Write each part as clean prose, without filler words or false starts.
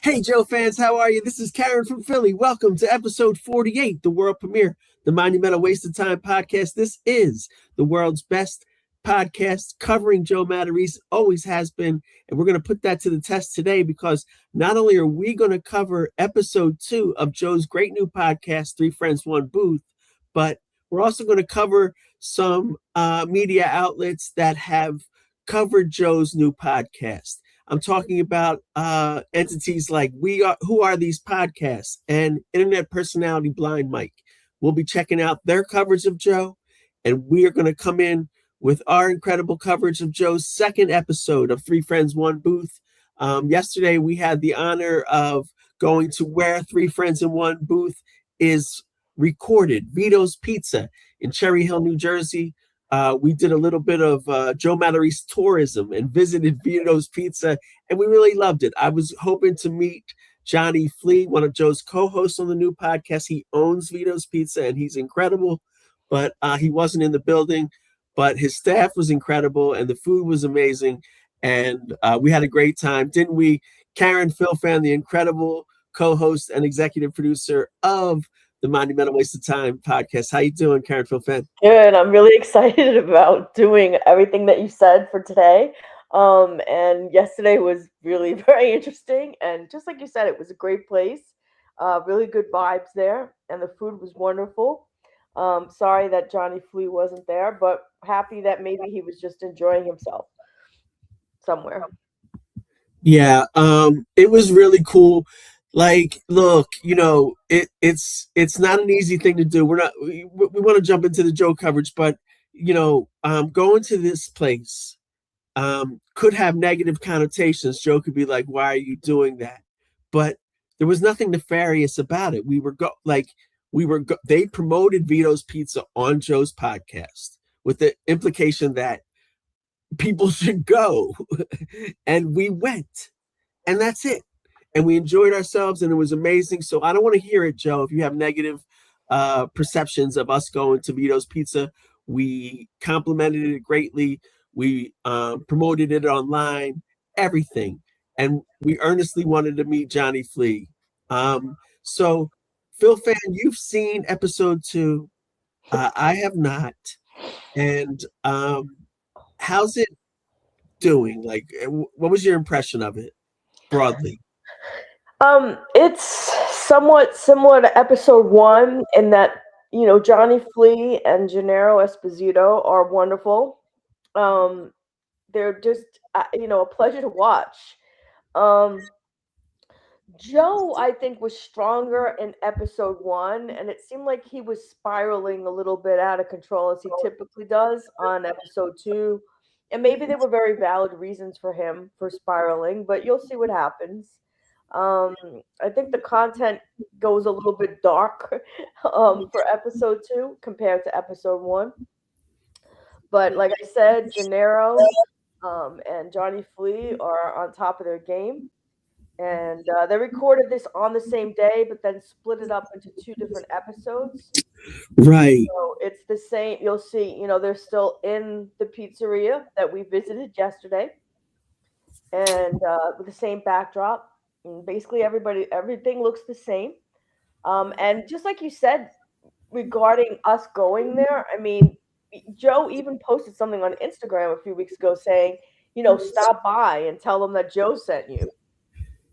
Hey, Joe fans, how are you? This is Karen from Philly. Welcome to episode 48, the world premiere, the Monumental Waste of Time podcast. This is the world's best podcast covering Joe Matarese, always has been. And we're going to put that to the test today because not only are we going to cover episode 2 of Joe's great new podcast, Three Friends, One Booth, but we're also going to cover some media outlets that have covered Joe's new podcast. I'm talking about entities like Who Are These Podcasts and internet personality Blind Mike. We'll be checking out their coverage of Joe, and we are going to come in with our incredible coverage of Joe's second episode of Three Friends, One Booth. Yesterday, we had the honor of going to where Three Friends in One Booth is recorded, Vito's Pizza in Cherry Hill, New Jersey. We did a little bit of Joe Matarese tourism and visited Vito's Pizza, and we really loved it. I was hoping to meet Johnny Flea, one of Joe's co-hosts on the new podcast. He owns Vito's Pizza, and he's incredible, but he wasn't in the building. But his staff was incredible, and the food was amazing, and we had a great time, didn't we? KarenFromPhilly, the incredible co-host and executive producer of the Monumental Waste of Time podcast. How you doing, KarenFromPhilly? Good. I'm really excited about doing everything that you said for today. And yesterday was really very interesting. And just like you said, it was a great place. Really good vibes there. And the food was wonderful. Sorry that Johnny Flea wasn't there, but happy that maybe he was just enjoying himself somewhere. Yeah, it was really cool. Like, look, it's not an easy thing to do. We want to jump into the Joe coverage, but going to this place could have negative connotations. Joe could be like, "Why are you doing that?" But there was nothing nefarious about it. They promoted Vito's Pizza on Joe's podcast with the implication that people should go, and we went, and that's it. And we enjoyed ourselves, and it was amazing. So I don't want to hear it, Joe, if you have negative perceptions of us going to Vito's Pizza. We complimented it greatly. We promoted it online, everything. And we earnestly wanted to meet Johnny Flea. So, Phil Fan, you've seen episode 2. I have not. And how's it doing? Like, what was your impression of it broadly? It's somewhat similar to episode 1 in that, Johnny Flea and Gennaro Esposito are wonderful. They're just, a pleasure to watch. Joe, I think, was stronger in episode 1, and it seemed like he was spiraling a little bit out of control as he typically does on episode 2. And maybe there were very valid reasons for him for spiraling, but you'll see what happens. I think the content goes a little bit dark for episode 2 compared to episode 1. But like I said, Gennaro and Johnny Flea are on top of their game. And they recorded this on the same day, but then split it up into 2 different episodes. Right. So it's the same. You'll see, they're still in the pizzeria that we visited yesterday. And with the same backdrop. And basically, everything looks the same. And just like you said regarding us going there, I mean, Joe even posted something on Instagram a few weeks ago saying, stop by and tell them that Joe sent you.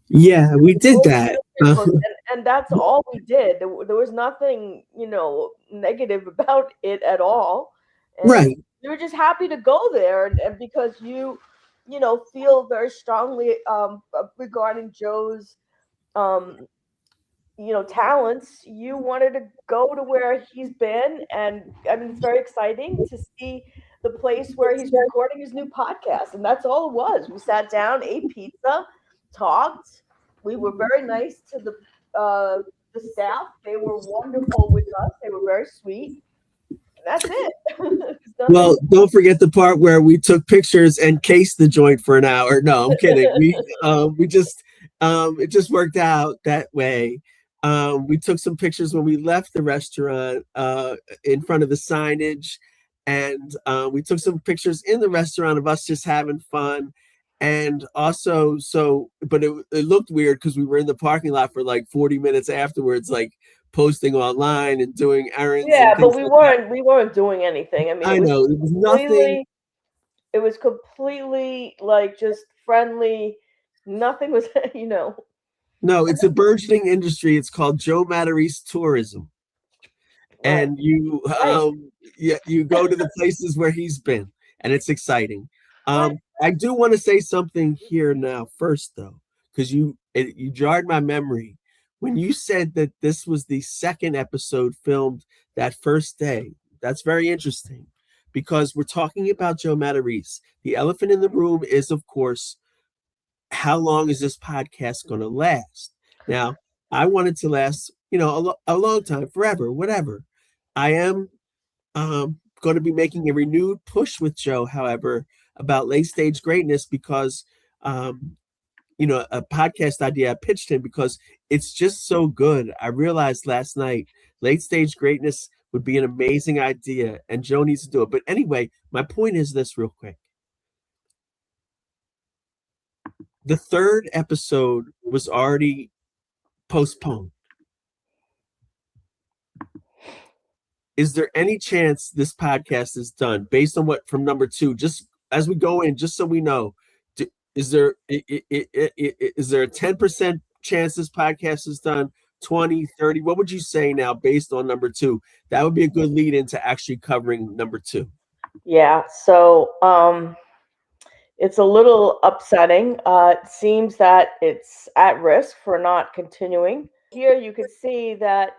Yeah, we did that. And that's all we did. There was nothing, negative about it at all. And right. We were just happy to go there, and because you feel very strongly regarding Joe's, talents. You wanted to go to where he's been, and I mean, it's very exciting to see the place where he's recording his new podcast, and that's all it was. We sat down, ate pizza, talked. We were very nice to the staff. They were wonderful with us. They were very sweet. That's it. Well, don't forget the part where we took pictures and cased the joint for an hour. No, I'm kidding. We just it just worked out that way. We took some pictures when we left the restaurant in front of the signage, and we took some pictures in the restaurant of us just having fun. And also, but it looked weird because we were in the parking lot for like 40 minutes afterwards, like posting online and doing errands and Yeah, but things like that. we weren't doing anything. I mean, I know it was nothing. it was completely like just friendly. Nothing was, you know. No, it's a burgeoning industry. It's called Joe Matarese tourism. Right. And you Right. yeah, you go to the places where he's been, and it's exciting. Right. I do want to say something here now first, though, because you jarred my memory when you said that this was the second episode filmed that first day. That's very interesting because we're talking about Joe Matarese. The elephant in the room is, of course, how long is this podcast going to last? Now, I want it to last, a long time, forever, whatever. I am going to be making a renewed push with Joe, however, about late stage greatness because, a podcast idea I pitched him because it's just so good. I realized last night late stage greatness would be an amazing idea, and Joe needs to do it. But anyway, my point is this, real quick. The third episode was already postponed. Is there any chance this podcast is done based on what from number two? Just as we go in, just so we know, is there is there a 10% chance this podcast is done? 20, 30? What would you say now based on number two? That would be a good lead into actually covering number two. Yeah. So, it's a little upsetting. It seems that it's at risk for not continuing. Here you could see that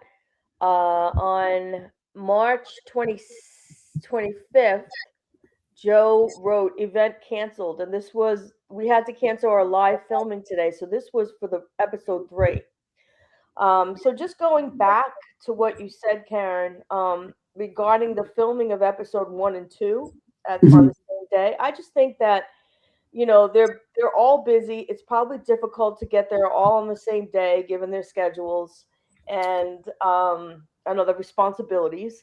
on March 25th, Joe wrote event canceled. And we had to cancel our live filming today. So this was for the episode 3. So just going back to what you said, Karen, regarding the filming of episode 1 and 2 on the same day, I just think that they're all busy. It's probably difficult to get there all on the same day given their schedules and the responsibilities.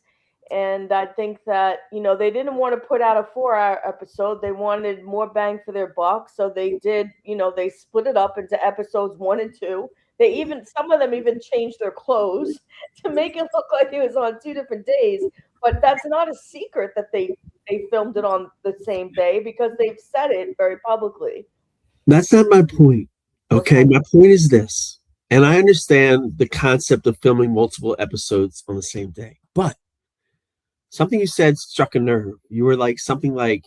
And I think that they didn't want to put out a 4-hour episode. They wanted more bang for their buck, so they did. They split it up into episodes 1 and 2. Some of them even changed their clothes to make it look like it was on 2 different days. But that's not a secret that they filmed it on the same day because they've said it very publicly. That's not my point. Okay. Okay. My point is this, and I understand the concept of filming multiple episodes on the same day, but something you said struck a nerve. You were like something like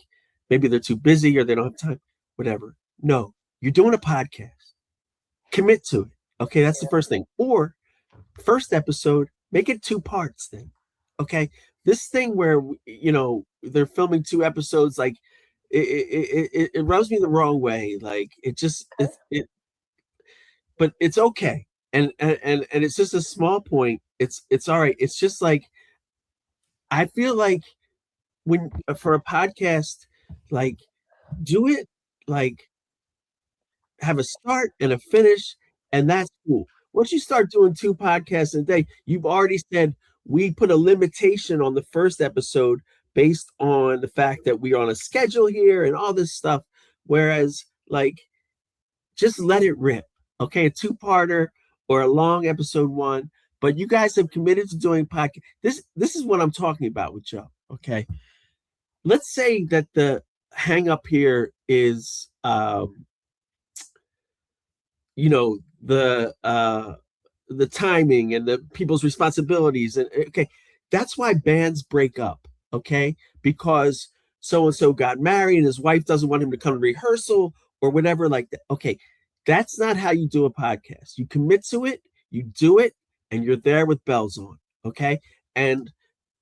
maybe they're too busy or they don't have time, whatever. No, you're doing a podcast. Commit to it. Okay, that's the first thing. Or first episode, make it 2 parts then. Okay. This thing where they're filming 2 episodes, like it rubs me the wrong way. Like but it's okay. And it's just a small point. It's all right. It's just like I feel like when for a podcast, like do it like have a start and a finish, and that's cool. Once you start doing 2 podcasts a day, you've already said we put a limitation on the first episode based on the fact that we're on a schedule here and all this stuff. Whereas, like, just let it rip. Okay, a 2-parter or a long episode 1. But you guys have committed to doing podcast. This is what I'm talking about with Joe. Okay, let's say that the hang up here is the timing and the people's responsibilities, and okay, that's why bands break up. Okay, because so and so got married and his wife doesn't want him to come to rehearsal or whatever like that. Okay, that's not how you do a podcast. You commit to it, you do it, and you're there with bells on. Okay, and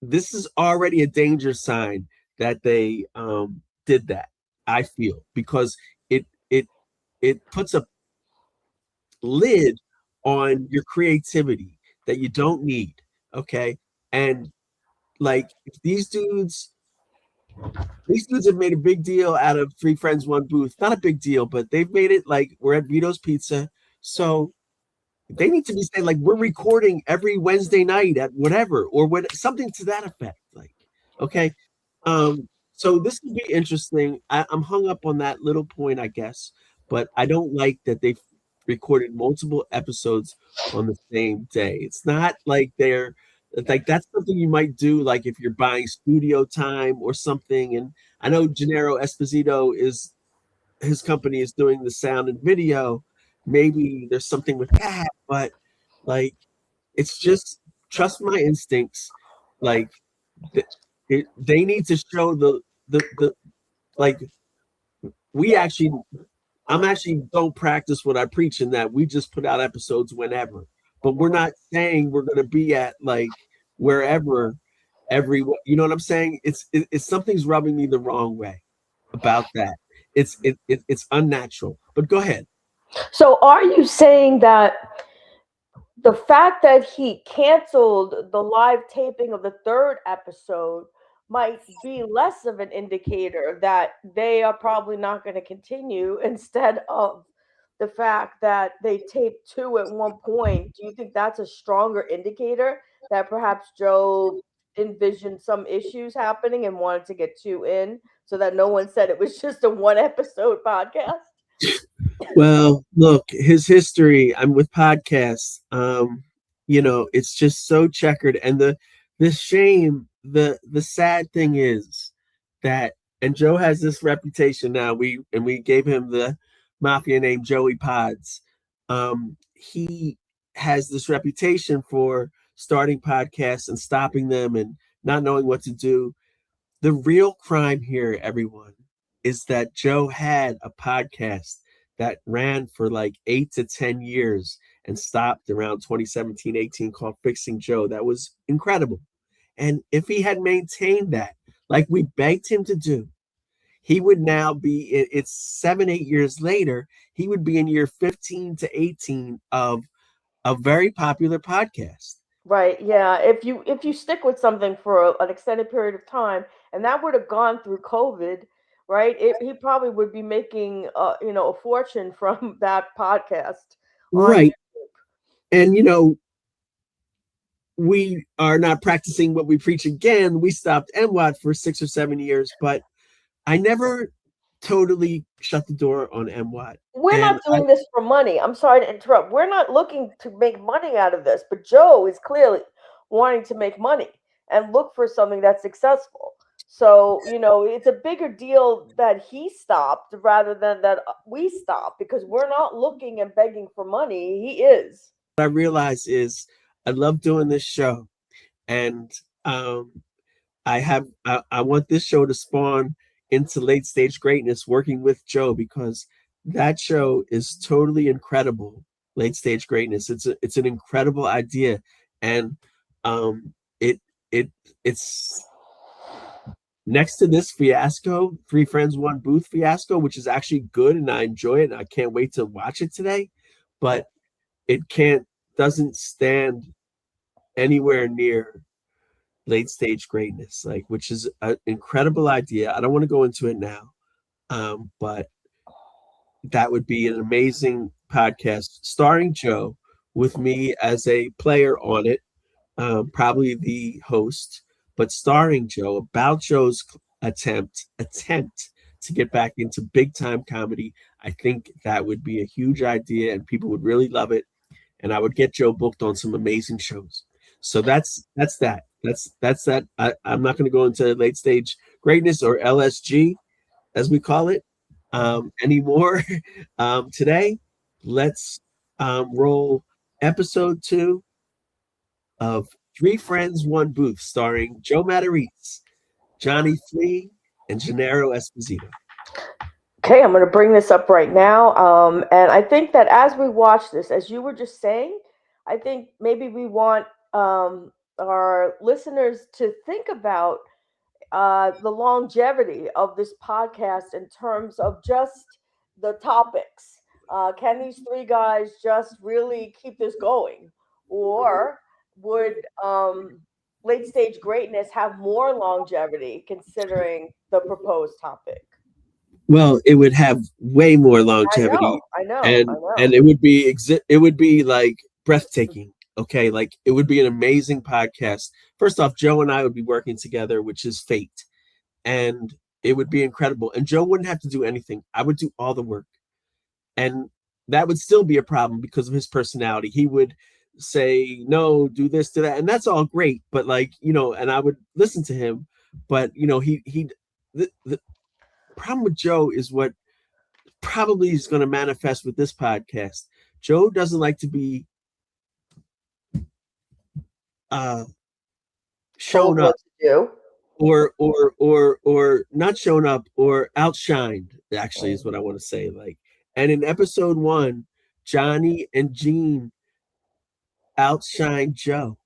this is already a danger sign that they did that. I feel because it puts a lid on your creativity that you don't need. Okay, and like these dudes have made a big deal out of Three Friends One Booth. Not a big deal, but they've made it like we're at Vito's Pizza, so they need to be saying like we're recording every Wednesday night at whatever or what, something to that effect. Like, okay, So this could be interesting. I'm hung up on that little point, I guess, but I don't like that they've recorded multiple episodes on the same day. It's not like they're like that's something you might do, like if you're buying studio time or something. And I know Gennaro Esposito is his company is doing the sound and video. Maybe there's something with that, but like it's just trust my instincts. Like th- they need to show the like we actually I'm actually don't practice what I preach in that we just put out episodes whenever, but we're not saying we're going to be at like wherever every you know what I'm saying. It's something's rubbing me the wrong way about that. It's unnatural. But go ahead. So are you saying that the fact that he canceled the live taping of the third episode might be less of an indicator that they are probably not going to continue instead of the fact that they taped two at one point? Do you think that's a stronger indicator that perhaps Joe envisioned some issues happening and wanted to get two in so that no one said it was just a one episode podcast? Well, look, his history, I'm with podcasts. It's just so checkered. And the shame, the sad thing is that and Joe has this reputation now. We gave him the mafia name Joey Pods. He has this reputation for starting podcasts and stopping them and not knowing what to do. The real crime here, everyone, is that Joe had a podcast that ran for like 8 to 10 years and stopped around 2017-18 called Fixing Joe. That was incredible. And if he had maintained that, like we begged him to do, he would now be, it's 7, 8 years later, he would be in year 15 to 18 of a very popular podcast. Right. Yeah. If you stick with something for an extended period of time, and that would have gone through COVID, right? He probably would be making a fortune from that podcast on Right. YouTube. And, we are not practicing what we preach again. We stopped MWOT for 6 or 7 years, but I never totally shut the door on MWOT. We're And not doing this for money. I'm sorry to interrupt. We're not looking to make money out of this, but Joe is clearly wanting to make money and look for something that's successful. So, it's a bigger deal that he stopped rather than that we stopped because we're not looking and begging for money. He is. what I realize is I love doing this show. And I want this show to spawn into late stage greatness working with Joe because that show is totally incredible. Late stage greatness. It's an incredible idea, and it it it's next to this fiasco, Three Friends One Booth fiasco, which is actually good and I enjoy it and I can't wait to watch it today, but it doesn't stand anywhere near late stage greatness, like which is an incredible idea. I don't want to go into it now, but that would be an amazing podcast starring Joe with me as a player on it, probably the host, but starring Joe about Joe's attempt to get back into big time comedy. I think that would be a huge idea and people would really love it. And I would get Joe booked on some amazing shows. So that's that. That's that. I'm not going to go into late stage greatness or LSG as we call it anymore. Today, let's roll episode 2 of Three Friends, One Booth, starring Joe Matarese, Johnny Flea, and Gennaro Esposito. Okay, I'm going to bring this up right now. And I think that as we watch this, as you were just saying, I think maybe we want our listeners to think about the longevity of this podcast in terms of just the topics. Can these three guys just really keep this going? Or would late stage greatness have more longevity considering the proposed topic? Well, it would have way more longevity, I know, I and know. it would be like breathtaking. Okay, like it would be an amazing podcast. First off, Joe and I would be working together, which is fate, and it would be incredible. And Joe wouldn't have to do anything. I would do all the work. And that would still be a problem because of his personality. He would say, no, do this, do that. And that's all great. But like, and I would listen to him. But, the problem with Joe is what probably is going to manifest with this podcast. Joe doesn't like to be shown up or not shown up or outshined, actually, is what I want to say. Like, and in episode 1, Johnny and Gene outshined Joe.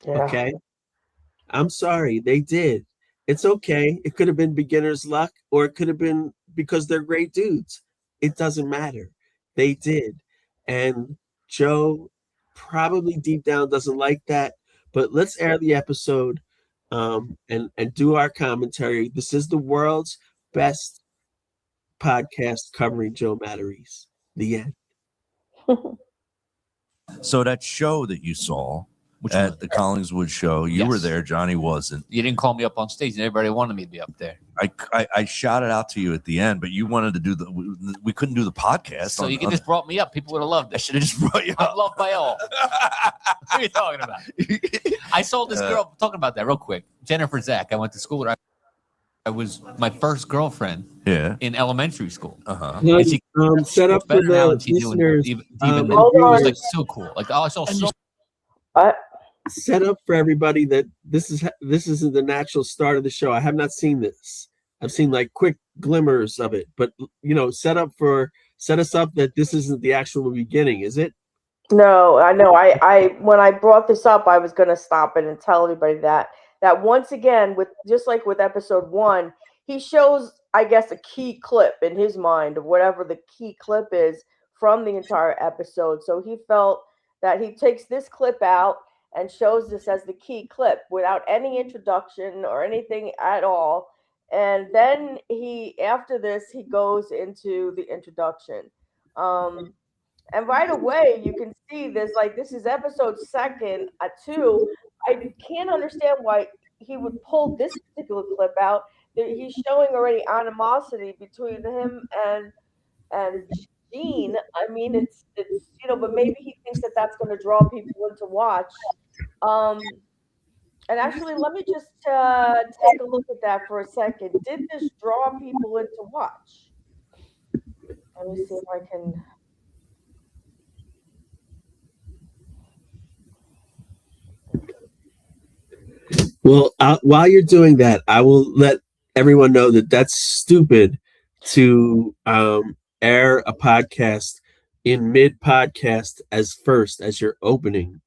Yeah. Okay. I'm sorry, they did. It's okay. It could have been beginner's luck, or it could have been because they're great dudes. It doesn't matter. They did. And Joe probably deep down doesn't like that. But let's air the episode and do our commentary. This is the world's best podcast covering Joe Matarese. The end. So that show that you saw at the Collingswood show, you were there. Johnny wasn't. You didn't call me up on stage, and everybody wanted me to be up there. I shot it out to you at the end, but you wanted to do we couldn't do the podcast. So you just brought me up. People would have loved it. I should have just brought you up. I'm loved by all. What are you talking about? I saw this girl talking about that real quick. Jennifer Zach. I went to school with her. I was my first girlfriend in elementary school. And she set up for the listeners. It was like so cool. Like I saw so. Set up for everybody that this isn't the natural start of the show. I have not seen this. I've seen like quick glimmers of it, but set us up that this isn't the actual beginning, is it? No, I know. I when I brought this up, I was going to stop it and tell everybody that once again, with just like with episode 1, he shows, I guess, a key clip in his mind of whatever the key clip is from the entire episode. So he felt that he takes this clip out and shows this as the key clip without any introduction or anything at all. And then after this, he goes into the introduction. And right away, you can see this is episode 2. I can't understand why he would pull this particular clip out. He's showing already animosity between him and Gene. I mean, it's but maybe he thinks that that's going to draw people in to watch. And actually, let me just take a look at that for a second. Did this draw people in to watch? Let me see if I can. Well, while you're doing that, I will let everyone know that that's stupid to air a podcast in mid-podcast as your opening.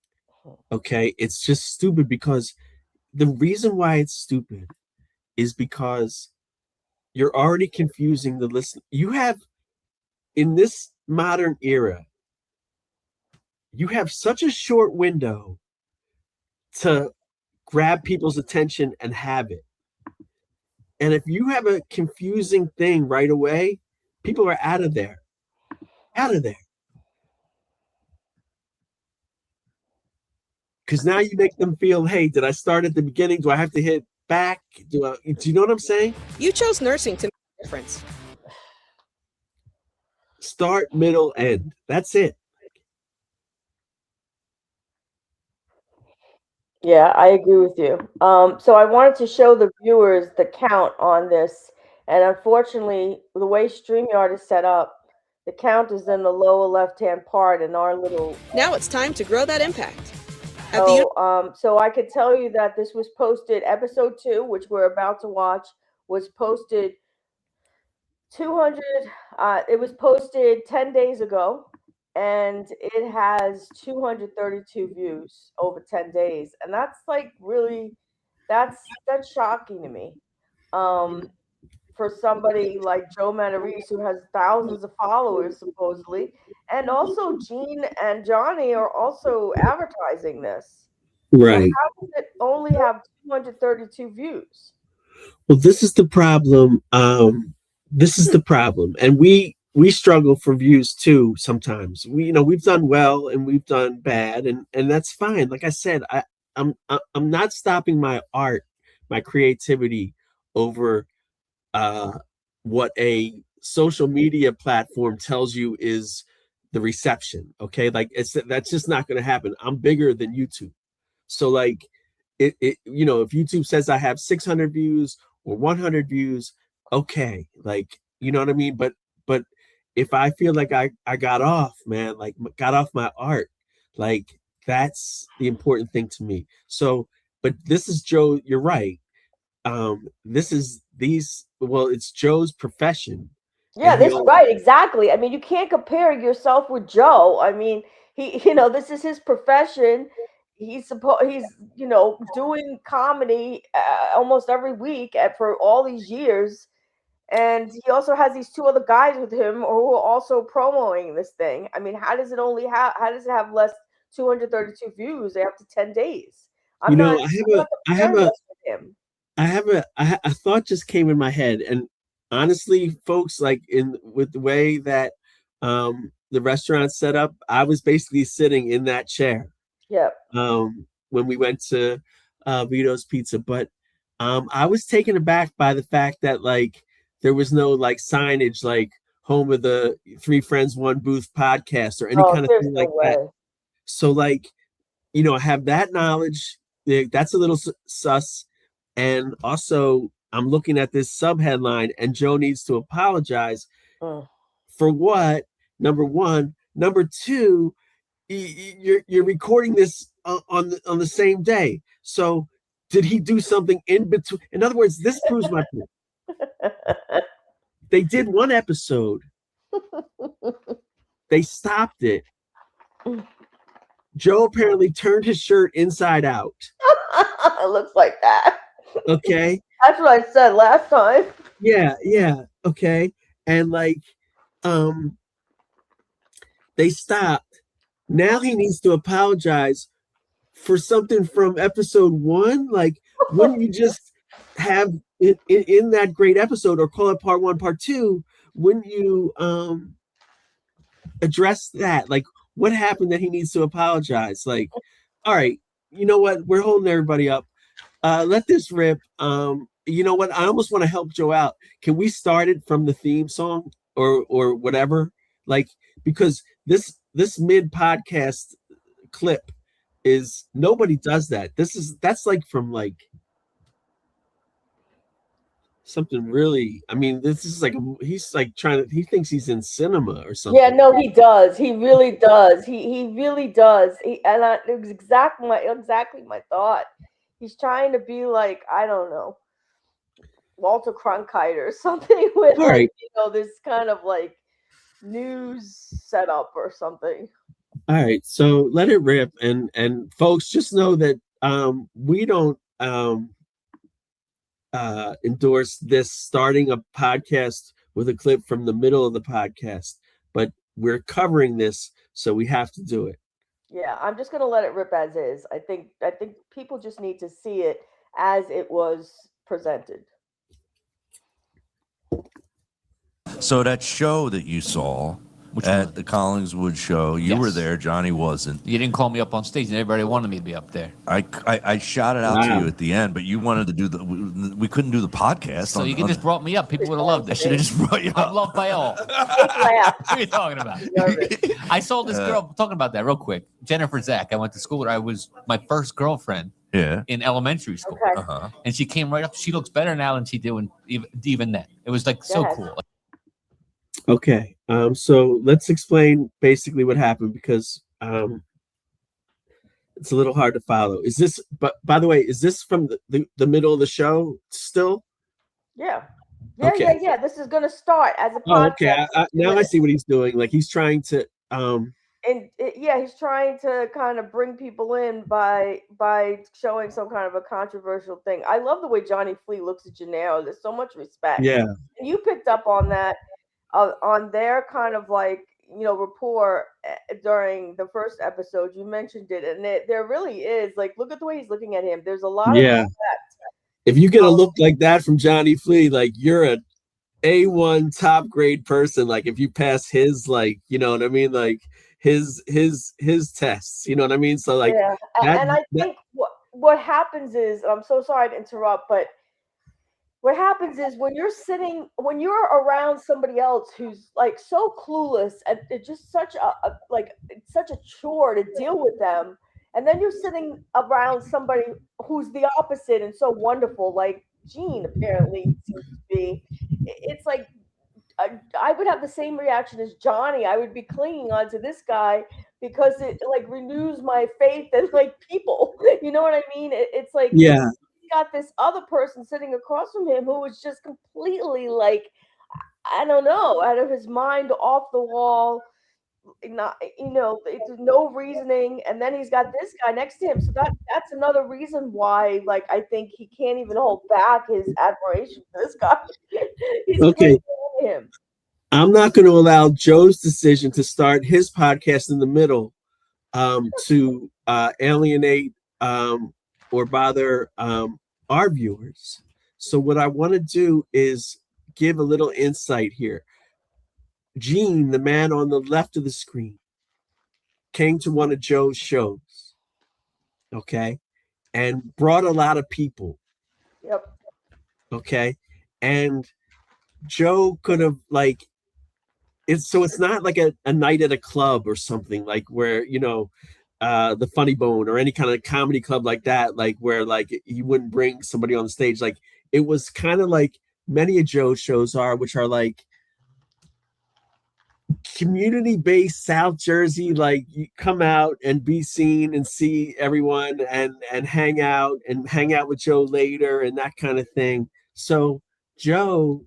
Okay? It's just stupid because the reason why it's stupid is because you're already confusing the listener. You have, in this modern era, you have such a short window to grab people's attention and have it. And if you have a confusing thing right away, people are out of there. Because now you make them feel, hey, did I start at the beginning? Do I have to hit back? Do you know what I'm saying? You chose nursing to make a difference. Start, middle, end. That's it. Yeah, I agree with you. So I wanted to show the viewers the count on this. And unfortunately, the way StreamYard is set up, the count is in the lower left-hand part in our little... Now it's time to grow that impact. So I could tell you that this was posted, episode 2, which we're about to watch, was posted 200... it was posted 10 days ago. And it has 232 views over 10 days. And that's like really, that's shocking to me. For somebody like Joe Matarese, who has thousands of followers, supposedly. And also Gene and Johnny are also advertising this. Right. So how does it only have 232 views? Well, this is the problem. And we struggle for views too sometimes. We've done well and we've done bad, and that's fine. Like I said, I'm not stopping my art, my creativity over what a social media platform tells you is the reception. Okay, like that's just not going to happen. I'm bigger than YouTube, so like it if YouTube says I have 600 views or 100 views, okay, like you know what I mean. But if I feel like I got off, man, like got off my art, like that's the important thing to me. So, but this is Joe. You're right. It's Joe's profession. Yeah, this right, exactly. I mean, you can't compare yourself with Joe. I mean, this is his profession. He's doing comedy almost every week for all these years, and he also has these two other guys with him who are also promoting this thing. I mean, how does it have less 232 views after 10 days? I have a thought just came in my head, and honestly, folks, like with the way that the restaurant's set up, I was basically sitting in that chair. Yeah. When we went to Vito's Pizza, but I was taken aback by the fact that like there was no like signage like home of the Three Friends One Booth podcast or any kind of thing like that. So like, I have that knowledge. That's a little sus. And also, I'm looking at this sub headline, and Joe needs to apologize for what? Number one. Number two, you're recording this on the same day. So, did he do something in between? In other words, this proves my point. They did one episode. They stopped it. Joe apparently turned his shirt inside out. It looks like that. Okay. That's what I said last time. Yeah. Okay. And like, they stopped. Now he needs to apologize for something from episode 1. Like, wouldn't you just have it in that great episode, or call it part 1, part 2? Wouldn't you address that? Like, what happened that he needs to apologize? Like, all right, you know what? We're holding everybody up. Let this rip. You know what? I almost want to help Joe out. Can we start it from the theme song or whatever? Like, because this mid podcast clip is, nobody does that. That's like from like something really, I mean, this is like, he's like he thinks he's in cinema or something. Yeah, no, he does. He really does. He really does. It was exactly my thought. He's trying to be like, I don't know, Walter Cronkite or something with like, this kind of like news setup or something. All right, so let it rip, and folks, just know that we don't endorse this starting a podcast with a clip from the middle of the podcast, but we're covering this, so we have to do it. Yeah, I'm just gonna let it rip as is. I think people just need to see it as it was presented. So that show that you saw at the Collingswood show, you were there, Johnny wasn't. You didn't call me up on stage, and everybody wanted me to be up there. I shot it out to you at the end, but you wanted to do we couldn't do the podcast. So you could just brought me up. People would have loved it. I should have just brought you up. I'm loved by all. What are you talking about? I saw this girl, talking about that real quick. Jennifer Zach, I went to school with her. I was my first girlfriend in elementary school. Okay. And she came right up. She looks better now than she did even then. It was like so cool. Okay, so let's explain basically what happened, because it's a little hard to follow. Is this, but by the way, is this from the middle of the show still? Yeah. Okay. Yeah. This is going to start as a podcast. Okay, now I see what he's doing. Like, he's trying to he's trying to kind of bring people in by showing some kind of a controversial thing. I love the way Johnny Flea looks at Gennaro. There's so much respect. Yeah. And you picked up on that. On their kind of like, rapport during the first episode, you mentioned it, and there really is, like, look at the way he's looking at him. There's a lot of respect. If you get a look like that from Johnny Flea, like, you're a A1 top grade person. Like, if you pass his, like, you know what I mean, like his tests, you know what I mean. So like, and I think what happens is, I'm so sorry to interrupt, but what happens is when you're around somebody else who's like so clueless and it's just such it's such a chore to deal with them, and then you're sitting around somebody who's the opposite and so wonderful, like Gene apparently seems to be. It's like I would have the same reaction as Johnny. I would be clinging on to this guy because it like renews my faith in like people. You know what I mean? It's like Yeah. got this other person sitting across from him who was just completely like, I don't know, out of his mind, off the wall. Not, it's no reasoning, and then he's got this guy next to him. So that's another reason why, like, I think he can't even hold back his admiration for this guy. He's okay. Him. I'm not going to allow Joe's decision to start his podcast in the middle to alienate or bother our viewers. So what I want to do is give a little insight here. Gene, the man on the left of the screen, came to one of Joe's shows, okay, and brought a lot of people. Yep. Okay, and Joe could have like it's not like a night at a club or something like where the Funny Bone or any kind of comedy club like that, like where like you wouldn't bring somebody on stage. Like it was kind of like many of Joe's shows are, which are like community-based South Jersey, like you come out and be seen and see everyone and hang out with Joe later and that kind of thing. So Joe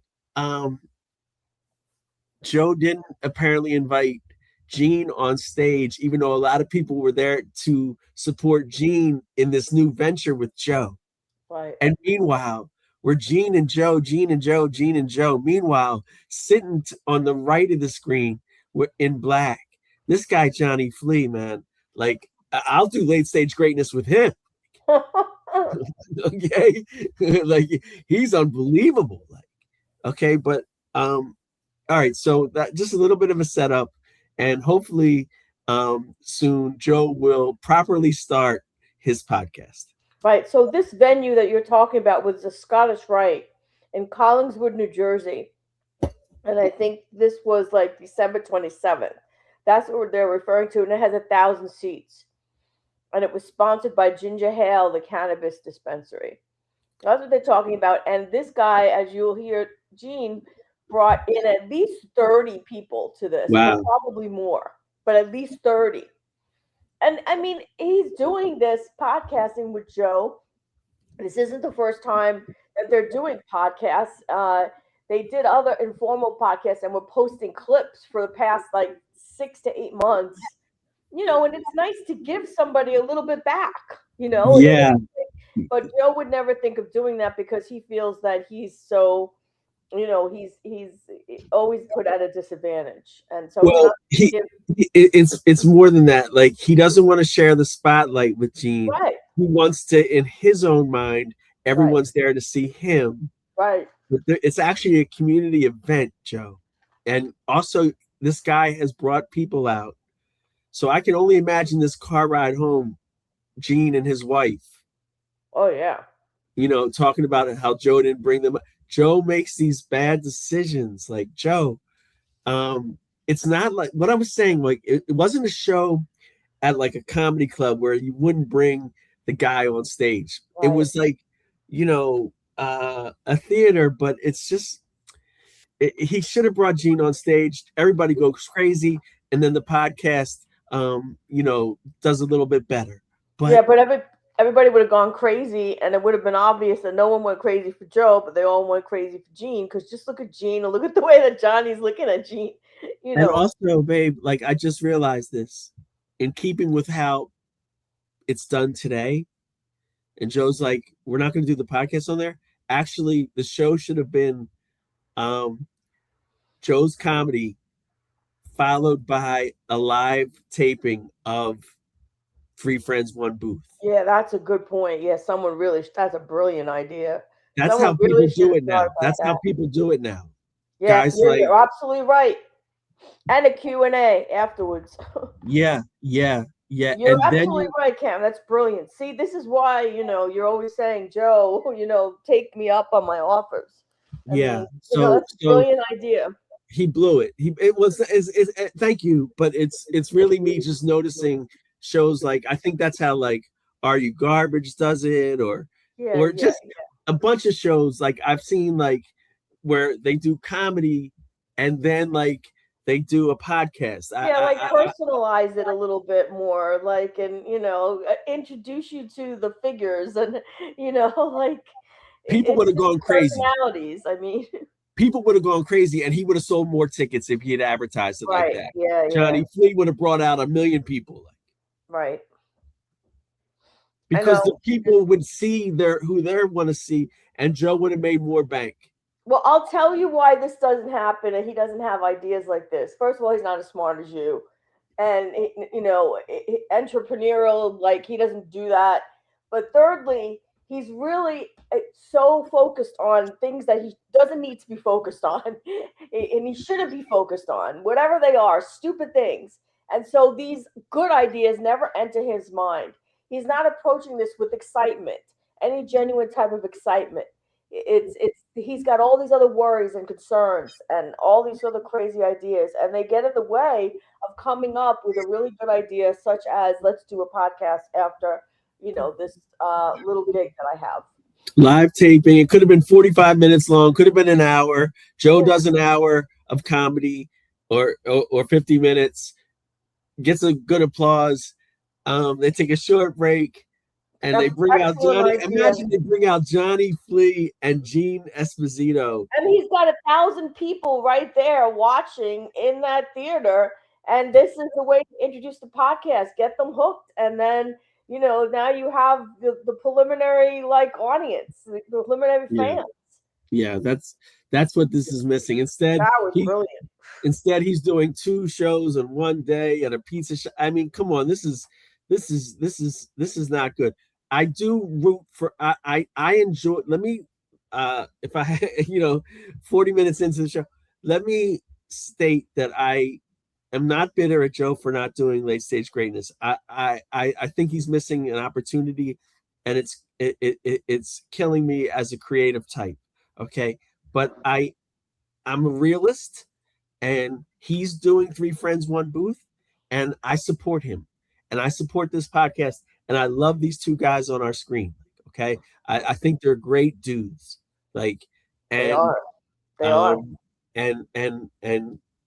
didn't apparently invite Gene on stage, even though a lot of people were there to support Gene in this new venture with Joe. Right. And meanwhile, we're Gene and Joe. Meanwhile, sitting on the right of the screen in black, this guy, Johnny Flea, man, like I'll do late stage greatness with him. Okay. Like he's unbelievable. Like, okay. But, all right. So that just a little bit of a setup, and hopefully soon Joe will properly start his podcast. Right. So this venue that you're talking about was the Scottish Rite in Collingswood, New Jersey. And I think this was like December 27th. That's what they're referring to. And it has 1,000 seats. And it was sponsored by Ginger Hale, the cannabis dispensary. That's what they're talking about. And this guy, as you'll hear, Gene brought in at least 30 people to this. Wow. Probably more, but at least 30. And I mean, he's doing this podcasting with Joe. This isn't the first time that they're doing podcasts. They did other informal podcasts and were posting clips for the past like 6 to 8 months. And it's nice to give somebody a little bit back, Yeah. But Joe would never think of doing that because he feels that he's so, he's always put at a disadvantage. And so it's more than that. Like he doesn't want to share the spotlight with Gene. Right. He wants to, in his own mind, everyone's there to see him. Right. But it's actually a community event, Joe. And also this guy has brought people out. So I can only imagine this car ride home, Gene and his wife. Oh, yeah. Talking about how Joe didn't bring them up. Joe makes these bad decisions. Like, Joe, it's not like what I was saying. Like, it wasn't a show at like a comedy club where you wouldn't bring the guy on stage. Right. It was like, a theater, but it's just, he should have brought Gene on stage. Everybody goes crazy. And then the podcast, does a little bit better. But yeah, but everybody would have gone crazy, and it would have been obvious that no one went crazy for Joe, but they all went crazy for Gene. Because just look at Gene and look at the way that Johnny's looking at Gene. And also, babe, like I just realized this, in keeping with how it's done today. And Joe's like, we're not going to do the podcast on there. Actually, the show should have been Joe's comedy, followed by a live taping of Three Friends, One Booth. Yeah, that's a good point. Yeah, that's a brilliant idea. That's how people do it now. That's how people do it now. Yeah, you're absolutely right. And a Q&A afterwards. Yeah. Yeah, You're and then absolutely right, Cam. That's brilliant. See, this is why, you're always saying, Joe, take me up on my offers. I mean, that's a brilliant idea. He blew it. Thank you, but it's really me just noticing shows like, I think that's how like Are You Garbage does it, or just a bunch of shows like I've seen, like where they do comedy and then like they do a podcast. Personalize it a little bit more, like, and introduce you to the figures, and like people would have gone crazy. Personalities, I mean. People would have gone crazy, and he would have sold more tickets if he had advertised it like that. Yeah, Johnny Flea would have brought out 1 million people. Right. Because the people would see who they want to see, and Joe would have made more bank. Well, I'll tell you why this doesn't happen, and he doesn't have ideas like this. First of all, he's not as smart as you, and entrepreneurial, like he doesn't do that. But thirdly, he's really so focused on things that he doesn't need to be focused on, and he shouldn't be focused on, whatever they are, stupid things. And so these good ideas never enter his mind. He's not approaching this with excitement, any genuine type of excitement. He's got all these other worries and concerns and all these other crazy ideas, and they get in the way of coming up with a really good idea, such as, let's do a podcast after this little gig that I have. Live taping. It could have been 45 minutes long, could have been an hour. Joe does an hour of comedy or 50 minutes, gets a good applause. They take a short break, and they bring out Johnny. Imagine they bring out Johnny Flea and Gene Esposito. And he's got 1,000 people right there watching in that theater. And this is the way to introduce the podcast, get them hooked. And then, now you have the preliminary audience, the preliminary fans. Yeah, that's what this is missing. Instead, that was brilliant. Instead, he's doing 2 shows in one day at a pizza shop. I mean, come on, this is not good. I do root for. I enjoy. Let me, if I 40 minutes into the show, let me state that I am not bitter at Joe for not doing Late Stage Greatness. I think he's missing an opportunity, and it's killing me as a creative type. Okay, but I'm a realist, and he's doing 3 Friends, 1 Booth, and I support him, and I support this podcast. And I love these 2 guys on our screen. Okay, I think they're great dudes. They are. And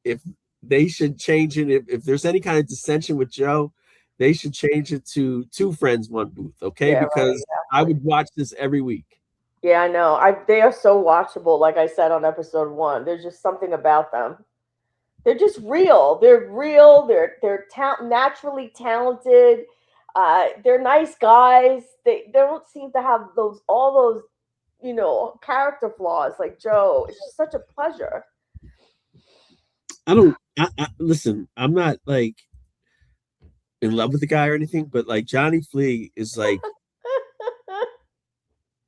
if they should change it, if there's any kind of dissension with Joe, they should change it to 2 Friends, 1 Booth. Okay, because I would watch this every week. Yeah, I know. They are so watchable. Like I said on episode 1, there's just something about them. They're just real. They're real. They're naturally talented. They're nice guys. They don't seem to have all those character flaws like Joe. It's just such a pleasure. Listen, I'm not like in love with the guy or anything, but like Johnny Flea is like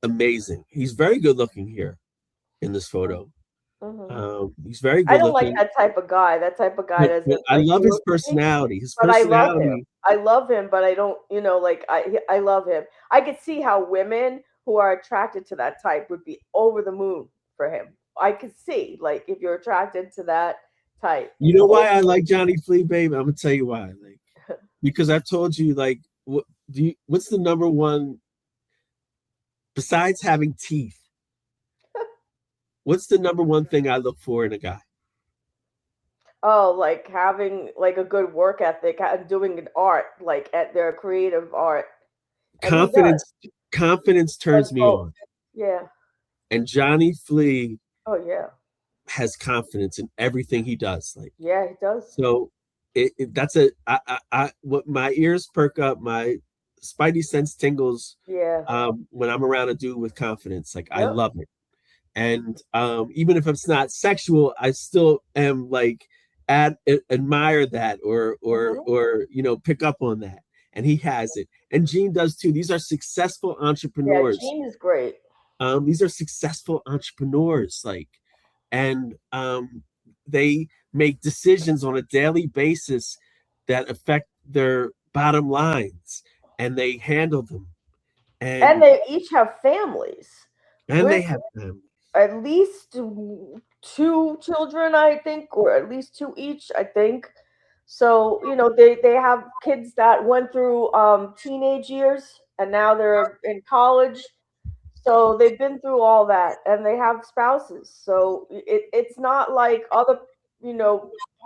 amazing. He's very good looking here in this photo. Mm-hmm. He's very good. I don't like that type of guy. That type of guy doesn't. I love his personality. I love him, but I don't. I love him. I could see how women who are attracted to that type would be over the moon for him. I could see, like, if you're attracted to that type. You know why I like Johnny Flea, babe? I'm gonna tell you why. Like, because I've told you, like, what's the number one besides having teeth? What's the number one thing I look for in a guy? Oh, like having like a good work ethic, doing an art, like at their creative art. Confidence turns me on. Yeah. And Johnny Flea. Oh yeah. Has confidence in everything he does. Like, yeah, he does. So that's what my ears perk up, my spidey sense tingles. Yeah. When I'm around a dude with confidence, like I love it. And even if it's not sexual, I still am like admire that or pick up on that. And he has it. And Gene does too. These are successful entrepreneurs. Yeah, Gene is great. These are successful entrepreneurs, and they make decisions on a daily basis that affect their bottom lines, and they handle them. And they each have families. And they have families. At least 2 children, I think, or at least 2 each, I think. So, they have kids that went through teenage years and now they're in college. So they've been through all that and they have spouses. So it's not like other,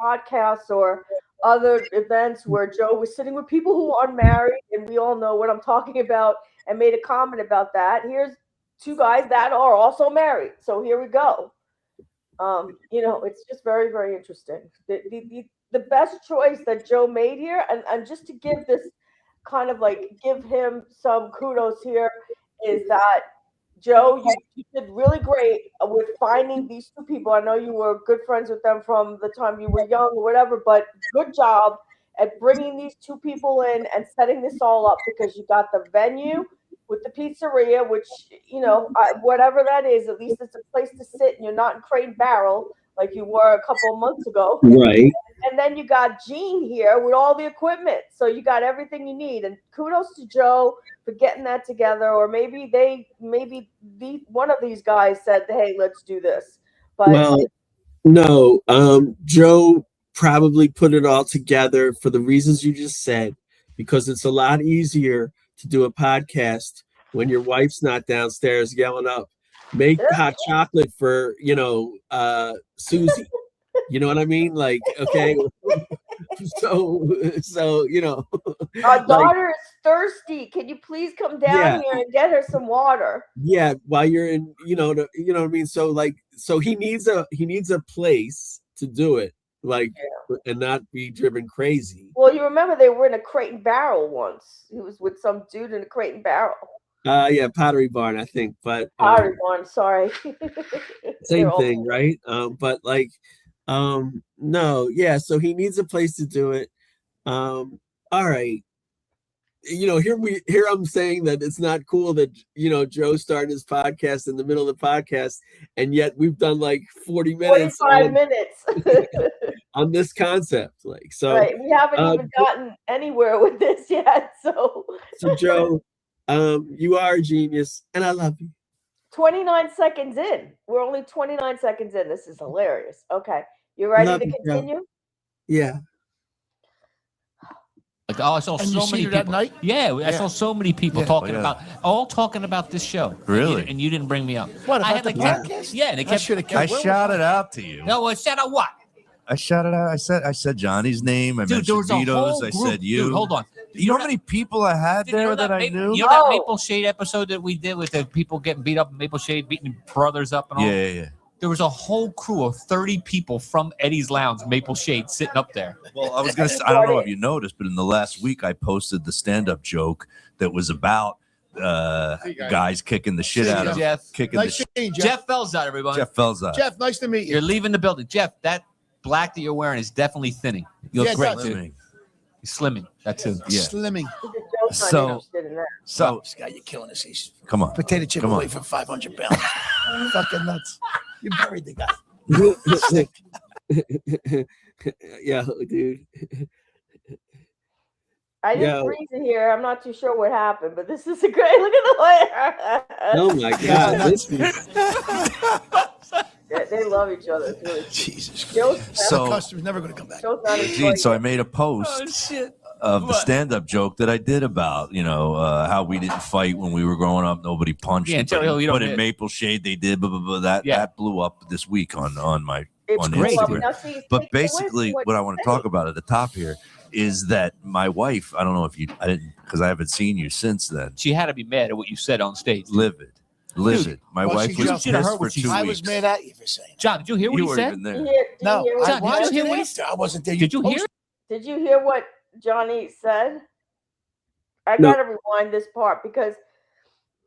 podcasts or other events where Joe was sitting with people who are married, and we all know what I'm talking about, and made a comment about that. Here's 2 guys that are also married. So here we go. It's just very, very interesting. The best choice that Joe made here, and just to give this kind of like give him some kudos here, is that Joe, you did really great with finding these 2 people. I know you were good friends with them from the time you were young or whatever, but good job at bringing these 2 people in and setting this all up, because you got the venue with the pizzeria, which, whatever that is, at least it's a place to sit and you're not in Crate and Barrel like you were a couple of months ago. Right. And then you got Gene here with all the equipment. So you got everything you need. And kudos to Joe for getting that together. Or maybe one of these guys said, hey, let's do this. But well, no, Joe probably put it all together for the reasons you just said, because it's a lot easier to do a podcast when your wife's not downstairs yelling up, make hot chocolate for, Susie. You know what I mean? Like, okay. So our daughter is thirsty. Can you please come down here and get her some water? Yeah, while you're in, you know what I mean? So he needs a place to do it, and not be driven crazy. Well, you remember they were in a Crate and Barrel once. He was with some dude in a Crate and Barrel. Yeah, Pottery Barn, I think, but Pottery Barn, sorry. Same thing, right? But no, yeah, so he needs a place to do it. All right. Here I'm saying that it's not cool that Joe started his podcast in the middle of the podcast, and yet we've done like 40 minutes 45 minutes on this concept. So right. We haven't even gotten anywhere with this yet. So Joe, you are a genius and I love you. 29 seconds in. We're only 29 seconds in. This is hilarious. Okay. You ready to continue? Joe. Yeah. Like, I saw so many people that night. Yeah, I saw so many people talking about this show. Really? And you didn't bring me up. What, I about had the podcast? Yeah, they kept. I shouted out to you. No, I shouted out what? I shouted out. I said Johnny's name. I Dude, there was mentioned a whole Vito's. group. I said you. Dude, hold on. You know how many people I had there that I knew? You know that Maple Shade episode that we did with the people getting beat up in Maple Shade, beating brothers up and all? Yeah. There was a whole crew of 30 people from Eddie's Lounge, Maple Shade, sitting up there. Well, I was going to say, I don't know if you noticed, but in the last week, I posted the stand-up joke that was about guys kicking the shit out of Jeff. Jeff Felzat, everybody. Jeff Felzat. Jeff, nice to meet you. You're leaving the building. Jeff, that black that you're wearing is definitely thinning. You look great, too. He's slimming. That too. Yeah. Slimming. So this guy, you're killing us. He's come on. Potato chip away from 500 pounds. Fucking nuts. You buried the guy. Yeah, dude. I didn't freeze it here. I'm not too sure what happened, but this is a great look at the way. Oh my God. They love each other. It's really Jesus Christ. So customer's never going to come back. Gene, so I made a post of the stand-up joke that I did about, how we didn't fight when we were growing up. Nobody punched. Yeah, but in Maple Shade they did. Blah, blah, blah. That blew up this week on Instagram. Now, But basically, what I want to talk about at the top here is that my wife. I don't know if I didn't, because I haven't seen you since then. She had to be mad at what you said on stage. Livid. My wife was pissed for 2 weeks. I was mad at you for saying that. John, did you hear what he said? You weren't even there. No, John, I did you hear what he said? I wasn't there. Did you hear? Did you hear what Johnny said? I No. gotta rewind this part because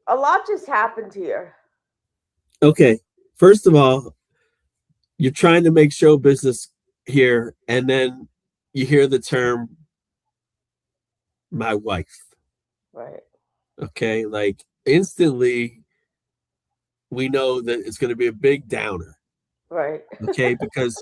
a lot just happened here. Okay. First of all, you're trying to make show business here, and then you hear the term my wife. Right. Okay, like instantly we know that it's going to be a big downer. Right. Okay, because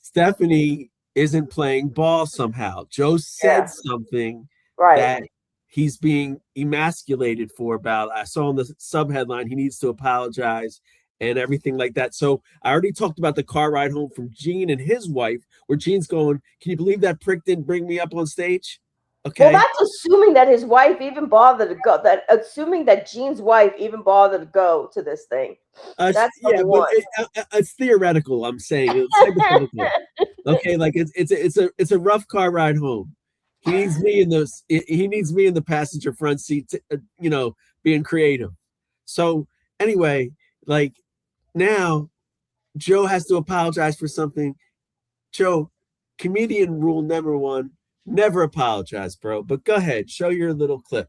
Stephanie isn't playing ball somehow. Joe said something right. that he's being emasculated for about. I saw in the sub headline, he needs to apologize and everything like that. So I already talked about the car ride home from Gene and his wife, where Gene's going, can you believe that prick didn't bring me up on stage? Okay. Well, that's assuming that his wife even bothered to go. Assuming that Gene's wife even bothered to go to this thing. That's yeah, but it's theoretical. I'm saying it's hypothetical. Okay, like it's a rough car ride home. He needs me in those. He needs me in the passenger front seat. To, being creative. So anyway, like now, Joe has to apologize for something. Joe, comedian rule number 1: never apologize, bro. But go ahead, show your little clip.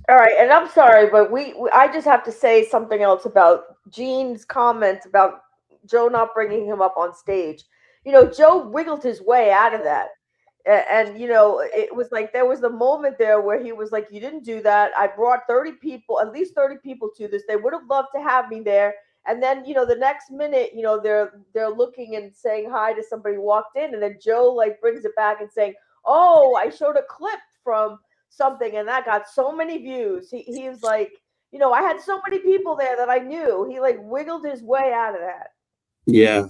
All right, and I'm sorry, but I just have to say something else about Gene's comments about Joe not bringing him up on stage. Joe wiggled his way out of that. And it was like there was the moment there where he was like, you didn't do that. I brought 30 people, at least 30 people to this. They would have loved to have me there. And then, the next minute, they're looking and saying hi to somebody who walked in. And then Joe like brings it back and saying, oh, I showed a clip from something and that got so many views. He was like, I had so many people there that I knew. He like wiggled his way out of that. Yeah.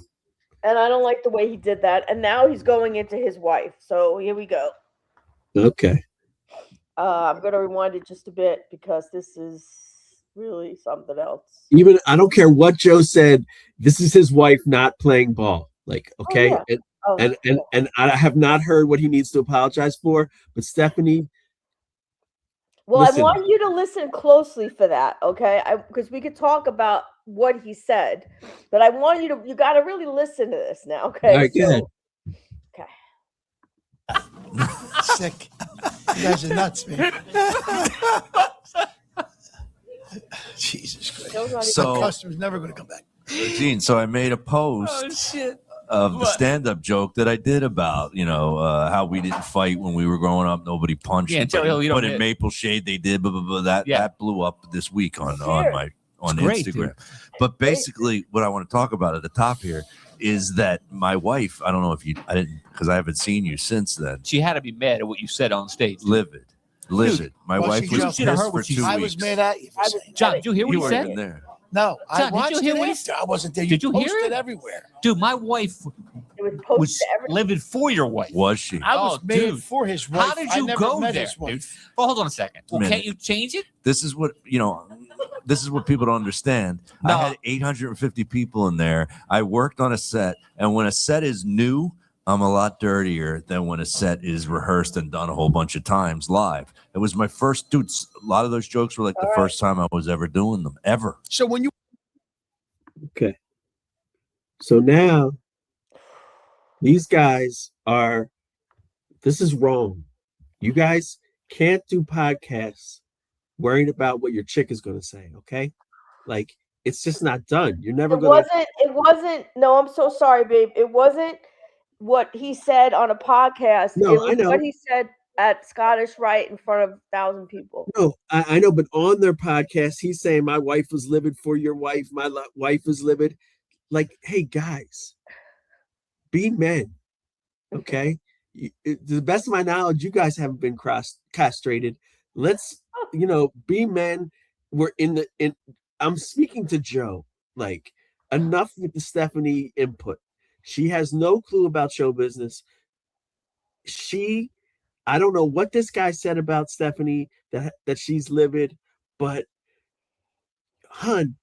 And I don't like the way he did that. And now he's going into his wife. So here we go. Okay. I'm going to rewind it just a bit because this is really something else. Even I don't care what Joe said. This is his wife not playing ball. Like, okay. Oh, yeah. And I have not heard what he needs to apologize for. But Stephanie. Well, listen. I want you to listen closely for that, okay? Because we could talk about what he said, but I want you got to really listen to this now, okay? All right, good. Okay. Sick. You guys are nuts, man. Jesus Christ. So the customer's never going to come back. Gene, so I made a post of the stand-up joke that I did about, how we didn't fight when we were growing up. Nobody punched. But in Maple Shade, they did. Blah, blah, blah. That blew up this week on Instagram. Dude. But basically, what I want to talk about at the top here is that my wife, I don't know if I didn't, because I haven't seen you since then. She had to be mad at what you said on stage. Livid. My wife was pissed for 2 weeks. I was mad at you. John, did you hear what he said? There. No, John, I watched it after. I wasn't there. Did you hear it? Everywhere. Dude, my wife was livid for your wife. Was she? I was mad for his wife. How did you go there, dude? Well, hold on a second. Well, can't you change it? This is what, this is what people don't understand. No. I had 850 people in there. I worked on a set, and when a set is new, I'm a lot dirtier than when a set is rehearsed and done a whole bunch of times live. It was my first, dude. A lot of those jokes were like the first time I was ever doing them, ever. So when you. Okay. So now these guys this is wrong. You guys can't do podcasts worrying about what your chick is going to say. Okay. Like, it's just not done. You're never going to. It wasn't. No, I'm so sorry, babe. It wasn't what he said on a podcast. No, it was I know. what he said at Scottish Rite in front of 1,000 people. No, I know, but on their podcast, he's saying my wife was livid for your wife. My wife is livid. Like, hey, guys, be men, okay? To the best of my knowledge, you guys haven't been castrated. Let's, be men. I'm speaking to Joe, like, enough with the Stephanie input. She has no clue about show business. I don't know what this guy said about Stephanie, that she's livid, but hun,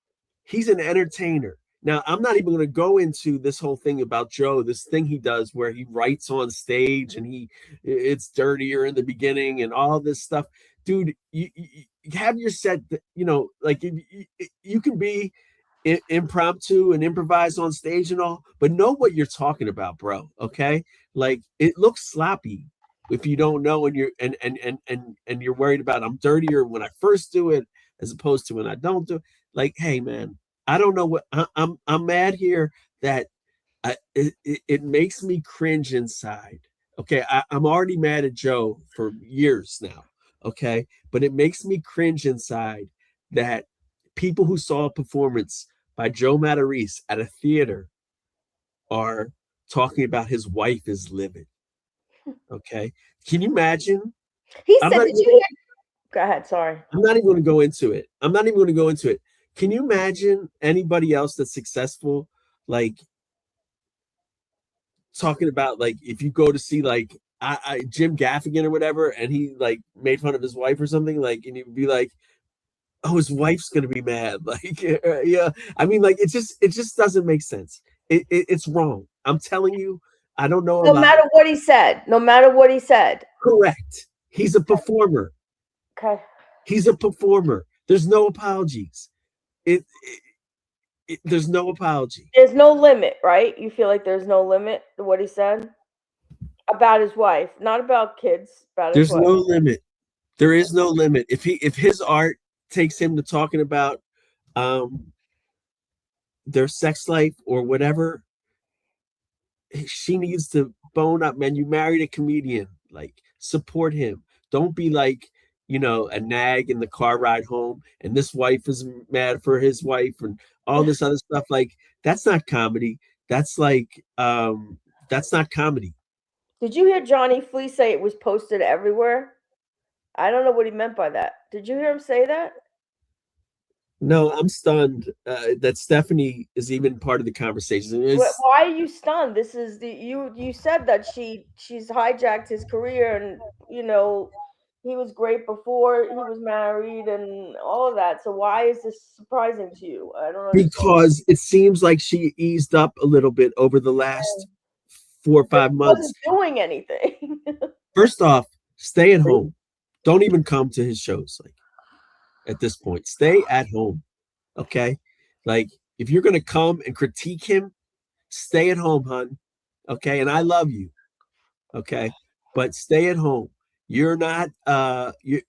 he's an entertainer. Now, I'm not even going to go into this whole thing about Joe, this thing he does where he writes on stage and it's dirtier in the beginning and all this stuff. Dude, you have your set, like you can be impromptu and improvise on stage and all, but know what you're talking about, bro. Okay. Like, it looks sloppy if you don't know, and you're worried about, I'm dirtier when I first do it as opposed to when I don't do it. Like, hey man, I don't know what I'm mad here that it makes me cringe inside. Okay. I'm already mad at Joe for years now. Okay. But it makes me cringe inside that people who saw a performance by Joe Matarese at a theater are talking about his wife is livid. Okay. Can you imagine? He said, did you hear? Go ahead. Sorry. I'm not even going to go into it. Can you imagine anybody else that's successful, like talking about, like, if you go to see like Jim Gaffigan or whatever, and he like made fun of his wife or something, like, and you'd be like, oh, his wife's gonna be mad. Like, yeah. I mean, like, it just doesn't make sense. It's wrong. I'm telling you, I don't know. No matter what he said. Correct. He's a performer. Okay. He's a performer. There's no apologies. There's no apology. There's no limit, right? You feel like there's no limit to what he said about his wife, not about kids. There's no limit. There is no limit. If his art takes him to talking about their sex life or whatever, she needs to bone up, man. You married a comedian, like, support him. Don't be like, a nag in the car ride home, and this wife is mad for his wife and all this other stuff. Like, that's not comedy. That's like, that's not comedy. Did you hear Johnny Flea say it was posted everywhere? I don't know what he meant by that. Did you hear him say that? No, I'm stunned that Stephanie is even part of the conversation. Why are you stunned? This is you said that she's hijacked his career, and he was great before he was married and all of that. So why is this surprising to you? I don't understand. Because it seems like she eased up a little bit over the last 4 or 5 months. Wasn't doing anything. First off, stay at home. Don't even come to his shows. Like, at this point, stay at home. Okay? Like, if you're gonna come and critique him, stay at home, hon. Okay? And I love you. Okay? But stay at home. You're not you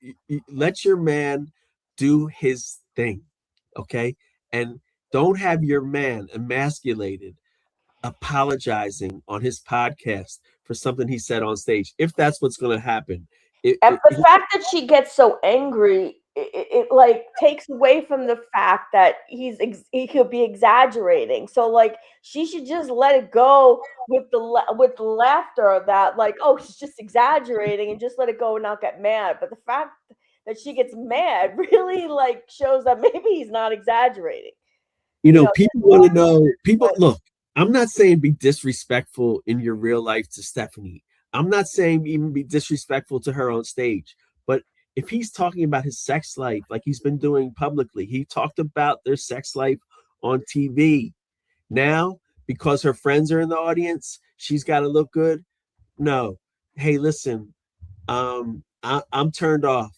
let your man do his thing. Okay? And don't have your man emasculated apologizing on his podcast for something he said on stage, if that's what's going to happen. The fact that she gets so angry, it like takes away from the fact that he could be exaggerating. So like, she should just let it go with laughter that, like, oh, she's just exaggerating, and just let it go and not get mad. But the fact that she gets mad really like shows that maybe he's not exaggerating. People want to know. Look, I'm not saying be disrespectful in your real life to Stephanie. I'm not saying even be disrespectful to her on stage. But if he's talking about his sex life, like he's been doing publicly, he talked about their sex life on TV. Now, because her friends are in the audience, she's got to look good. No. Hey, listen, I'm turned off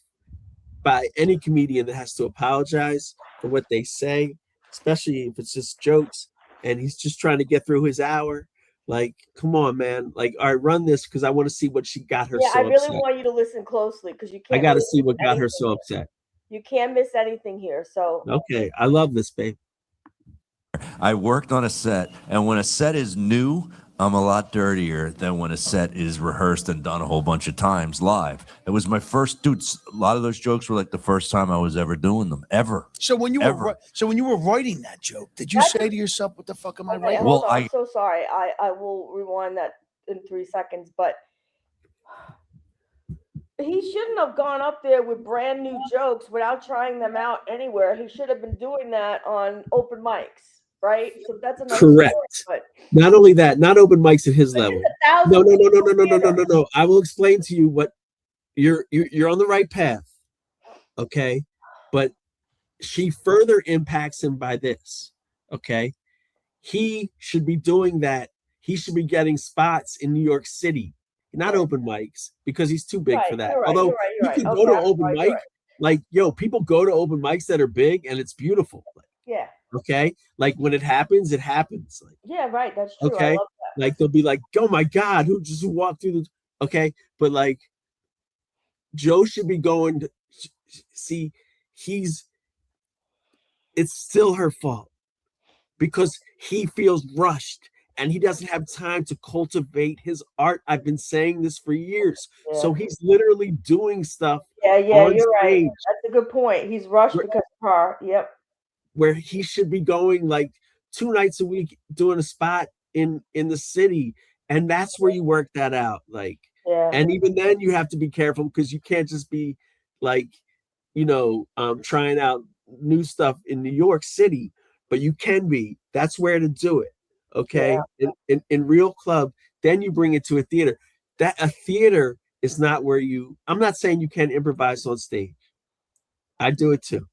by any comedian that has to apologize for what they say, especially if it's just jokes and he's just trying to get through his hour. Like, come on, man. Like, all right, run this because I want to see what she got her so upset. I really want you to listen closely because you can't. I got to see what got her so upset. You can't miss anything here. So okay, I love this, babe. I worked on a set, and when a set is new, I'm a lot dirtier than when a set is rehearsed and done a whole bunch of times live. It was my first, dude. A lot of those jokes were like the first time I was ever doing them, ever. So when you were writing that joke, did you say to yourself, "What the fuck am I writing?" Well, I'm so sorry. I will rewind that in 3 seconds, but he shouldn't have gone up there with brand new jokes without trying them out anywhere. He should have been doing that on open mics. Right, so that's another correct. Story, but not only that, not open mics at his level. No. I will explain to you what you're on the right path, okay? But she further impacts him by this, okay? He should be doing that. He should be getting spots in New York City, not open mics, because he's too big for that. Although you can go to open mic, like, people go to open mics that are big, and it's beautiful. Yeah. Okay, like when it happens, Like, yeah, right. That's true. Okay, I love that. Like they'll be like, "Oh my God, who just walked through the?" Okay, but like Joe should be going to see. It's still her fault because he feels rushed and he doesn't have time to cultivate his art. I've been saying this for years. Yeah. So he's literally doing stuff. Yeah, you're right. That's a good point. He's rushed because of her. Yep. Where he should be going like 2 nights a week doing a spot in the city, and that's where you work that out. Like, and even then you have to be careful because you can't just be like, trying out new stuff in New York City, but you can be. That's where to do it. Okay. In real club, then you bring it to a theater. That a theater is not where I'm not saying you can't improvise on stage. I do it too.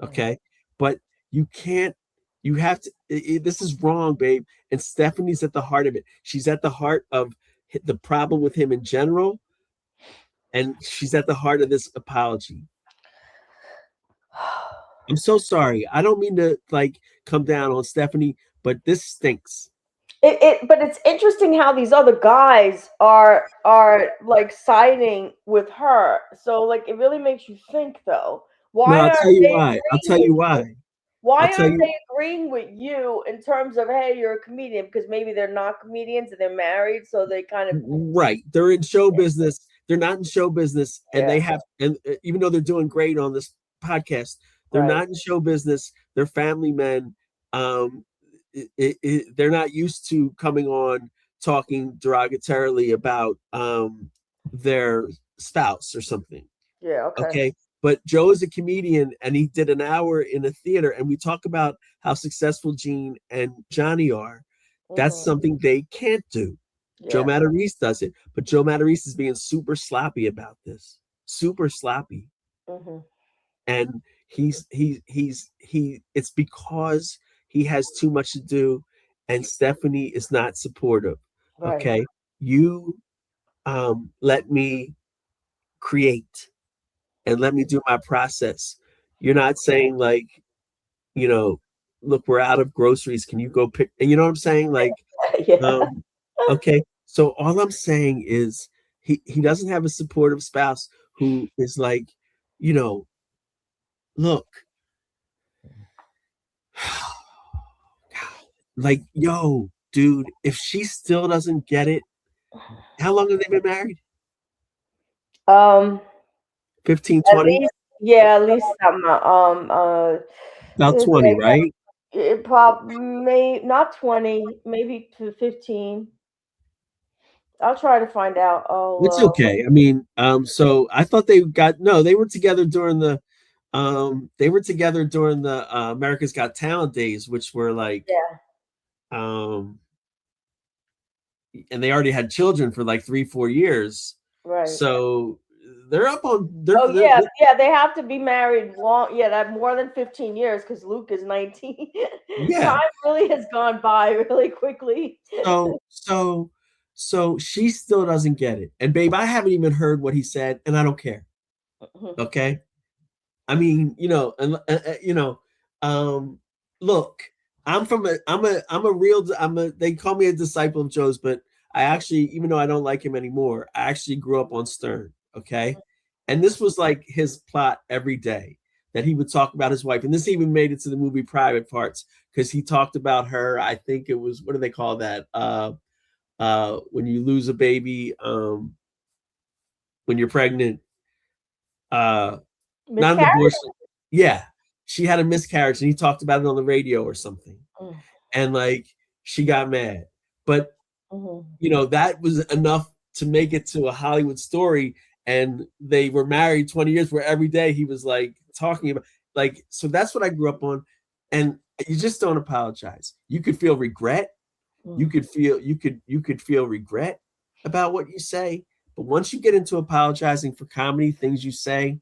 Okay. But you can't, you have to, this is wrong, babe. And Stephanie's at the heart of it. She's at the heart of the problem with him in general. And she's at the heart of this apology. I'm so sorry. I don't mean to like come down on Stephanie, but this stinks. But it's interesting how these other guys are like siding with her. So like it really makes you think though. Why? I'll tell you why. I'll tell you why. Why aren't they agreeing with you in terms of, hey, you're a comedian? Because maybe they're not comedians and they're married, so they kind of right. They're in show business. They're not in show business, and they have, and even though they're doing great on this podcast, they're not in show business. They're family men. They're not used to coming on talking derogatorily about their spouse or something. Yeah. Okay. But Joe is a comedian, and he did an hour in a theater, and we talk about how successful Gene and Johnny are. That's something they can't do. Yeah. Joe Matarese does it, but Joe Matarese is being super sloppy about this. Super sloppy. And it's because he has too much to do, and Stephanie is not supportive. Right. Okay. You let me create and let me do my process. You're not saying like, look, we're out of groceries. Can you go pick? And you know what I'm saying? Like, okay. So all I'm saying is he doesn't have a supportive spouse who is like, look, like, yo, dude, if she still doesn't get it, how long have they been married? 15, 20? At least about 20, right? It probably not 20, maybe 15. I'll try to find out. It's okay. I mean, so I thought they were together during the America's Got Talent days, which were like, and they already had children for like 3-4 years. Right. So they're up on. They have to be married long. Yeah, that more than 15 years because Luke is 19. Yeah, time really has gone by really quickly. So she still doesn't get it, and babe, I haven't even heard what he said, and I don't care. Okay, I mean, look, they call me a disciple of Joe's, but I actually, even though I don't like him anymore, I actually grew up on Stern. Okay. And this was like his plot every day that he would talk about his wife. And this even made it to the movie Private Parts because he talked about her. I think it was, what do they call that? When you lose a baby, when you're pregnant, not an abortion. Yeah. She had a miscarriage and he talked about it on the radio or something. And like, she got mad, but that was enough to make it to a Hollywood story. And they were married 20 years where every day he was like talking about like, so that's what I grew up on. And you just don't apologize. You could feel regret. You could feel regret about what you say. But once you get into apologizing for comedy, things you say,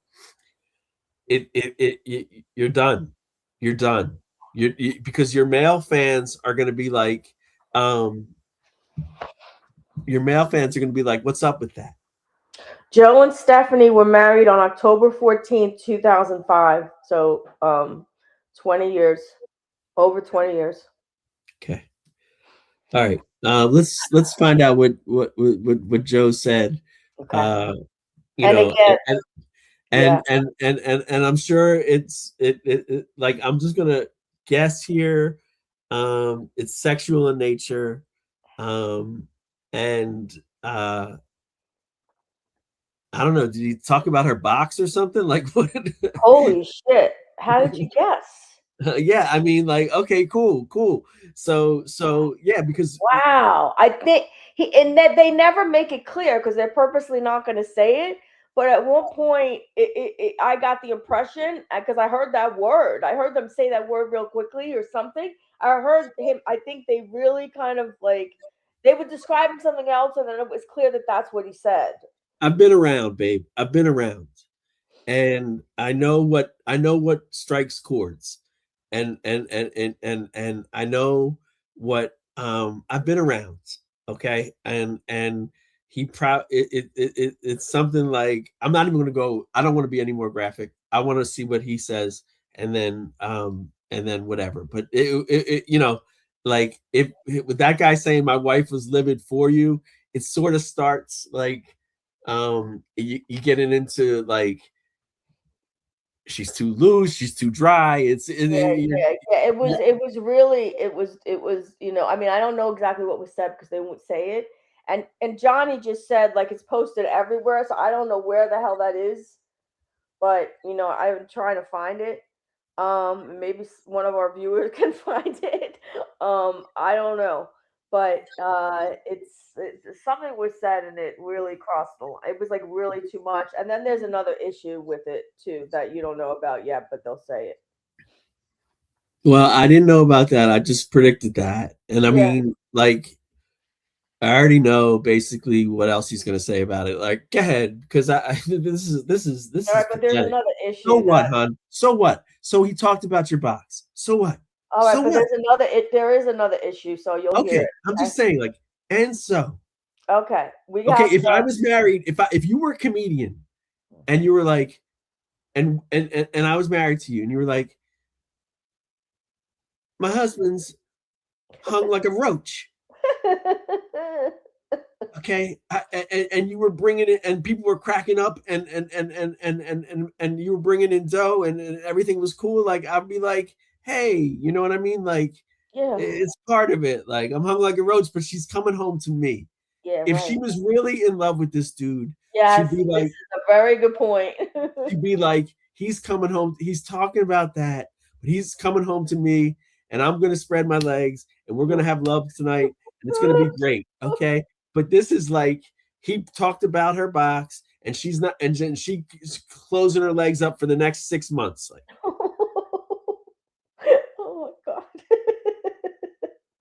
you're done. You're done. Because your male fans are going to be like, what's up with that? Joe and Stephanie were married on October 14th, 2005. So 20 years, over 20 years. Okay. All right. Let's find out what Joe said. Okay. And I'm sure it's like, I'm just gonna guess here. It's sexual in nature. I don't know. Did he talk about her box or something? Like what? Holy shit! How did you guess? Yeah, I mean, like, okay, cool. So yeah, because Wow. I think and that they never make it clear because they're purposely not going to say it. But at one point, I got the impression because I heard that word. I heard them say that word real quickly or something. I heard him. I think they really kind of like they were describing something else, and then it was clear that that's what he said. I've been around, babe. I've been around, and I know what strikes chords, and I know what I've been around. Okay, and it's something like I'm not even going to go. I don't want to be any more graphic. I want to see what he says, and then whatever. But like if with that guy saying my wife was livid for you, it sort of starts like you getting into like she's too loose, she's too dry. Yeah. It was really it was I mean, I don't know exactly what was said because they won't say it. And Johnny just said like it's posted everywhere, so I don't know where the hell that is. But I'm trying to find it. Maybe one of our viewers can find it. I don't know. But it's something was said and it really crossed the line. It was like really too much. And then there's another issue with it too that you don't know about yet, but they'll say it. Well, I didn't know about that. I just predicted that. And I mean, like, I already know basically what else he's going to say about it. Like, go ahead, because this is all right, but there's another issue. So what, hon? So what? So he talked about your box. So what? All right, but there is another issue, so you'll hear it. I'm just saying, like, and so. Okay. If I was married, if you were a comedian and you were like, and I was married to you and you were like, my husband's hung like a roach. Okay, and you were bringing it, and people were cracking up, and you were bringing in dough, and everything was cool. Like I'd be like, hey, you know what I mean? Like, it's part of it. Like I'm hung like a roach, but she's coming home to me. Yeah. If she was really in love with this dude, yes, she'd be like, this is a very good point. She'd be like, he's coming home. He's talking about that, but he's coming home to me, and I'm gonna spread my legs, and we're gonna have love tonight, and it's gonna be great. Okay. But this is like he talked about her box, and she's not, and she's closing her legs up for the next 6 months. Like, oh my god!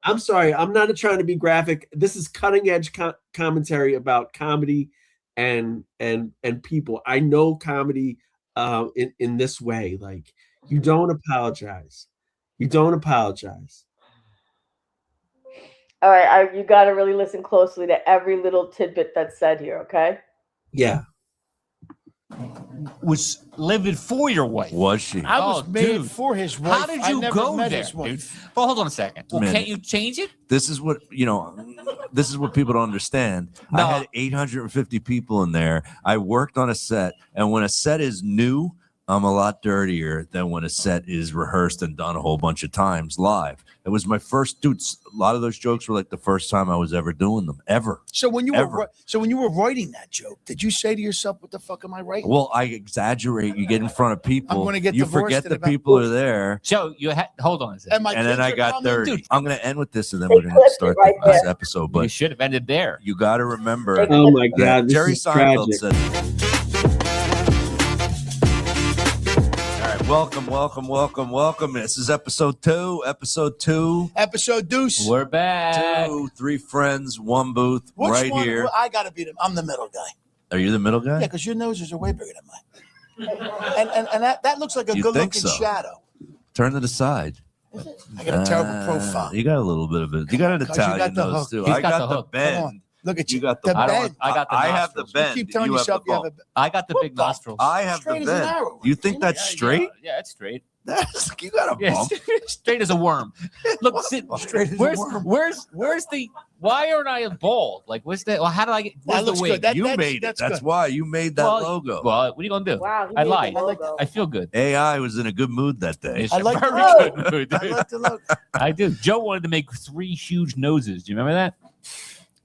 I'm sorry, I'm not trying to be graphic. This is cutting edge commentary about comedy and people. I know comedy in this way. Like you don't apologize. You don't apologize. All right, you got to really listen closely to every little tidbit that's said here, okay? Yeah. Was livid for your wife. Was she? I was made for his wife. How did you go there, dude? Well, hold on a second. Well, can't you change it? This is what this is what people don't understand. No. I had 850 people in there. I worked on a set, and when a set is new, I'm a lot dirtier than when a set is rehearsed and done a whole bunch of times live. It was my first, dude. A lot of those jokes were like the first time I was ever doing them, ever. So when you were writing that joke, did you say to yourself, "What the fuck am I writing?" Well, I exaggerate. You get in front of people. I'm going to get you divorced forget the people are there. Joe, hold on a second. And then I got 30. Dude. I'm going to end with this, and then we're going to start this episode. But you should have ended there. You got to remember. Oh my God, Jerry this is Seinfeld tragic. said. Welcome. This is episode 2. Episode deuce. We're back. 2, 3 friends, 1 booth, right here. Well, I gotta beat him. I'm the middle guy. Are you the middle guy? Yeah, because your noses are way bigger than mine. and that looks like a good-looking shadow. Turn to the side. I got a terrible profile. You got a little bit of it. You got an Italian nose too. I got the bend. Look at you. got the bend. I have the bend. You keep telling yourself you have a bend. I got the big nostrils. I have the bend. You think that's straight? Yeah, it's straight. You got a bump. Straight as a worm. Look, straight as a worm. Where's the? Why aren't I bald? Like, what's that? Well, how did I get? Where's the wig? You made it. That's why you made that logo. Well, what are you gonna do? Wow, I lied. I feel good. AI was in a good mood that day. I like very good mood. I like the look. I do. Joe wanted to make 3 huge noses. Do you remember that?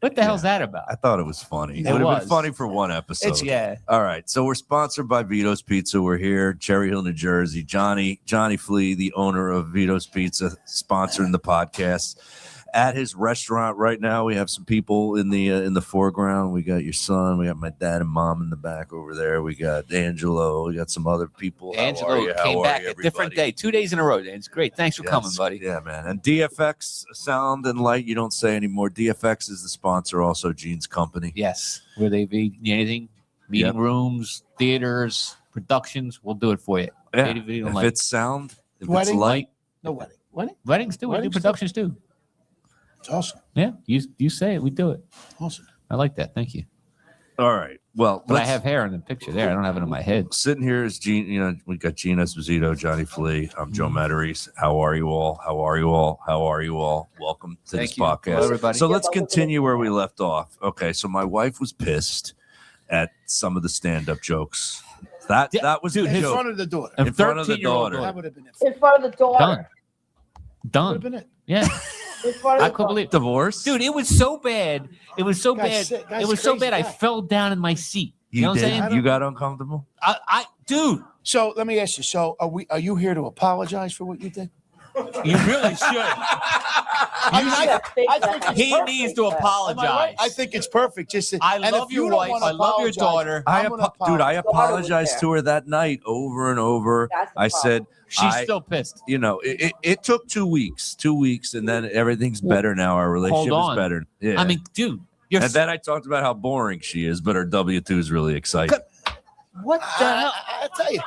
What the hell's that about? I thought it was funny. It It would have been was. funny for one episode. Yeah. All right. So we're sponsored by Vito's Pizza. We're here, Cherry Hill, New Jersey. Johnny Flea, the owner of Vito's Pizza, sponsoring the podcast. At his restaurant right now, we have some people in the foreground. We got your son. We got my dad and mom in the back over there. We got Angelo. We got some other people. Angelo came back a different day, 2 days in a row. It's great. Thanks for coming, buddy. Yeah, man. And DFX Sound and Light, you don't say anymore. DFX is the sponsor, also Gene's company. Yes, where they be anything, meeting rooms, theaters, productions. We'll do it for you. Yeah. If it's sound, if Wedding? it's light. No wedding. Wedding? Weddings too. We do productions too. It's awesome. Yeah, you say it, we do it. Awesome. I like that. Thank you. All right. Well, but I have hair in the picture there. I don't have it in my head. Sitting here is Gene. You know, we got Gene Esposito, Johnny Flea. I'm Joe Matarese. How are you all? How are you all? How are you all? Welcome to this podcast. Hello, everybody. So let's continue where we left off. Okay, so my wife was pissed at some of the stand-up jokes. That was in the joke. front of the daughter. In front of the 13-year-old daughter. That would have been it. In front of the daughter. Done. Would have been it. Yeah. In front of I the couldn't daughter. believe Divorce? Dude, it was so bad. It was so Guy's bad. sick. Guy's It was so crazy bad. I guy. fell down in my seat. You You know what I'm did? saying? You got uncomfortable? Dude, So let me ask you. So are you here to apologize for what you did? you really should. I think it's He perfect. needs to Am I apologize. right? I think it's perfect. Just I and love if your you don't wife. wanna I love your apologize, daughter. I'm gonna Dude, I apologize. apologized there. to her that night over and over. That's the I problem. said, She's still pissed. you know, it took 2 weeks, and then everything's better now. Our relationship on. is better. Yeah. I mean, dude, you're and then I talked about how boring she is, but her W-2 is really exciting. what the hell? I tell you,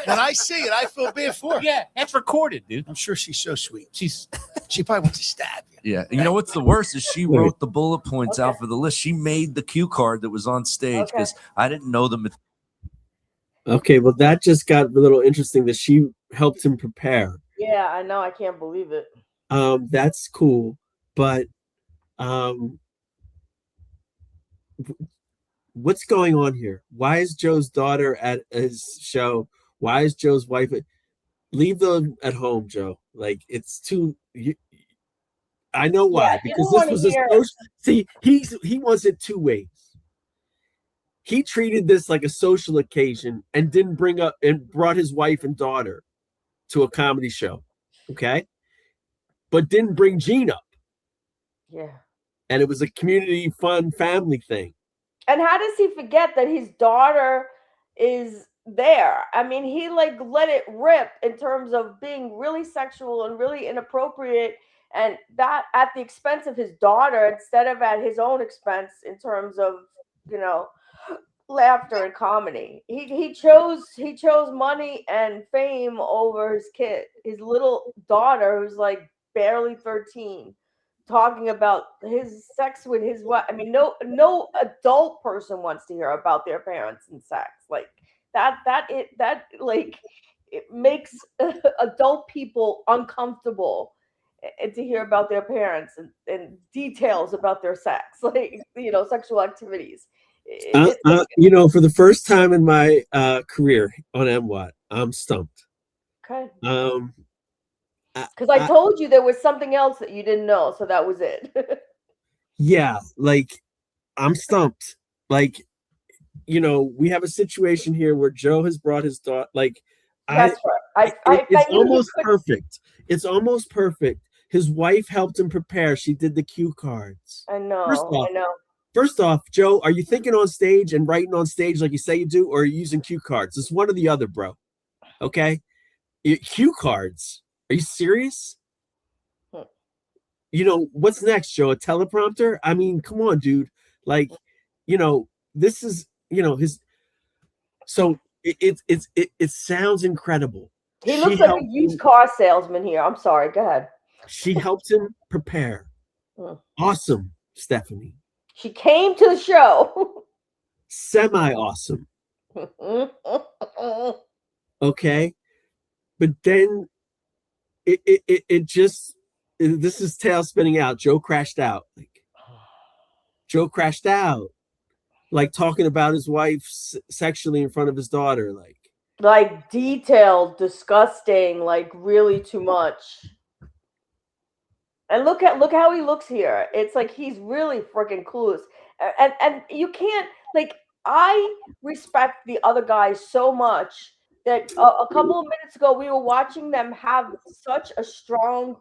when I see it, I feel bad for her. Yeah, that's recorded, dude. I'm sure she's so sweet. She's She probably wants to stab you. Yeah. You know what's the worst is she wrote the bullet points out for the list. She made the cue card that was on stage because I didn't know the material. Okay, well, that just got a little interesting that she helped him prepare. Yeah, I know. I can't believe it. That's cool, but what's going on here? Why is Joe's daughter at his show? Why is Joe's wife leave them at home, Joe? Like, it's too. I know why, because this was a social. See, he wants it two ways. He treated this like a social occasion and didn't bring up and brought his wife and daughter to a comedy show, okay? But didn't bring Gene up. Yeah. And it was a community fun family thing. And how does he forget that his daughter is there? I mean, he like let it rip in terms of being really sexual and really inappropriate, and that at the expense of his daughter instead of at his own expense in terms of, you know, laughter and comedy. He chose money and fame over his kid, his little daughter who's like barely 13, talking about his sex with his wife. I mean, no adult person wants to hear about their parents and sex. Like that it makes adult people uncomfortable and to hear about their parents and details about their sex, like, you know, sexual activities. You know, for the first time in my career on MWOT, I'm stumped. Okay. Because I told you there was something else that you didn't know, so that was it. Yeah, like I'm stumped. Like, you know, we have a situation here where Joe has brought his daughter. Like, that's right. It's almost perfect. It's almost perfect. His wife helped him prepare. She did the cue cards. I know. I know. First off, Joe, are you thinking on stage and writing on stage like you say you do, or are you using cue cards? It's one or the other, bro. Okay? Cue cards. Are you serious? You know, what's next, Joe? A teleprompter? I mean, come on, dude. Like, you know, this is, you know, his. So it sounds incredible. He looks like a used car salesman here. I'm sorry. Go ahead. She helped him prepare. Awesome, Stephanie. She came to the show. Semi-awesome. Okay. But then it just, this is tail spinning out. Joe crashed out. Like talking about his wife sexually in front of his daughter. Like detailed, disgusting, like really too much. And look how he looks here. It's like he's really freaking clueless. And you can't, like, I respect the other guys so much that a couple of minutes ago we were watching them have such a strong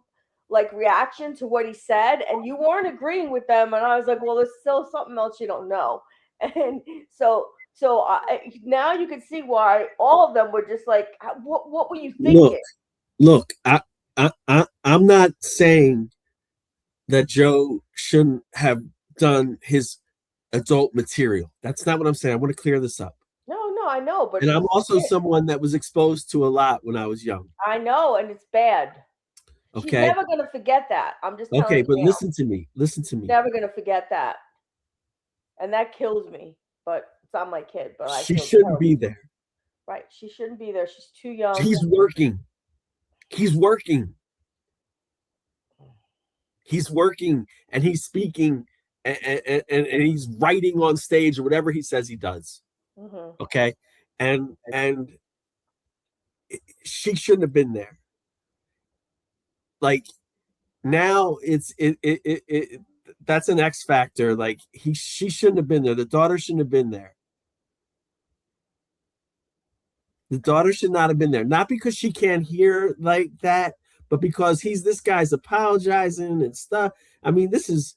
like reaction to what he said, and you weren't agreeing with them, and I was like, well, there's still something else you don't know. And so now you can see why all of them were just like, what were you thinking? Look, I'm not saying that Joe shouldn't have done his adult material. That's not what I'm saying. I want to clear this up. No, I know, but and I'm also someone that was exposed to a lot when I was young. I know, and it's bad. Okay. She's never gonna forget that. I'm just telling you. Okay, but listen to me. Never gonna forget that, and that kills me. But it's not my kid. But she shouldn't be there. Right, she shouldn't be there. She's too young. He's working. He's working, and he's speaking, and he's writing on stage or whatever he says he does. Mm-hmm. Okay, and she shouldn't have been there. Like now, that's an X factor. Like she shouldn't have been there. The daughter shouldn't have been there. The daughter should not have been there. Not because she can't hear like that, but because this guy's apologizing and stuff. I mean, this is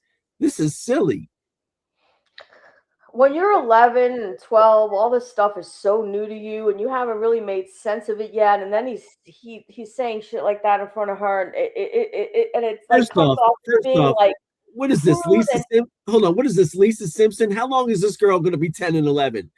silly. When you're 11 and 12, all this stuff is so new to you, and you haven't really made sense of it yet. And then he's saying shit like that in front of her, and it's like first off, like, what is this, Lisa? Hold on, what is this, Lisa Simpson? How long is this girl going to be 10 and 11?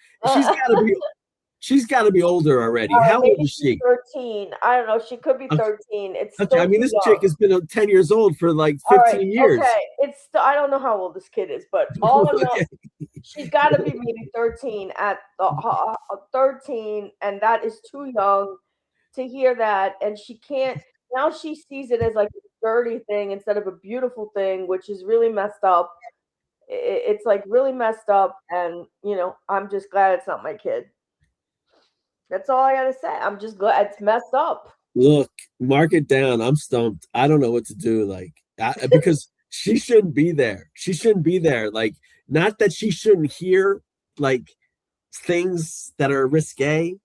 She's got to be older already. How old is she? 13. I don't know. She could be 13. It's okay. I mean, this chick has been 10 years old for like 15 years. Okay, I don't know how old this kid is, but all I know, she's got to be maybe 13 at 13, and that is too young to hear that. And she can't. Now she sees it as like a dirty thing instead of a beautiful thing, which is really messed up. It's like really messed up, and I'm just glad it's not my kid. That's all I gotta say. I'm just glad it's messed up. Look, mark it down. I'm stumped. I don't know what to do. Like, because she shouldn't be there. She shouldn't be there. Like, not that she shouldn't hear like things that are risque,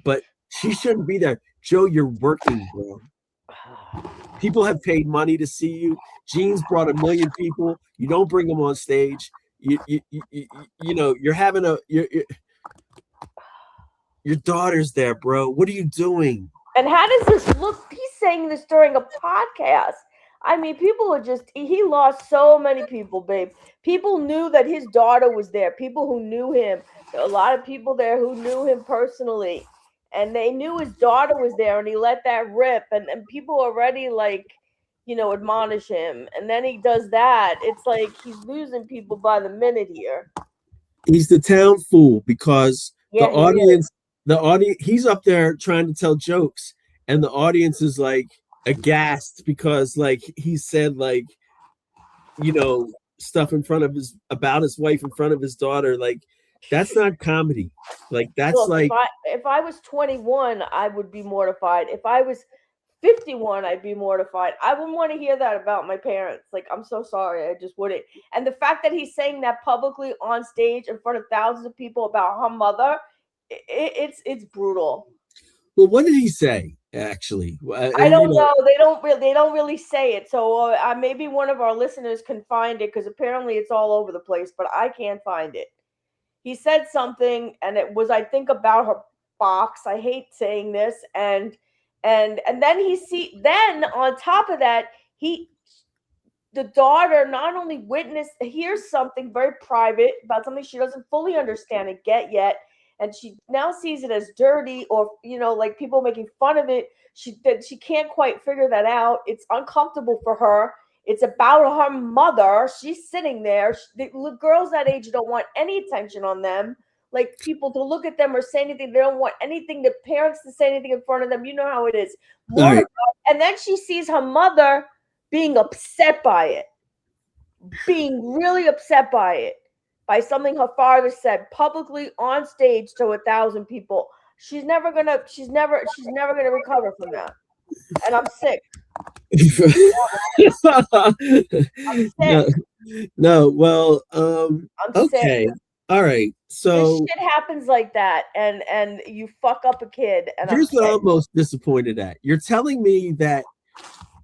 but she shouldn't be there. Joe, you're working, bro. People have paid money to see you. Gene's brought 1 million people. You don't bring them on stage. You're having your daughter's there, bro. What are you doing? And how does this look? He's saying this during a podcast. I mean, people are he lost so many people, babe. People knew that his daughter was there. People who knew him. There were a lot of people there who knew him personally. And they knew his daughter was there, and he let that rip. And people already, like, admonish him. And then he does that. It's like he's losing people by the minute here. He's the town fool because the audience, he's up there trying to tell jokes, and the audience is like aghast because like he said like stuff about his wife in front of his daughter. Like, that's not comedy. Like, that's like if I was 21, I would be mortified. If I was 51, I'd be mortified. I wouldn't want to hear that about my parents. Like, I'm so sorry. I just wouldn't. And the fact that he's saying that publicly on stage in front of thousands of people about her mother, it's brutal. Well, what did he say actually? I don't know. They don't really say it. So maybe one of our listeners can find it, because apparently it's all over the place, but I can't find it. He said something, and it was, I think, about her box. I hate saying this, and then then on top of that, the daughter not only hears something very private about something she doesn't fully understand and get yet, and she now sees it as dirty, or like people making fun of it. She can't quite figure that out. It's uncomfortable for her. It's about her mother. She's sitting there. The girls that age don't want any attention on them. Like, people to look at them or say anything. They don't want anything, the parents to say anything in front of them. You know how it is. Right. And then she sees her mother being upset by it. Being really upset by it. By something her father said publicly on stage to 1,000 people. She's never gonna recover from that. and I'm sick. No, well, I'm okay. sick. All right. This So shit happens like that, and you fuck up a kid, and here's I'm what sick. I'm most disappointed at. You're telling me that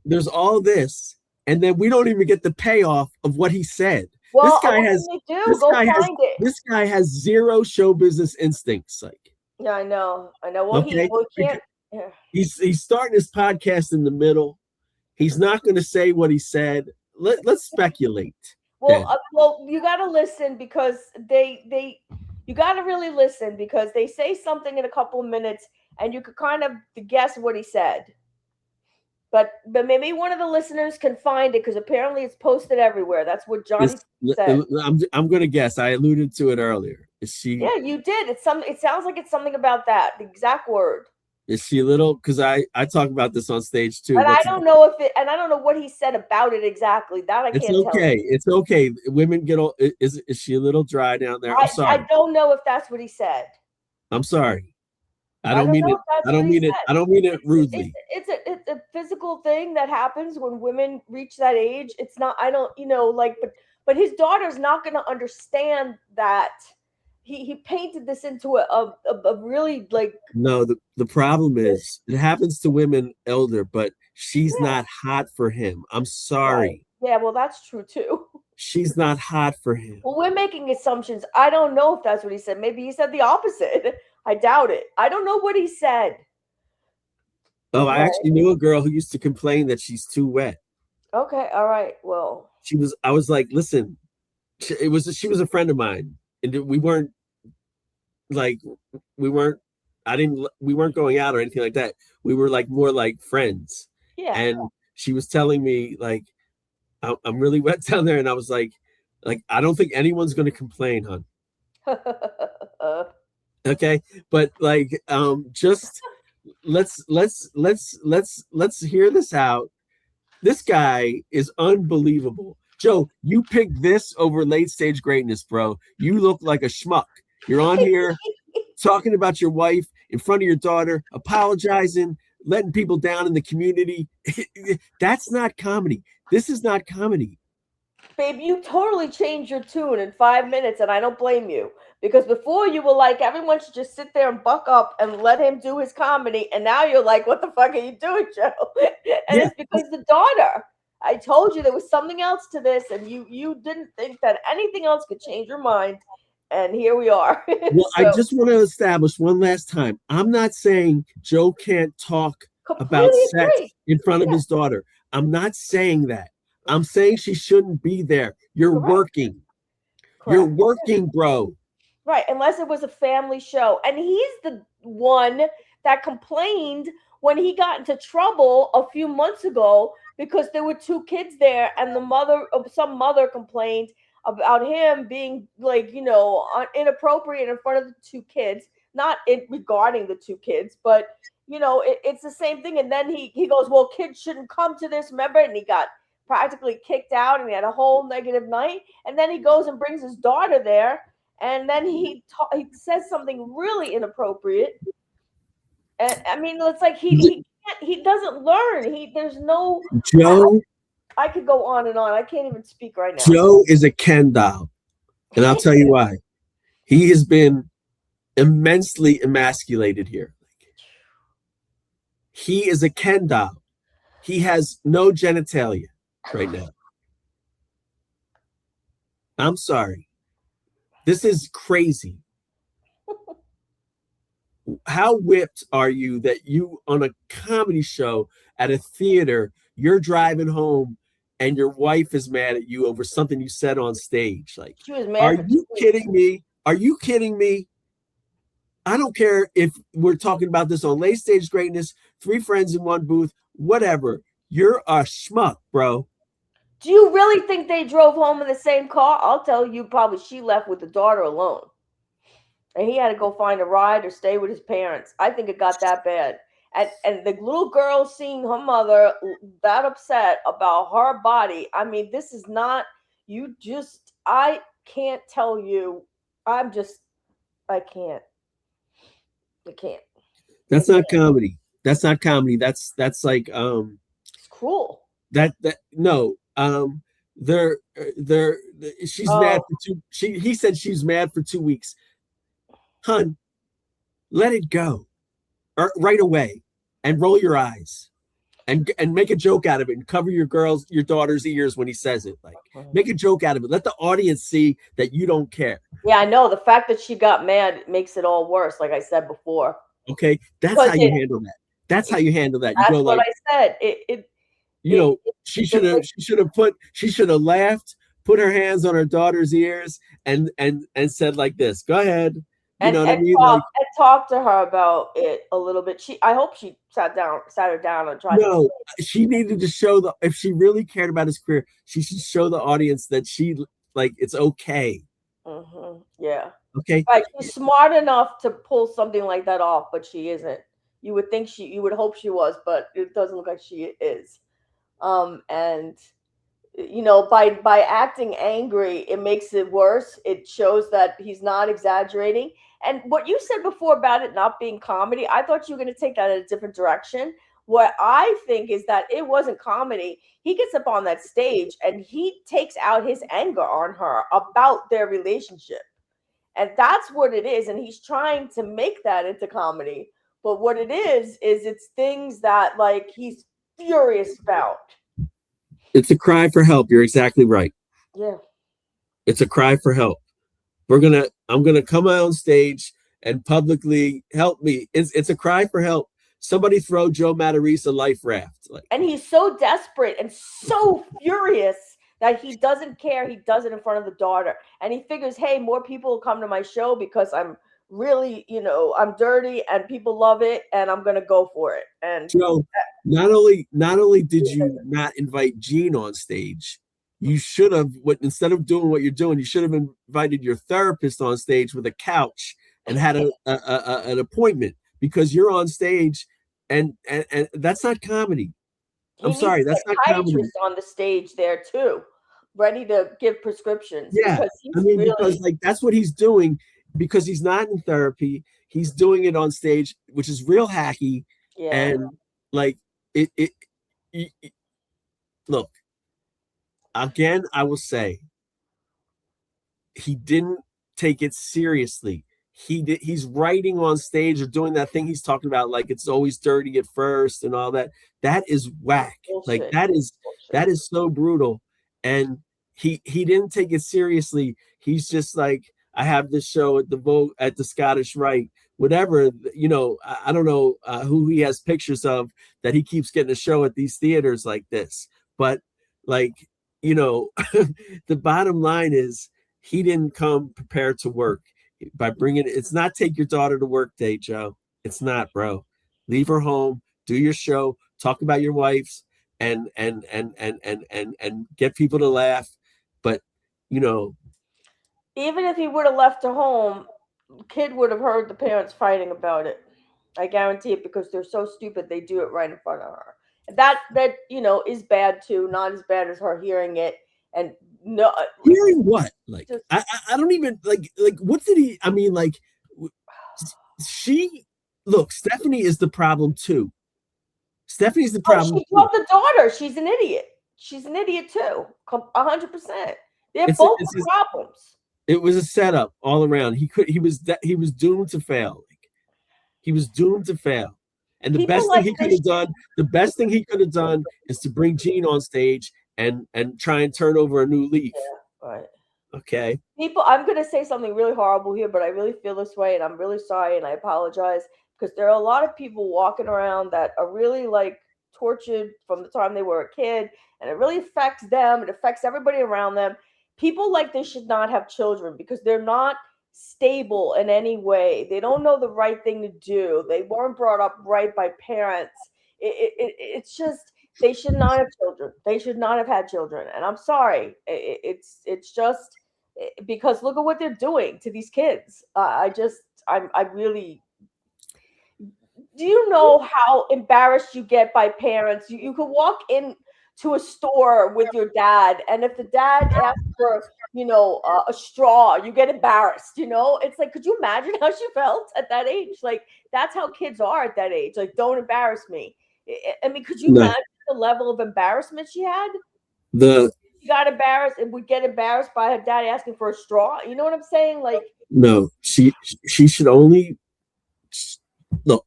there's all this, and then we don't even get the payoff of what he said. Well, This guy what has can you do? Go find it. this guy has zero show business instincts. Like, Yeah, I know. Well, okay, he can't. Yeah. he's starting his podcast in the middle. He's not going to say what he said. Let's speculate. Well, you got to listen because you got to really listen because they say something in a couple of minutes, and you could kind of guess what he said. But maybe one of the listeners can find it because apparently it's posted everywhere. That's what Johnny said. I'm going to guess. I alluded to it earlier. Is she? Yeah, you did. It sounds like it's something about that. The exact word. Is she little? Because I talk about this on stage too. And I don't know I don't know what he said about it exactly. That I can't tell. It's okay. It's okay. Women get old. Is she a little dry down there? I'm sorry. I don't know if that's what he said. I'm sorry. I don't mean it. I don't mean it. I don't mean it rudely. It's a physical thing that happens when women reach that age. It's not. I don't. But his daughter's not going to understand that. He painted this into a really like. No, the problem is it happens to women elder, but she's not hot for him. I'm sorry. Right. Yeah, well, that's true too. She's not hot for him. Well, we're making assumptions. I don't know if that's what he said. Maybe he said the opposite. I doubt it. I don't know what he said. Oh, I actually knew a girl who used to complain that she's too wet. Okay, all right. Well, I was like, listen, she was a friend of mine, and we weren't going out or anything like that. We were like more like friends. Yeah. And she was telling me like, I'm really wet down there, and I was like, I don't think anyone's going to complain, hon. Okay, but like, just let's hear this out. This guy is unbelievable. Joe, you picked this over late stage greatness, bro. You look like a schmuck. You're on here talking about your wife in front of your daughter, apologizing, letting people down in the community. That's not comedy. This is not comedy. Babe, you totally changed your tune in 5 minutes, and I don't blame you. Because before you were like, everyone should just sit there and buck up and let him do his comedy. And now you're like, what the fuck are you doing, Joe? And it's because the daughter. I told you there was something else to this, and you didn't think that anything else could change your mind. And here we are. Well, I just want to establish one last time. I'm not saying Joe can't talk about sex in front of his daughter. I'm not saying that. I'm saying she shouldn't be there. You're working. You're working, bro. Right, unless it was a family show. And he's the one that complained when he got into trouble a few months ago because there were 2 kids there, and some mother complained about him being like, inappropriate in front of the 2 kids, not regarding the 2 kids, but it's the same thing. And then he goes, well, kids shouldn't come to this, remember? And he got practically kicked out, and he had a whole negative night. And then he goes and brings his daughter there, and then he says something really inappropriate. And I mean, it's like he doesn't learn. There's no Joe. I could go on and on. I can't even speak right now. Joe is a Ken doll, and I'll tell you why. He has been immensely emasculated here. He is a Ken doll. He has no genitalia right now. I'm sorry. This is crazy. How whipped are you that you, on a comedy show at a theater, you're driving home and your wife is mad at you over something you said on stage? Like, she was mad. Are you kidding me? Are you kidding me? I don't care if we're talking about this on Late Stage Greatness, 3 friends in one booth, whatever. You're a schmuck, bro. Do you really think they drove home in the same car? I'll tell you, probably she left with the daughter alone. And he had to go find a ride or stay with his parents. I think it got that bad. And the little girl seeing her mother that upset about her body. I mean, this is not, I can't tell you. I can't. That's not comedy. That's not comedy. That's like It's cruel. No. They're she's mad for he said she's mad for 2 weeks. Hun, let it go. Or right away and roll your eyes. And make a joke out of it and cover your daughter's ears when he says it. Like, make a joke out of it. Let the audience see that you don't care. Yeah, I know. The fact that she got mad makes it all worse, like I said before. Okay, that's how you handle that. That's how you handle that. You that's go like, what I said. She should have laughed, put her hands on her daughter's ears, and said like this. Go ahead. You know what I mean? And talk to her about it a little bit. I hope she sat her down and tried. No, she needed to show if she really cared about his career, she should show the audience that it's okay. Mm-hmm. Yeah. Okay. Right. She's smart enough to pull something like that off, but she isn't. You would hope she was, but it doesn't look like she is. And by acting angry, it makes it worse. It shows that he's not exaggerating. And what you said before about it not being comedy, I thought you were going to take that in a different direction. What I think is that it wasn't comedy. He gets up on that stage and he takes out his anger on her about their relationship. And that's what it is. And he's trying to make that into comedy. But what it is it's things that like he's furious about. It's a cry for help. You're exactly right. Yeah. It's a cry for help. I'm gonna come out on stage and publicly help me. It's a cry for help. Somebody throw Joe Matarese a life raft. And he's so desperate and so furious that he doesn't care. He does it in front of the daughter. And he figures, hey, more people will come to my show because I'm really, I'm dirty and people love it and I'm going to go for it. And Joe, not only did you not invite Gene on stage, you should have, instead of doing what you're doing, you should have invited your therapist on stage with a couch and had an appointment, because you're on stage and that's not comedy. I'm sorry, that's not comedy. On the stage there too, ready to give prescriptions. Yeah, because like that's what he's doing, because he's not in therapy. He's doing it on stage, which is real hacky. Yeah. And like it look, again, I will say he didn't take it seriously. He's writing on stage or doing that thing he's talking about, like it's always dirty at first and all that. That is whack. Bullshit. Like that is so brutal. And he didn't take it seriously. He's just like, I have this show at the Scottish Rite, whatever, I don't know who he has pictures of that he keeps getting a show at these theaters like this. But like, the bottom line is he didn't come prepared to work. By it's not take your daughter to work day, Joe. It's not, bro. Leave her home, do your show, talk about your wives, and get people to laugh. But even if he would have left her home, kid would have heard the parents fighting about it. I guarantee it, because they're so stupid they do it right in front of her. That is bad too. Not as bad as her hearing it. And no, hearing what? Like I don't even like what did he? I mean, like Stephanie is the problem too. Stephanie's the problem. She brought the daughter. She's an idiot. She's an idiot too. 100%. They're both problems. It was a setup all around. He was doomed to fail. He was doomed to fail. And the best thing he could have done is to bring Gene on stage and try and turn over a new leaf. Yeah, right. Okay. I'm going to say something really horrible here, but I really feel this way, and I'm really sorry, and I apologize, because there are a lot of people walking around that are really like tortured from the time they were a kid, and it really affects them. It affects everybody around them. People like this should not have children, because they're not stable in any way. They don't know the right thing to do. They weren't brought up right by parents. It's just, they should not have children. They should not have had children. And I'm sorry. It's just because look at what they're doing to these kids. I really, do you know how embarrassed you get by parents? You could walk in to a store with your dad, and if the dad asks for a straw, you get embarrassed. It's like, could you imagine how she felt at that age? Like, that's how kids are at that age. Like, don't embarrass me. I mean, could you imagine the level of embarrassment she had? She got embarrassed and would get embarrassed by her dad asking for a straw. You know what I'm saying? Like, no, she should only look.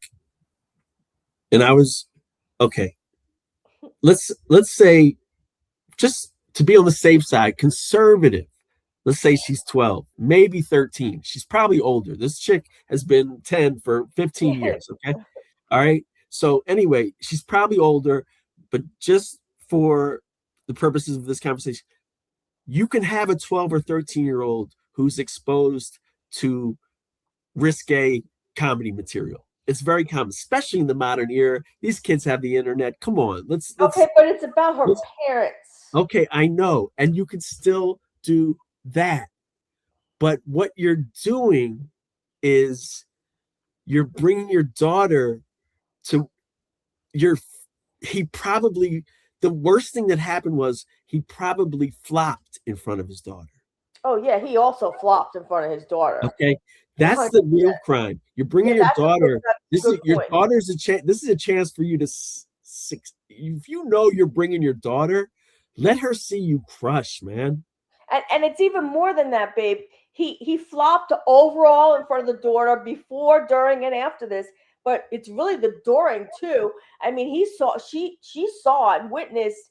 And I was okay. Let's say, just to be on the safe side, conservative. Let's say she's 12, maybe 13. She's probably older. This chick has been 10 for 15 years. Okay. All right. So anyway, she's probably older, but just for the purposes of this conversation, you can have a 12 or 13-year-old who's exposed to risque comedy material. It's very common, especially in the modern era. These kids have the internet. Come on, let's okay, but it's about her parents. Okay, I know, and you can still do that. But what you're doing is you're bringing your daughter to the worst thing that happened was he probably flopped in front of his daughter. Oh yeah, he also flopped in front of his daughter. Okay, that's the real crime. You're bringing your daughter. This is a chance for you to if you know you're bringing your daughter, let her see you crush, man. And it's even more than that, babe. He flopped overall in front of the daughter before, during, and after this. But it's really the during too. I mean, she saw and witnessed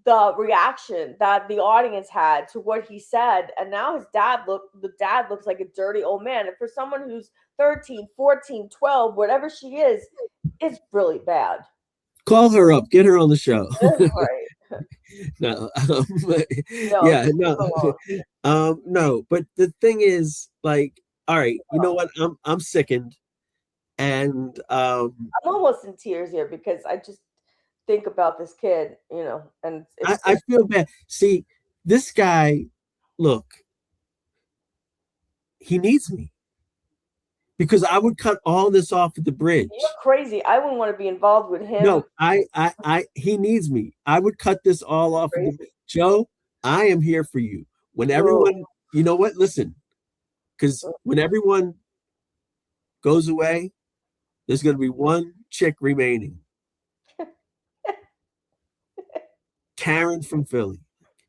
the reaction that the audience had to what he said. And now the dad looks like a dirty old man. And for someone who's 13, 14, 12, whatever she is, it's really bad. Call her up, get her on the show. Right. No, but the thing is, like, all right, you know what? I'm sickened, and I'm almost in tears here because I just think about this kid, and I feel bad. See, this guy, look, he needs me. Because I would cut all this off at the bridge. You're crazy. I wouldn't want to be involved with him. No, he needs me. I would cut this all off. Joe, I am here for you. When everyone, you know what? Listen, because when everyone goes away, there's going to be one chick remaining. Karen from Philly.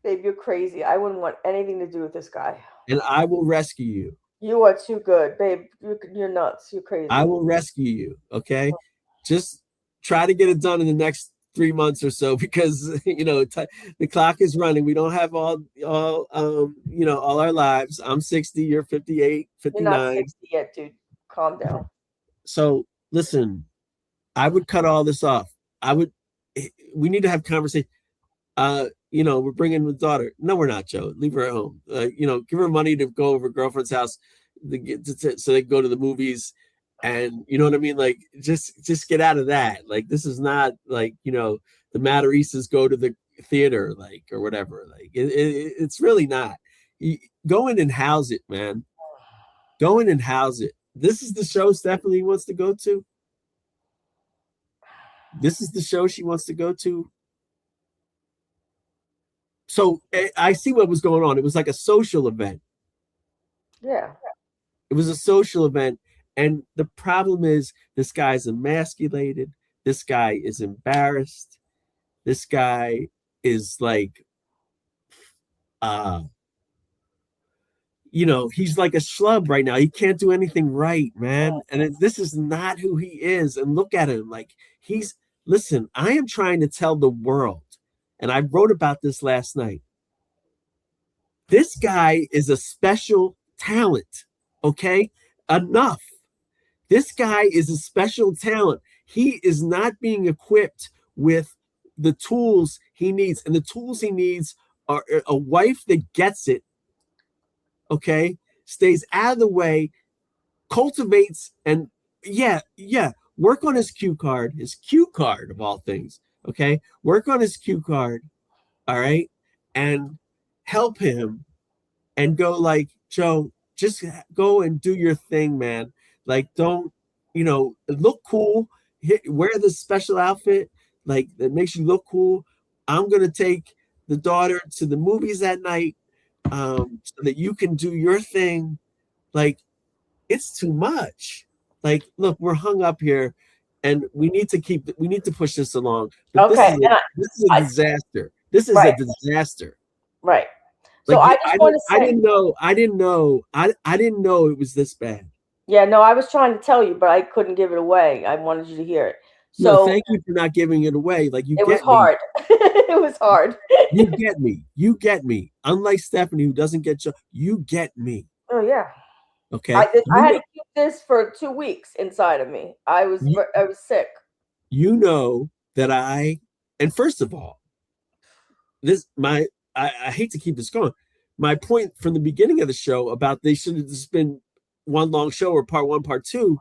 Babe, you're crazy. I wouldn't want anything to do with this guy. And I will rescue you. You are too good, babe. You're nuts. You're crazy. I will rescue you. Okay, just try to get it done in the next 3 months or so, because the clock is running. We don't have all our lives. I'm 60. You're 58, 59. You're not 60 yet, dude. Calm down. So listen, I would cut all this off. We need to have conversation. We're bringing the daughter. No, we're not, Joe. Leave her at home. Give her money to go over girlfriend's house so they can go to the movies, and you know what I mean. Like, just get out of that. Like, this is not like the Matareses go to the theater, like, or whatever. Like, it's really not. Go in and house it, man. Go in and house it. This is the show Stephanie wants to go to. This is the show she wants to go to. So I see what was going on. It was like a social event. Yeah. It was a social event. And the problem is, this guy's emasculated. This guy is embarrassed. This guy is like, he's like a schlub right now. He can't do anything right, man. And this is not who he is. And look at him. Like, listen, I am trying to tell the world, and I wrote about this last night. This guy is a special talent, okay? Enough. This guy is a special talent. He is not being equipped with the tools he needs. And the tools he needs are a wife that gets it, okay? Stays out of the way, cultivates, and work on his cue card of all things, okay? Work on his cue card, all right? And help him and go like, Joe, just go and do your thing, man. Like, don't, look cool. Wear this special outfit, like, that makes you look cool. I'm going to take the daughter to the movies that night. so that you can do your thing. Like, it's too much. Like, look, we're hung up here, and we need to push this along. But Okay, this is a disaster. This is right. a disaster. Right. So Like, I just want to say, I didn't know it was this bad. Yeah, no, I was trying to tell you, but I couldn't give it away. I wanted you to hear it. So No, thank you for not giving it away. Like, you it get was hard. It was hard. You get me. You get me. Unlike Stephanie, who doesn't get you get me. Oh yeah. Okay. I had to keep this for 2 weeks inside of me. I was sick. You know that and first of all, I hate to keep this going. My point from the beginning of the show about they should have just been one long show or part 1, part 2.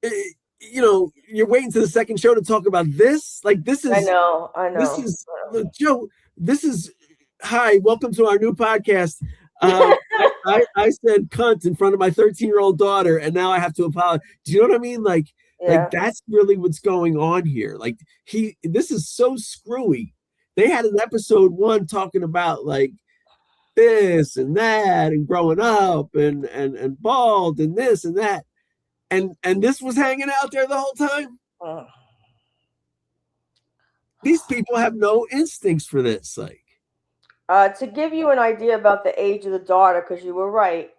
You know, you're waiting to the second show to talk about this. Like, this is. I know. This is Joe. This is hi. Welcome to our new podcast. I said cunt in front of my 13-year-old daughter, and now I have to apologize. Do you know what I mean? Like that's really what's going on here. Like this is so screwy. They had an episode 1 talking about like this and that and growing up and bald and this and that, and this was hanging out there the whole time. These people have no instincts for this. Like, to give you an idea about the age of the daughter, because you were right.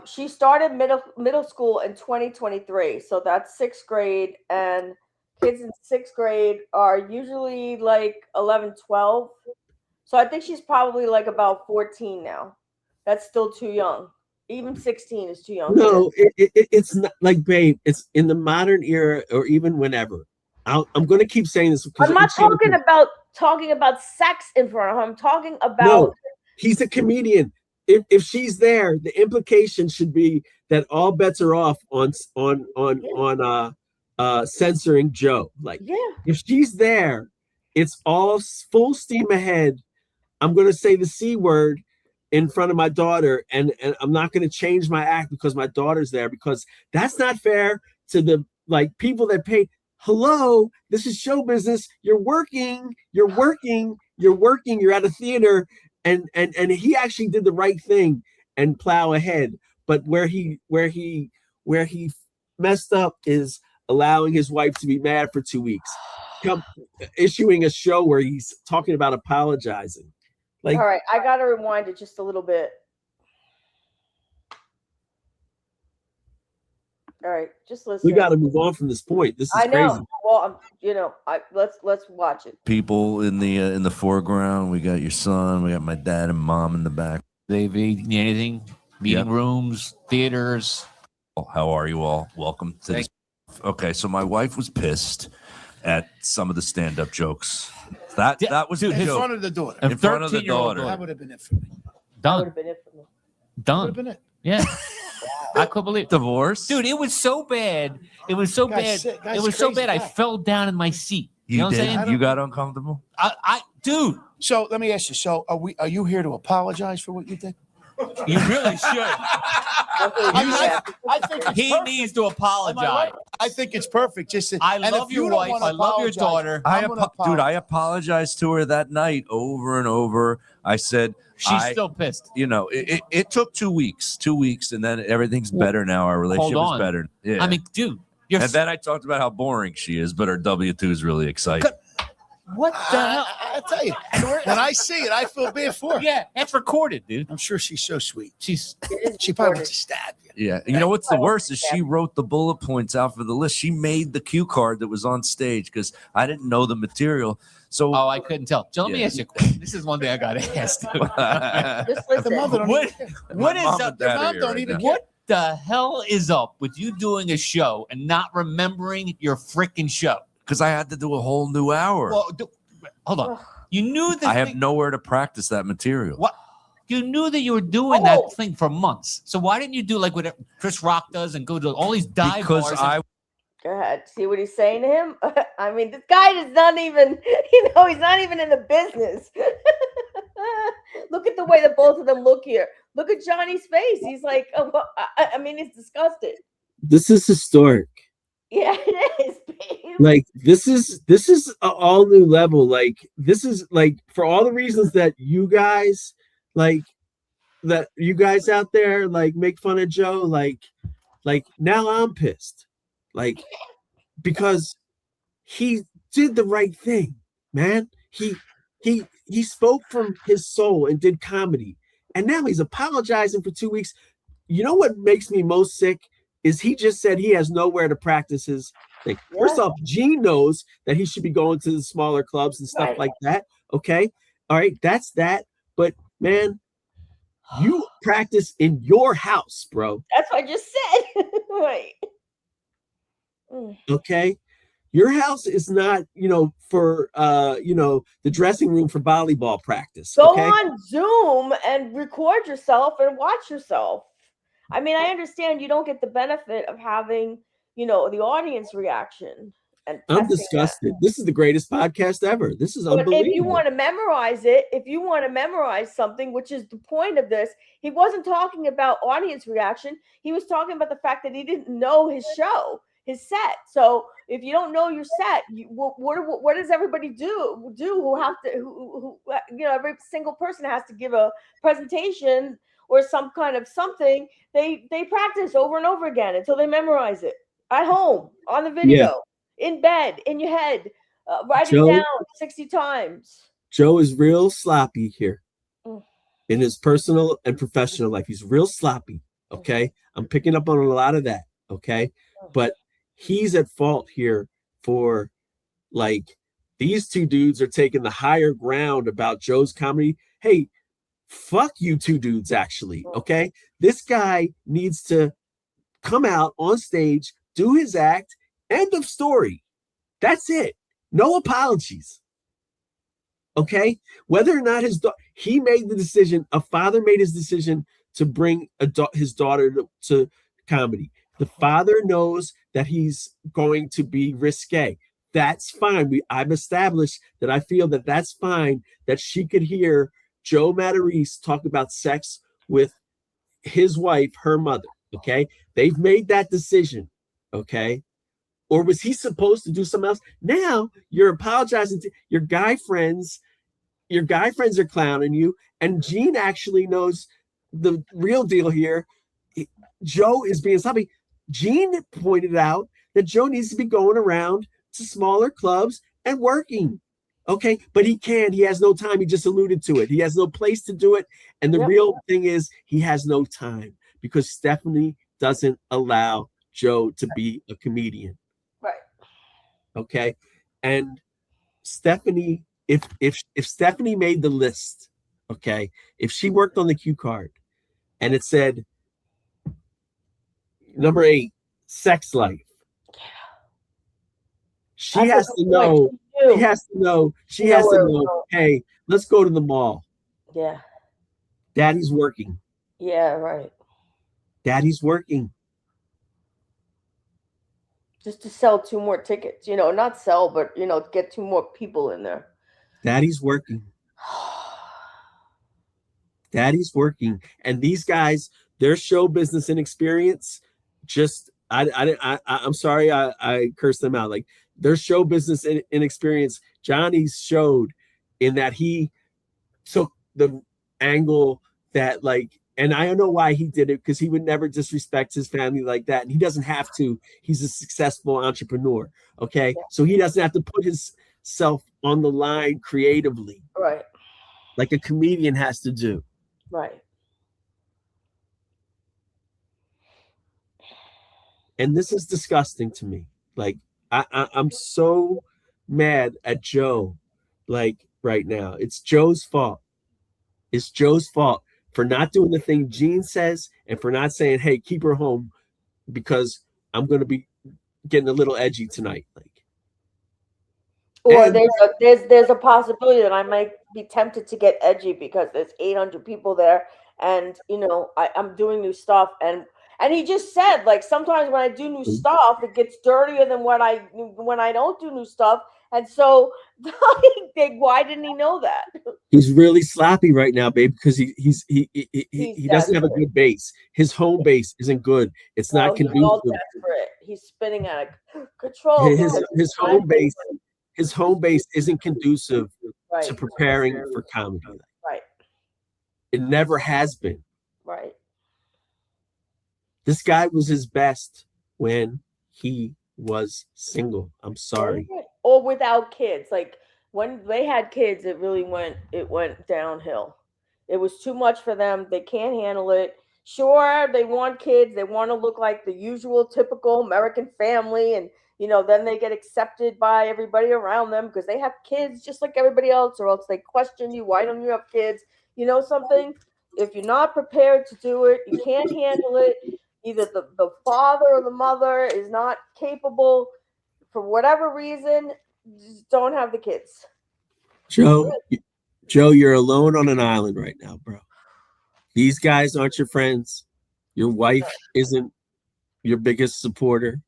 She started middle school in 2023, so that's 6th grade, and kids in 6th grade are usually like 11, 12. So I think she's probably like about 14 now. That's still too young. Even 16 is too young. No, it's not like, babe, it's in the modern era or even whenever. I'm going to keep saying this. I'm not talking about sex in front of her. I'm talking about. No, he's a comedian. If she's there, the implication should be that all bets are off on censoring Joe. Like, if she's there, it's all full steam ahead. I'm going to say the C word in front of my daughter, and I'm not going to change my act because my daughter's there, because that's not fair to the people that pay. Hello, this is show business. You're working. You're at a theater, and he actually did the right thing and plow ahead. But where he messed up is allowing his wife to be mad for 2 weeks, issuing a show where he's talking about apologizing. Like, all right, I gotta rewind it just a little bit. All right, just listen. We got to move on from this point. This is I know. crazy. Well, let's watch it. People in the foreground. We got your son. We got my dad and mom in the back. They've eaten anything? Meeting rooms, theaters. How are you all? Welcome to this. Okay, so my wife was pissed at some of the stand-up jokes. That was in front of the daughter. In front of the daughter. That would have been it for me. Done. Would have been it for me. Done. Would have been it. Yeah. I couldn't believe it. Divorce. Dude, it was so bad. It was so bad. It was so bad. I fell down in my seat. You know what I'm saying? You got uncomfortable? Dude. So let me ask you. So are you here to apologize for what you did? You really should. I think he needs to apologize. I think it's perfect. I love your wife. I love your daughter. Dude, I apologized to her that night over and over. I said she's still pissed. You know, it took 2 weeks, and then everything's better now. Our relationship is better. Yeah. I mean, dude. And then I talked about how boring she is, but her W-2 is really exciting. What the hell? I tell you, when I see it, I feel bad for her. Yeah, that's recorded, dude. I'm sure she's so sweet. She probably wants to stab you. Yeah. You know what's the worst is she wrote the bullet points out for the list. She made the cue card that was on stage because I didn't know the material. So I couldn't tell. So let me ask you a question. This is one thing I got to ask. Just listen. What is up? The mom don't even What the hell is up with you doing a show and not remembering your freaking show? Because I had to do a whole new hour. Well, hold on. You knew that. I have nowhere to practice that material. What? You knew that you were doing that thing for months. So why didn't you do like what Chris Rock does and go to all these dive bars? Go ahead. See what he's saying to him? I mean, this guy is not even, he's not even in the business. Look at the way that both of them look here. Look at Johnny's face. He's like, I mean, he's disgusted. This is historic. Yeah, it is, babe. Like this is a all new level. Like this is like for all the reasons that you guys like that you guys out there like make fun of Joe. Like now I'm pissed. Like because he did the right thing, man. He spoke from his soul and did comedy, and now he's apologizing for 2 weeks. You know what makes me most sick is he just said he has nowhere to practice his thing. Yeah. First off, Gene knows that he should be going to the smaller clubs and stuff like that. Okay, all right, that's that. But man, you practice in your house, bro. That's what I just said. Right. Okay. Your house is not, for the dressing room for volleyball practice. Go okay? on Zoom and record yourself and watch yourself. I mean, I understand you don't get the benefit of having, the audience reaction. And I'm disgusted. This is the greatest podcast ever. This is unbelievable. But if you want to memorize it, if you want to memorize something, which is the point of this, he wasn't talking about audience reaction. He was talking about the fact that he didn't know his show, his set. So if you don't know your set, what does everybody do who have to, who every single person has to give a presentation or some kind of something. They practice over and over again until they memorize it at home, on the video, in bed, in your head, write it down 60 times. Joe is real sloppy here in his personal and professional life. He's real sloppy. Okay. I'm picking up on a lot of that. Okay. But he's at fault here for like these two dudes are taking the higher ground about Joe's comedy. Hey, fuck you two dudes, actually. Okay. This guy needs to come out on stage, do his act, end of story. That's it. No apologies. Okay. Whether or not he made the decision, a father made his decision to bring his daughter to comedy. The father knows that he's going to be risque. That's fine. I've established that I feel that that's fine, that she could hear Joe Matarese talk about sex with his wife, her mother. Okay. They've made that decision. Okay. Or was he supposed to do something else? Now you're apologizing to your guy friends. Your guy friends are clowning you. And Gene actually knows the real deal here. Joe is being sloppy. Gene pointed out that Joe needs to be going around to smaller clubs and working. Okay, but he has no time. He just alluded to it. He has no place to do it. And the real thing is he has no time because Stephanie doesn't allow Joe to be a comedian. Right. Okay. And Stephanie, if Stephanie made the list, okay, if she worked on the cue card and it said number 8, sex life. She has to know. She has to know, hey, let's go to the mall. Yeah. Daddy's working. Yeah, right. Daddy's working. Just to sell 2 more tickets, not sell, but, get 2 more people in there. Daddy's working. Daddy's working. And these guys, their show business inexperience, just, I'm sorry, I cursed them out. Like, their show business inexperience, Johnny's showed in that he took the angle that, like, and I don't know why he did it, because he would never disrespect his family like that. And he doesn't have to. He's a successful entrepreneur. Okay. Yeah. So he doesn't have to put himself on the line creatively. Right. Like a comedian has to do. Right. And this is disgusting to me. Like, I'm so mad at Joe, like, right now. It's Joe's fault. It's Joe's fault for not doing the thing Gene says and for not saying, hey, keep her home because I'm going to be getting a little edgy tonight. Like, or there's a possibility that I might be tempted to get edgy because there's 800 people there and, I'm doing new stuff. And he just said, like, sometimes when I do new stuff, it gets dirtier than when I don't do new stuff. And so, why didn't he know that? He's really sloppy right now, babe, because he doesn't have a desperate. good base. His home base isn't good. It's not He's all conducive. desperate. He's spinning out of control. His home base isn't conducive Right. to preparing for comedy. Right. It never has been. Right. This guy was his best when he was single. I'm sorry. Or without kids. Like when they had kids, it went downhill. It was too much for them. They can't handle it. Sure, they want kids. They want to look like the usual typical American family, and then they get accepted by everybody around them because they have kids just like everybody else, or else they question you. Why don't you have kids? You know something? If you're not prepared to do it, you can't handle it. Either the father or the mother is not capable for whatever reason, just don't have the kids. Joe, you're alone on an island right now, bro. These guys aren't your friends. Your wife isn't your biggest supporter.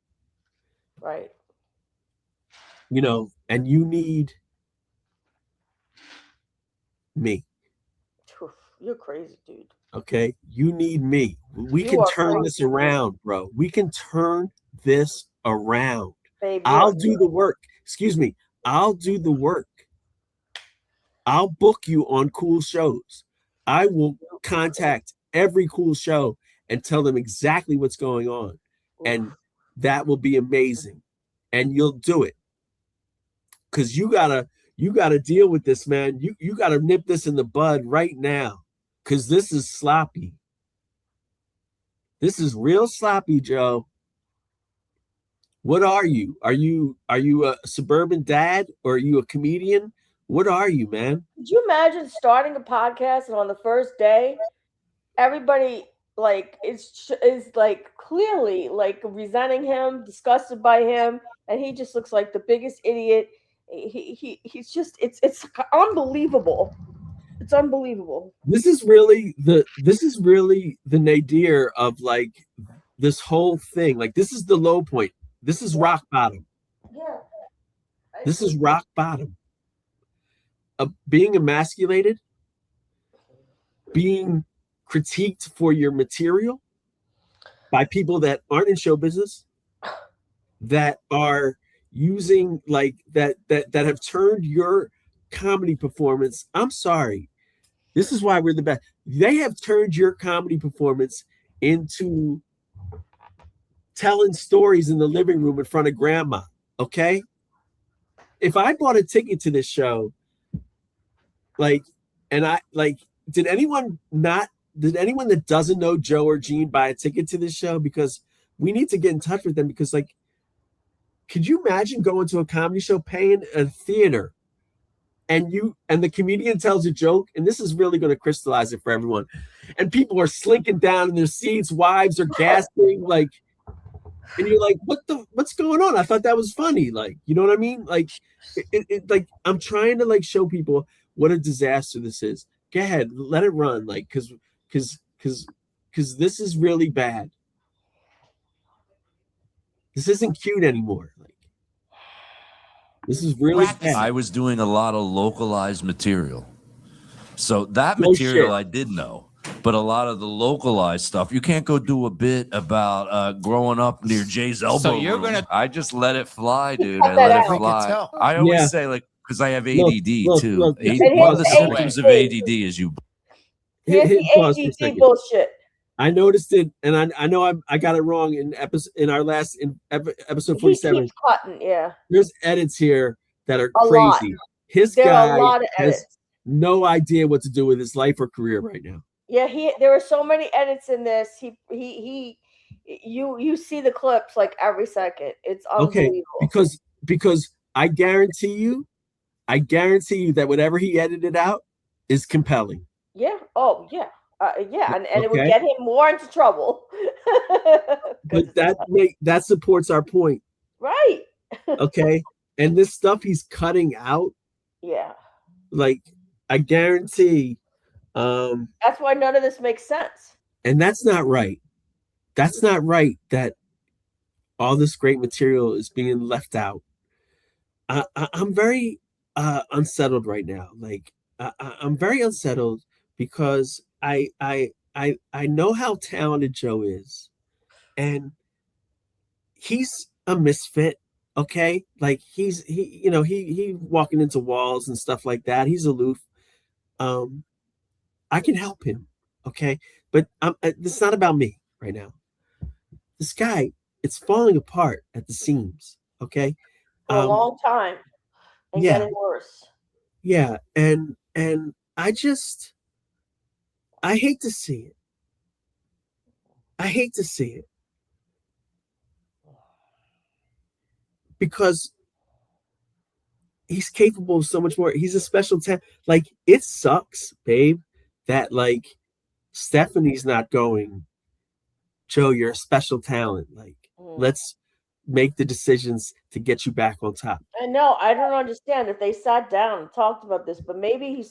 Right. And you need me. You're crazy, dude. Okay? You need me. We can turn this around, bro. We can turn this around. Babe, I'll do the work. Excuse me. I'll do the work. I'll book you on cool shows. I will contact every cool show and tell them exactly what's going on. And that will be amazing. And you'll do it. Because you gotta deal with this, man. You gotta nip this in the bud right now. Because this is sloppy. This is real sloppy, Joe. What are you? Are you a suburban dad, or are you a comedian? What are you, man? Could you imagine starting a podcast and on the first day, everybody is like clearly like resenting him, disgusted by him, and he just looks like the biggest idiot. He's just it's unbelievable. It's unbelievable. This is really the nadir of like this whole thing. Like this is the low point. This is rock bottom. Yeah. This is rock bottom. Being emasculated, being critiqued for your material by people that aren't in show business, that are using that have turned your comedy performance. I'm sorry. This is why we're the best. They have turned your comedy performance into telling stories in the living room in front of grandma. Okay? If I bought a ticket to this show, did anyone that doesn't know Joe or Gene buy a ticket to this show? Because we need to get in touch with them, because could you imagine going to a comedy show, paying a theater, and the comedian tells a joke, and this is really going to crystallize it for everyone, and people are slinking down in their seats, wives are gasping, and you're like, what's going on? I thought that was funny. You know what I mean? I'm trying to show people what a disaster this is. Go ahead, let it run. Because this is really bad. This isn't cute anymore. This is really bad. I was doing a lot of localized material. So that material I did know. But a lot of the localized stuff, you can't go do a bit about growing up near Jay's elbow. So you're gonna. I just let it fly, dude. I let it fly. I always say because I have ADD too. One of the symptoms of ADD is you. ADD bullshit. I noticed it, and I know I got it wrong in episode 47. He keeps cutting, yeah. There's edits here that are crazy. His guy has no idea what to do with his life or career right now. Yeah, there are so many edits in this. You see the clips every second. It's unbelievable. Okay, because I guarantee you that whatever he edited out is compelling. Yeah. Oh, yeah. Yeah, and it would get him more into trouble. But that supports our point. Right. Okay. And this stuff he's cutting out. Yeah. I guarantee. That's why none of this makes sense. And that's not right. That's not right that all this great material is being left out. I'm very unsettled right now. Like I'm very unsettled because I know how talented Joe is, and he's a misfit. Okay, like he walking into walls and stuff like that. He's aloof. I can help him. Okay, but this is not about me right now. This guy, it's falling apart at the seams. Okay, For a long time and yeah, getting worse. yeah, and I hate to see it. I hate to see it because he's capable of so much more. He's a special talent. Like it sucks, babe, that like Stephanie's not going. Joe, you're a special talent. Like let's make the decisions to get you back on top. I know. I don't understand if they sat down and talked about this, but maybe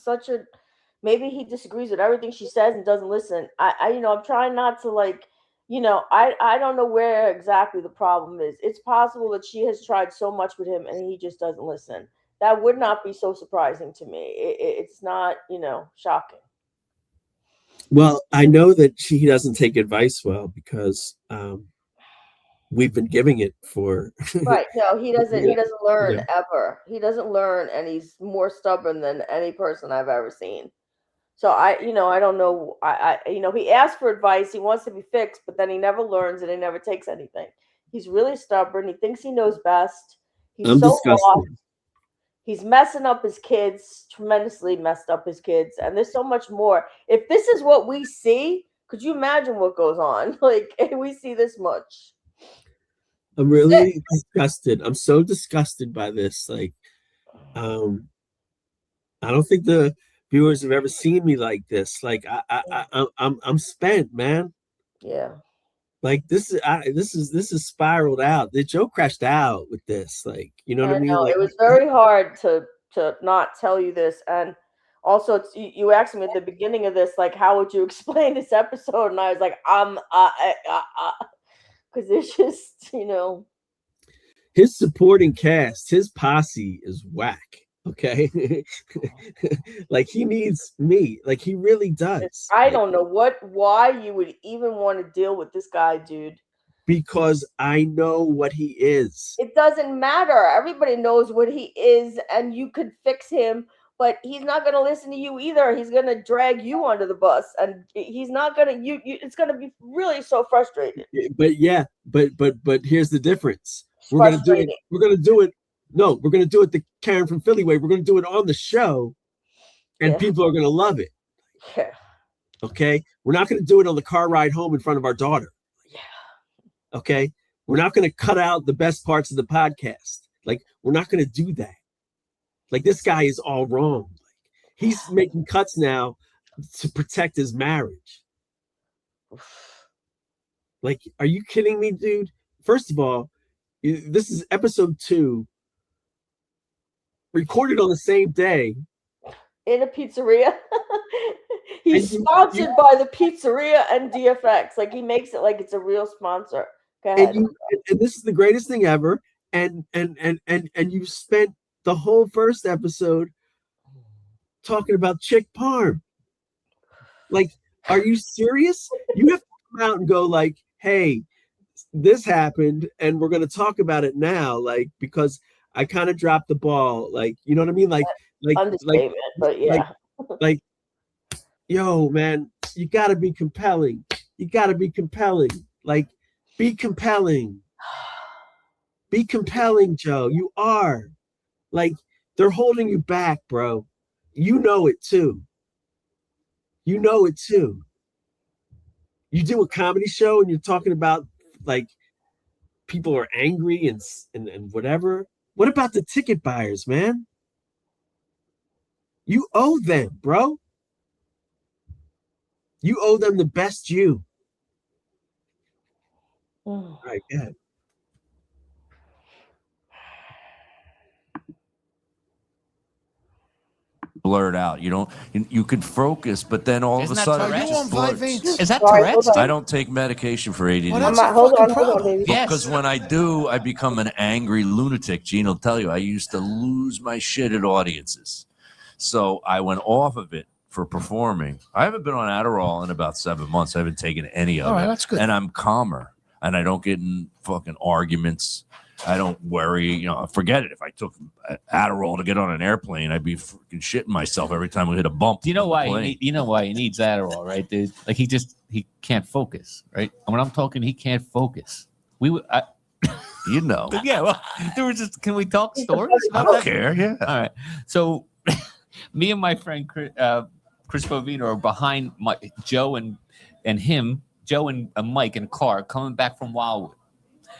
maybe he disagrees with everything she says and doesn't listen. I'm trying not to I don't know where exactly the problem is. It's possible that she has tried so much with him and he just doesn't listen. That would not be so surprising to me. It's not, shocking. Well, I know that he doesn't take advice well because we've been giving it for right. No, he doesn't. He doesn't learn yeah. ever. He doesn't learn, and he's more stubborn than any person I've ever seen. So I don't know. He asks for advice. He wants to be fixed, but then he never learns and he never takes anything. He's really stubborn. He thinks he knows best. He's I'm so disgusted. lost. He's messing up his kids, tremendously messed up his kids, and there's so much more. If this is what we see, could you imagine what goes on? Like we see this much. I'm really disgusted. I'm so disgusted by this. Like, I don't think the viewers have ever seen me like this. Like, I'm spent, man. Yeah. Like this is spiraled out. The Joe crashed out with this. Like, you know what I mean? Know. Like, It was very hard to not tell you this, and also you asked me at the beginning of this, like, how would you explain this episode? And I was like, because it's just, his supporting cast, his posse is whack. Okay. Like he needs me. Like he really does. I don't know why you would even want to deal with this guy, dude. Because I know what he is. It doesn't matter. Everybody knows what he is, and you could fix him, but he's not going to listen to you either. He's going to drag you under the bus, and he's not going to. It's going to be really so frustrating. But yeah, but here's the difference. We're going to do it. We're going to do it. No, we're going to do it the Karen from Philly way. We're going to do it on the show, and people are going to love it. Yeah. Okay, we're not going to do it on the car ride home in front of our daughter. Okay, we're not going to cut out the best parts of the podcast. Like, we're not going to do that. Like, this guy is all wrong. Like, he's making cuts now to protect his marriage. Like, are you kidding me, dude? First of all, this is episode 2, recorded on the same day. In a pizzeria. He's sponsored by the pizzeria and DFX. Like, he makes it like it's a real sponsor. Go ahead. And this is the greatest thing ever. And you spent the whole first episode talking about chick parm. Like, are you serious? You have to come out and go like, hey, this happened and we're going to talk about it now. Like, because I kind of dropped the ball. Like, you know what I mean? Like, but yeah. Like, yo, man, you got to be compelling. You got to be compelling. Like, be compelling. Be compelling, Joe. You are. Like, they're holding you back, bro. You know it too. You know it too. You do a comedy show and you're talking about like people are angry and whatever. What about the ticket buyers, man? You owe them, bro. You owe them the best you. All right, go ahead. blurred out. You can focus, but then all Isn't of a that sudden Tourette's? it You just on blurs. Vyvanse? Is that Sorry, Tourette's? hold on. I don't take medication for ADD. Well, that's hold a on, fucking hold on, problem. baby. Yes. Because when I do, I become an angry lunatic. Gene will tell you, I used to lose my shit at audiences. So I went off of it for performing. I haven't been on Adderall in about 7 months. I haven't taken any of All right, it. that's good. And I'm calmer. And I don't get in fucking arguments. I don't worry. Forget it. If I took Adderall to get on an airplane, I'd be freaking shitting myself every time we hit a bump. Do you know on the why? plane. You know why he needs Adderall, right, dude? Like he can't focus, right? And when I'm talking, he can't focus. Yeah. Well, there was just. Can we talk stories? I About don't that? care. Yeah. All right. So, me and my friend Chris Bovino are behind Joe and him, Joe and Mike in a car coming back from Wildwood.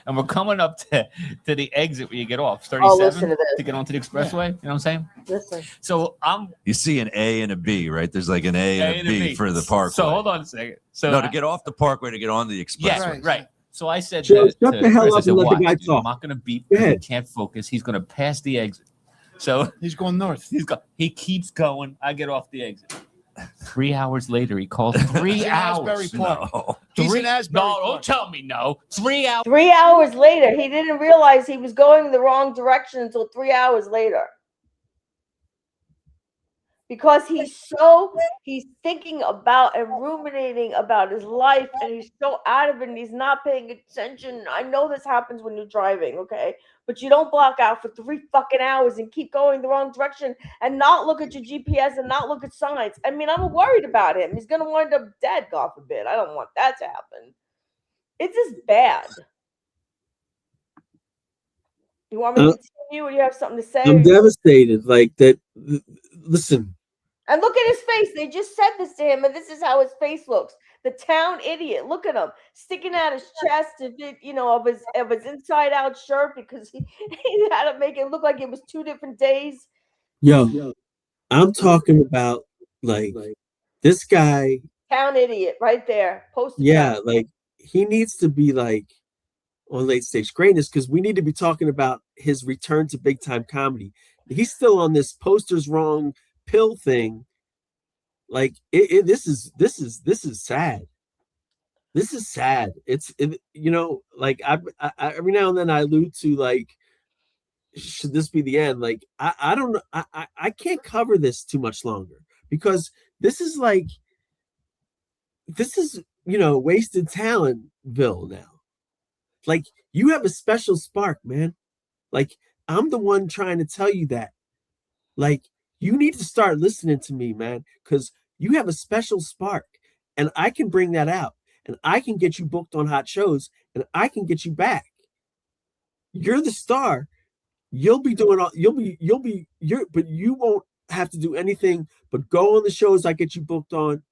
And we're coming up to the exit where you get off, 37, to get onto the expressway. You know what I'm saying? Listen. So You see an A and a B, right? There's like an A and a B for the parkway. So hold on a second. So No, to get off the parkway to get on the expressway. Yes, right. So I said, Joe, shut the hell Chris, I up said, and let the "Watch, guy dude, talk." I'm not going to beat Go him. He ahead. can't focus. He's going to pass the exit. So He's going north. he keeps going. I get off the exit. 3 hours later, he calls 3 He's in hours. Asbury Park. No. He's in Asbury No, Park. don't tell me no. 3 hours. 3 hours later, he didn't realize he was going the wrong direction until 3 hours later. Because he's thinking about and ruminating about his life, and he's so out of it and he's not paying attention. I know this happens when you're driving, okay? But you don't block out for 3 fucking hours and keep going the wrong direction and not look at your GPS and not look at signs. I mean, I'm worried about him. He's going to wind up dead, God forbid. I don't want that to happen. It's just bad. You want me to continue, or you have something to say? I'm devastated. Like that. Listen. And look at his face. They just said this to him, and this is how his face looks. The town idiot. Look at him sticking out his chest, of his inside out shirt, because he had to make it look like it was 2 different days. Yo, I'm talking about like this guy. Town idiot, right there. Yeah, like he needs to be like on Late Stage Greatness, because we need to be talking about his return to big time comedy. He's still on this posters wrong pill thing. Like this is sad. This is sad. Like I every now and then I allude to, like, should this be the end? Like I don't know. I can't cover this too much longer, because this is wasted talentville now. Like, you have a special spark, man. Like, I'm the one trying to tell you that. Like, you need to start listening to me, man, because you have a special spark, and I can bring that out, and I can get you booked on hot shows, and I can get you back. You're the star. You'll be doing all. But you won't have to do anything but go on the shows I get you booked on,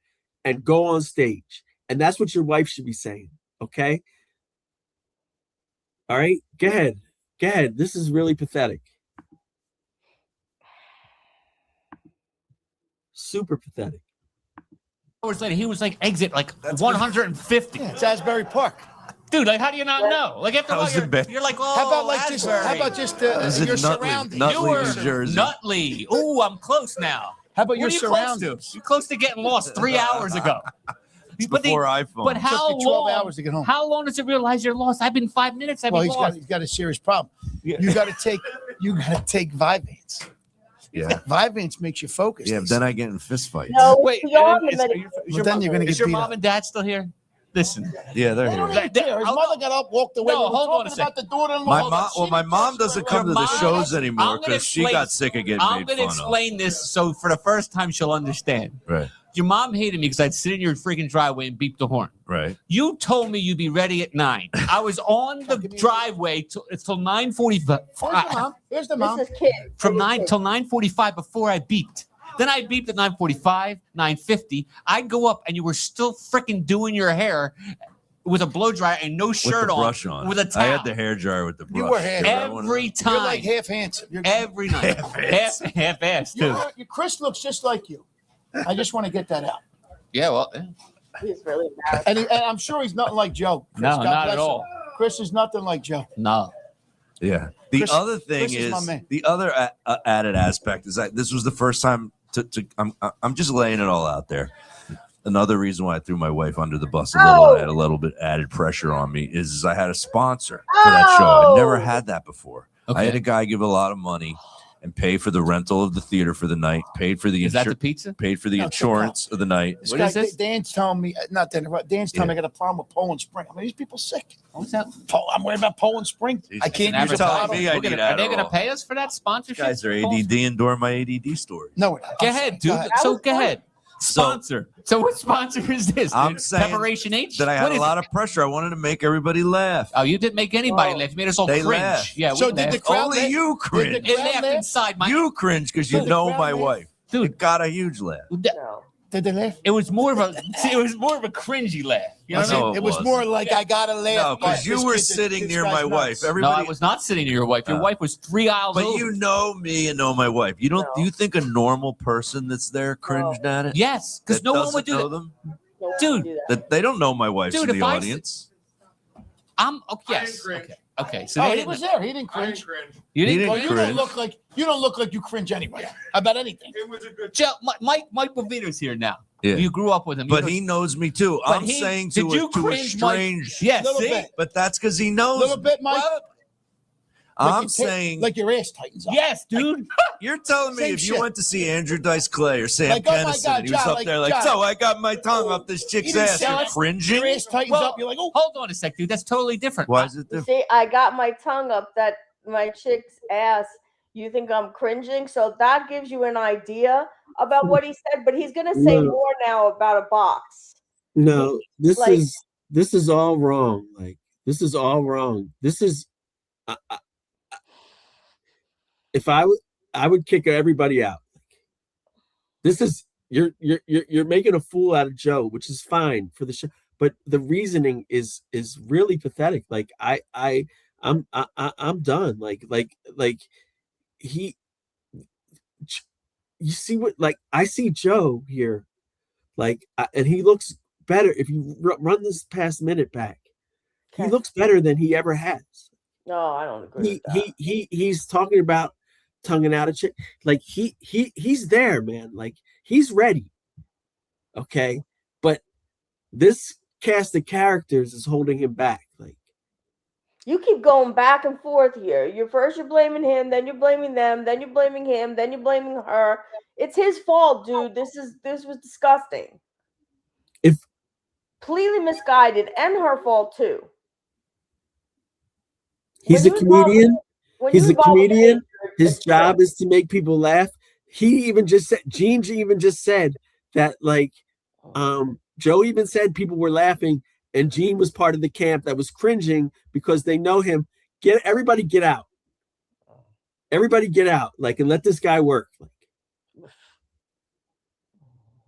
and go on stage, and that's what your wife should be saying. Okay. All right, go ahead. This is really pathetic. Super pathetic. Hours later, he was like exit like 150. Yeah, it's Asbury Park. Dude, like, how do you not know? Like, after a while, you're like, oh, How about like Asbury. this? How about just Is it your Nutley, surroundings? New Jersey? Nutley. Oh, I'm close now. How about What your are you surroundings? close to? You're close to getting lost 3 hours ago. Before iPhone. But how Took you 12 long? hours to get home. How long does it realize you're lost? I've been 5 minutes. I've Well, been lost. he's got a serious problem. You got to take Vyvanse. Yeah. Vyvanse makes you focus. Yeah, but then I get in fist fights. No, Wait, beyond the is medication. your then mom- you're gonna is get your beat mom up. and dad still here? Listen. Yeah, they're They don't here. even care. His mother got up, walked away. No, We were hold on a talking about the My daughter-in-law. mom. Well, my mom doesn't come to the shows anymore I'm gonna because she got sick of getting I'm made going to fun of. explain this so for the first time she'll understand. Right. Your mom hated me because I'd sit in your freaking driveway and beep the horn. Right. You told me you'd be ready at 9. I was on the driveway till 9:45. Here's the mom. This is kid. From 9 till 9:45 before I beeped. Then I beeped at 9:45, 9:50. I'd go up and you were still freaking doing your hair with a blow dryer and no shirt With the brush on. with a towel. I had the hair dryer with the brush. You were hair every time. You're like half handsome. Every night. Half-assed too. Chris looks just like you. I just want to get that out. Yeah, well, He's really bad. And I'm sure he's nothing like Joe. Chris, no, God not bless at him. all. Chris is nothing like Joe. No. Yeah. The Chris- other thing Chris is my is man. the other added aspect is that this was the first time I'm just laying it all out there. Another reason why I threw my wife under the bus a little, I had a little bit added pressure on me, is I had a sponsor for that show. I never had that before. I had a guy give a lot of money and pay for the rental of the theater for the night, paid for the Is that the pizza? paid for the insurance of the night. What is this? Dan's telling me, not to interrupt, Dan's telling me I got a problem with Poland Spring. I mean, these people sick. What's that? I'm worried about Poland Spring. I can't use a bottle. Me I Are need they going to Adderall. pay us for that sponsorship? Guys are ADD and during my ADD stories. No, we're not. Go ahead, dude. So go ahead. Sponsor. So what sponsor is this? I'm dude? saying Preparation H? that I had a lot of pressure. I wanted to make everybody laugh. Oh, you didn't make anybody laugh. You made us all They cringe. laughed. Yeah, So we did the laughed. crowd Only laugh? you cringe. Did It laughed inside my You cringe because you Did the know crowd my laugh? wife. dude. It got a huge laugh. No. Did they laugh? It was more of a cringy laugh. You know what I mean? No, It was more like I gotta laugh. No, because but you this were kid- sitting this near guy's my nuts. wife. No, Everybody, I was not sitting near your wife. Your wife was 3 aisles but over. you know me and know my wife. You don't? Do you think a normal person that's there cringed at it? Yes, because That no one would doesn't do know that. them. No one Dude. would do that. That they don't know my wife's Dude, in the if I audience. I'm okay. I Yes. didn't cringe. Okay. So Oh, they he didn't. was there. He didn't I cringe. didn't cringe. You He didn't. didn't Well, you cringe. don't look like you cringe anyway about anything. It was a good. Joe, Mike Bovito's here now. Yeah. You grew up with him. But You he know- knows me too. But I'm he- saying did to you a cringe, Mike? strange. Yes. Little See? bit. But that's because he A knows. little me. bit, Mike. I'm your saying like your ass tightens up. Yes, dude. you're telling me Same if you shit. went to see Andrew Dice Clay or Sam Like, oh my Kinison God, and he was John, up like, there like, John. so I got my tongue up this chick's didn't ass. say You're it. cringing? Your ass tightens Well, up. You're like, oh, Hold on a sec, dude. That's totally different. Why is it You different? see, I got my tongue up that my chick's ass. You think I'm cringing? So that gives you an idea about what he said, but he's gonna say No. more now about a box. No, this Like- is all wrong. Like this is all wrong. This is if I would kick everybody out. This is you're making a fool out of Joe, which is fine for the show, but the reasoning is really pathetic. Like I'm done. Like he, you see what, like I see Joe here, like and he looks better if you run this past minute back. He Okay. looks better than he ever has. No, I don't agree with that. He's talking about tonguing out a chick. Like he's there, man. Like he's ready. Okay, but this cast of characters is holding him back. Like You keep going back and forth here. You're blaming him, then you're blaming them, then you're blaming him, then you're blaming her. It's his fault, dude. This was disgusting. If Completely misguided, and her fault too. he's a When you involve- comedian, when he's you a involve comedian. hatred, His it's job is to make people laugh. He even just said, Gene even just said that, like, Joe even said people were laughing, and Gene was part of the camp that was cringing because they know him. Everybody get out. Everybody get out, like, and let this guy work. Like,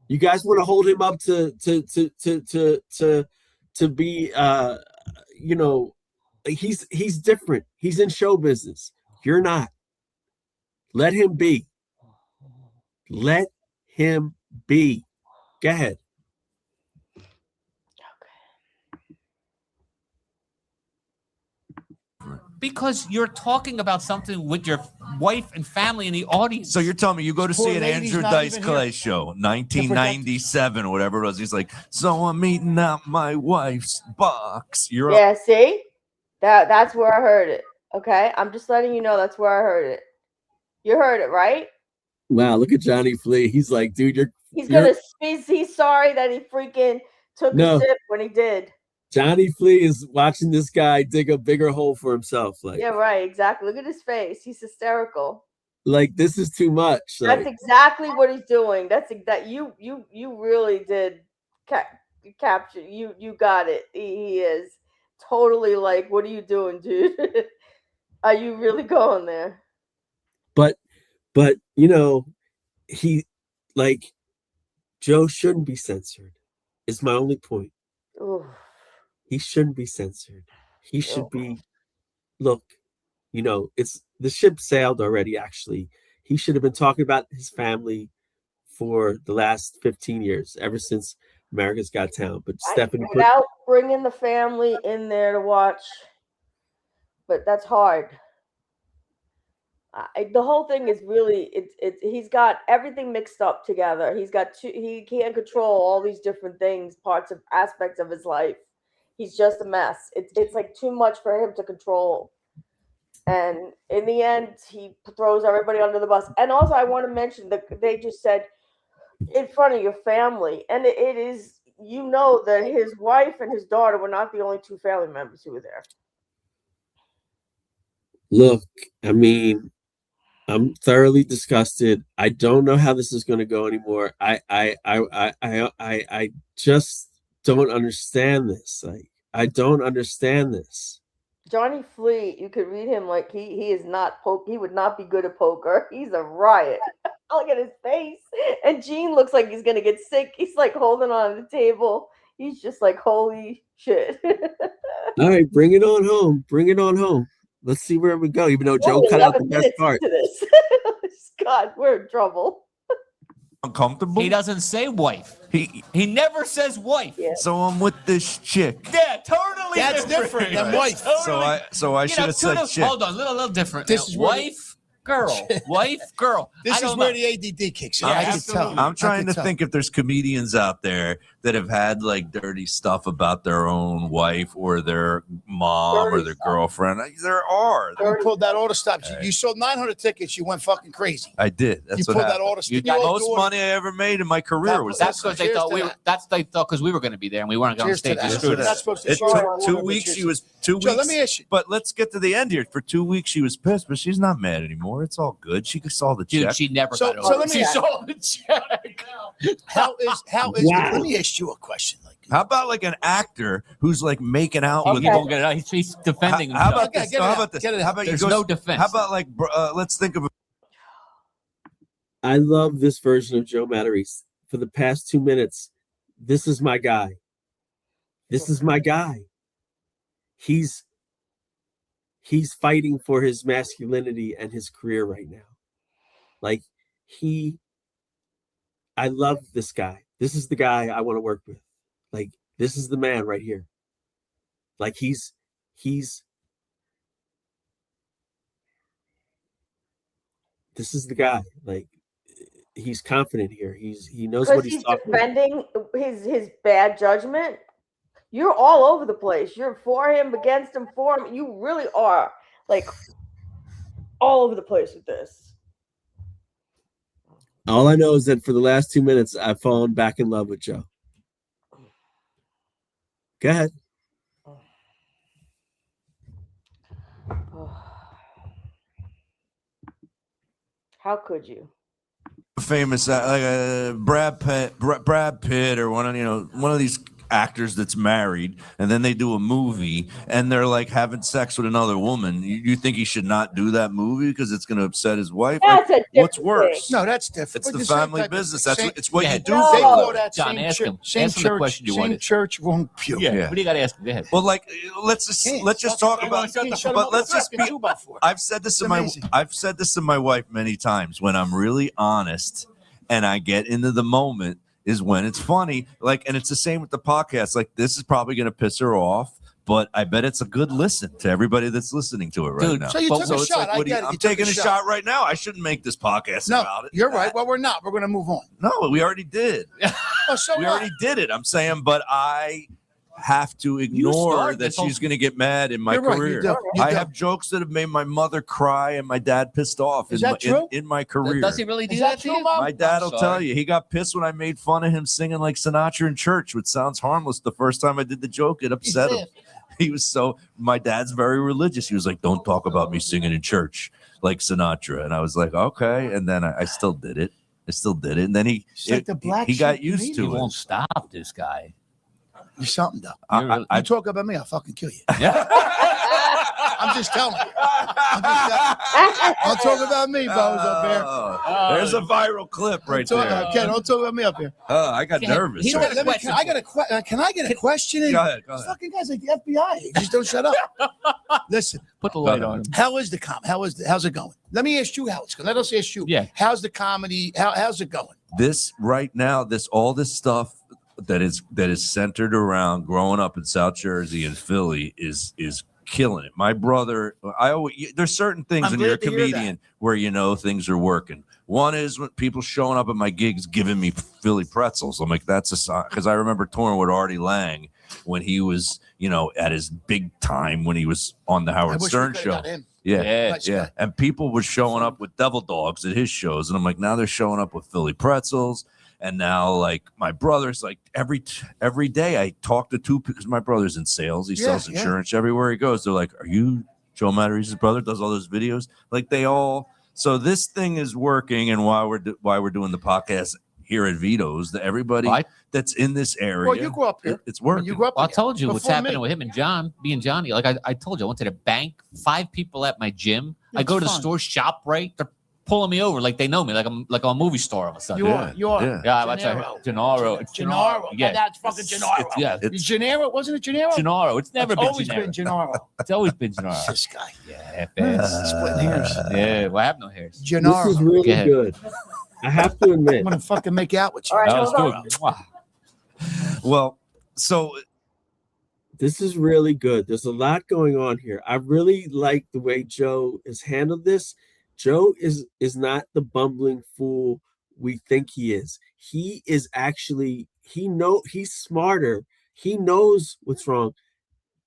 you guys want to hold him up to be, you know, he's different. He's in show business. You're not. Let him be. Let him be. Go ahead. Because you're talking about something with your wife and family in the audience. So you're telling me you go to Poor see an lady's Andrew not Dice even Clay here. show, 1997 or whatever it was. He's like, so I'm eating out my wife's box. You're Yeah, see? That's where I heard it. Okay? I'm just letting you know that's where I heard it. You heard it, right? Wow, look at Johnny Flea. He's like, dude, He's sorry that he freaking took No. a sip when he did. Johnny Flea is watching this guy dig a bigger hole for himself. Like, Yeah, right, exactly. Look at his face. He's hysterical. like this is too much. That's Like, exactly what he's doing. That's that you really did capture. You got it. He is totally like, what are you doing, dude? Are you really going there? but you know, he, like, Joe shouldn't be censored. Is my only point. Oof. He shouldn't be censored. He should be. Look, you know, it's the ship sailed already. Actually, he should have been talking about his family for the last 15 years, ever since America's Got Talent. But Stephanie put, Without bringing the family in there to watch, but that's hard. The whole thing is really he's got everything mixed up together. He can't control all these different things, aspects of his life. He's just a mess. It's like too much for him to control. And in the end, he throws everybody under the bus. And also, I want to mention that they just said in front of your family, and it is, that his wife and his daughter were not the only two family members who were there. Look, I mean, I'm thoroughly disgusted. I don't know how this is going to go anymore. I just don't understand this. Like, I don't understand this. Johnny Flea, you could read him like he is not he would not be good at poker. He's a riot. Look at his face. And Gene looks like he's gonna get sick. He's like holding on to the table. He's just like, holy shit. All right, bring it on home. Bring it on home. Let's see where we go. Even though Joe cut out the best part. God, we're in trouble. Uncomfortable. He doesn't say wife. He never says wife. Yeah. So I'm with this chick. Yeah, totally. That's different than wife. Totally. So I should have said chick. Hold on, little different. This is wife, girl, wife, girl. This is where the ADD kicks in. Yeah, I can absolutely. tell. I'm trying to think if there's comedians out there that have had like dirty stuff about their own wife or their mom or their girlfriend. There are. You pulled out all the stops. You sold 900 tickets. You went fucking crazy. I did. That's You what pulled out happened. all the You stuff. got most money I ever made in my career was That's that. because they thought we were. That's they thought because we were going to be there and we weren't going to Cheers stay. to that. Screwed You're us. not supposed to It show took our 2 woman, weeks. but She was 2 weeks. Joe, let me ask you. But let's get to the end here. For 2 weeks, she was pissed, but she's not mad anymore. It's all good. She saw the Dude, check. she never So- got so over. let me She ask- saw the check. How is Wow. let me ask you a question. Like, How about like an actor who's like making out Oh, with? he won't get it out. He's defending How himself. about Okay, this? get it How out. about this? Get it How out. about There's you go? no defense. How about like let's think of I love this version of Joe Matarese. For the past 2 minutes, this is my guy. This is my guy. He's fighting for his masculinity and his career right now. Like I love this guy. This is the guy I want to work with. Like, this is the man right here. Like he's this is the guy. Like, he's confident here. He knows what he's talking about. Defending his bad judgment. You're all over the place. You're for him, against him, for him. You really are like all over the place with this. All I know is that for the last 2 minutes, I've fallen back in love with Joe. Go ahead. How could you? famous like Brad Pitt or one of these actors that's married, and then they do a movie and they're like having sex with another woman. You think he should not do that movie because it's going to upset his wife? That's like, a what's worse? thing. No, that's different. It's But the same family type of business. thing. That's what, it's what Yeah. you do. No. They call that John, same ask church, him. same Ask him the church, question you same wanted. church, wrong pew. Yeah. What do you got to ask him? Go ahead. Well, like let's just talk about. But let's just be. I've said this to my wife many times. When I'm really honest and I get into the moment is when it's funny. Like, and it's the same with the podcast. Like, this is probably going to piss her off, but I bet it's a good listen to everybody that's listening to it right Dude, now. So you took a it's shot. like, what do you- I get it. I'm You took taking a a shot. shot right now. I shouldn't make this podcast No, about it. you're right. Well, we're not. We're going to move on. No, we already did. Oh, so We what? already did it. I'm saying, but I have to ignore started that this whole- she's going to get mad in my You're right, you career. do. You I do. have jokes that have made my mother cry and my dad pissed off Is that true? in my career. Does he really do Is that that to true, you? Mom? My dad I'm will sorry. tell you. He got pissed when I made fun of him singing like Sinatra in church, which sounds harmless. The first time I did the joke, it upset him. He was my dad's very religious. He was like, don't talk about me singing in church like Sinatra. And I was like, okay. And then I still did it. And then he like the black got sheep used He to won't it. stop this guy. You're something, though. I You talk about me, I'll fucking kill you. Yeah. I'm just telling you. Don't talk about me, Bo's up there. Oh, there's a viral clip right there. Okay, don't talk about me up here. Oh, I got nervous. He So got a let me, question. can I get a question in? Go ahead. These fucking guys like the FBI. They just don't shut up. Listen, Put the light on him. how is the how's it going? Let me ask you how it's going. Let us ask you. Yeah. How's the comedy? How's it going? This right now, all this stuff that is centered around growing up in South Jersey and Philly is killing it. My brother, there's certain things I'm when you're a glad to hear that. comedian where you know things are working. One is when people showing up at my gigs giving me Philly pretzels. I'm like, that's a sign, because I remember touring with Artie Lang when he was, at his big time when he was on the I Howard wish we Stern could've show. got him. Yeah, Nice yeah. guy. And people were showing up with devil dogs at his shows, and I'm like, now they're showing up with Philly pretzels. And now, like, my brother's like every day I talk to two, because my brother's in sales. He sells insurance everywhere he goes. They're like, are you Joe Matarese's brother? Does all those videos? Like, they all. So this thing is working, and why we're doing the podcast here at Vito's, that everybody that's in this area. Well, you grew up here. It's working. You grew up. Well, I told you what's Before happening me. with him and John, being Johnny. Like I told you, I went to the bank, 5 people at my gym. I It's go to the fun. store, shop right. They're pulling me over like they know me, like I'm a movie star all of a sudden. You are. Yeah, that's right. Gennaro. Gennaro. Yeah, That's fucking Gennaro. It's Gennaro. Wasn't it Gennaro? Gennaro. It's never It's been always Gennaro. been Gennaro. It's always been Gennaro. This guy. Yeah, fast. Splitting hairs. Yeah, well, I have no hairs. This Gennaro. is really Go ahead. good. I have to admit. I'm gonna fucking make out with you. All right, That was hold good. on. Mwah. Well, so This is really good. There's a lot going on here. I really like the way Joe has handled this. Joe is not the bumbling fool we think he is. He is actually, he's smarter. He knows what's wrong.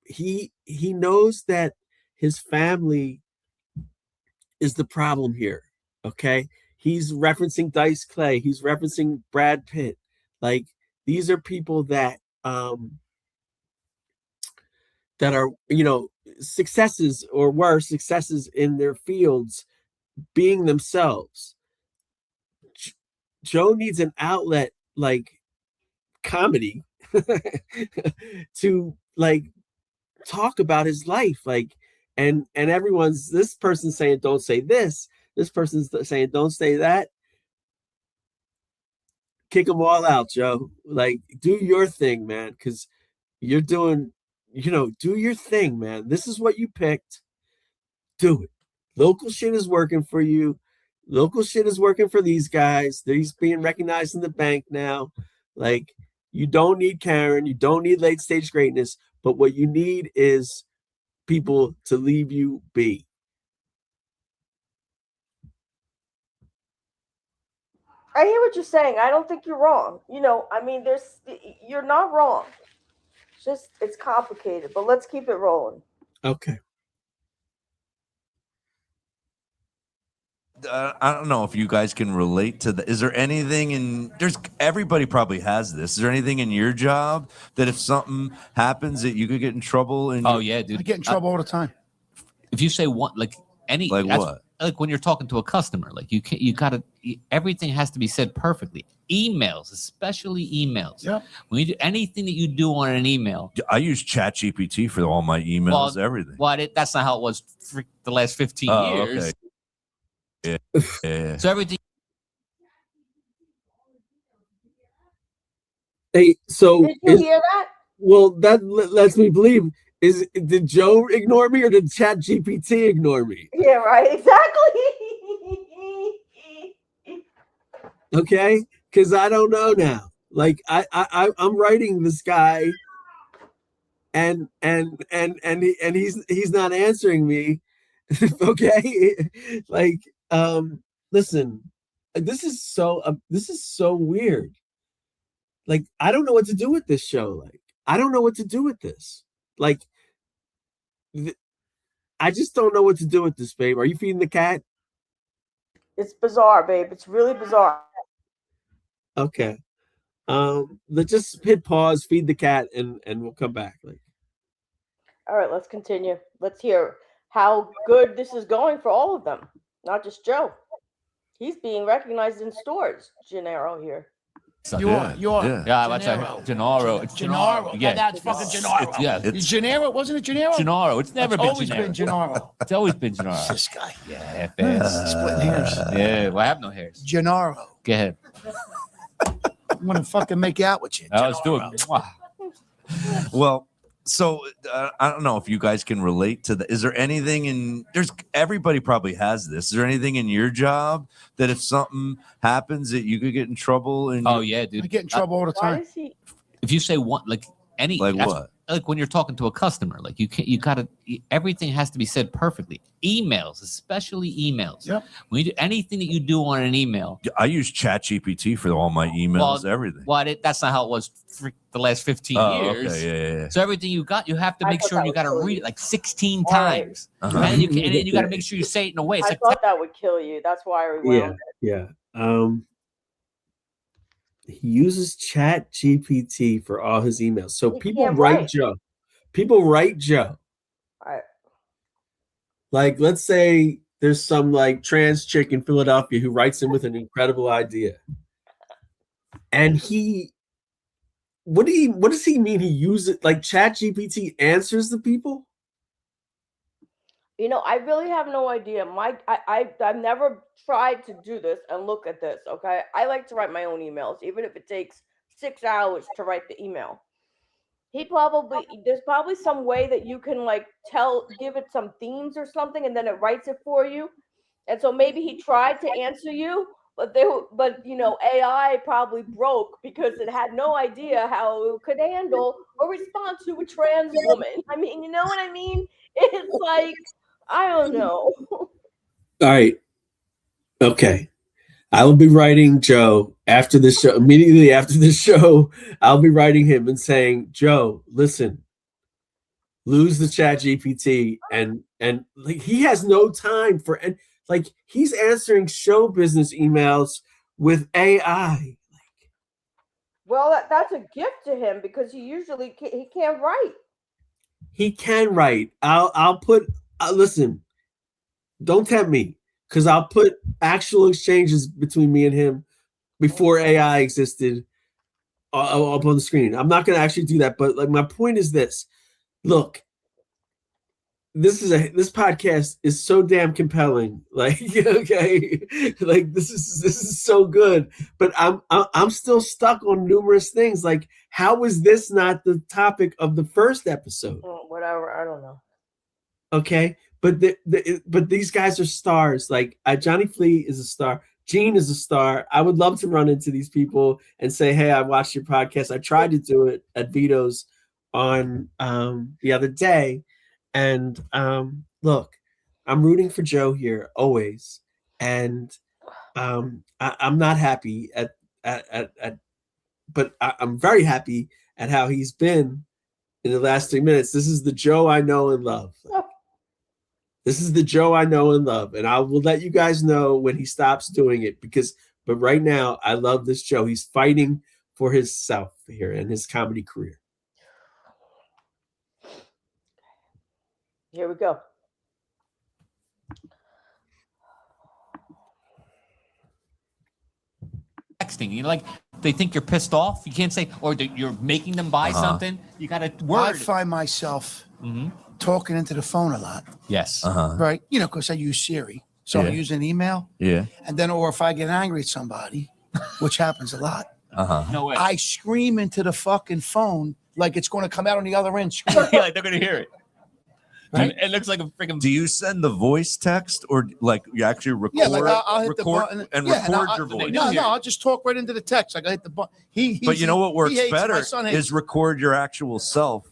He knows that his family is the problem here. Okay? He's referencing Dice Clay. He's referencing Brad Pitt. Like, these are people that that are, successes or were successes in their fields, being themselves. Joe needs an outlet like comedy to like talk about his life, like, and this person's saying don't say this person's saying don't say that. Kick them all out, Joe. Like, do your thing, man, because you're doing, do your thing, man. This is what you picked. Do it. Local shit is working for you. Local shit is working for these guys. They're being recognized in the bank now. Like, you don't need Karen. You don't need late stage greatness. But what you need is people to leave you be. I hear what you're saying. I don't think you're wrong. You're not wrong. It's complicated, but let's keep it rolling. Okay. I don't know if you guys can relate to that. Is there anything everybody probably has this. Is there anything in your job that if something happens that you could get in trouble? Yeah, dude. I get in trouble all the time. If you say what, like what? Like when you're talking to a customer, like everything has to be said perfectly. Emails, especially emails. Yep. When you do anything that you do on an email, I use ChatGPT for all my emails, everything. Well, that's not how it was for the last 15 years. Okay. Yeah. So everything. Hey, so Did you hear that? well, that lets me believe. Did Joe ignore me or did ChatGPT ignore me? Yeah, right. Exactly. Okay, because I don't know now. Like, I'm writing this guy, and he's not answering me. Okay, like, listen, this is so weird. Like, I don't know what to do with this show. Like, I don't know what to do with this. Like, I just don't know what to do with this, babe. Are you feeding the cat? It's bizarre, babe. It's really bizarre. Okay. Let's just hit pause, feed the cat, and we'll come back. Like, All right, let's continue. Let's hear how good this is going for all of them, not just Joe. He's being recognized in stores. Gennaro here. You're. Yeah, that's right. Gennaro. Gennaro. Yeah, That's fucking Gennaro. It's Gennaro. Wasn't it Gennaro? Gennaro. It's never It's been always Gennaro. been Gennaro. It's always been Gennaro. This guy. Yeah, fast. Splitting hairs. Yeah, well, I have no hairs. Gennaro. Go ahead. I'm gonna fucking make out with you. Let's do it. Gennaro. Mwah. Well, so I don't know if you guys can relate to that. Is there anything everybody probably has this. Is there anything in your job that if something happens that you could get in trouble? Yeah, dude. I get in trouble all the Why time. is he? If you say one, like Any Like that's- what? Like when you're talking to a customer, like everything has to be said perfectly. Emails, especially emails. Yep. When you do anything that you do on an email, I use ChatGPT for all my emails, everything. That's not how it was for the last 15 years. Okay, yeah. So everything you have to I make thought sure that you would got to kill read you. it like 16 right. times, Uh-huh. and then you got to make sure you say it in a way. It's I like thought that would kill you. That's why I rewound Yeah. He uses Chat GPT for all his emails. So He people can't write write. Joe. People write Joe. it. Like, let's say there's some like trans chick in Philadelphia who writes him with an incredible idea. And what does he mean? He uses like Chat GPT answers the people? You know, I really have no idea. I've never tried to do this and look at this. Okay, I like to write my own emails, even if it takes 6 hours to write the email. There's probably some way that you can like give it some themes or something, and then it writes it for you. And so maybe he tried to answer you, but AI probably broke because it had no idea how it could handle a response to a trans woman. I mean, you know what I mean? It's like, I don't know. All right. Okay. I will be writing Joe after this show. Immediately after this show, I'll be writing him and saying, Joe, listen, lose the Chat GPT and like he has no time for and like he's answering show business emails with AI. Well, that's a gift to him because he can't write. He can write. I'll put listen, don't tempt me because I'll put actual exchanges between me and him before AI existed up on the screen. I'm not going to actually do that, but like my point is this. Look, this podcast is so damn compelling. Like, okay, like this is so good, but I'm still stuck on numerous things. Like, how is this not the topic of the first episode? Whatever, I don't know. Okay, but but these guys are stars. Like Johnny Flea is a star. Gene is a star. I would love to run into these people and say, "Hey, I watched your podcast." I tried to do it at Vito's on the other day, and look, I'm rooting for Joe here always, and I'm not happy but I'm very happy at how he's been in the last 3 minutes. This is the Joe I know and love. This is the Joe I know and love. And I will let you guys know when he stops doing it but right now I love this Joe. He's fighting for his self here and his comedy career. Here we go. Texting, they think you're pissed off. You can't say, or you're making them buy something. You got to word. I find myself talking into the phone a lot. Yes. Right. Because I use Siri. So Yeah. I use an email. Yeah. And then, or if I get angry at somebody, which happens a lot, No way. I scream into the fucking phone like it's going to come out on the other end. Yeah, like they're gonna hear it. Right? It looks like a freaking. Do you send the voice text or like you actually record? Yeah, like I'll hit the record button and yeah, record and your voice. No, I'll just talk right into the text. Like I hit the button. But you know what works better is is record your actual self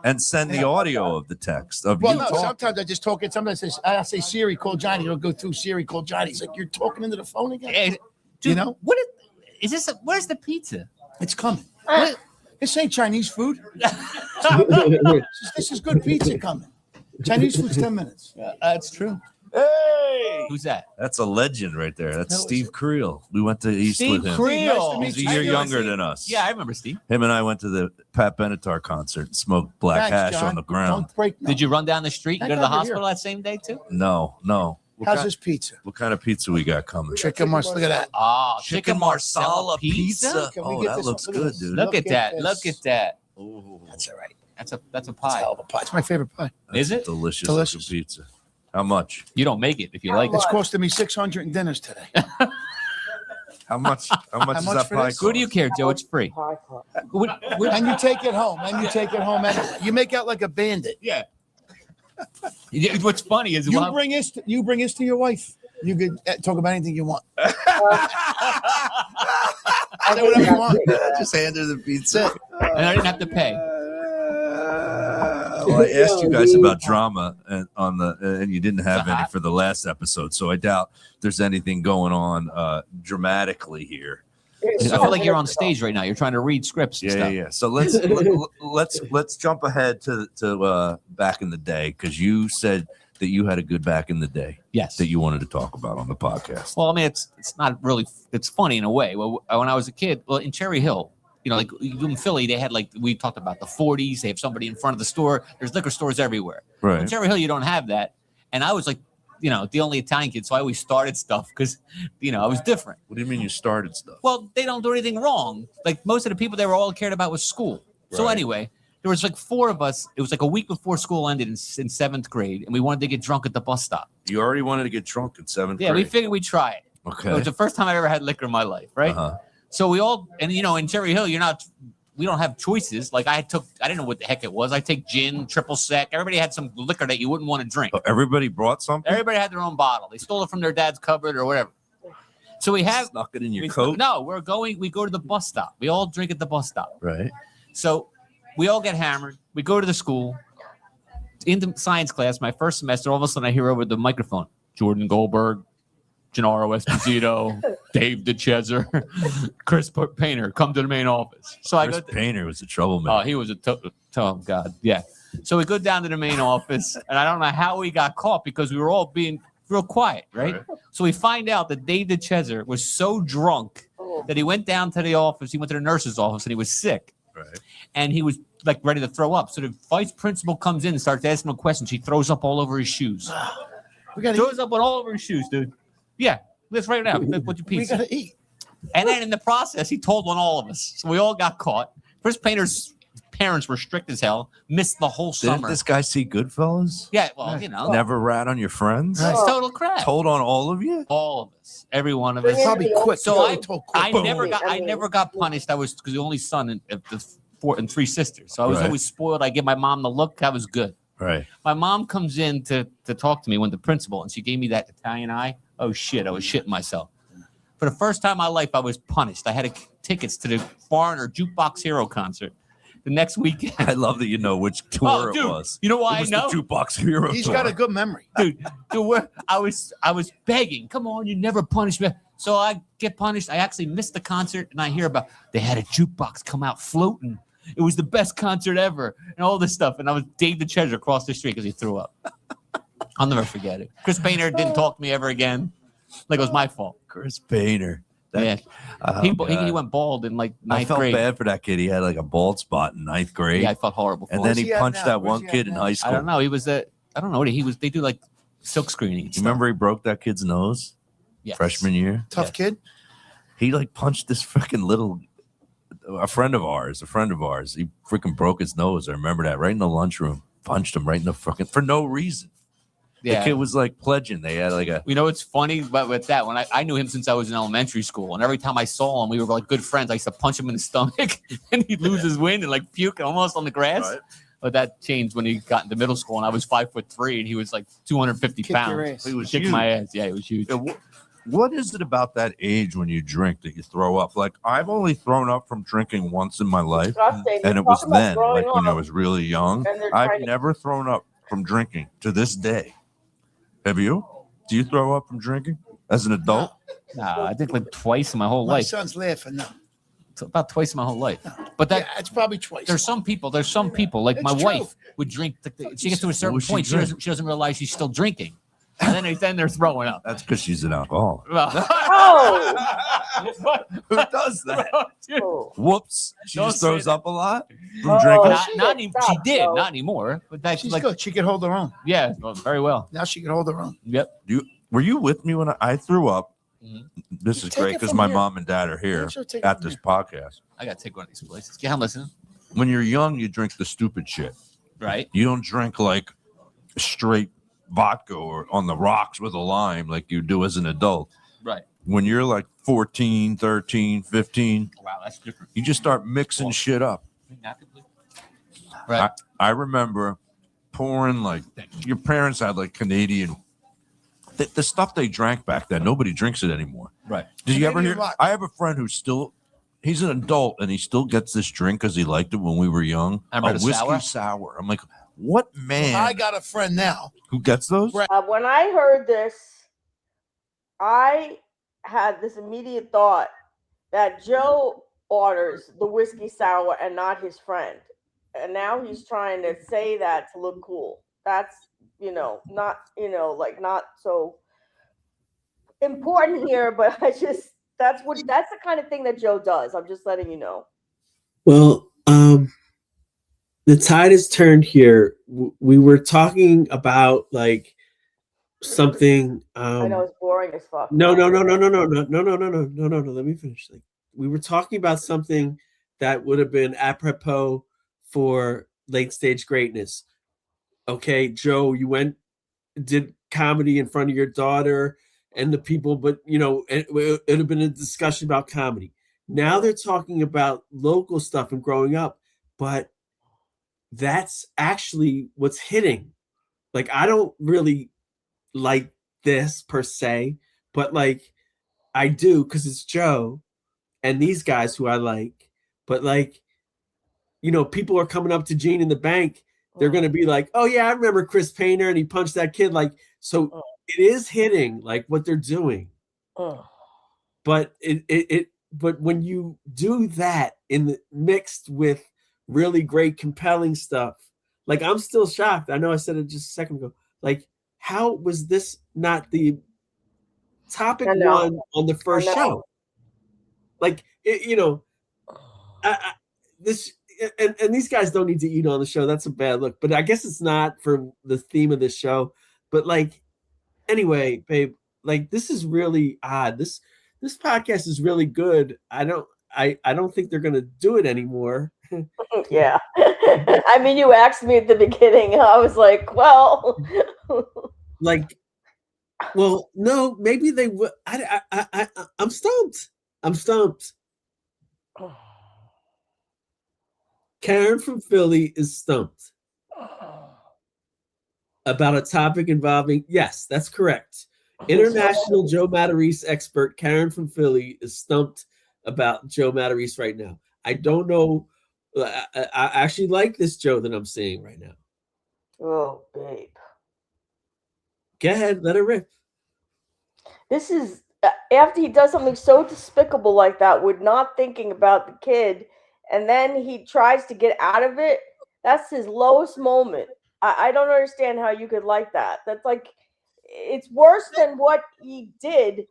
and send the audio of the text of well, you no, talking. sometimes I just talk it. Sometimes I say Siri, call Johnny. It'll go through Siri, call Johnny. He's like, you're talking into the phone again? Hey, dude, what is this? Where's the pizza? It's coming. This ain't Chinese food. This is good pizza coming. Chinese food's 10 minutes. That's true. Hey, Who's that? that's a legend right there. That's No, Steve Creel. We went to East Steve with him. Creel. Nice to meet He's you. a year How you doing, younger Steve? than us. Yeah, I remember Steve. Him and I went to the Pat Benatar concert and smoked black Thanks, hash John. on the ground. Don't break. Did you run down the street and go to the Thank God you're hospital that same day too? No. How's this pizza? What kind of pizza we got coming? Chicken mustard. Look at that. Oh, Chicken marsala pizza. Can we Oh, get that this? looks Look at good, this. dude. Look at that. this. Look at that. Ooh, That's all right. That's a It's a pie. hell of a pie. It's my favorite pie. Is it? delicious? Delicious. looking pizza. How much? You don't make it if you like It's it. costing me 600 in dinners today. How much? How much is much that for pie? this? Who do you care, Joe? It's free. And you take it home. Anyway. You make out like a bandit. Yeah. What's funny is You bring this to your wife. You could talk about anything you want. Say whatever you want. Just hand her the pizza. and I didn't have to pay. Well, I asked you guys about drama and you didn't have any for the last episode, so I doubt there's anything going on dramatically here. I feel like you're on stage right now. You're trying to read scripts and stuff. Yeah. So let's jump ahead to back in the day, because you said that you had a good back in the day. Yes. That you wanted to talk about on the podcast. Well, I mean, it's not really. It's funny in a way. Well, when I was a kid, in Cherry Hill, like in Philly, they had we talked about the 40s. They have somebody in front of the store. There's liquor stores everywhere. Right. In Cherry Hill, you don't have that. And I was like, the only Italian kid, so I always started stuff because, I was different. What do you mean you started stuff? Well, they don't do anything wrong. Like most of the people they were all cared about was school. Right. So anyway, there was 4 of us. It was a week before school ended in 7th grade, and we wanted to get drunk at the bus stop. You already wanted to get drunk in 7th grade? Yeah, we figured we'd try it. Okay. It was the first time I ever had liquor in my life, right? Uh-huh. So we all, and in Cherry Hill, we don't have choices. Like I didn't know what the heck it was. I take gin, triple sec. Everybody had some liquor that you wouldn't want to drink. Oh, everybody brought something? Everybody had their own bottle. They stole it from their dad's cupboard or whatever. So we snuck it in your coat? No, we go to the bus stop. We all drink at the bus stop. Right. So we all get hammered. We go to the school. In the science class, my first semester, all of a sudden I hear over the microphone, Jordan Goldberg, Gennaro Esposito, Dave DeChezzer, Chris Painter, come to the main office. So Chris Painter was a troublemaker. Oh, he was oh God, yeah. So we go down to the main office, and I don't know how we got caught because we were all being real quiet, right? So we find out that Dave DeChezzer was so drunk that he went down to the office. He went to the nurse's office, and he was sick. Right. And he was ready to throw up. So the vice principal comes in and starts asking him questions. He throws up all over his shoes. Throws up all over his shoes, dude. Yeah, let's right now. Put your pizza. We gotta eat. And then in the process, he told on all of us. So we all got caught. Chris Painter's parents were strict as hell. Missed the whole summer. Didn't this guy see Goodfellas? Yeah, well, Never rat on your friends? It's total crap. Told on all of you? All of us. Every one of us. Probably quick. So I Boom. never got punished. I was the only son of the 4 and 3 sisters. So I was always spoiled. I give my mom the look. That was good. Right. My mom comes in to talk to me when the principal, and she gave me that Italian eye. Oh, shit. I was shitting myself. For the first time in my life, I was punished. I had tickets to the Foreigner Jukebox Hero concert the next weekend. I love that you know which tour it was. You know why I know? The Jukebox Hero He's tour. got a good memory. Dude, I was begging. Come on, you never punish me. So I get punished. I actually missed the concert, and I hear about they had a jukebox come out floating. It was the best concert ever, and all this stuff. And I was Dave DeChezzer across the street because he threw up. I'll never forget it. Chris Painter didn't talk to me ever again. Like it was my fault. Chris Painter. He went bald in 9th grade. I felt bad for that kid. He had a bald spot in 9th grade. Yeah, I felt horrible for And him. then he punched that one kid in high school. I don't know. He was I don't know what he was. They do silk screening. You remember he broke that kid's nose? Yes. Freshman year. Tough kid. He punched this freaking a friend of ours. He freaking broke his nose. I remember that right in the lunchroom. Punched him right in the for no reason. Yeah. The kid was pledging. They had a. It's funny, but with that, when I knew him since I was in elementary school, and every time I saw him, we were good friends. I used to punch him in the stomach, and he'd lose his wind and puke almost on the grass. Right. But that changed when he got into middle school, and I was 5'3", and he was 250 pounds. He was kicked huge. my ass. Yeah, he was huge. Yeah, what is it about that age when you drink that you throw up? I've only thrown up from drinking once in my life, and it was then, when I was really young. I've never thrown up from drinking to this day. Have you? Do you throw up from drinking as an adult? Nah, I think twice in my whole My life. son's laughing now. It's about twice in my whole life. But It's probably twice. there's some people like It's my true. wife would drink. She gets to a certain What would she point, drink? she doesn't realize she's still drinking, and then they're throwing up. That's because she's an alcoholic. Oh, Who does that? oh. Whoops. She Don't just say throws that. up a lot from Oh, drinking. she Not didn't she stop, did, though. not anymore. But that's She's good. She can hold her own. Yeah, well, very well. Now she can hold her own. Yep. Were you with me when I threw up? Mhm. This is Take great it because from my here. mom and dad are here Sure, take it at from this here. podcast. I gotta take one of these places. Yeah, I'm listening. When you're young, you drink the stupid shit. Right. You don't drink straight vodka or on the rocks with a lime like you do as an adult. Right. When you're 14, 13, 15, Wow, that's different. you just start mixing shit up. Right. I remember pouring your parents had Canadian the stuff they drank back then. Nobody drinks it anymore. Right. Did you ever Canadian hear? rock. I have a friend who's he's an adult and he still gets this drink because he liked it when we were young. I remember A the whiskey sour? sour. I'm like, What man I got a friend now. who gets those? Right. When I heard this, I had this immediate thought that Joe orders the whiskey sour and not his friend. And now he's trying to say that to look cool. That's, not, not so important here, but that's the kind of thing that Joe does. I'm just letting you know. Well, the tide has turned here. We were talking about like something. I know it's boring as fuck. No. Let me finish. Like, we were talking about something that would have been apropos for late stage greatness. Okay, Joe, you did comedy in front of your daughter and the people, but it would have been a discussion about comedy. Now they're talking about local stuff and growing up, but that's actually what's hitting. Like, I don't really like this per se, but like I do because it's Joe and these guys who I like. But like, people are coming up to Gene in the bank. They're going to be like, oh yeah, I remember Chris Painter and he punched that kid. Like, so it is hitting like what they're doing. But but when you do that mixed with really great, compelling stuff, like I'm still shocked. I know I said it just a second ago. Like, how was this not the topic one on the first show? Like, this and these guys don't need to eat on the show. That's a bad look. But I guess it's not for the theme of this show. But like, anyway, babe, like this is really odd. This podcast is really good. I don't think they're gonna do it anymore. Yeah. I mean, you asked me at the beginning. I was like, well. Like, well, no, maybe they would. I'm stumped. Karen from Philly is stumped about a topic involving, yes, that's correct. International Joe Matarese expert Karen from Philly is stumped about Joe Matarese right now. I don't know. I actually like this Joe that I'm seeing right now. Oh, babe. Go ahead, let it rip. This is after he does something so despicable like that with not thinking about the kid, and then he tries to get out of it. That's his lowest moment. I don't understand how you could like that. That's like, it's worse than what he did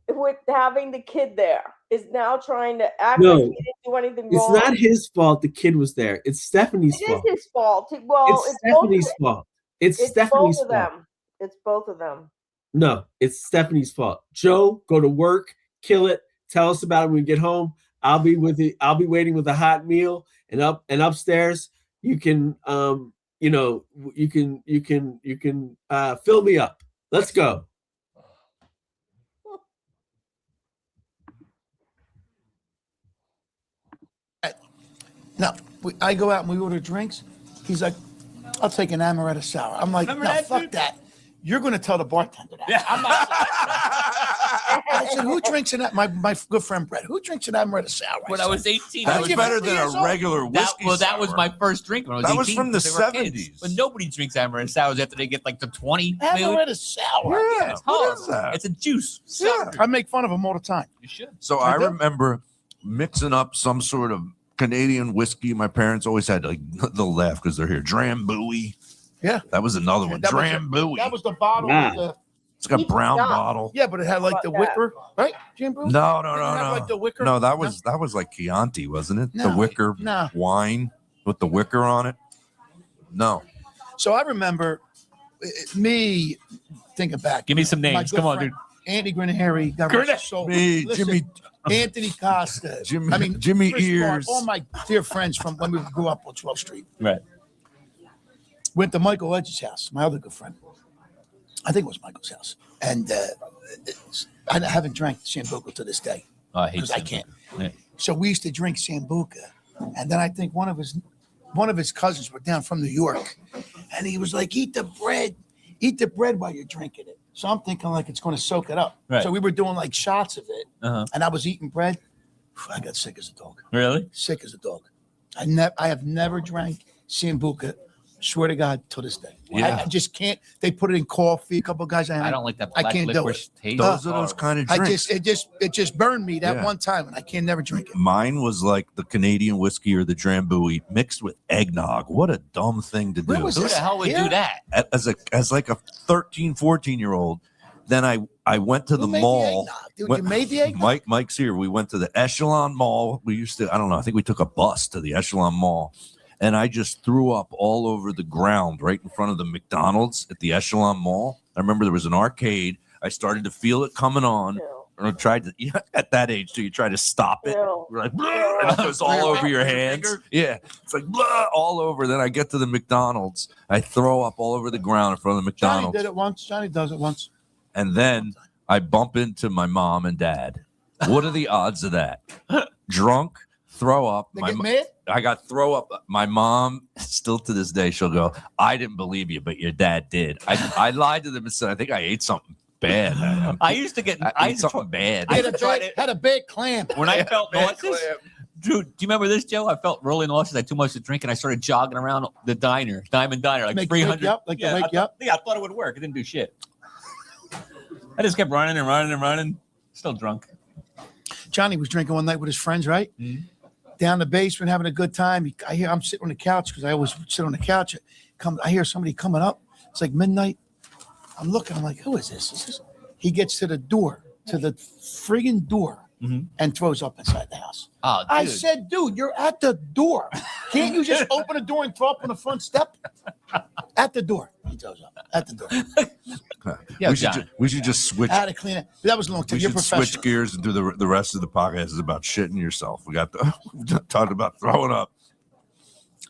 with having the kid there. Is now trying to act like he didn't do anything wrong. It's not his fault the kid was there. It's Stephanie's fault. It is his fault. Well, it's Stephanie's fault. It's Stephanie's both of fault. them. It's both of them. No, it's Stephanie's fault. Joe, go to work, kill it. Tell us about it when we get home. I'll be with you. I'll be waiting with a hot meal, and upstairs you can you can fill me up. Let's go. No, I go out and we order drinks. He's like, I'll take an amaretto sour. I'm like, Remember no, that, fuck dude? that. You're going to tell the bartender that. Yeah. I'm not. I said, who drinks an my good friend Brett? Who drinks an amaretto sour? When I was 18, That's you're better 50 than years a old. regular whiskey. that was my first drink when I was 18. That was from the because they were kids. 70s. But nobody drinks amaretto sours after they get like to 20. Amaretto sour. Yeah, It's what horrible. is that? It's a juice. Yeah. I make fun of him all the time. You should. So I remember mixing up some sort of Canadian whiskey. My parents always had like they'll laugh because they're here. Drambuie. Yeah. That was another one. That was Drambuie. That was the bottle. Nah. With the, It's got brown bottle. yeah, but it had like the wicker, right? Jim Brew? No. Didn't it have, like, the wicker? No, that was like Chianti, wasn't it? The No, wicker no. wine with the wicker on it. No. So I remember me thinking back. Give me some My names. good Come on, friend, dude. Andy Grinahary. God rest his soul. Me, Listen, Jimmy, Anthony Costa. Jimmy Chris Ears. Bart, all my dear friends from when we grew up on 12th Street. Right. Went to Michael Edge's house, my other good friend. I think it was Michael's house. And I haven't drank Sambuca to this day Oh, I hate because I Sambuca. can't. Yeah. So we used to drink Sambuca. And then I think one of his cousins were down from New York. And he was like, eat the bread while you're drinking it. So I'm thinking like it's going to soak it up. Right. So we were doing like shots of it. Uh-huh. And I was eating bread. I got sick as a dog. Really? Sick as a dog. I have never drank Sambuca Swear to God, till this day. Yeah. I just can't. They put it in coffee. A couple of guys. I don't like that I black can't do licorice it. taste. Those are those kind of drinks. It just burned me that Yeah. one time, and I can never drink it. Mine was like the Canadian whiskey or the Drambuie mixed with eggnog. What a dumb thing to do. Where was Who the this? hell would Here? do that? As like a 13, 14-year-old. Then I went to the Who made mall. The eggnog? Dude, you made the eggnog? Mike's here. We went to the Echelon Mall. We used to, I don't know, I think we took a bus to the Echelon Mall. And I just threw up all over the ground right in front of the McDonald's at the Echelon Mall. I remember there was an arcade. I started to feel it coming on. And I tried to, at that age, too, you try to stop it. Ew. We're like, "Bleh," and it goes all over your hands. Yeah. It's like, "Bleh," all over. Then I get to the McDonald's. I throw up all over the ground in front of the Johnny McDonald's. did it once. Johnny does it once. And then I bump into my mom and dad. What are the odds of that? Drunk, throw up. They get mad? I got throw up. My mom, still to this day, she'll go, I didn't believe you, but your dad did. I lied to them and said, I think I ate something bad. I used to get. I ate something bad. I Had a bad clam. When I felt Bad nauseous. clam. Dude, do you remember this, Joe? I felt really nauseous. I had too much to drink, and I started jogging around the diner, Diamond Diner, like Make 300. you up, like to yeah, wake you up? Yeah, I thought it would work. It didn't do shit. I just kept running and running and running. Still drunk. Johnny was drinking one night with his friends, right? Mhm. Down the basement, having a good time. I'm sitting on the couch because I always sit on the couch. I hear somebody coming up. It's like midnight. I'm looking. I'm like, who is this? He gets to the door, to the friggin' door, and throws up inside the house. Oh, dude. I said, dude, you're at the door. Can't you just open the door and throw up on the front step? At the door. He throws up. At the door. Yeah, we should just switch. I had to clean it. That was a long time. We You're should professional. switch gears and do the rest of the podcast is about shitting yourself. We got talked about throwing up.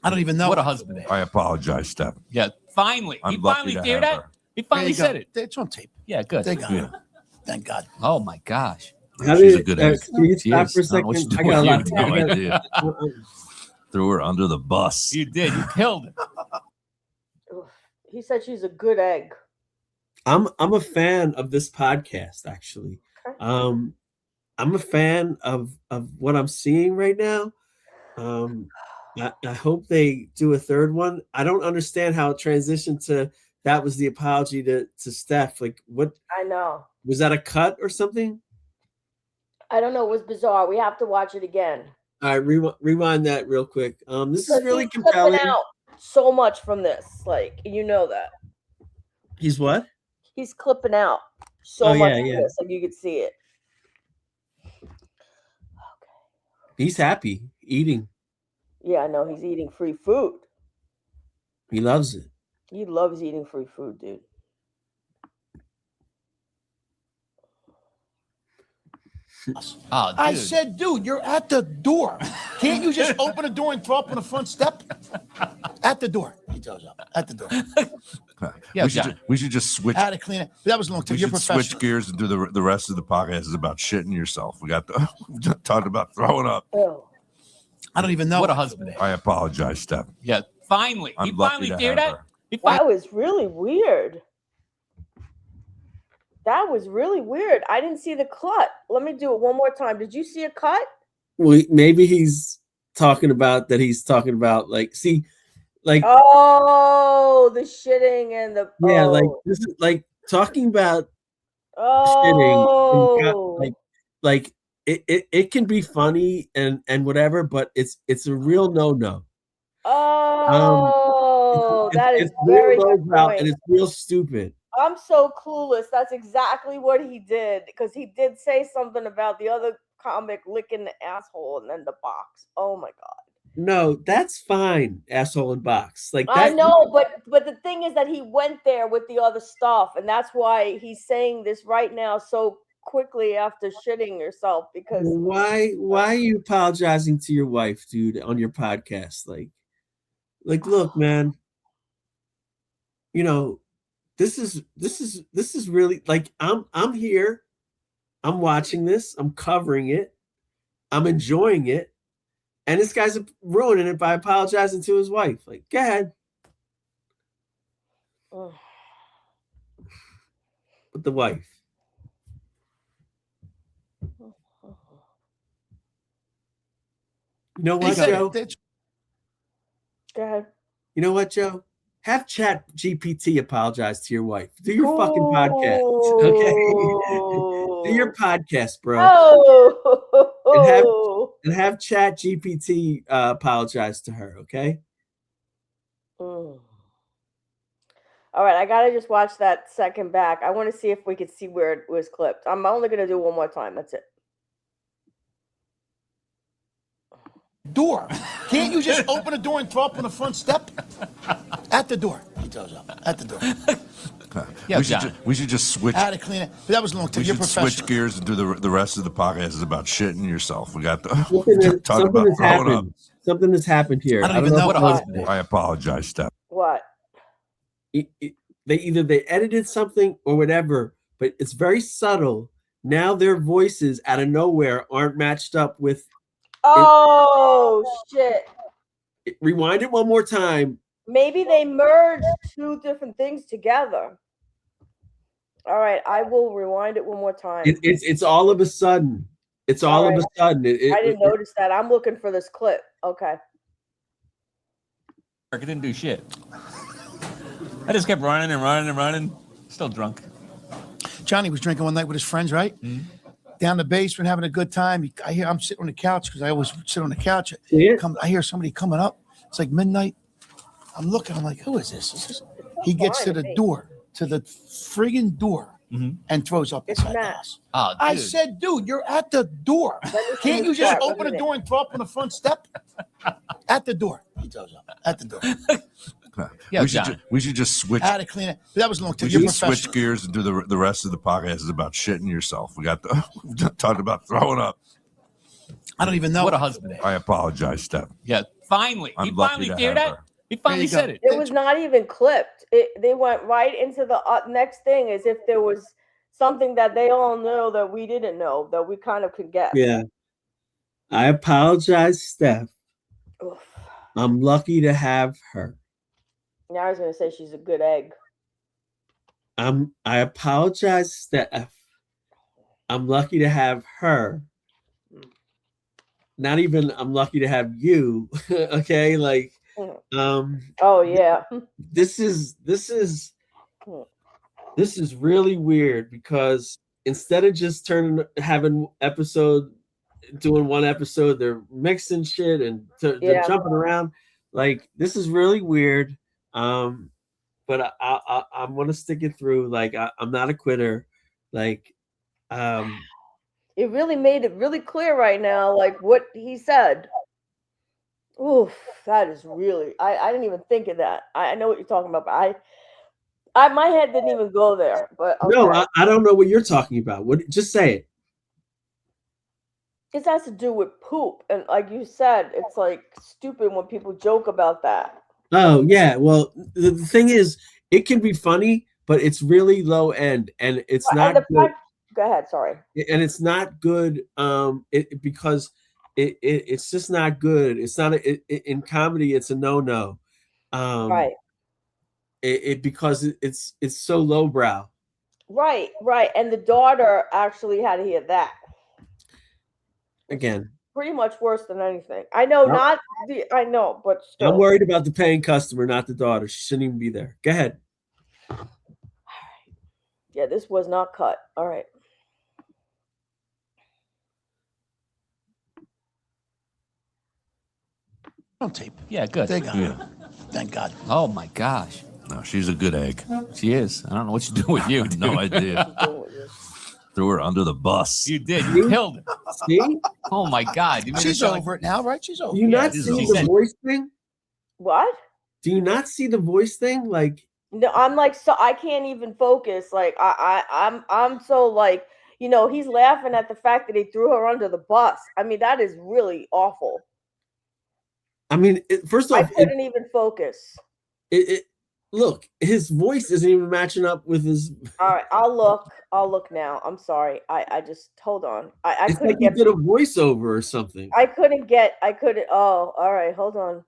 I don't even know. What a husband. I apologize, Steph. Yeah, finally. I'm He lucky finally to dared have that. her. He There finally you go. said it. It's on tape. Yeah, good. They got Yeah. it. Thank God. Oh, my gosh. How She's did, a good egg. can you stop She for a is. I don't know what second? she's I got a doing. lot. You have no idea. Threw her under the bus. You did. You killed it. Oof. He said she's a good egg. I'm a fan of this podcast, actually. Okay. I'm a fan of what I'm seeing right now. I hope they do a third one. I don't understand how it transitioned to that was the apology to Steph. Like, what I know. was that, a cut or something? I don't know. It was bizarre. We have to watch it again. All right, rewind that real quick. This Because is really he's clipping compelling. out so much from this. Like, you know that. He's what? He's clipping out so Oh, much yeah, from yeah. this. Like, you could see it. He's happy eating. Yeah, I know. He's eating free food. He loves it. He loves eating free food, dude. Oh, dude. I said, dude, you're at the door. Can't you just open the door and throw up on the front step? At the door. He throws up. At the door. Yeah, we should just switch. I had to clean it. That was a long time. We You're should professional. switch gears and do the rest of the podcast is about shitting yourself. We got talked about throwing up. Ew. I don't even know. What a husband. I apologize, Steph. Yeah, finally. I'm He lucky finally to dared have that. her. He finally. That was really weird. That was really weird. I didn't see the cut. Let me do it one more time. Did you see a cut? Well, maybe he's talking about like, see, like, Oh, the shitting and the yeah, like oh. this is like talking about Oh. shitting. Like it can be funny and whatever, but it's a real no. Oh, that is it's very real good lowbrow point. and it's real stupid. I'm so clueless. That's exactly what he did, because he did say something about the other comic licking the asshole and then the box. Oh my god. No, that's fine, asshole and box. Like that. I know, but the thing is that he went there with the other stuff, and that's why he's saying this right now so quickly after shitting yourself, because Why are you apologizing to your wife, dude, on your podcast? Like, look, man. You know, this is really like I'm here. I'm watching this. I'm covering it. I'm enjoying it. And this guy's ruining it by apologizing to his wife. Like, go ahead. Ugh. With the wife. You know what, He said Joe? it. Go ahead. You know what, Joe? have Chat GPT apologize to your wife. Do your fucking podcast, okay? Do your podcast, bro. Oh. And have Chat GPT apologize to her, okay? All right, I gotta just watch that second back. I want to see if we could see where it was clipped. I'm only gonna do one more time. That's it. Door. Can't you just open the door and throw up on the front step? At the door. He throws up. At the door. Yeah, we should just switch. How to clean it. But that was a long time. We You're should professional. switch gears and do the rest of the podcast is about shitting yourself. We got the talk Something about has throwing up. happened. Something has happened here. I don't even know what a what husband. I apologize, Steph. What? They edited something or whatever, but it's very subtle. Now their voices out of nowhere aren't matched up with. Oh shit! Rewind it one more time. Maybe they merged two different things together. All right, I will rewind it one more time. It's all of a sudden. It's all of a sudden. I didn't notice that. I'm looking for this clip. Okay. I didn't do shit. I just kept running and running and running. Still drunk. Johnny was drinking one night with his friends, right? Mm-hmm. Down the basement, having a good time. I'm sitting on the couch because I always sit on the couch. Yeah. I hear somebody coming up. It's like midnight. I'm looking. I'm like, who is this? He gets to the door, to the friggin' door, and throws up inside the house. Oh, dude. I said, dude, you're at the door. Can't you just open the door and throw up on the front step? At the door. He throws up. At the door. Yeah, we should just switch. How to clean it. But that was a long time. We You're should professional. switch gears and do the rest of the podcast is about shitting yourself. We got the talk about throwing up. I don't even know. What a husband. I apologize, Steph. Yeah, finally. I'm He lucky finally to did have that. her. He finally There you said go. it. It was not even clipped. They went right into the next thing as if there was something that they all know that we didn't know, that we kind of could guess. Yeah. I apologize, Steph. Oof. I'm lucky to have her. Now I was going to say she's a good egg. I apologize, Steph. I'm lucky to have her. Not even I'm lucky to have you. Okay, like Oh yeah. this is really weird because instead of just doing one episode, they're mixing shit and they're jumping around. Like this is really weird. But I'm gonna stick it through. Like I'm not a quitter. Like It really made it really clear right now, like what he said. Oof, that is really. I didn't even think of that. I know what you're talking about, but my head didn't even go there. But okay. No, I don't know what you're talking about. What? Just say it. This has to do with poop, and like you said, it's like stupid when people joke about that. Oh yeah. Well, the thing is, it can be funny, but it's really low end, and it's not good. Go ahead. Sorry. And it's not good. Because it's just not good. It's not in comedy. It's a no. Right. Because it's so lowbrow. Right. And the daughter actually had to hear that. Again. Pretty much worse than anything. I know, I know, but still. I'm worried about the paying customer, not the daughter. She shouldn't even be there. Go ahead. All right. Yeah, this was not cut. All right. On tape. Yeah, good. Thank God. Thank God. Oh my gosh. No, she's a good egg. She is. I don't know what you do with you. Dude. No idea. Threw her under the bus. You did. You killed her. See? Oh my God. You made She's it sound over it now, right? She's over Do you it. not she's see over the it. voice thing? What? Do you not see the voice thing? Like No, I'm like, so I can't even focus. Like I'm so like, he's laughing at the fact that he threw her under the bus. I mean, that is really awful. I mean, first I off, couldn't even focus. look, his voice isn't even matching up with his. All right, I'll look now. I'm sorry. I just hold on. I It's couldn't like he get did a voiceover or something. I couldn't. Oh, all right. Hold on.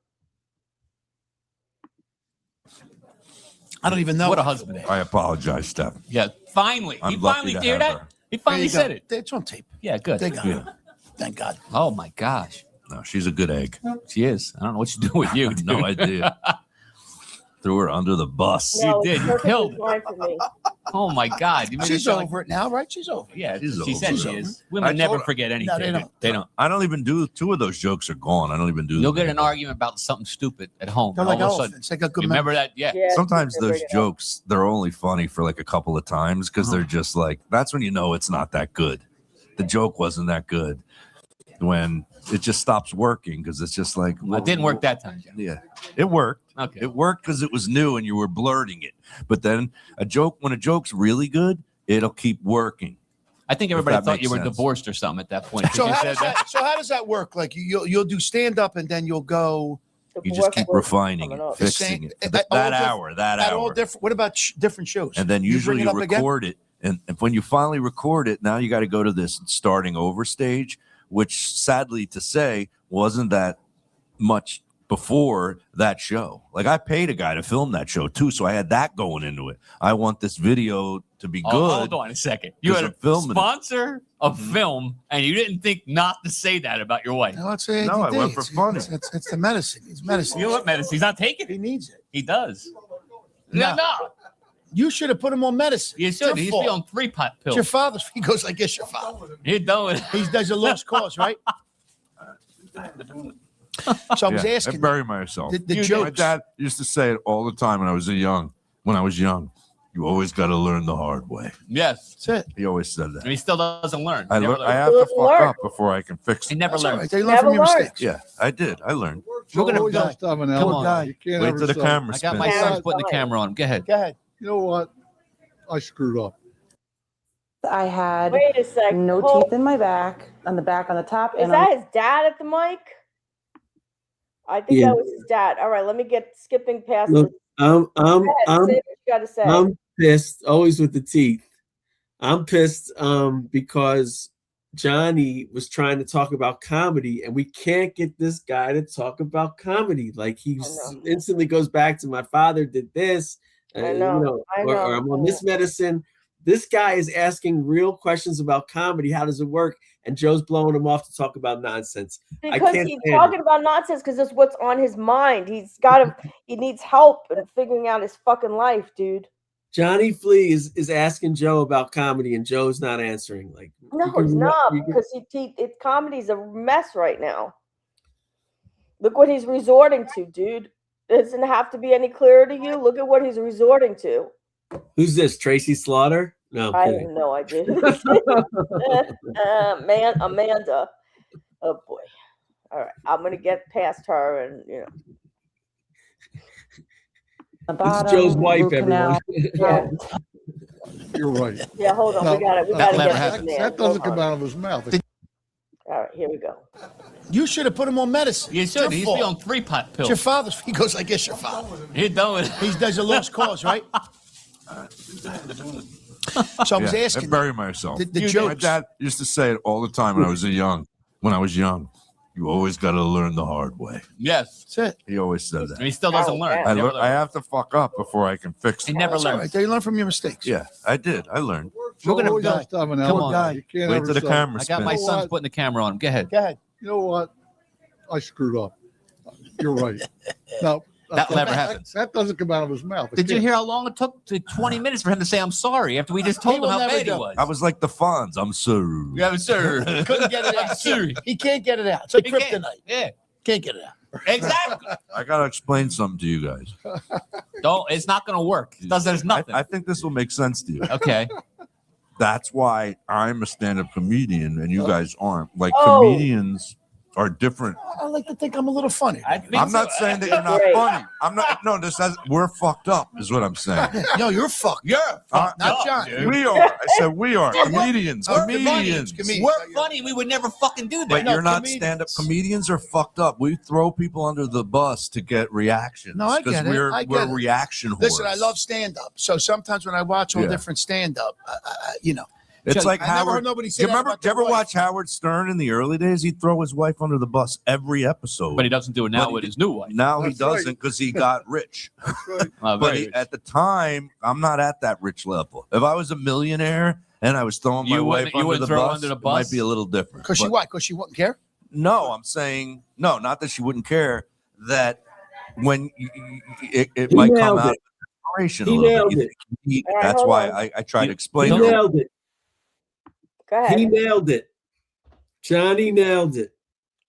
I don't even know. What a husband. I apologize, Steph. Yeah, finally. I'm he lucky finally to did have that. her. He There finally you go. said it. It's on tape. Yeah, good. Thank God. Yeah. Thank God. Oh my gosh. No, she's a good egg. She is. I don't know what you do with you. No dude. idea. threw her under the bus. No, did. it's You killed perfectly fine for me. Oh my God! You made She's it sound over it now, right? She's over it. Yeah, She's she over said it. she is. I Women never told her- forget anything. they don't. They don't. I don't even do 2 of those jokes are gone. I don't even do. You'll them get an anymore. argument about something stupid at home. They're and like all of a sudden, elephants. They got good you remember that? Yeah. Yeah, Sometimes she's those bring it up. jokes they're only funny for like a couple of times because they're just like that's when you know it's not that good. The joke wasn't that good when it just stops working because it's just like Well, it didn't work that time. Jeff. Yeah, it worked. Okay. It worked because it was new and you were blurting it. But then when a joke's really good, it'll keep working. I think everybody that thought makes you were sense. divorced or something at that point. So You how, said does that, so how does that work? Like you'll do stand up and then you'll go You just keep refining it, The fixing same- it. at That all hour, that at all hour. different. What about different shows? And then You usually bring you it up again? record it. And when you finally record it, now you got to go to this starting over stage, which sadly to say wasn't that much before that show. Like I paid a guy to film that show too, so I had that going into it. I want this video to be good. Hold on a second. You had a sponsor of film, and you didn't think not to say that about your wife. No, it's a, No, I went for funny. It's the medicine. It's medicine. You know what medicine? He's not taking He it. needs it. He does. No. No. You should have put him on medicine. You It's should. your He's fault. be on 3 pot It's pills. your father's. He goes, I guess your father. You're done with it. He does a lost cause, right? So I was I asking. bury myself. The My jokes. dad used to say it all the time when I was young. When I was young, you always got to learn the hard way. Yes. That's it. He always said And that. he still doesn't learn. I Never learn. I learns. have to Doesn't fuck learn. up before I can fix He it. never That's all learns. right. They learn Never from your learned. mistakes. Yeah, I did. I learned. We're gonna always go. have to have an Come element. on. guy. You can't Wait ever till the say, camera I got my spins. Yeah. son's putting the camera on him. Go ahead. Go ahead. You know what? I screwed up. I had Wait a sec. no Hold- teeth in my back, on the back, on the top, Is and that on his dad at the mic? I think Yeah. that was his dad. All right, let me get skipping past Look, this. I'm Go ahead, say what you gotta say. I'm pissed, always with the teeth. I'm pissed because Johnny was trying to talk about comedy, and we can't get this guy to talk about comedy. Like he know. instantly goes back to my father did this, I know, I or know. I'm on this medicine. This guy is asking real questions about comedy. How does it work? And Joe's blowing him off to talk about nonsense. I Because can't he's stand talking about nonsense because that's what's on his mind. He needs help in figuring out his fucking life, dude. Johnny Flea is asking Joe about comedy, and Joe's not answering. Like, No, you can- he's not, you can- because comedy's a mess right now. Look what he's resorting to, dude. Doesn't have to be any clearer to you. Look at what he's resorting to. Who's this? Tracy Slaughter? No, I'm I have kidding. no idea. Amanda. Oh boy. All right, I'm gonna get past her, and the This bottom. is Joe's wife, root canal. everyone. yeah, You're right. yeah. Hold on, No, we got it. We that got to never get this happened. man. That doesn't Hold come on. out of his mouth. All right, here we go. You should have put him on medicine. You It's should. your He's fault. be on 3 pot It's your pills. father's. He goes, I guess your father. You're done with it. He does a lost cause, right? So I was Yeah, asking. I bury myself. The My jokes. dad used to say it all the time when I was young. When I was young, you always got to learn the hard way. Yes. That's it. He always said that. And he still doesn't learn. yeah. I, Never lear- I learns. have to fuck up before I can fix He it. never That's all learns. right. They learn from your mistakes. Yeah, I did. I learned. Joe gonna always go. has to have an Come element. on. You can't Wait ever till the say, camera I got my spins. You know son's what? putting the camera on him. Go ahead. Go ahead. You know what? I screwed up. You're right. No, That never happens. That doesn't come out of his mouth. It Did you can't. hear how long it took? To 20 minutes for him to say, I'm sorry, after we just told him will how never bad he do. was. I was like the Fonz. I'm sorry. Yeah, sir. Couldn't get it I'm out. sorry. He can't get it out. It's like He can't. kryptonite. Yeah, Can't get it out. exactly. I gotta explain something to you guys. Don't. It's not going to work. It does. There's nothing. I think this will make sense to you. Okay. That's why I'm a stand-up comedian and you guys aren't. Like Oh. comedians are different. I like to think I'm a little funny. I'm not saying that you're not Great. funny. I'm not. No, this has. We're fucked up, is what I'm saying. No, you're fucked. You're fucked not up, John. dude. We are. I said we are comedians. We're Comedians. comedians. We're funny. We would never fucking do that. But No, you're not comedians. stand-up. Comedians are fucked up. We throw people under the bus to get reactions. No, I get it. We're, I get we're it. reaction whores. Listen, I love stand up. So sometimes when I watch all Yeah. different stand up, It's Chuck, like I never heard Howard. nobody Do say you that remember? about Did you their ever wife. watch Howard Stern in the early days? He'd throw his wife under the bus every episode. But he doesn't do it now But with his new wife. now he That's right. doesn't because he got rich. Right. Very But rich. at the time, I'm not at that rich level. If I was a millionaire and I was throwing my You wife wouldn't- you under wouldn't the throw her bus, under the it might bus? be a little different. Because she But- what? Because she wouldn't care. No, I'm saying no, not that she wouldn't care. That when it might come nailed out it. of desperation a He little nailed bit. You it. think you need- All right, that's hold why on. I try to He explain. nailed it. Go ahead. He nailed it. Johnny nailed it.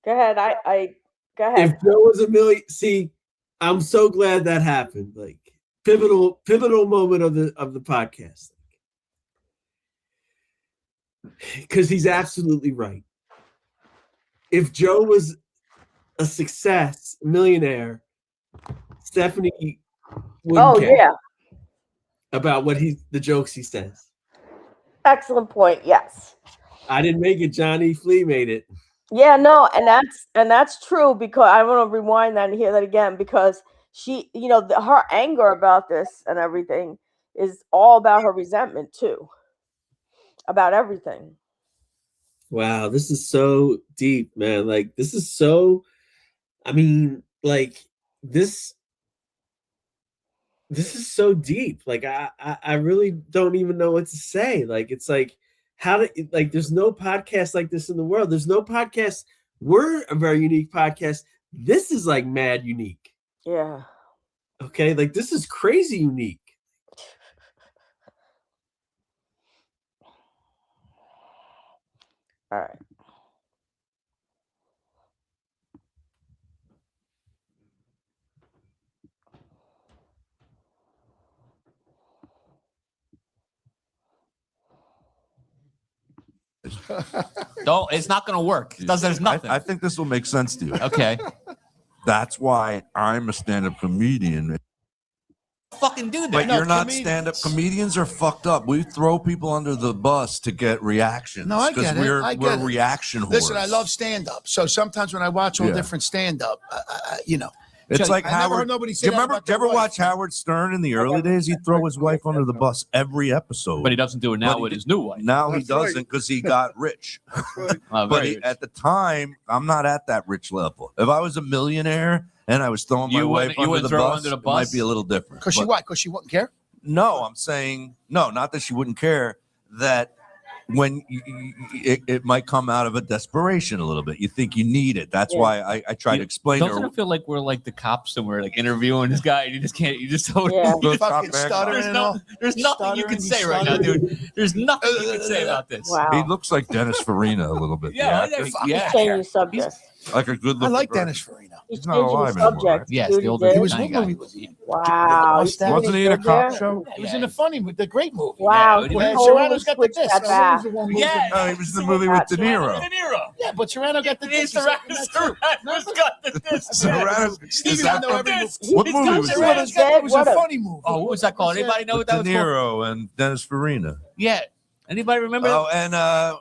Go ahead. I go If ahead. Joe was a million, see, I'm so glad that happened. Like pivotal moment of the podcast. Because he's absolutely right. If Joe was a success, millionaire, Stephanie wouldn't care Yeah. about the jokes he says. Excellent point. Yes. I didn't make it. Johnny Flea made it. Yeah, no, and that's true, because I want to rewind that and hear that again, because she, her anger about this and everything is all about her resentment too, about everything. Wow, this is so deep, man. Like this is so. I mean, like this is so deep. Like I really don't even know what to say. Like it's like there's no podcast like this in the world. There's no podcast. We're a very unique podcast. This is like mad unique. Yeah. Okay, like this is crazy unique. All right. Don't. It's not going to work. There's nothing. I think this will make sense to you. Okay. That's why I'm a stand-up comedian. Fucking do that. But No, you're not comedians. stand-up. Comedians are fucked up. We throw people under the bus to get reactions. No, I get it. We're it. reaction whores. Listen, I love stand-up. So sometimes when I watch all Yeah. different stand-up, It's like I never Howard. heard nobody Do say you that remember? about Do you their ever wife. watch Howard Stern in the early days? He'd throw his wife under the bus every episode. But he doesn't do it now But with he- his new wife. Now he That's right. doesn't because he got rich. Right. But Very rich. at the time, I'm not at that rich level. If I was a millionaire and I was throwing my You wife wouldn't- you under wouldn't the throw bus, under the it might bus? be a little different. Because But- why? Because she wouldn't care. No, I'm saying no, not that she wouldn't care. That when it might come out of a desperation a little bit. You think you need it. That's Yeah. why I try to explain to Doesn't her. it feel like we're like the cops and we're like interviewing this guy and you just can't, you just don't. Yeah. you just- Fucking back. stuttering there's, and no, all. there's nothing you can Stuttering, say right now, stuttering. dude. There's nothing you can say about this. Wow. He looks like Dennis Farina a little bit. the Yeah, actor. yeah. Changing subject. Like a good I looking. like Dennis Farina. He's He's not changing the alive anymore, subject. Yes, Dude, the he older did? He was Italian what guy. movie was he in? Wow. Wasn't You see what Wasn't he in a did there? cop show? He was in a funny, the great movie. Wow. Yeah, he when totally Serrano's got the switched disc. that back. Yeah. No, he was in the movie with De Niro. De Niro. Yeah, but Serrano got the disc. Serrano's got the disc. Serrano. Stevie Is that don't know every the- movie. What He's movie got was Serrano. that? Serrano's got, it was What a a- funny movie. Oh, what was that called? Anybody know what that De was called? Niro and Dennis Farina. Yeah. Anybody remember Oh, and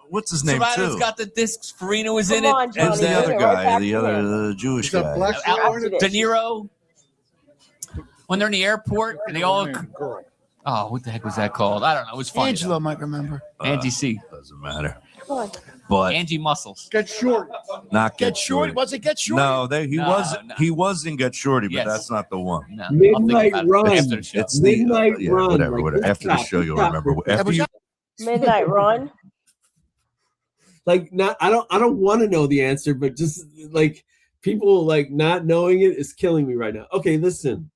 what's his name Serrano's too? got the discs. Farina was Come in it. on, And Johnny. the Bring other it right guy, back the to other him. Jewish Is that guy. Black Swan? De Niro. When they're in the airport and they all. Girl. Oh, what the heck was that called? I don't know. It was funny. Angelo might remember. Angie C. Doesn't matter. Come on. But Angie Muscles. Get short. not Get Shorty. Was it Get Shorty? No, No. he was in Get Shorty, but Yes. that's not the one. No, Midnight I'll think about Run. it after the show. It's the Midnight yeah, Run, whatever, like, whatever. this After the top, show, this you'll top. remember. That After was you, Midnight Run. Like I don't want to know the answer, but just like people like not knowing it is killing me right now. Okay, listen.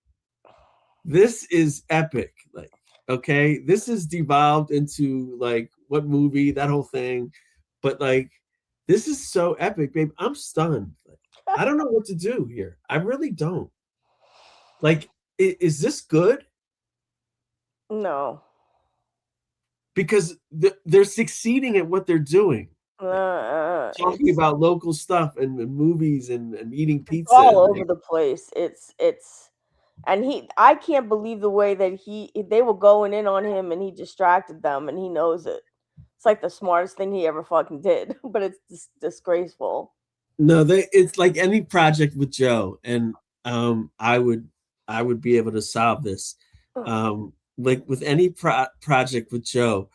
This is epic. Like, okay, this is devolved into like what movie, that whole thing. But like this is so epic, babe. I'm stunned. Like, I don't know what to do here. I really don't. Like, is this good? No. Because they're succeeding at what they're doing. Talking about local stuff and movies and eating pizza. all over the place. It's and I can't believe the way that they were going in on him and he distracted them and he knows it. It's like the smartest thing he ever fucking did, but it's disgraceful. No, it's like any project with Joe, and I would be able to solve this. Like with any project with Joe,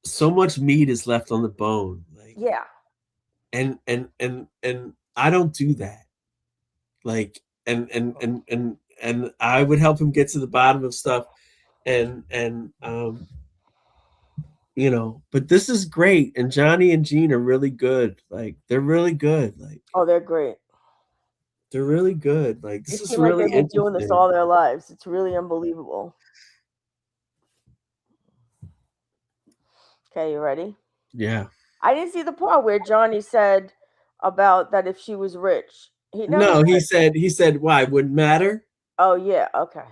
so much meat is left on the bone. Like, Yeah. and I don't do that. Like, and I would help him get to the bottom of stuff, and you know. But this is great, and Johnny and Gene are really good. Like, they're really good. Like, Oh, they're great. They're really good. Like this It is seems like really they've been doing this interesting. all their lives. It's really unbelievable. Okay, you ready? Yeah. I didn't see the part where Johnny said about that if she was rich. He never No, he said why it wouldn't matter. Oh yeah, okay.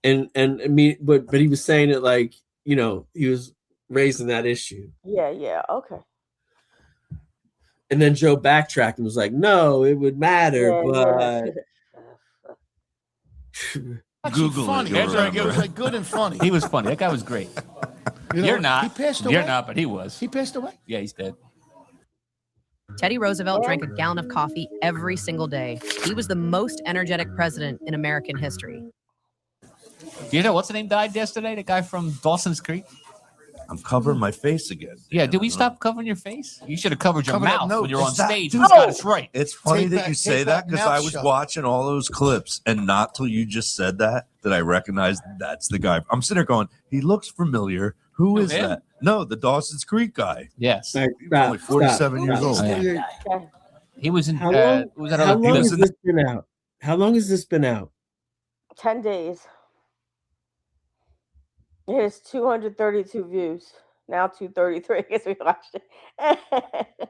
And I mean, but he was saying it like, you know, he was raising that issue. Yeah, okay. And then Joe backtracked and was like, no, it would matter, but Actually Google it, funny. you'll It was like remember. good and funny. He was funny. That guy was great. You know, You're not. He passed away. You're not, but he was. He passed away. Yeah, he's dead. Teddy Roosevelt drank a gallon of coffee every single day. He was the most energetic president in American history. Do you know what's the name died yesterday? The guy from Dawson's Creek? I'm covering my face again. Yeah, did we stop covering your face? You should have covered your Cover that mouth nose. when you're on Is that- stage. dude, Who's got us right? It's funny Take that that- you say take that that because mouth I was shut. watching all those clips and not till you just said that I recognized that's the guy. I'm sitting there going, he looks familiar. Who is him? that? No, the Dawson's Creek guy. Yes. Like, He was only 47 years stop. old. Oh, yeah. Okay. He was in. How long, was that how other- long he was has in- this been out? How long has this been out? 10 days. It has 232 views. Now 233 because we watched it.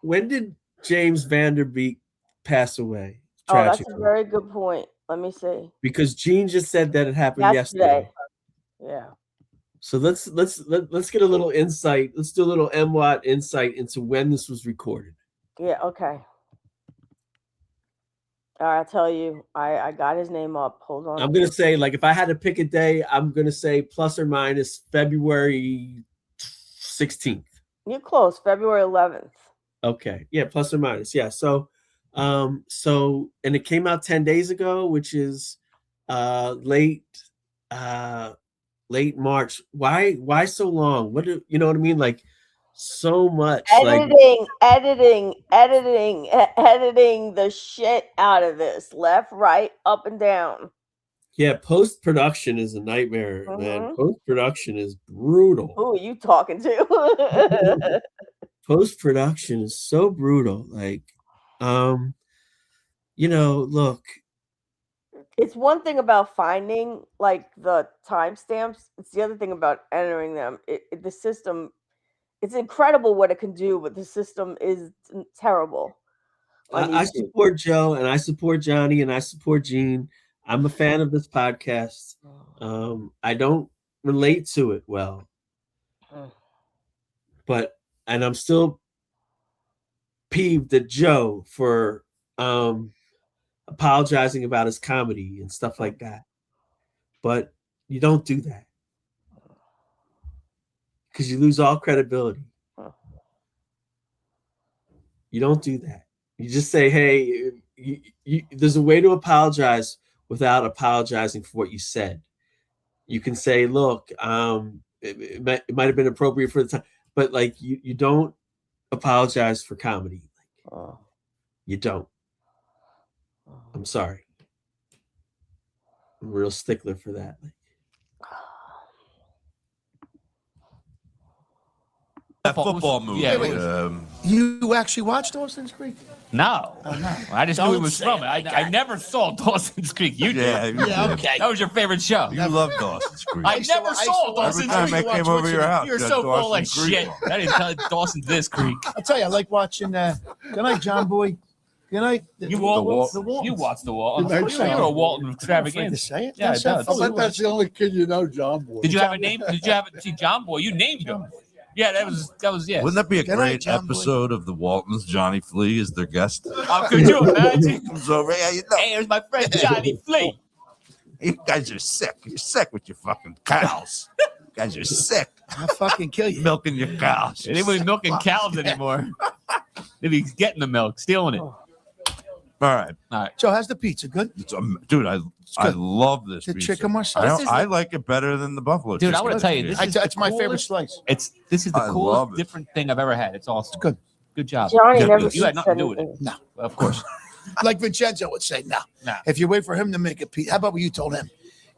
When did James Vanderbeek pass away? Oh, that's a Tragically? very good point. Let me see. Because Gene just said that it happened yesterday. Yeah. So let's get a little insight. Let's do a little MWOT insight into when this was recorded. Yeah, okay. All right, I'll tell you. I got his name up. Hold on. I'm gonna say, like, if I had to pick a day, I'm gonna say plus or minus February 16th. You're close. February 11th. Okay, yeah, plus or minus, yeah. So, and it came out 10 days ago, which is late March. Why so long? What do you know what I mean? Like so much Editing the shit out of this. Left, right, up and down. Yeah, post-production is a nightmare, man. Post-production is brutal. Who are you talking to? Post-production is so brutal. Like, look. It's one thing about finding like the timestamps. It's the other thing about entering them. The system, it's incredible what it can do, but the system is terrible. I support Joe and I support Johnny and I support Gene. I'm a fan of this podcast. I don't relate to it well, and I'm still peeved at Joe for apologizing about his comedy and stuff like that. But you don't do that because you lose all credibility. You don't do that. You just say, hey, there's a way to apologize without apologizing for what you said. You can say, look, it might have been appropriate for the time, but like you don't apologize for comedy. You don't. I'm sorry. I'm a real stickler for that. That football movie. Yeah, You actually watched Dawson's Creek? no. Oh, no. I just knew he Don't was say from it. it like I never saw Dawson's Creek. You did. Yeah, okay. That was your favorite show. You love Dawson's Creek. I used to never wa- I saw used to watch- Dawson's Every time Creek. I came over your house, You're you so had full of Dawson's Creek shit. on. I didn't tell Dawson's this creek. I'll tell you, I like watching. Good night, John Boy. Good night. You Waltons? The Waltons. You watched the Waltons. Good night, You're a John. Walton I'm afraid to extravaganza. say it. Yeah, That's it does. how I bet that's the only kid you know, John Boy. Did you have a name? Did you have see John Boy? You named him. Yeah, that was yeah. Wouldn't that be a Good night, great John Boy. episode of the Waltons? Johnny Flea is their guest. Could you imagine? Comes over, yeah, you know. Hey, here's my friend Johnny Flea. You guys are sick. You're sick with your fucking cows. You guys are sick. I'll fucking kill you. Milking your cows. They ain't really milking cows anymore. They be getting the milk, stealing it. All right. So how's the pizza? Good. Dude, I love this The pizza. chicken marsala. I like it better than the buffalo Dude, I chicken. wanna tell you, this is That's the my favorite coolest- slice. This is the I love coolest it. different thing I've ever had. It's awesome. Good. Good job. Johnny Yeah, never You had eats nothing to do with it. anything. No. Of course. Like Vincenzo would say, no. No. If you wait for him to make a pizza, how about what you told him?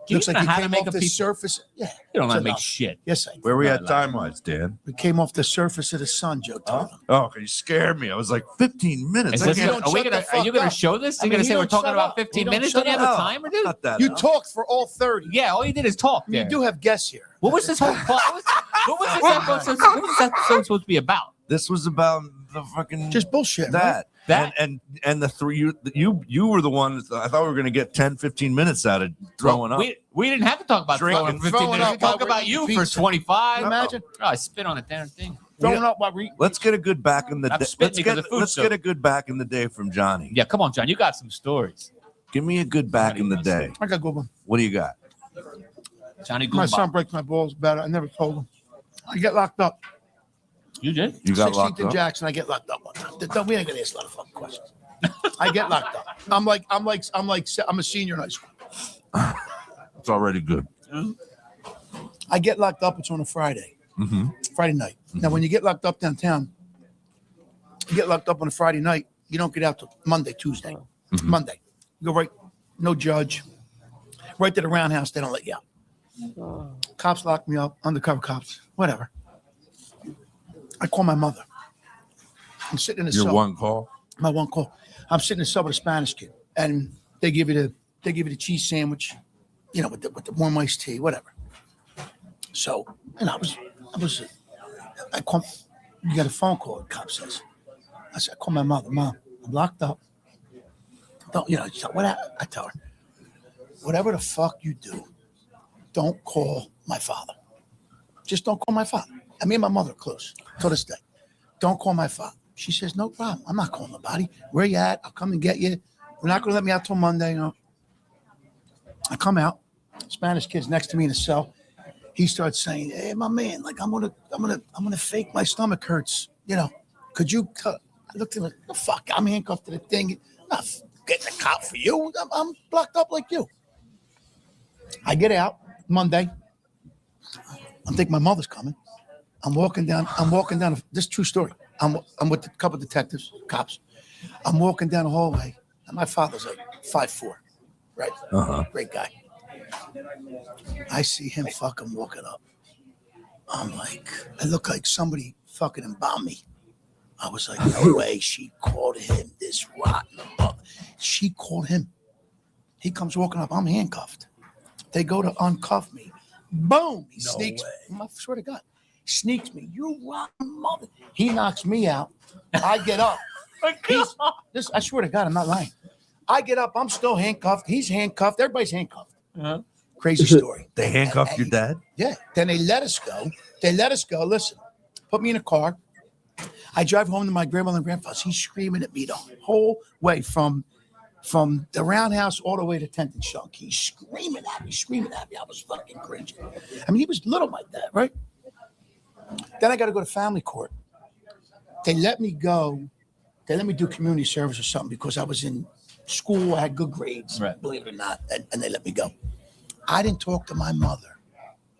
Do you Looks even like know he how to came make off a the piece? surface. Yeah. You don't know how So to make no. shit. Yes, I do. Where we Right, at time-wise, Dan? We came off the surface of the sun, Joe told him. Oh, you scared me. I was like, 15 minutes. Is I this can't- don't are we shut gonna? the Are you fuck gonna up. show this? I You're mean, gonna he say we're don't talking shut about up. 15 He don't minutes? shut Don't you have a up. timer, dude? Not that You up. talked for all 30. Yeah, all you did is talk. You There. do have guests here. What was this whole? What was this episode supposed to be about? This was about the fucking Just bullshit. that. That- And the three you were the one I thought we were going to get 10, 15 minutes out of throwing up. We didn't have to talk about Drinking. throwing 15 Throwing minutes. We up talk while about we're you eating for pizza. 25. Imagine. Oh, I spit on the damn thing. Throwing up while we Let's get a good back in the I'm day. spitting Let's because get of food, let's so- get a good back in the day from Johnny. Yeah, come on, John. You got some stories. Give me a good back in the day. I got a good one. What do you got? Johnny My son Goomba. breaks my balls about it. I never told him. I get locked up. You did? You got 16th locked in up. Jackson. I get locked up one time. We ain't gonna ask a lot of fucking questions. I get locked up. I'm a senior in high school. It's already good. I get locked up. It's on a Friday. Mm-hmm. Friday night. Now, when you get locked up downtown, you get locked up on a Friday night. You don't get out till Monday, Tuesday. Mhm. Monday. You go right, no judge, right to the roundhouse. They don't let you out. Cops lock me up, undercover cops, whatever. I call my mother. I'm sitting in the Your cell. one call. My one call. I'm sitting in the cell with a Spanish kid, and they give you the cheese sandwich, you know, with the warm iced tea, whatever. So, and I call. You got a phone call. The cop says. I said, I call my mother. Mom, I'm locked up. Don't what? I tell her, whatever the fuck you do, don't call my father. Just don't call my father. I mean, my mother are close to this day. Don't call my father. She says, no problem. I'm not calling nobody. Where you at? I'll come and get you. They're not going to let me out till Monday. You know. I come out. Spanish kid's next to me in the cell. He starts saying, "Hey, my man, like I'm gonna fake my stomach hurts. You know, could you cut?" I looked at him like, "The fuck? I'm handcuffed to the thing. I'm not getting a cop for you. I'm blocked up like you." I get out Monday. I'm thinking my mother's coming. I'm walking down. This is true story. I'm with a couple of detectives, cops. I'm walking down the hallway, and my father's like 5'4", right? Great guy. I see him fucking walking up. I'm like, I look like somebody fucking embalmed me. I was like, no way. She called him this rotten. She called him. He comes walking up. I'm handcuffed. They go to uncuff me. Boom. He sneaks. I swear to God. Sneaks me. You rotten mother. He knocks me out. I get up. I swear to God, I'm not lying. I get up. I'm still handcuffed. He's handcuffed. Everybody's handcuffed. Crazy story. They handcuffed your dad? Yeah. Then they let us go. Listen, put me in a car. I drive home to my grandmother and grandfather's. He's screaming at me the whole way from the roundhouse all the way to 10th and Shunk. He's screaming at me. I was fucking cringing. I mean, he was little like that, right? Then I got to go to family court. They let me go. They let me do community service or something because I was in school. I had good grades, Right. believe it or not, and they let me go. I didn't talk to my mother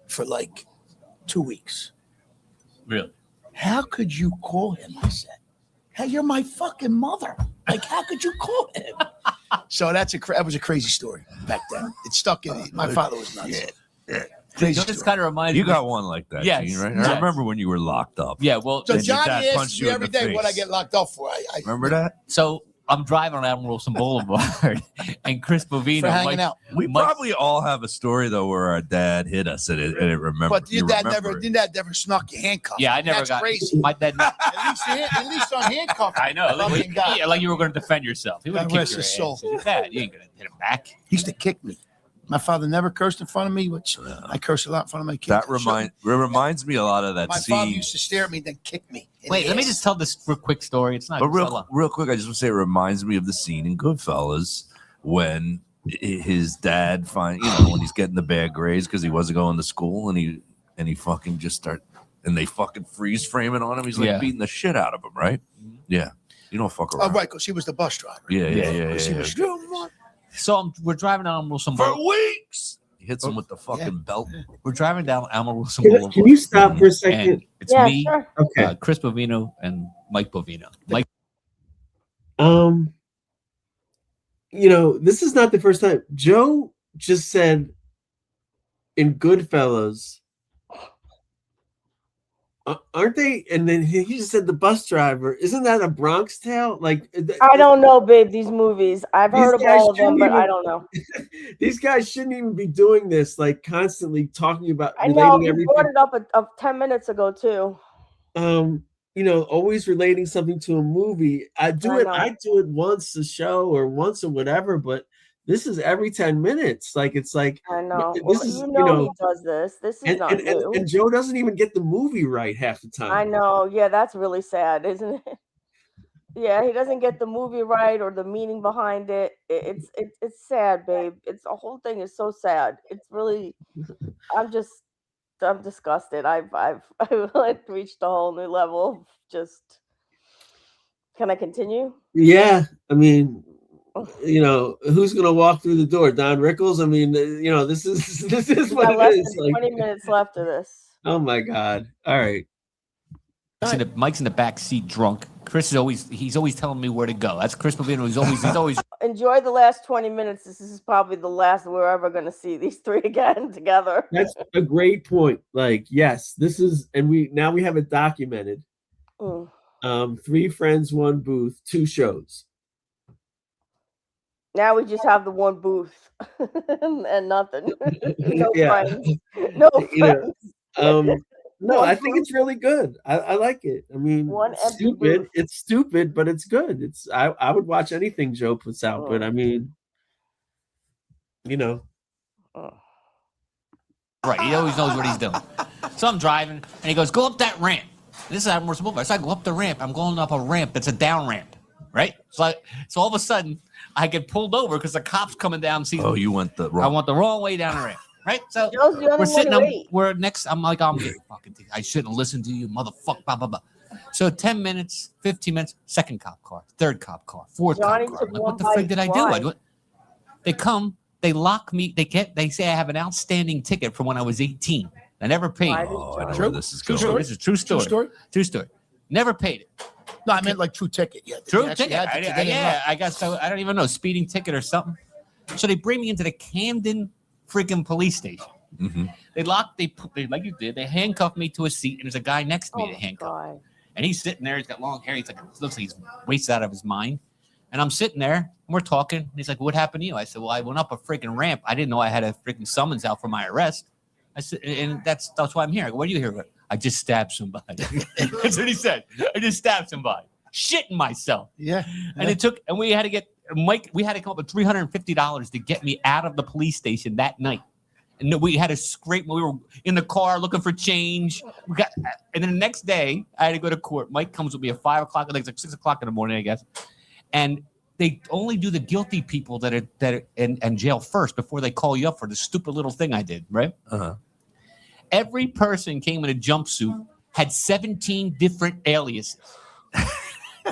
for like 2 weeks. Really? How could you call him? I said, hey, you're my fucking mother. Like, how could you call him? So that was a crazy story back then. It stuck in me. My father was nuts. Yeah. Crazy This story. kind of reminds me. You got one like that, Yes, Gene, right? yes. I remember when you were locked up. Yeah, well, So And your Johnny dad asks punched me you in every the day what I face. get locked up for. I Remember that? so I'm driving on Admiralson Boulevard, and Chris Bovino, for hanging out. We probably all have a story though where our dad hit us and it remember. But your dad never snuck your handcuff. Yeah, I never That's got. crazy. My dad. At least on handcuff. I know. Fucking guy. Like you were going to defend yourself. He would have God kicked rest your his ass. soul. Your dad, you ain't going to hit him back. He used to kick me. My father never cursed in front of me, which I curse a lot in front of my kids. That reminds me a lot of that My father scene. used to stare at me, then kick me. in Wait, the let me ass. just tell this real quick story. It's not. But so long. real quick, I just want to say it reminds me of the scene in Goodfellas when his dad when he's getting the bad grades because he wasn't going to school and he fucking just and they fucking freeze framing on him. He's like beating the shit out of him, right? Yeah, you don't fuck Oh, around. right, because he was the bus driver. Yeah. 'Cause he was So we're driving down Admiralson For Boulevard. weeks, he hits him with the fucking belt. We're driving down Admiralson Boulevard. Can you stop for a second? And it's Yeah, me, sure. Okay. Chris Bovino, and Mike Bovino. Mike. This is not the first time. Joe just said in Goodfellas. Aren't they? And then he just said the bus driver. Isn't that a Bronx Tale? Like I don't know, babe. These movies, I've heard of all of them, but I don't know. These guys shouldn't even be doing this, like constantly talking about. I know you brought it up 10 minutes ago too. Always relating something to a movie. I do it once a show or once or whatever, but this is every 10 minutes. Like it's like I know. This is he does this. This is not new. And Joe doesn't even get the movie right half the time. I know. Yeah, that's really sad, isn't it? Yeah, he doesn't get the movie right or the meaning behind it. It's sad, babe. The whole thing is so sad. It's really. I'm disgusted. I've like reached a whole new level of just. Can I continue? Yeah, I mean, who's gonna walk through the door? Don Rickles. I mean, this is what it is. Like 20 minutes left of this. Oh my God! All right. Mike's in the back seat, drunk. Chris he's always telling me where to go. That's Chris Bovino. He's always. Enjoy the last 20 minutes. This is probably the last we're ever going to see these three again together. That's a great point. Like, yes, this is, and we have it documented. 3 friends, 1 booth, 2 shows. Now we just have the 1 booth and nothing. No friends. No friends. No, I think it's really good. I like it. I mean, stupid. It's stupid, but it's good. I would watch anything Joe puts out, but I mean, Right, he always knows what he's doing. So I'm driving, and he goes, "Go up that ramp." This is how we're supposed to. So I go up the ramp. I'm going up a ramp that's a down ramp, right? So all of a sudden, I get pulled over because the cop's coming down. You went the wrong. I went the wrong way down the ramp. Right, so we're sitting. We're next. I'm like, I'm getting fucking. I shouldn't listen to you, motherfucker. Blah blah blah. So 10 minutes, 15 minutes, 2nd cop car, 3rd cop car, 4th cop car. I'm like, what the frick did I do? They come, they lock me. They say I have an outstanding ticket from when I was 18. I never paid. I know where this is going. This is true story. True story. Never paid it. No, I meant like true ticket. Yeah, true ticket. I guess so. I don't even know, speeding ticket or something. So they bring me into the Camden freaking police station. Mm-hmm. They like you did. They handcuffed me to a seat, and there's a guy next to me to handcuff. And he's sitting there. He's got long hair. He's like, looks like he's wasted out of his mind. And I'm sitting there, and we're talking. And he's like, "What happened to you?" I said, "Well, I went up a freaking ramp. I didn't know I had a freaking summons out for my arrest." I said, "And that's why I'm here." I go, "What are you here for?" "I just stabbed somebody." That's what he said. "I just stabbed somebody." Shitting myself. Yeah. And we had to get Mike. We had to come up with $350 to get me out of the police station that night. And we had to scrape. We were in the car looking for change. And then the next day, I had to go to court. Mike comes with me at 5 o'clock. I think it's like 6 o'clock in the morning, I guess. And they only do the guilty people that are in jail first before they call you up for the stupid little thing I did, right? Uh-huh. Every person came in a jumpsuit, had 17 different aliases.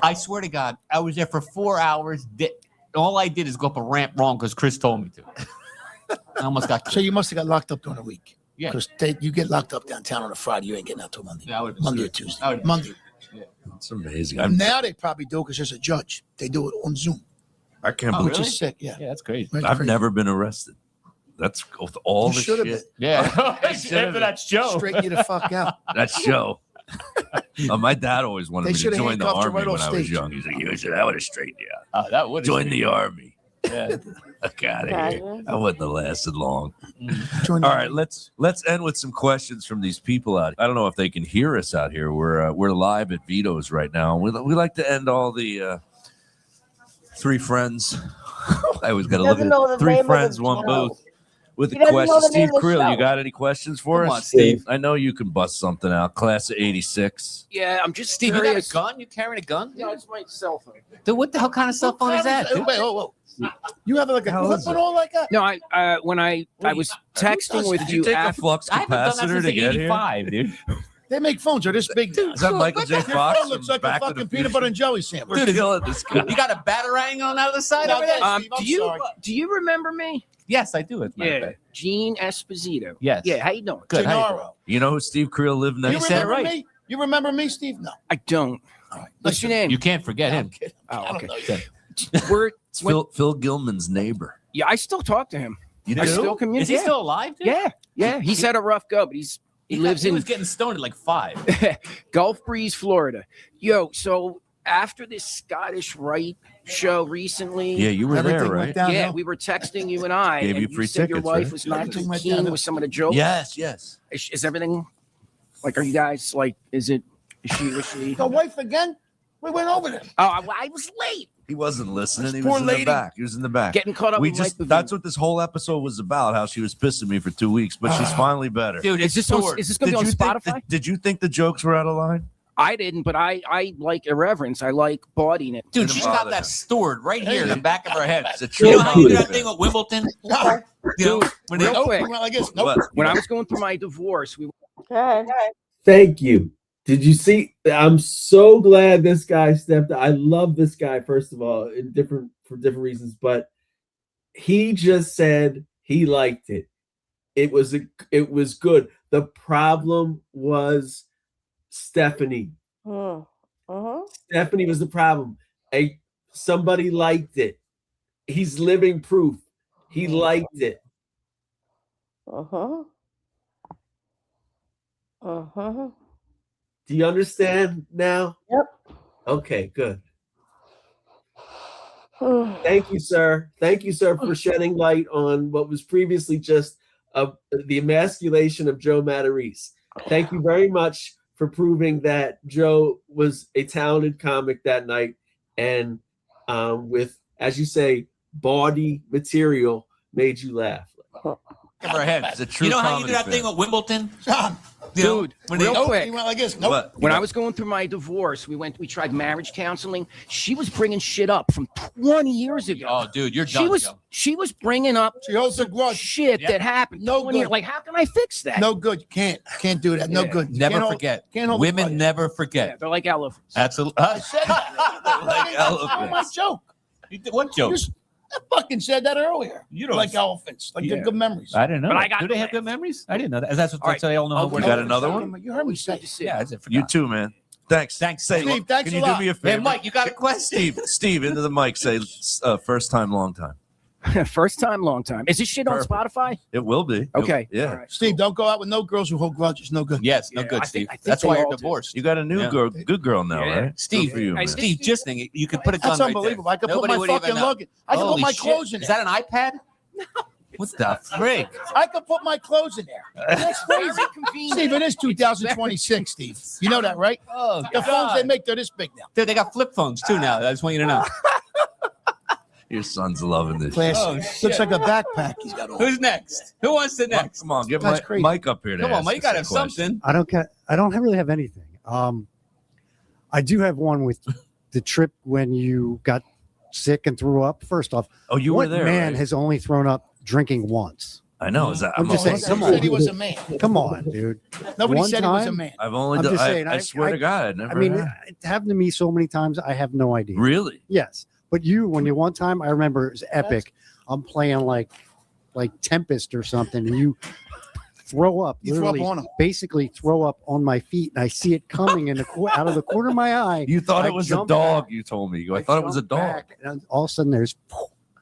I swear to God, I was there for 4 hours. All I did is go up a ramp wrong because Chris told me to. I almost got killed. So you must have got locked up during the week. Yeah. Because you get locked up downtown on a Friday, you ain't getting out till Monday. Monday or Tuesday. Monday. Yeah. It's amazing. Now they probably do because there's a judge. They do it on Zoom. I can't Which believe is sick, yeah. Yeah, that's crazy. I've never been arrested. That's all the shit. Been. Yeah. After that show. Straighten you the fuck out. That show. My dad always wanted me to join the army when I was young. He's like, I would have straightened you out. That would join the army. Yeah. Fuck out of here. I wouldn't have lasted long. All right, let's end with some questions from these people out. I don't know if they can hear us out here. We're live at Vito's right now. We like to end all the 3 friends. I always got to look at 3 friends, 1 booth. With the question, Steve Creel, you got any questions for us? Steve, I know you can bust something out. Class of '86. Yeah, I'm just Steve. curious. You got a gun? You carrying a gun? Yeah, it's my cell phone. Dude, what the hell kind of cell phone is that? Wait, whoa. You have like a clip and all like that? No, when I was texting with you, take a flux capacitor to get here, dude. They make phones. Are this big? Is that Michael J. Fox? It looks like a fucking peanut butter and jelly sandwich. We're killing this guy. You got a batarang on the other side over there? Do you remember me? Yes, I do. Gene Esposito. Yes. Yeah, how you doing? Good. You know who Steve Creel lived next to? You remember me, Steve? No. I don't. All right. What's your name? You can't forget him. Oh, okay. Phil Gilman's neighbor. Yeah, I still talk to him. You I do? still communicate. Is he still alive? Dude? Yeah. He's had a rough go, but he lives He in was getting stoned at like 5. Gulf Breeze, Florida. Yo, so after this Scottish Rite show recently, Yeah, you were Everything there, went right? down. yeah, we were texting you and I. Gave and you free said your tickets, wife right? was not Everything too went keen downhill. with some of the jokes. Yes. Is everything like? Are you guys like? Is she? The wife again? We went over there. Oh, I was late. He wasn't listening. He Poor was in lady. the back. He was in the back. Getting caught up. We with just Mike that's what this whole episode was about, how she was pissing me for 2 weeks, but she's finally better. Dude, Is this going to be on Spotify? Did you think the jokes were out of line? I didn't, but I like irreverence. I like bodying it. Dude, Didn't she's bother got that him. stored right here in the back of her head. It's a true You know how you do that comedy thing at Wimbledon? No. You know, Dude, when they real quick. We went like this. Nope. What? When I was going through my divorce, we Okay. Thank you. Did you see? I'm so glad this guy stepped up. I love this guy, first of all, for different reasons, but he just said he liked it. It was good. The problem was Stephanie. Stephanie was the problem. Somebody liked it. He's living proof. He liked it. Do you understand now? Yep. Okay, good. Thank you, sir. Thank you, sir, for shedding light on what was previously just the emasculation of Joe Matarese. Thank you very much for proving that Joe was a talented comic that night, and with, as you say, bawdy material made you laugh. of her head. It's a true You know how you comedy do that fan. thing at Wimbledon? John. Dude, when real Nope. quick. He went like this. Nope. What? When I was going through my divorce, we tried marriage counseling. She was bringing shit up from 20 years ago. Oh, dude, you're done. Joe. She was bringing up She holds a grudge. shit Yeah. that happened. No 20 years. good. Like, how can I fix that? No good. You can't do that. No Yeah. good. You Never can't hold- forget. can't hold Women a grudge. never Yeah, forget. they're like elephants. Absolutely. I said that. Like elephants. My joke. What joke? I fucking said that earlier. You don't- like elephants. Like Yeah. they're good memories. I didn't know. But that. I got Do they the have good memories? I didn't know that. That's what All right. so they all know. Okay. You got another one? You heard me say. Yeah, that's it. You too, man. Thanks. Thanks. Say, Steve, thanks can a you lot. do me a favor? Hey, Mike, you got a question? Steve, into the mic. Say, first time, long time. First time, long time. Is this shit Perfect. on Spotify? It will be. Okay. Yeah. All right. Steve, don't go out with no girls who hold grudges. No good. Yes, no Yeah, good, I Steve. think That's they why you're all do. divorced. You got a new Yeah. girl, good girl now, Yeah. right? Steve, Good for you, man. Steve, just think you could put a gun That's right there. unbelievable. I could Nobody put would my even fucking know. luggage. I could Holy put my shit. clothes in Is there. that an iPad? What the frig? I could put my clothes in there. That's crazy. Very convenient. Steve, it is 2026, Steve. You know that, right? Oh, The phones they make, they're this big now. Dude, they got flip phones too now. I just want you to know. Your son's loving this. Classic. Oh, Looks shit. like a backpack he's got on. Who's next? Who wants to next? Come on, get That's my crazy. Mike up here. To Come on, ask Mike. You us got to a have question. something. I don't really have anything. I do have one with the trip when you got sick and threw up. First off, Oh, you what were there. man right? has only thrown up drinking once? I know. Is that? I'm just saying, always- come He on. said he was a man. Come on, dude. Nobody One said he was a time? man. I've only. I'm done, just saying, I swear to God, never. I mean, have. it happened to me so many times. I have no idea. Really? Yes, but when you one time, I remember it was epic. I'm playing like Tempest or something, and you throw up. You throw up literally, on him. basically throw up on my feet, and I see it coming in out of the corner of my eye. You thought I it was a jumped dog. back. You told me. I thought it was a jumped dog. back, and all of a sudden there's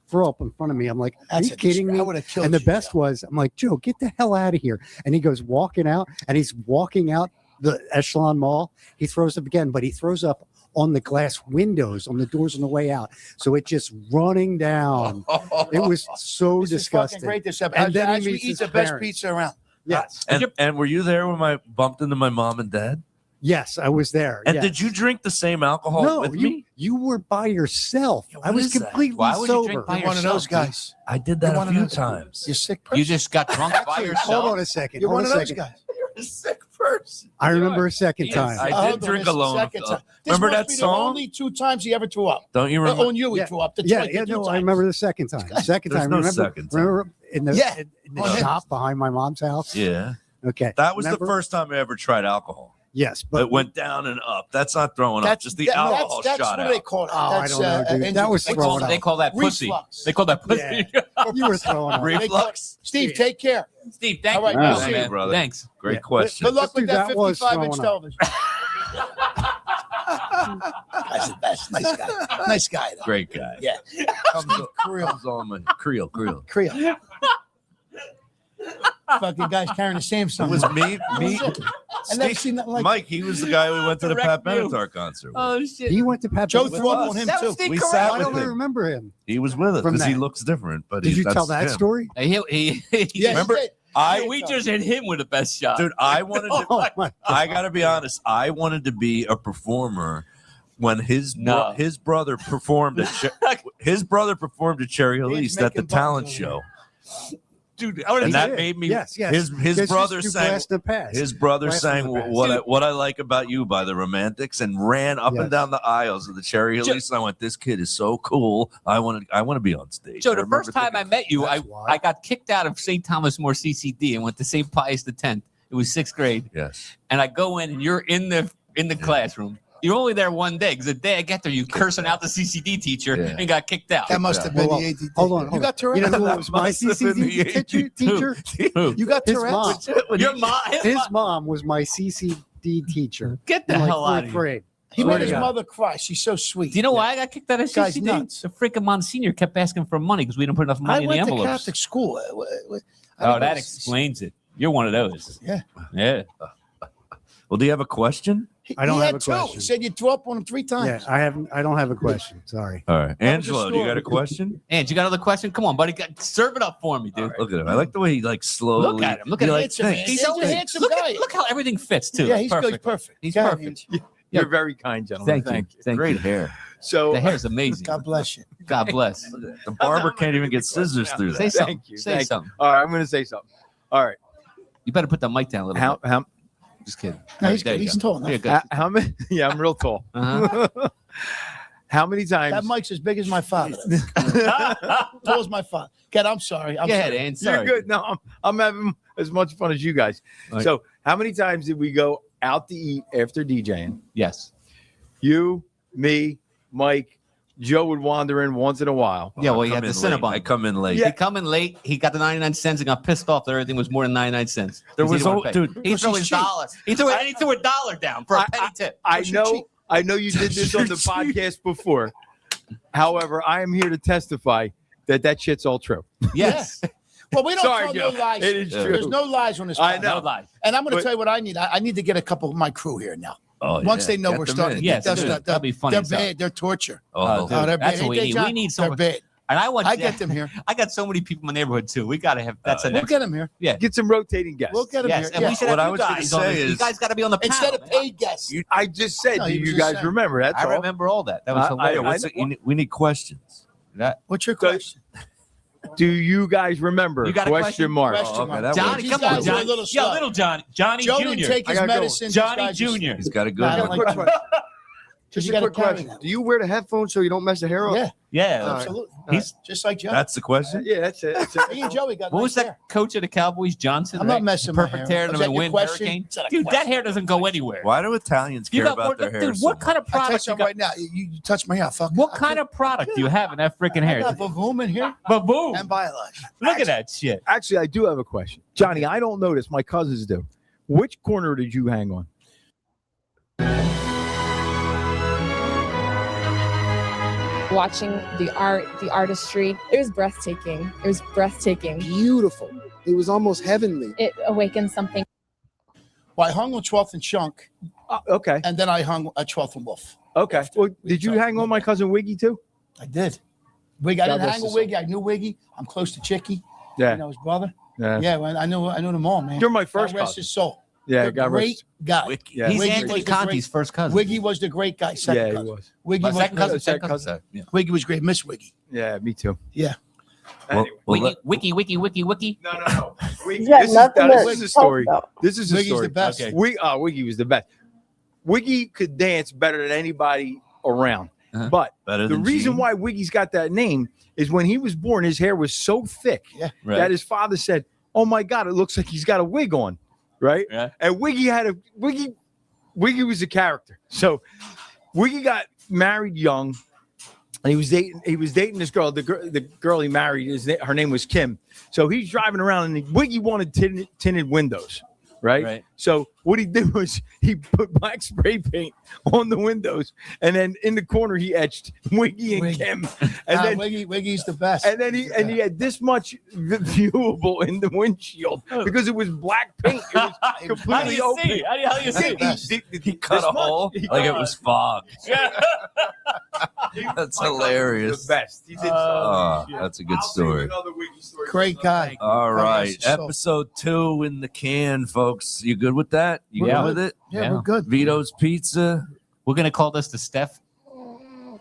throw up in front of me. I'm like, are That's you kidding me? I would have killed And the you, best Joe. was, I'm like, Joe, get the hell out of here. And he goes walking out, and he's walking out the Echelon Mall. He throws up again, but he throws up on the glass windows, on the doors on the way out. So it just running down. It was so This is disgusting. fucking great. This episode. And then he As we meets eat his the best parents. pizza around. Yes. And were you there when I bumped into my mom and dad? Yes, I was there. And yes. did you drink the same alcohol No, with you, me? you were by yourself. Yeah, I what was is that? completely Why would you sober. drink by You're one of yourself, those guys. I did You're that one a of few those- times. You're a sick person. You just got drunk by Hold yourself. on a second. You're Hold one on of a those second. guys. You're a sick person. I remember a second Yes. time. I did Hold on, drink this is the alone. second time. This Remember must that be song? The only 2 times he ever threw up. Don't you remember? On you, he Yeah. threw up. The Yeah, the yeah, two no, I times. remember the second time. Second There's time. no remember, second time. remember in the, Yeah. in the On him. shop behind my mom's house? Yeah. Okay. That was Remember? the first time I ever tried alcohol. Yes, But but it went down and up. That's not throwing up. That's Just the that- alcohol that's shot what out. they call it. Oh, I That's, don't know, dude. engine- That was they They call throwing it- up. They call that pussy. Reflux. They call that pussy. you were throwing up. Reflux. Steve, take care. Steve, thank All right, you, we'll brother, see you, man. brother. Thanks. Great Yeah. question. Good luck with Dude, that that was 55-inch throwing up. television. That's the best. Nice guy. Nice guy, though. Great guy. Yeah. Comes on my Creel. Creel. fucking guys carrying the same It song. was me. I never seen nothing like Mike, he was the guy we went to the Pat Benatar concert with. Oh shit! He went to Pat. Joe with threw up us. on him That too. was Steve We Carell. sat Why with don't I him. remember him? He was with us From because he that. looks different. But Did you tell that's that him. story? He Yeah, Remember, we just hit him with the best shot. dude, I wanted to. Oh my God. I gotta be honest. I wanted to be a performer when his brother performed at Cherry Elise at the making talent buttons show. Dude, And that did. made me. Yes. His Just brother do sang. Blast in the Past. His brother Blast in sang the Past. what I like about you by the Romantics and ran up Yes. and down the aisles of the Cherry Elise. And I went, this kid is so cool. I want to be on stage. Joe, I the remember first time I thinking, met you, That's why. I got kicked out of St. Thomas More CCD and went to St. Pius X. It was 6th grade, yes. and I go in, and you're in the classroom. You're only there one day because the day I get there, you cursing out the CCD teacher Yeah. and got kicked out. That must have been Well, the ADD. hold on. You got Tourette's? You know who was my must have been the CCD teacher? Who? You got His Tourette's? mom. Your mom. His mom was my CCD teacher. Get the in, like, hell out of fourth here. grade. He Swear made to his God. mother cry. She's so sweet. Do you know why I got kicked out of Guy's CCD? nuts. The freaking Monsignor kept asking for money because we didn't put enough I money in the went to envelopes. Catholic school. Oh, that explains it. You're one of those. Yeah. Yeah. Well, do you have a question? I don't he have had a two. question. He said you threw up on him 3 times. Yeah, I don't have a question. Sorry. All right, That was Angelo, the do you got story. a question? And you got another question? Come on, buddy. Serve it up for me, dude. Look at him. I like the way he like slowly. Look at him. Look he, at him. like, Handsome, man. thinks. He's a handsome Look, guy. look how everything fits, too. Yeah, he's good. He's perfect. perfect. He's Go ahead, perfect. Ange. You're very kind, gentlemen. Thank you. Thank Great you. hair. So The hair's amazing. God bless you. God bless. The barber can't even get scissors through Say that. something. Thank you. Say Thank you. something. All right, I'm going to say something. All right. You better put the mic down a little bit. How Just kidding. No, he's There good. you He's go. tall You're enough. good. how many? Yeah, I'm real tall. Uh-huh. How many times? That mic's as big as my father. Tall as my father. God, I'm sorry. I'm Go ahead, sorry. Ann. Sorry. You're good. No, I'm having as much fun as you guys. Right. So, how many times did we go out to eat after DJing? Yes. You, me, Mike, Joe would wander in once in a while. Yeah, well, I you had come the in late. Cinnabon. I come in late. He come in late. He got the 99 cents and got pissed off that everything was more than 99 cents. There 'Cause he was didn't no- wanna pay. dude, He threw his cheap. dollar. He threw a $1 down for a penny tip. I Because you're cheap. know you did this on the podcast before. However, I am here to testify that shit's all true. Yes. Well, we don't Sorry, tell Joe. no lies. It is Yeah. true. There's no lies on this. I podcast. know. No lie. And I'm going to But- tell you what I need. I need to get a couple of my crew here now. Oh, Once yeah. they know Get we're them starting in. to Yes, get dude, stuff. that'd be funny They're as hell. bad. They're torture. Oh, dude, Oh, they're that's bad. what we Ain't they, need. John? We need They're someone. bad. And I want. I get them here. I got so many people in my neighborhood too. We got to have. That's an We'll get them here. Get some rotating guests. We'll get them Yes, here. and Yeah. we should What I have you was gonna guys on say this. You is- guys got to be on the Instead panel. of paid guests. I just said, No, do he was you just guys saying. remember? That's I all. remember all that. That was I- hilarious. Yeah, what's it- we need questions. What's your question? Do you guys remember? You got a question? mark. Question okay, mark. that Johnny, These come guys on, were a Johnny. little Yeah, slow. little Johnny. Johnny Joe Jr. didn't take I his gotta go. medicine. These Johnny guys just- Jr. He's got a good I one. don't like that. Just You a gotta quick carry question. that. Do you wear the headphones so you don't mess the hair up? Yeah, Yeah. absolutely. He's Just like Joe. That's the question. Yeah, that's it. That's it. Me and Joey got what nice was that hair. coach of the Cowboys, Johnson? I'm right? not messing my Perfect hair hair up. and Is then that your win question? hurricane. Is that a Dude, that question? hair doesn't go anywhere. Why do Italians You care got about what, their hair? dude, so what kind of I tell you product? You something got, right now. You touch my hair. Fuck. what kind of product do you have in that freaking I hair? got Vavoom in here But boom! and Biolage. Look at that shit. Actually, I do have a question. Johnny, I don't know this. My cousins do. Which corner did you hang on? Watching the art, the artistry, it was breathtaking. It was breathtaking. Beautiful. It was almost heavenly. It awakened something. Well, I hung on 12th and Chunk, Okay. and then I hung at 12th and Wolf. Okay. Well, did you hang on my cousin Wiggy too? I did. Wiggy, I God didn't bless hang with his Wiggy. I knew Wiggy. I'm close to Chicky. Yeah. You know his brother. Yeah. Yeah, well, I knew them all, man. You're my first God rest cousin. his soul. Yeah. You're a God great rest. guy. Yeah. He's Wiggy Anthony was the Conti's first cousin. Wiggy was the great guy. Second Yeah, he cousin. was. Wiggy My was second cousin. second Second cousin. Yeah. Wiggy was great. Miss Wiggy. Yeah, me too. Yeah. Well, Wiki, wiki. No. He's got nothing This to is a talk story. about. This is a Wiggy's story. the best. Okay. Wiggy was the best. Wiggy could dance better than anybody around. Uh-huh. But better the than reason Gene? why Wiggy's got that name is when he was born, his hair was so thick Right. that his father said, "Oh my God, it looks like he's got a wig on." Right? Yeah. And Wiggy was a character. So Wiggy got married young, and he was dating this girl. The girl he married, her name was Kim. So he's driving around, and Wiggy wanted tinted windows, right? So what he did was he put black spray paint on the windows, and then in the corner he etched Wiggy and Kim, and then Wiggy's the best. And then he had this much viewable in the windshield because it was black paint. It was completely open. How do you see? He cut a hole like it was fog. That's hilarious. The best. He did that's a good story. Great guy. All right, So- episode 2 in the can, folks. You good with that? You good with it? Yeah, we're good. Vito's Pizza. We're gonna call this the Steph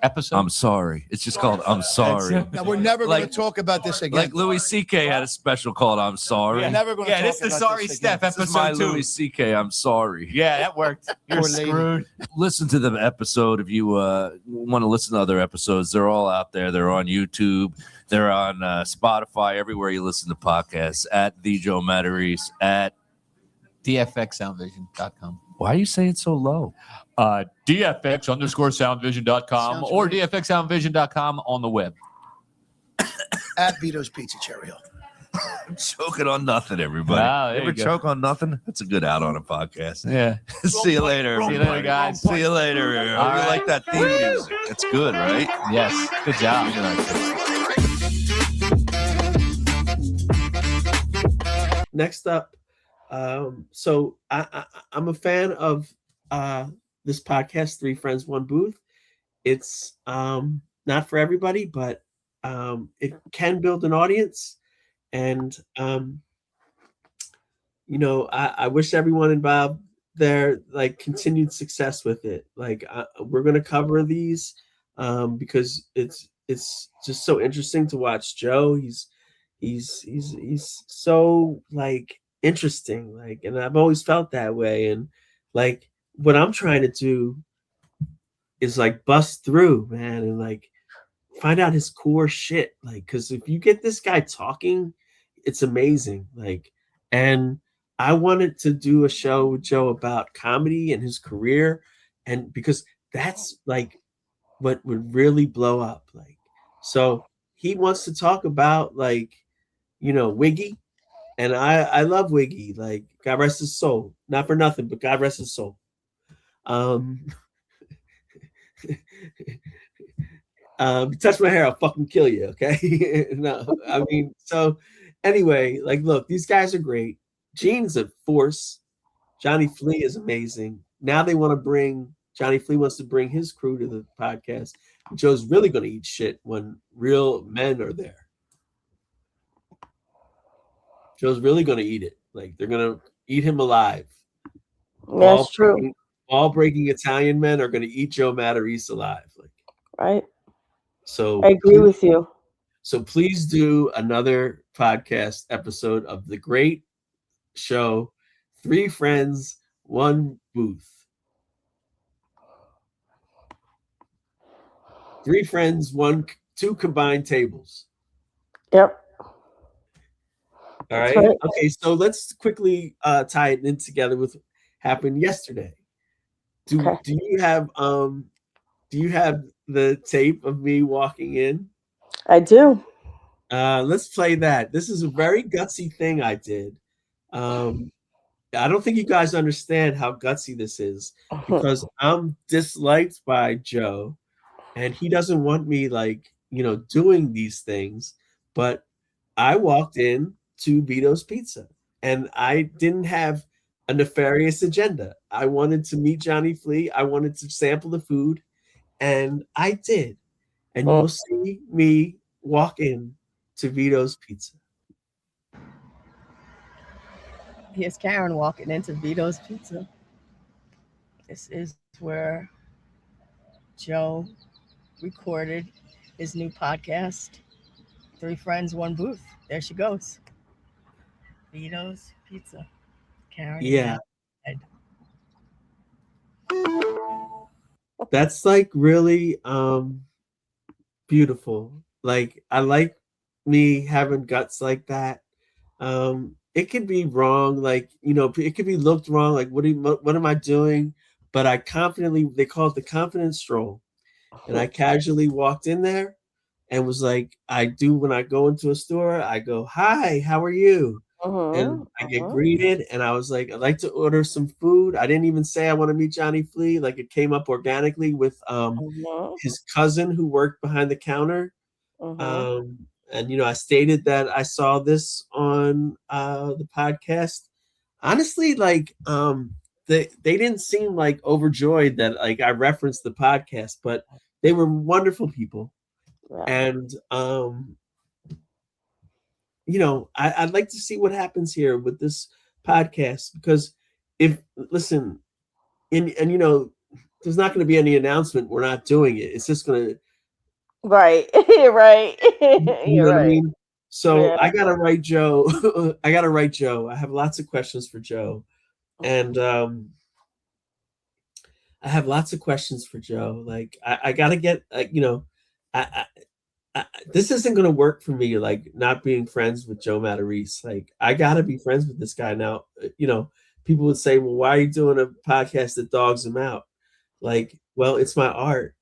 episode. I'm sorry. It's just called I'm sorry. Now, we're never going to talk about this again. Like Louis C.K. had a special called I'm sorry. We're never going to talk this is about Sorry this Steph again. This is my episode 2. Louis C.K. I'm sorry. Yeah, that worked. You're Poor lady. screwed. Listen to the episode if you want to listen to other episodes. They're all out there. They're on YouTube. They're on Spotify, everywhere you listen to podcasts, at the Joe Matarese, at DFXSoundvision.com. Why are you saying so low? DFX_soundvision.com or DFXSoundvision.com on the web. At Vito's Pizza, Cherry Hill. I'm choking on nothing, everybody. Wow, there you ever you go. choke on nothing? That's a good out on a podcast. Yeah. See you later. See you later, everybody. guys. See you later. I right. like that theme music. It's good, right? Yes. Good job. Next up, so I'm a fan of this podcast, Three Friends, One Booth. It's not for everybody, but it can build an audience. And, I wish everyone involved there, like, continued success with it. Like, we're going to cover these because it's just so interesting to watch Joe. He's so, like, interesting, like, and I've always felt that way. And like what I'm trying to do is like bust through, man, and like find out his core shit. Like, because if you get this guy talking, it's amazing. Like, and I wanted to do a show with Joe about comedy and his career, and because that's like what would really blow up. Like, so he wants to talk about, like, Wiggy. And I love Wiggy. Like, God rest his soul. Not for nothing, but God rest his soul. Touch my hair, I'll fucking kill you, okay? No, I mean, so anyway, like, look, these guys are great. Gene's a force. Johnny Flea is amazing. Now they want to bring, Johnny Flea wants to bring his crew to the podcast. Joe's really going to eat shit when real men are there. Joe's really going to eat it. Like, they're going to eat him alive. That's true. All breaking Italian men are going to eat Joe Matarese alive. Like, right. So I agree with you. So please do another podcast episode of the great show, Three Friends, One Booth. Three friends, two combined tables. Yep. All right. Right. Okay, so let's quickly tie it in together with what happened yesterday. Do you have the tape of me walking in? I do. Let's play that. This is a very gutsy thing I did. I don't think you guys understand how gutsy this is, because I'm disliked by Joe, and he doesn't want me, like, doing these things. But I walked in to Vito's Pizza, and I didn't have a nefarious agenda. I wanted to meet Johnny Flea. I wanted to sample the food, and I did. And you'll see me walk in to Vito's Pizza. Here's Karen walking into Vito's Pizza. This is where Joe recorded his new podcast, Three Friends, One Booth. There she goes. Vito's Pizza. Karen. Yeah. That's like really beautiful. Like, I like me having guts like that. It could be wrong, like, it could be looked wrong, like, what am I doing? But I confidently, they call it the confident stroll. And I casually walked in there and was like, I do when I go into a store, I go, hi, how are you? And I get greeted, and I was like, I'd like to order some food. I didn't even say I want to meet Johnny Flea. Like, it came up organically with his cousin who worked behind the counter. And I stated that I saw this on the podcast. Honestly, like they didn't seem like overjoyed that like I referenced the podcast, but they were wonderful people. And I'd like to see what happens here with this podcast, because listen, and there's not going to be any announcement. We're not doing it. It's just going to. Right. Right. You know what I mean? So Yeah. I gotta write Joe. I gotta write Joe. I have lots of questions for Joe, and I have lots of questions for Joe. Like I gotta get I this isn't gonna work for me. Like not being friends with Joe Matarese. Like I gotta be friends with this guy now. People would say, "Well, why are you doing a podcast that dogs him out?" Like, well, it's my art.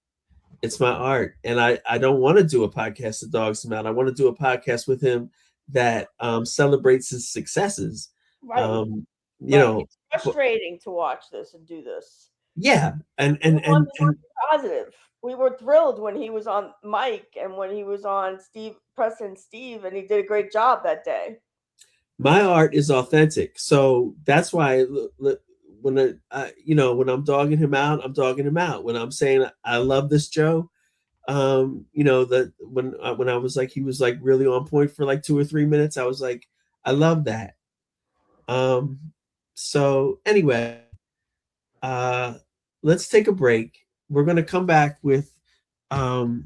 It's my art, and I don't want to do a podcast that dogs him out. I want to do a podcast with him that celebrates his successes. Right. It's frustrating to watch this and do this. Yeah, and positive. We were thrilled when he was on Mike and when he was on Preston Steve, and he did a great job that day. My art is authentic, so that's why when when I'm dogging him out, I'm dogging him out. When I'm saying I love this Joe, that when I was like he was like really on point for like 2 or 3 minutes, I was like, I love that. So anyway, let's take a break. We're gonna come back with the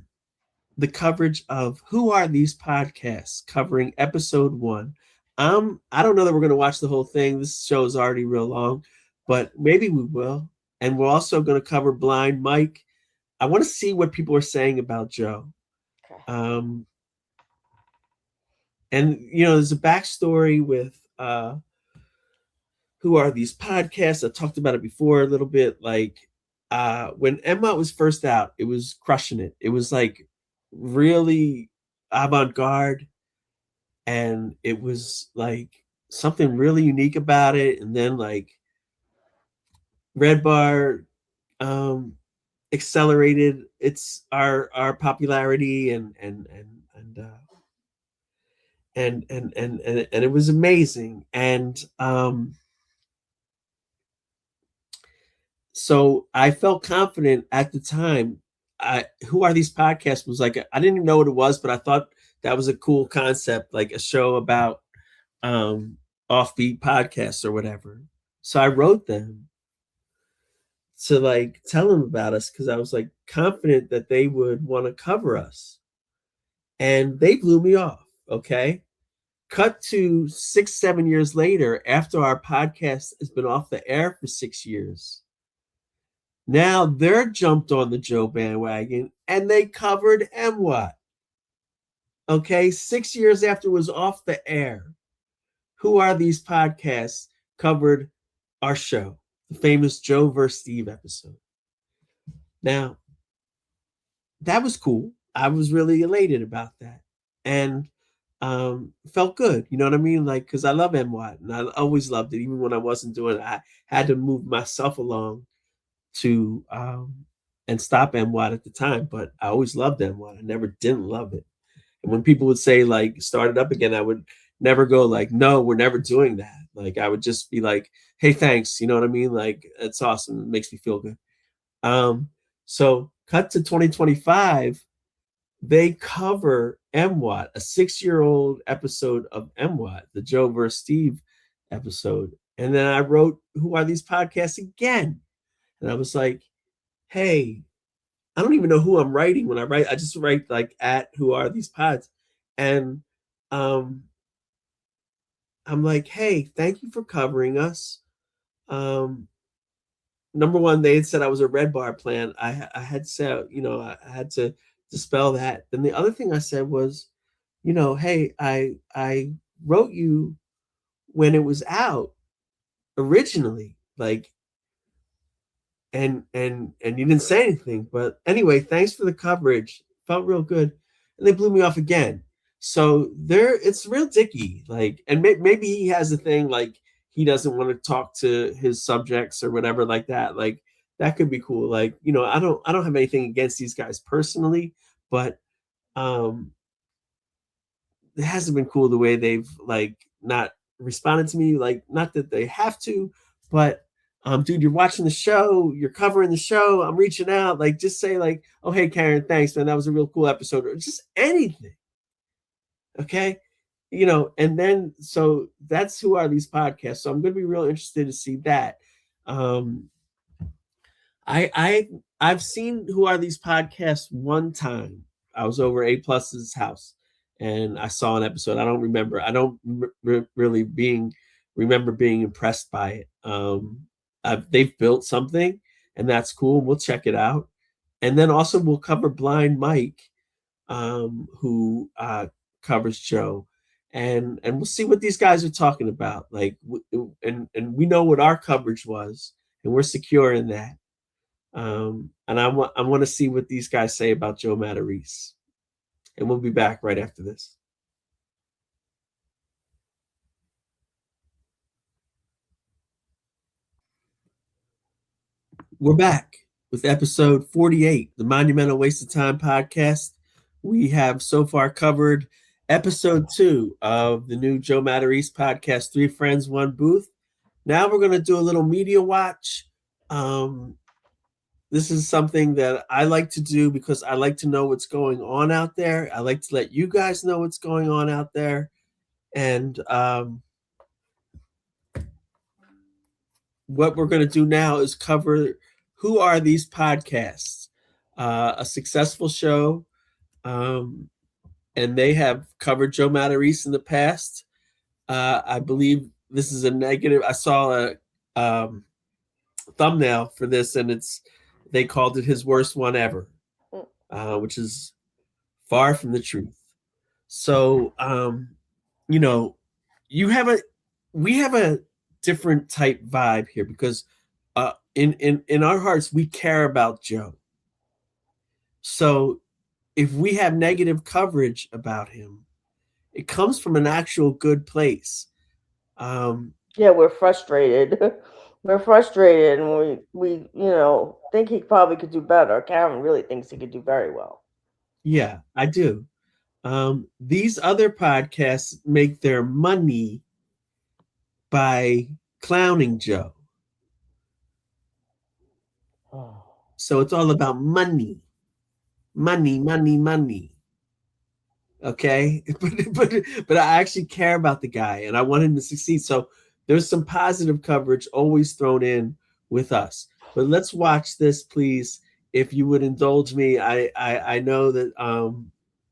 coverage of Who Are These Podcasts, covering episode 1. I don't know that we're gonna watch the whole thing. This show is already real long, but maybe we will. And we're also going to cover Blind Mike. I want to see what people are saying about Joe. Okay. And there's a backstory with Who Are These Podcasts. I talked about it before a little bit. Like when MWOT was first out, it was crushing it. It was like really avant-garde, and it was like something really unique about it. And then like Red Bar accelerated our popularity and it was amazing. And so I felt confident at the time. Who Are These Podcasts was like, I didn't even know what it was, but I thought that was a cool concept, like a show about offbeat podcasts or whatever. So I wrote them to like tell them about us, because I was like confident that they would want to cover us, and they blew me off. Okay, cut to 6-7 years later, after our podcast has been off the air for 6 years. Now they're jumped on the Joe bandwagon and they covered MWOT. Okay, 6 years after it was off the air, Who Are These Podcasts covered our show, the famous Joe vs. Steve episode. Now, that was cool. I was really elated about that, and felt good. You know what I mean? Like, because I love MWOT, and I always loved it. Even when I wasn't doing it, I had to move myself along to and stop MWOT at the time. But I always loved MWOT. I never didn't love it. And when people would say like start it up again, I would never go like, no, we're never doing that. Like I would just be like, hey, thanks. You know what I mean? Like, it's awesome. It makes me feel good. So cut to 2025, they cover MWOT, a 6-year-old episode of MWOT, the Joe vs. Steve episode. And then I wrote Who Are These Podcasts again? And I was like, hey, I don't even know who I'm writing when I write. I just write like at Who Are These Pods? And I'm like, hey, thank you for covering us. Number one, they had said I was a Red Bar plant. I had said, I had to dispel that. Then the other thing I said was, hey, I wrote you when it was out originally, like, and you didn't say anything. But anyway, thanks for the coverage. Felt real good. And they blew me off again. So it's real dicky. Like, and maybe he has a thing like he doesn't want to talk to his subjects or whatever like that. Like that could be cool. Like, you know, I don't have anything against these guys personally, but it hasn't been cool the way they've like not responded to me. Like, not that they have to, but dude, you're watching the show, you're covering the show, I'm reaching out, like just say like, oh hey Karen, thanks man, that was a real cool episode, or just anything. Okay. You know, and then so that's Who Are These Podcasts. So I'm gonna be real interested to see that. I've seen Who Are These Podcasts one time. I was over A Plus's house and I saw an episode. I don't remember. I don't really remember being impressed by it. They've built something, and that's cool. We'll check it out, and then also we'll cover Blind Mike, who covers Joe, and we'll see what these guys are talking about. Like, and we know what our coverage was, and we're secure in that. And I want to see what these guys say about Joe Matarese. And we'll be back right after this. We're back with episode 48, the Monumental Waste of Time podcast. We have so far covered episode 2 of the new Joe Matarese podcast, 3 Friends, 1 Booth. Now we're going to do a little media watch. This is something that I like to do because I like to know what's going on out there. I like to let you guys know what's going on out there. And what we're going to do now is cover Who Are These Podcasts, a successful show. And they have covered Joe Matarese in the past. I believe this is a negative. I saw a thumbnail for this, and they called it his worst one ever, which is far from the truth. So, you know, we have a different type vibe here because in our hearts, we care about Joe. So if we have negative coverage about him, it comes from an actual good place. Yeah, we're frustrated. We're frustrated, and we think he probably could do better. Karen really thinks he could do very well. Yeah, I do. These other podcasts make their money by clowning Joe. So it's all about money. Okay, but I actually care about the guy and I want him to succeed. So there's some positive coverage always thrown in with us. But let's watch this, please. If you would indulge me, I know that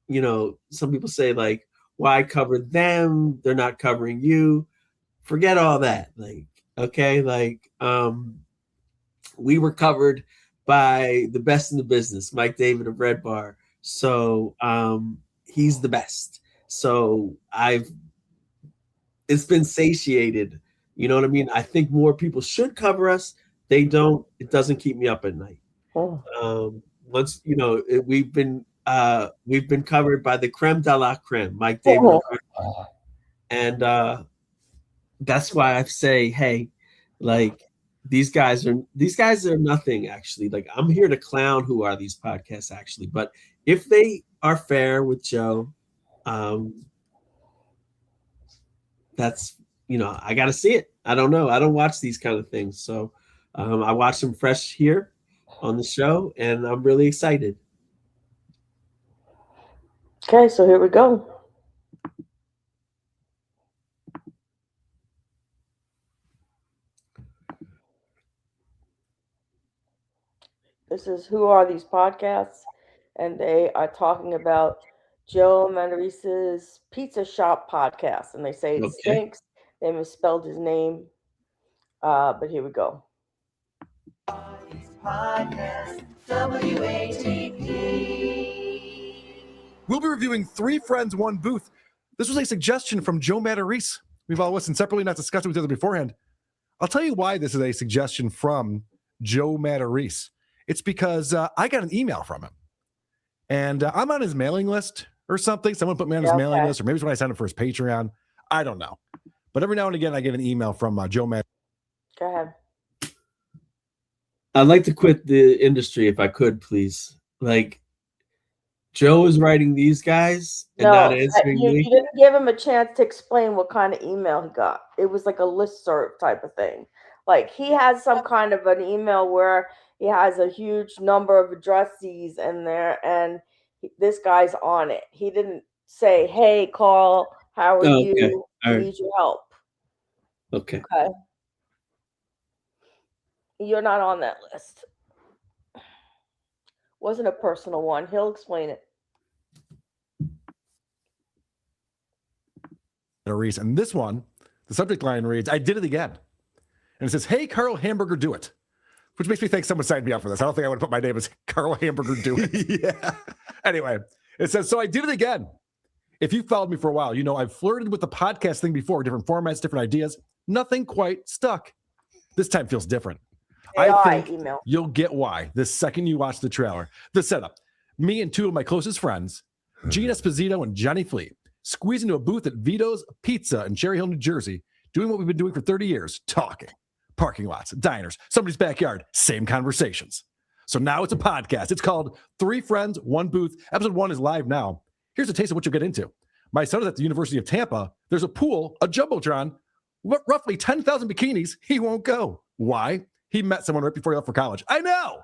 you know, some people say like, why cover them? They're not covering you. Forget all that. Like, okay, like we were covered by the best in the business, Mike David of Red Bar. So he's the best. So it's been satiated. You know what I mean? I think more people should cover us. They don't. It doesn't keep me up at night. Once you know, we've been covered by the creme de la creme, Mike David, and that's why I say, hey, like these guys are nothing actually. Like I'm here to clown Who Are These Podcasts actually, but if they are fair with Joe, that's, you know, I got to see it. I don't know. I don't watch these kind of things. So I watch them fresh here on the show and I'm really excited. Okay, so here we go. This is Who Are These Podcasts? And they are talking about Joe Matarese's Pizza Shop podcast. And they say it stinks. They misspelled his name. But here we go. Podcast, WATP. We'll be reviewing 3 Friends, 1 Booth. This was a suggestion from Joe Matarese. We've all listened separately, not discussed it with each other beforehand. I'll tell you why this is a suggestion from Joe Matarese. It's because I got an email from him. And I'm on his mailing list, or something. Someone put me on his Yeah, mailing okay. list, or maybe it's when I signed up for his Patreon. I don't know. But every now and again, I get an email from Joe Matarese. Go ahead. I'd like to quit the industry if I could, please. Like, Joe is writing these guys and not answering you me. didn't give him a chance to explain what kind of email he got. It was like a listserv type of thing. Like he has some kind of an email where he has a huge number of addressees in there, and this guy's on it. He didn't say, "Hey, Carl, how are Oh, okay. you? All I right. need your help." Okay. Okay. You're not on that list. Wasn't a personal one. He'll explain it. And this one, the subject line reads, "I did it again." And it says, "Hey, Carl Hamburger, do it." Which makes me think someone signed me up for this. I don't think I would put my name as Carl Hamburger, do it. Yeah. Anyway, it says, "So I did it again. If you followed me for a while, you know I've flirted with the podcast thing before, different formats, different ideas. Nothing quite stuck. This time feels different. I think you'll get why the second you watch the trailer. The setup. Me and two of my closest friends, Gene Esposito and Johnny Flea, squeeze into a booth at Vito's Pizza in Cherry Hill, New Jersey, doing what we've been doing for 30 years, talking. Parking lots, diners, somebody's backyard, same conversations. So now it's a podcast. It's called Three Friends, One Booth. Episode 1 is live now. Here's a taste of what you'll get into. My son is at the University of Tampa. There's a pool, a jumbotron, roughly 10,000 bikinis. He won't go. Why? He met someone right before he left for college. I know.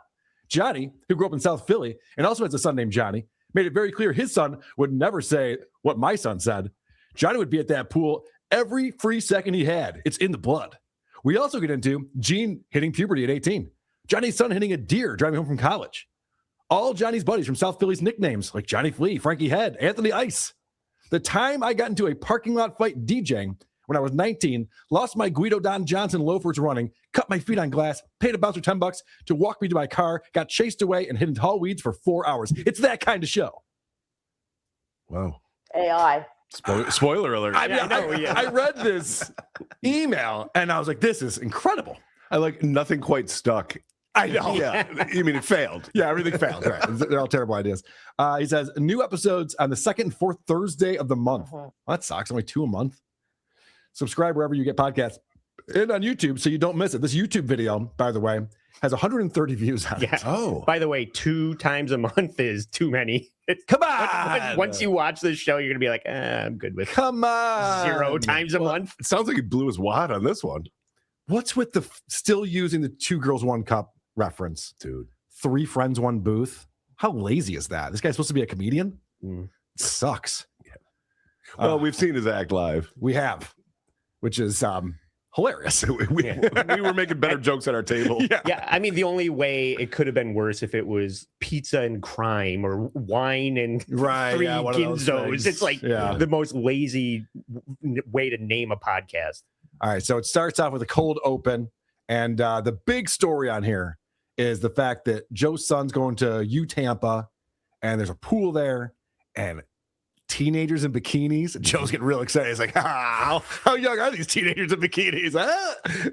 Johnny, who grew up in South Philly and also has a son named Johnny, made it very clear his son would never say what my son said. Johnny would be at that pool every free second he had. It's in the blood. We also get into Gene hitting puberty at 18. Johnny's son hitting a deer driving home from college. All Johnny's buddies from South Philly's nicknames like Johnny Flea, Frankie Head, Anthony Ice. The time I got into a parking lot fight DJing when I was 19, lost my Guido Don Johnson loafers running, cut my feet on glass, paid a bouncer $10 to walk me to my car, got chased away, and hid in tall weeds for 4 hours. It's that kind of show. Wow. AI. Spoiler alert. I read this email and I was like, this is incredible. I like nothing quite stuck. I know. Yeah. You mean it failed? Yeah, everything failed. Right. They're all terrible ideas. He says new episodes on the second and fourth Thursday of the month. Well, that sucks. Only 2 a month. Subscribe wherever you get podcasts and on YouTube so you don't miss it. This YouTube video, by the way, has 130 views on it. Oh. By the way, 2 times a month is too many. Come on. Once you watch this show, you're going to be like, I'm good with Come on. 0 times a month. It sounds like he blew his wad on this one. What's with the still using the 2 girls, 1 cup reference? Dude. 3 friends, 1 booth. How lazy is that? This guy's supposed to be a comedian? It sucks. Yeah. Well, we've seen his act live. We have, which is hilarious. we were making better jokes at our table. Yeah, I mean, the only way it could have been worse if it was pizza and crime or wine and 3 Ginzos. It's like the most lazy way to name a podcast. All right, so it starts off with a cold open, and the big story on here is the fact that Joe's son's going to Tampa, and there's a pool there, and teenagers in bikinis. Joe's getting real excited. He's like, how young are these teenagers in bikinis?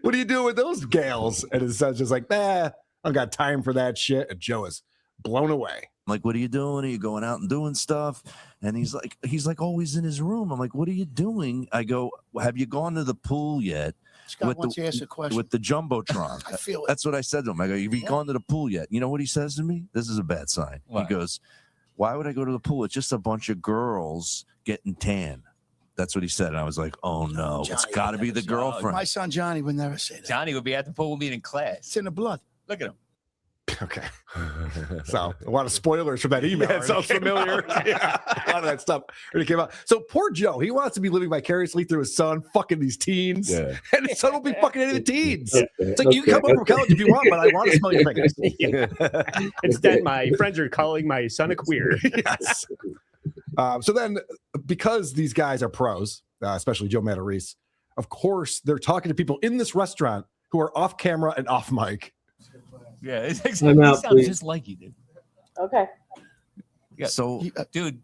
What are you doing with those gals? And his son's just like, I don't got time for that shit. And Joe is blown away. I'm like, what are you doing? Are you going out and doing stuff? And he's like always in his room. I'm like, what are you doing? I go, have you gone to the pool yet? Scott wants to ask a question. With the jumbotron. I feel it. That's what I said to him. I go, have you gone to the pool yet? You know what he says to me? This is a bad sign. What? He goes, why would I go to the pool? It's just a bunch of girls getting tan. That's what he said. And I was like, oh no, Johnny it's got to be the girlfriend. My son Johnny would never say that. Johnny would be at the pool meeting class. It's in the blood. Look at him. Okay. So a lot of spoilers from that email. Yeah, it sounds familiar. Yeah, a lot of that stuff already came out. So poor Joe, he wants to be living vicariously through his son, fucking these teens. Yeah. And his son will be fucking any of the teens. It's like, you can come home from college if you want, but I want to smell your fingers. Instead, my friends are calling my son a queer. Yes. So then, because these guys are pros, especially Joe Matarese, of course, they're talking to people in this restaurant who are off camera and off mic. Yeah, it sounds just like you did. Okay. Yeah. So, dude,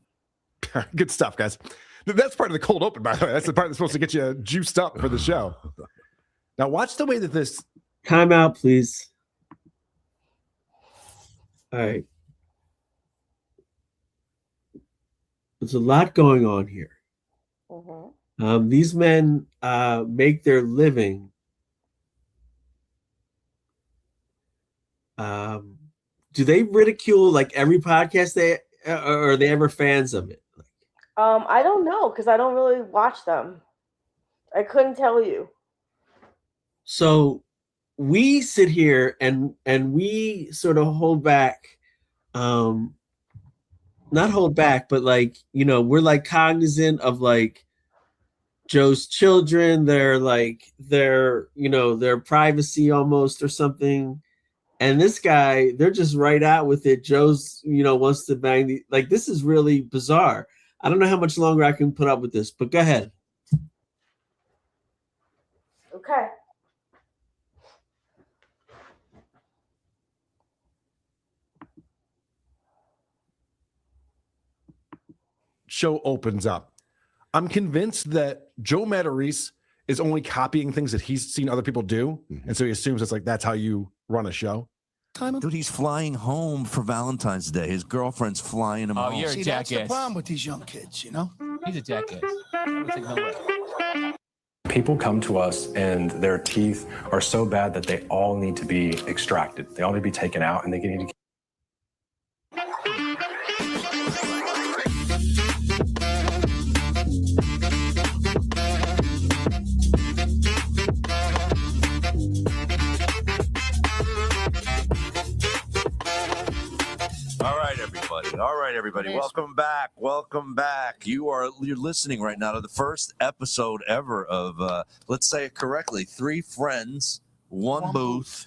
good stuff, guys. That's part of the cold open, by the way. That's the part that's supposed to get you juiced up for the show. Now, watch the way that this. Time out, please. All right. There's a lot going on here. These men make their living. Do they ridicule like every podcast or are they ever fans of it? I don't know because I don't really watch them. I couldn't tell you. So we sit here and we sort of hold back, not hold back, but like, you know, we're like cognizant of like Joe's children, their privacy almost or something. And this guy, they're just right out with it. Joe's, wants to bang this is really bizarre. I don't know how much longer I can put up with this, but go ahead. Okay. Show opens up. I'm convinced that Joe Matarese is only copying things that he's seen other people do. And so he assumes it's like, that's how you run a show. Dude, he's flying home for Valentine's Day. His girlfriend's flying him home. See, that's the problem with these young kids, you know? He's a jackass. I would say no way. People come to us and their teeth are so bad that they all need to be extracted. They all need to be taken out and they need to. All right, everybody. Welcome back. Welcome back. You're listening right now to the first episode ever of let's say it correctly, 3 friends, 1 booth.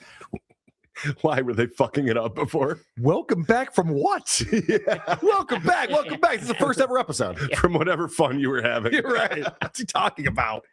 Why were they fucking it up before? Welcome back from what? Yeah. Welcome back. Welcome back. This is the first ever episode. From whatever fun you were having. You're right. What's he talking about?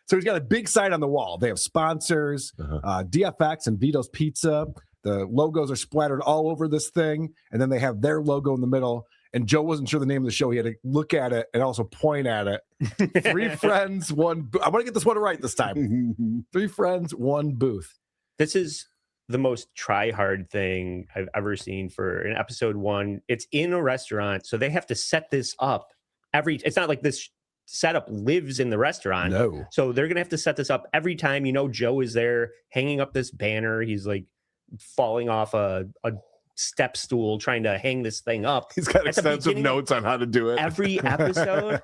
So he's got a big sign on the wall. They have sponsors, DFX and Vito's Pizza. The logos are splattered all over this thing, and then they have their logo in the middle. And Joe wasn't sure the name of the show. He had to look at it and also point at it. 3 friends, 1 booth. I want to get this one right this time. 3 friends, 1 booth. This is the most try-hard thing I've ever seen for an episode 1. It's in a restaurant, so they have to set this up it's not like this setup lives in the restaurant. No. So they're gonna have to set this up every time. Joe is there hanging up this banner. He's like falling off a step stool trying to hang this thing up. He's got extensive notes on how to do it. Every episode.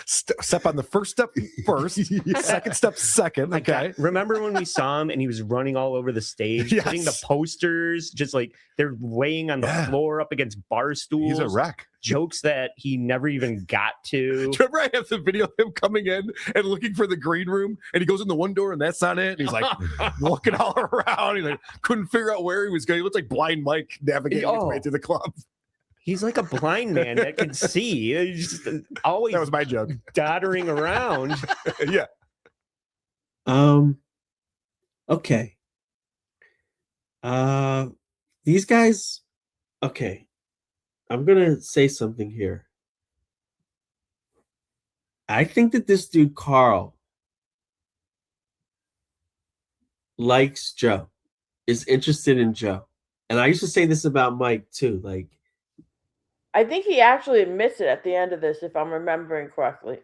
Step on the first step first, second step second. Okay. Remember when we saw him and he was running all over the stage, putting the posters, just like they're laying on the floor up against bar stools. He's a wreck. Jokes that he never even got to. Remember I have the video of him coming in and looking for the green room, and he goes in the one door and that's not it. And he's like looking all around. He like couldn't figure out where he was going. He looked like Blind Mike navigating his way through the club. He's like a blind man that can see. He's just always that was my joke. Doddering around. Yeah. Okay. These guys. Okay. I'm gonna say something here. I think that this dude Carl likes Joe, is interested in Joe, and I used to say this about Mike too. Like, I think he actually admits it at the end of this, if I'm remembering correctly.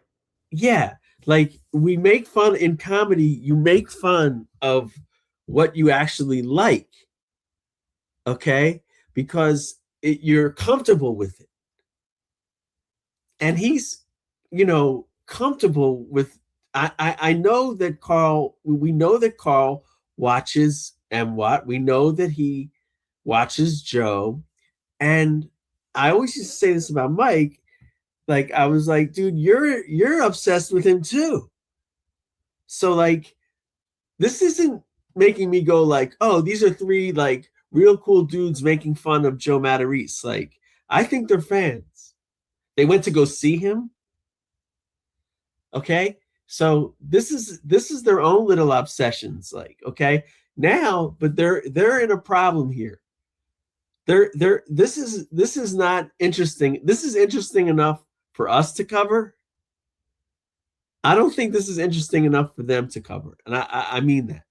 Yeah, like we make fun in comedy. You make fun of what you actually like, okay? Because you're comfortable with it. And he's, comfortable with, I know that we know that Carl watches MWOT. We know that he watches Joe. And I always used to say this about Mike. Like, I was like, dude, you're obsessed with him too. So like, this isn't making me go like, oh, these are 3 like real cool dudes making fun of Joe Matarese. Like, I think they're fans. They went to go see him. Okay, so this is their own little obsessions. Like, okay, now, but they're in a problem here. This is not interesting. This is interesting enough for us to cover. I don't think this is interesting enough for them to cover, and I mean that.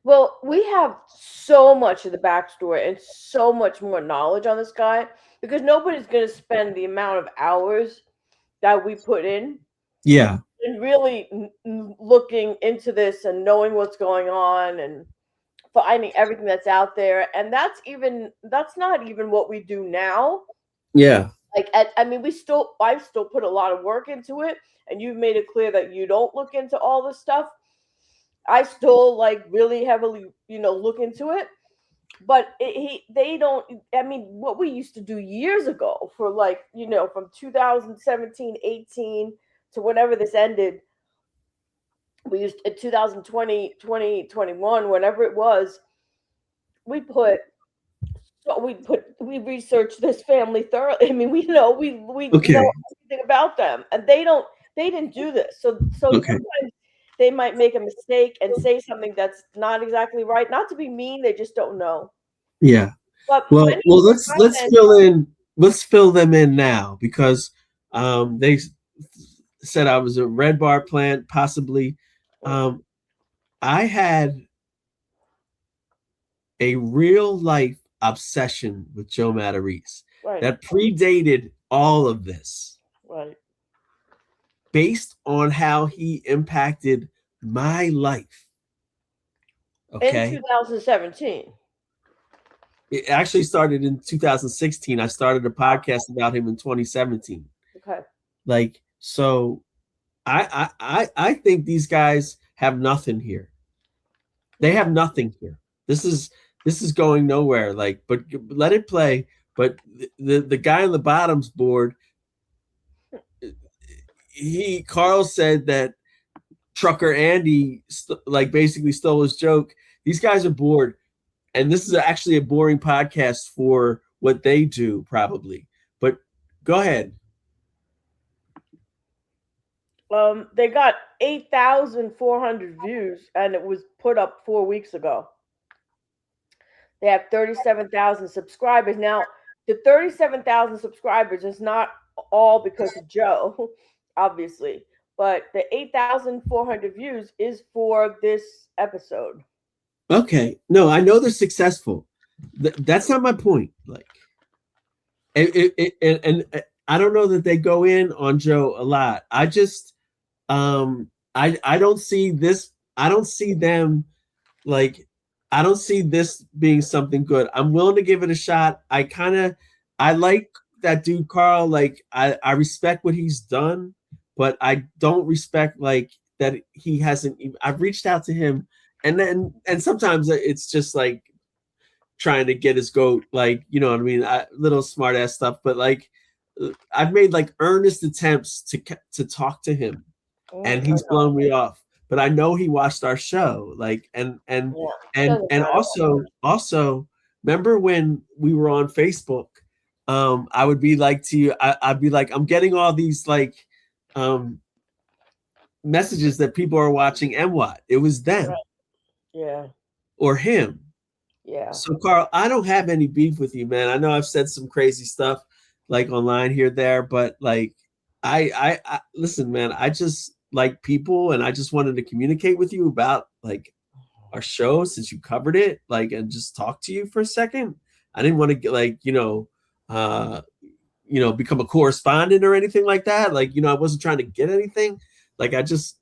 Well, we have so much of the backstory and so much more knowledge on this guy because nobody's going to spend the amount of hours that we put in Yeah. and really looking into this and knowing what's going on and finding everything that's out there. And that's not even what we do now. Yeah. Like, I still put a lot of work into it, and you've made it clear that you don't look into all this stuff. I still like really heavily, look into it, but they don't. I mean, what we used to do years ago for from 2017, 18 to whenever this ended, we used in 2020, 2021, whenever it was, we researched this family thoroughly. I mean, we know everything about them, and they didn't do this. So sometimes they might make a mistake and say something that's not exactly right. Not to be mean, they just don't know. Yeah. But well, let's fill them in now because they said I was a Red Bar plant, possibly. I had a real life obsession with Joe Matarese that predated all of this. Right. Based on how he impacted my life. Okay. In 2017. It actually started in 2016. I started a podcast about him in 2017. Okay. Like, so I think these guys have nothing here. They have nothing here. This is going nowhere. Like, but let it play. But the guy on the bottom's board, Carl said that Trucker Andy basically stole his joke. These guys are bored, and this is actually a boring podcast for what they do, probably. But go ahead. They got 8,400 views, and it was put up 4 weeks ago. They have 37,000 subscribers. Now, the 37,000 subscribers is not all because of Joe, obviously, but the 8,400 views is for this episode. Okay. No, I know they're successful. That's not my point. Like, and I don't know that they go in on Joe a lot. I just, I don't see this. I don't see them like. I don't see this being something good. I'm willing to give it a shot. I like that dude Carl. Like, I respect what he's done, but I don't respect like that he hasn't. I've reached out to him, and sometimes it's just like trying to get his goat. Like, you know what I mean? Little smart ass stuff, but like I've made like earnest attempts to talk to him, and he's blown me off. But I know he watched our show, like, and also remember when we were on Facebook, I would be like to you, I'd be like, I'm getting all these like messages that people are watching MWOT. It was them. Right. Yeah. Or him. Yeah. So Carl, I don't have any beef with you, man. I know I've said some crazy stuff like online here, there, but like I listen, man, I just like people, and I just wanted to communicate with you about like our show since you covered it, like, and just talk to you for a second. I didn't want to get like, become a correspondent or anything like that. Like, I wasn't trying to get anything. Like, I just,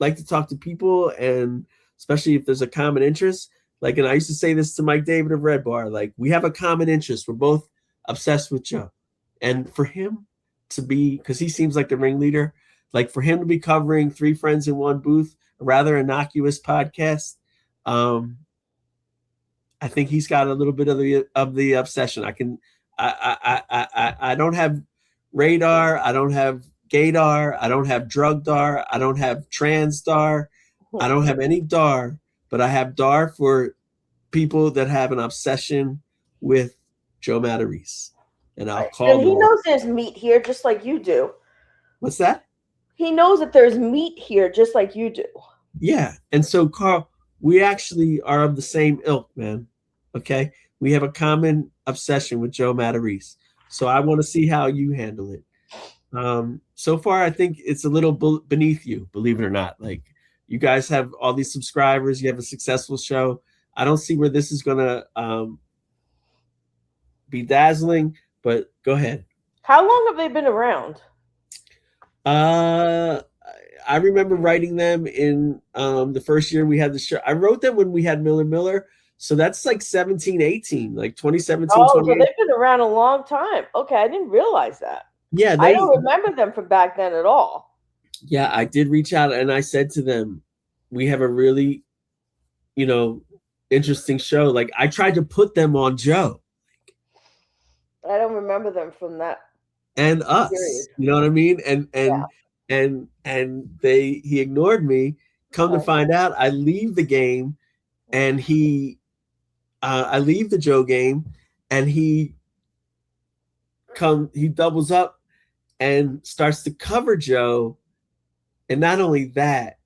like to talk to people, and especially if there's a common interest. Like, and I used to say this to Mike David of Red Bar, like, we have a common interest. We're both obsessed with Joe. And for him to be, because he seems like the ringleader, like for him to be covering Three Friends in One Booth, a rather innocuous podcast, I think he's got a little bit of the obsession. I don't have radar. I don't have gaydar. I don't have drug dar. I don't have trans dar. I don't have any dar, but I have dar for people that have an obsession with Joe Matarese. And I'll call And he knows there's meat here just like you do. What's that? He knows that there's meat here just like you do. Yeah. And so, Carl, we actually are of the same ilk, man. Okay. We have a common obsession with Joe Matarese. So I want to see how you handle it. So far, I think it's a little beneath you, believe it or not. Like, You guys have all these subscribers. You have a successful show. I don't see where this is gonna be dazzling. But go ahead. How long have they been around? I remember writing them in the first year we had the show. I wrote them when we had Miller. So that's like 17, 18, like 2017. Oh, so they've been around a long time. Okay, I didn't realize that. Yeah, I don't remember them from back then at all. Yeah, I did reach out and I said to them, we have a really, interesting show. Like I tried to put them on Joe. I don't remember them from that. And us, period. you know what I mean? And he ignored me. Come to find out, I leave the game, and I leave the Joe game, and he doubles up and starts to cover Joe, and not only that,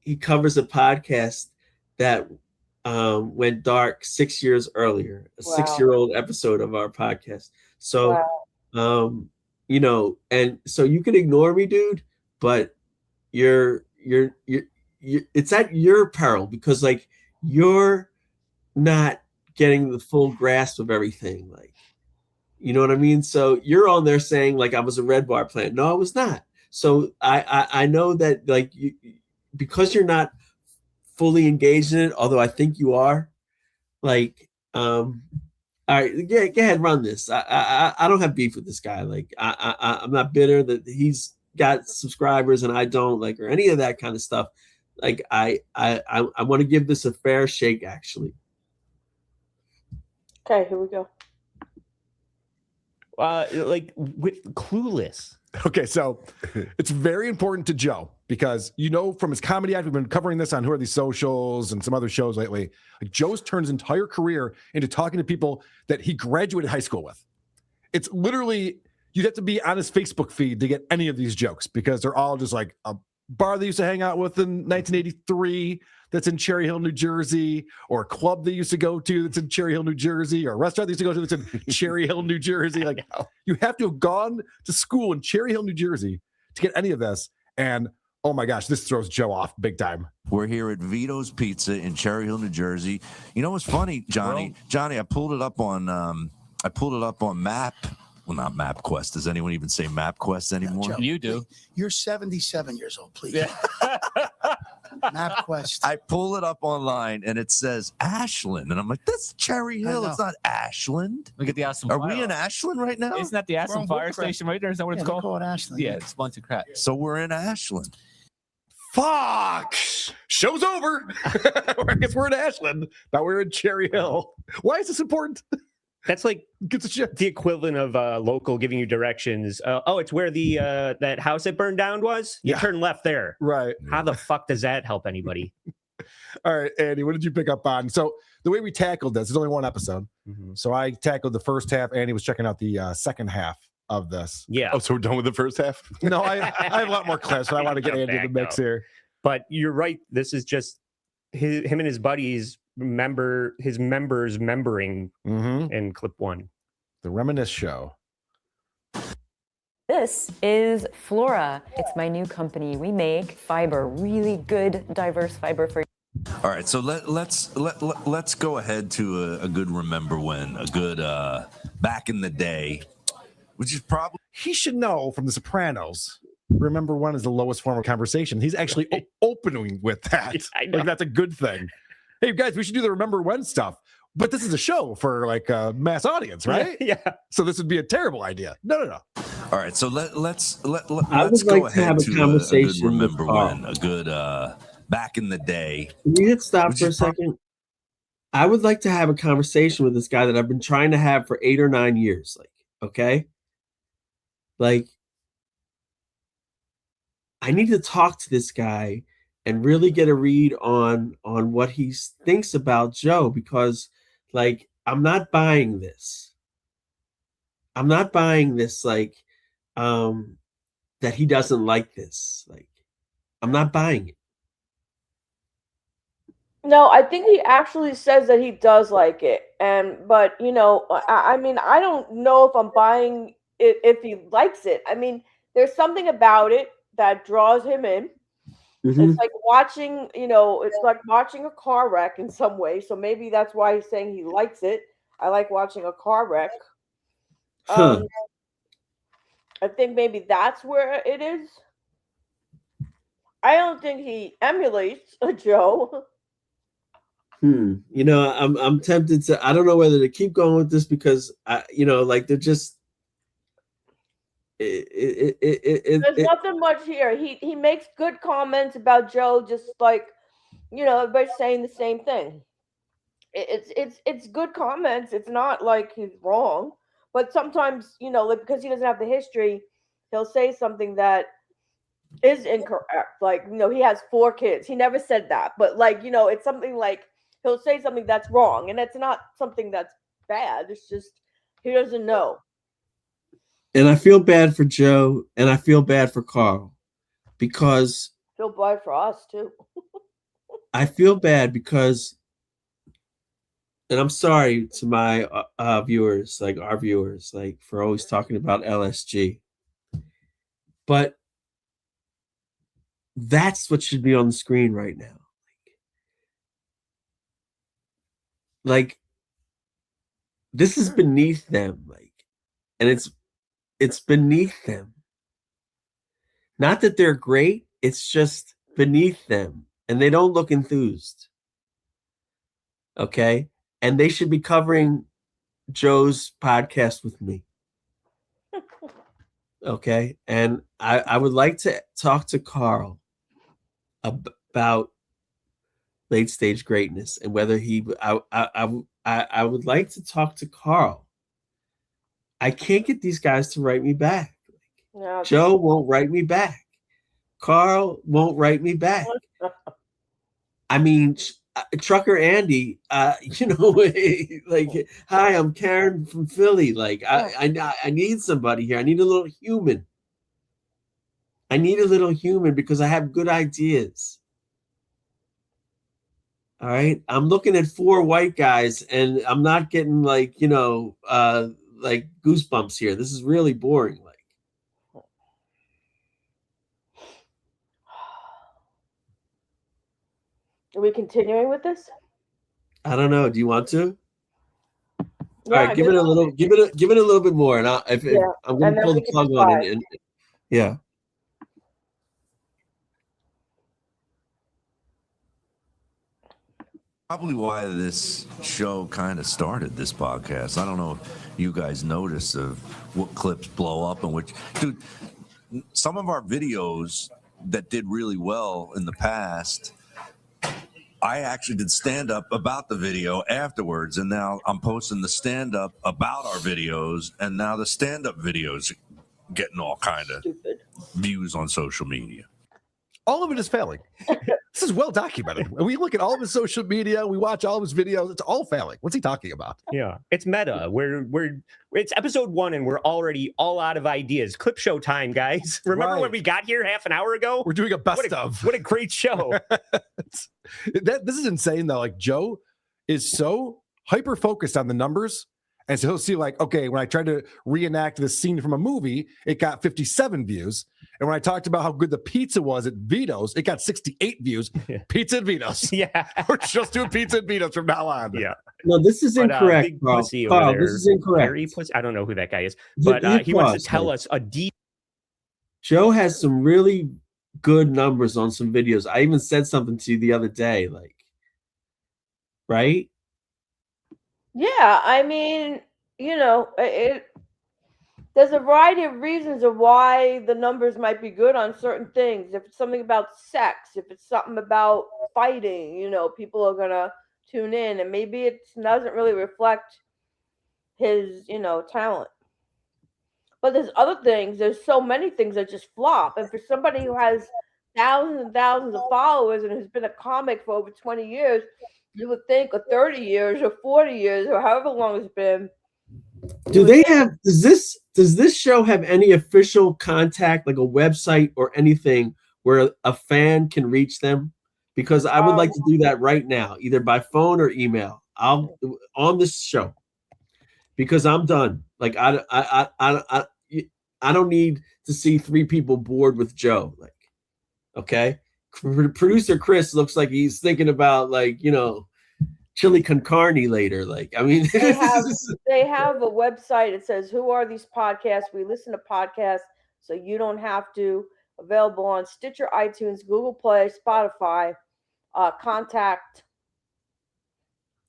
he covers a podcast that went dark 6 years earlier, a 6-year-old episode of our podcast. So. And so you can ignore me, dude, but you're it's at your peril, because like you're not getting the full grasp of everything. Like, you know what I mean? So you're on there saying like I was a Red Bar plant. No, I was not. So I know that like because you're not fully engaged in it, although I think you are, like all right, yeah, go ahead, run this. I don't have beef with this guy. Like I'm not bitter that he's got subscribers and I don't, like, or any of that kind of stuff. Like I want to give this a fair shake, actually. Okay, here we go. Clueless. Okay, so it's very important to Joe because from his comedy act, we've been covering this on Who Are These Socials and some other shows lately. Like Joe's turned his entire career into talking to people that he graduated high school with. It's literally, you'd have to be on his Facebook feed to get any of these jokes because they're all just like a bar they used to hang out with in 1983 that's in Cherry Hill, New Jersey, or a club they used to go to that's in Cherry Hill, New Jersey, or a restaurant they used to go to that's in Cherry Hill, New Jersey. Like, you have to have gone to school in Cherry Hill, New Jersey to get any of this. And oh my gosh, this throws Joe off big time. We're here at Vito's Pizza in Cherry Hill, New Jersey. You know what's funny, Johnny? Johnny, I pulled it up on Map. Well, not MapQuest. Does anyone even say MapQuest anymore? No, Joe, you do. You're 77 years old, please. Yeah. MapQuest. I pull it up online and it says Ashland, and I'm like, "That's Cherry Hill. It's not Ashland." Look at the Ashland. Are we in Ashland right now? Isn't that the Ashland Fire Station right there? Is that what it's called? Call it Ashland. Yeah, it's a bunch of crap. So we're in Ashland. Fuck! Show's over. I guess we're in Ashland. Now we're in Cherry Hill. Why is this important? That's like the equivalent of local giving you directions. It's where the that house that burned down was. You turn left there. Right. How the fuck does that help anybody? All right, Andy, what did you pick up on? So the way we tackled this, there's only one episode. Mm-hmm. So I tackled the first half. Andy was checking out the second half of this. Yeah. Oh, so we're done with the first half? No, I have a lot more clips, so I want to get Andy in the mix here. But you're right. This is just him and his buddies members membering in clip one. The Reminisce Show. This is Flora. It's my new company. We make fiber, really good, diverse fiber for. All right, so let's go ahead to a good remember when, a good back in the day, which is probably he should know from The Sopranos. Remember when is the lowest form of conversation. He's actually opening with that. Like that's a good thing. Hey guys, we should do the remember when stuff. But this is a show for like a mass audience, right? Yeah. So this would be a terrible idea. No. All right, so let's I would go like to ahead have a to conversation a good remember with Carl. when, a good back in the day. Can you hit stop for a second? I would like to have a conversation with this guy that I've been trying to have for 8 or 9 years. Like, okay? Like, I need to talk to this guy and really get a read on what he thinks about Joe, because like I'm not buying this. I'm not buying this like that he doesn't like this. Like I'm not buying it. No, I think he actually says that he does like it. But I mean, I don't know if I'm buying it if he likes it. I mean, there's something about it that draws him in. It's like watching, it's like watching a car wreck in some way. So maybe that's why he's saying he likes it. I like watching a car wreck. I think maybe that's where it is. I don't think he emulates a Joe. I'm tempted to. I don't know whether to keep going with this because they're just. There's nothing much here. He makes good comments about Joe, just like everybody's saying the same thing. It's good comments. It's not like he's wrong, but sometimes because he doesn't have the history, he'll say something that is incorrect. Like he has 4 kids. He never said that, but it's something like he'll say something that's wrong, and it's not something that's bad. It's just he doesn't know. And I feel bad for Joe, and I feel bad for Carl, because feel bad for us too. I feel bad because, and I'm sorry to my viewers, like our viewers, like for always talking about LSG, but that's what should be on the screen right now. Like this is beneath them, and it's beneath them. Not that they're great, it's just beneath them, and they don't look enthused. Okay? And they should be covering Joe's podcast with me. Okay? And I would like to talk to Carl about late stage greatness and whether I would like to talk to Carl. I can't get these guys to write me back. No, Joe won't write me back. Carl won't write me back. I mean, Trucker Andy, like, hi, I'm Karen from Philly. Like, I need somebody here. I need a little human. I need a little human because I have good ideas. All right. I'm looking at 4 white guys and I'm not getting like goosebumps here. This is really boring. Are we continuing with this? I don't know. Do you want to? Yeah, all right, give it a little bit more, and I'm going to pull the plug on it. And yeah. Probably why this show kind of started, this podcast. I don't know if you guys notice of what clips blow up and which. Dude, some of our videos that did really well in the past, I actually did stand-up about the video afterwards, and now I'm posting the stand-up about our videos, and now the stand-up videos getting all kind of views on social media. All of it is failing. This is well documented. We look at all of his social media, we watch all of his videos. It's all failing. What's he talking about? Yeah, it's meta. It's episode 1, and we're already all out of ideas. Clip show time, guys. Remember when we got here half an hour ago? We're doing a best of. What a great show! This is insane, though. Like Joe is so hyper focused on the numbers. And so he'll see, like, okay, when I tried to reenact this scene from a movie, it got 57 views. And when I talked about how good the pizza was at Vito's, it got 68 views. Pizza at Vito's. Yeah. We're just doing pizza at Vito's from now on. Yeah. No, this is incorrect, Big Carl. Pussy Carl, over there. this is incorrect. Harry Pussy? I don't know who that guy is. But he wants to tell us a deep. Joe has some really good numbers on some videos. I even said something to you the other day, like, right? Yeah, I mean, there's a variety of reasons of why the numbers might be good on certain things. If it's something about sex, if it's something about fighting, people are gonna tune in, and maybe it doesn't really reflect his, talent. But there's other things. There's so many things that just flop. And for somebody who has thousands and thousands of followers and has been a comic for over 20 years, you would think, or 30 years, or 40 years, or however long it's been. Do they have? Does this show have any official contact, like a website or anything, where a fan can reach them? Because I would like to do that right now, either by phone or email. I'll on this show, because I'm done. Like I don't need to see 3 people bored with Joe. Like, okay, Producer Chris looks like he's thinking about like, chili con carne later. Like, I mean, they have a website. It says, "Who are these podcasts? We listen to podcasts, so you don't have to." Available on Stitcher, iTunes, Google Play, Spotify. Contact.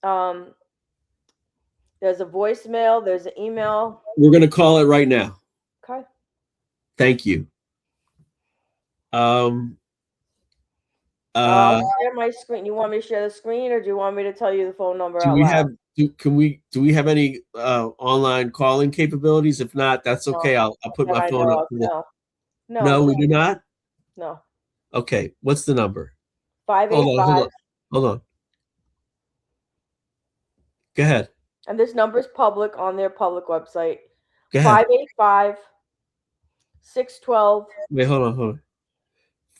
There's a voicemail. There's an email. We're gonna call it right now. Okay. Thank you. I'll share my screen. You want me to share the screen, or do you want me to tell you the phone number out loud? Do we have any online calling capabilities? If not, that's okay. I'll put my phone up. No, we do not. No. Okay, what's the number? 585. Hold on. Go ahead. And this number is public on their public website. Go ahead. 585-612. Wait, hold on.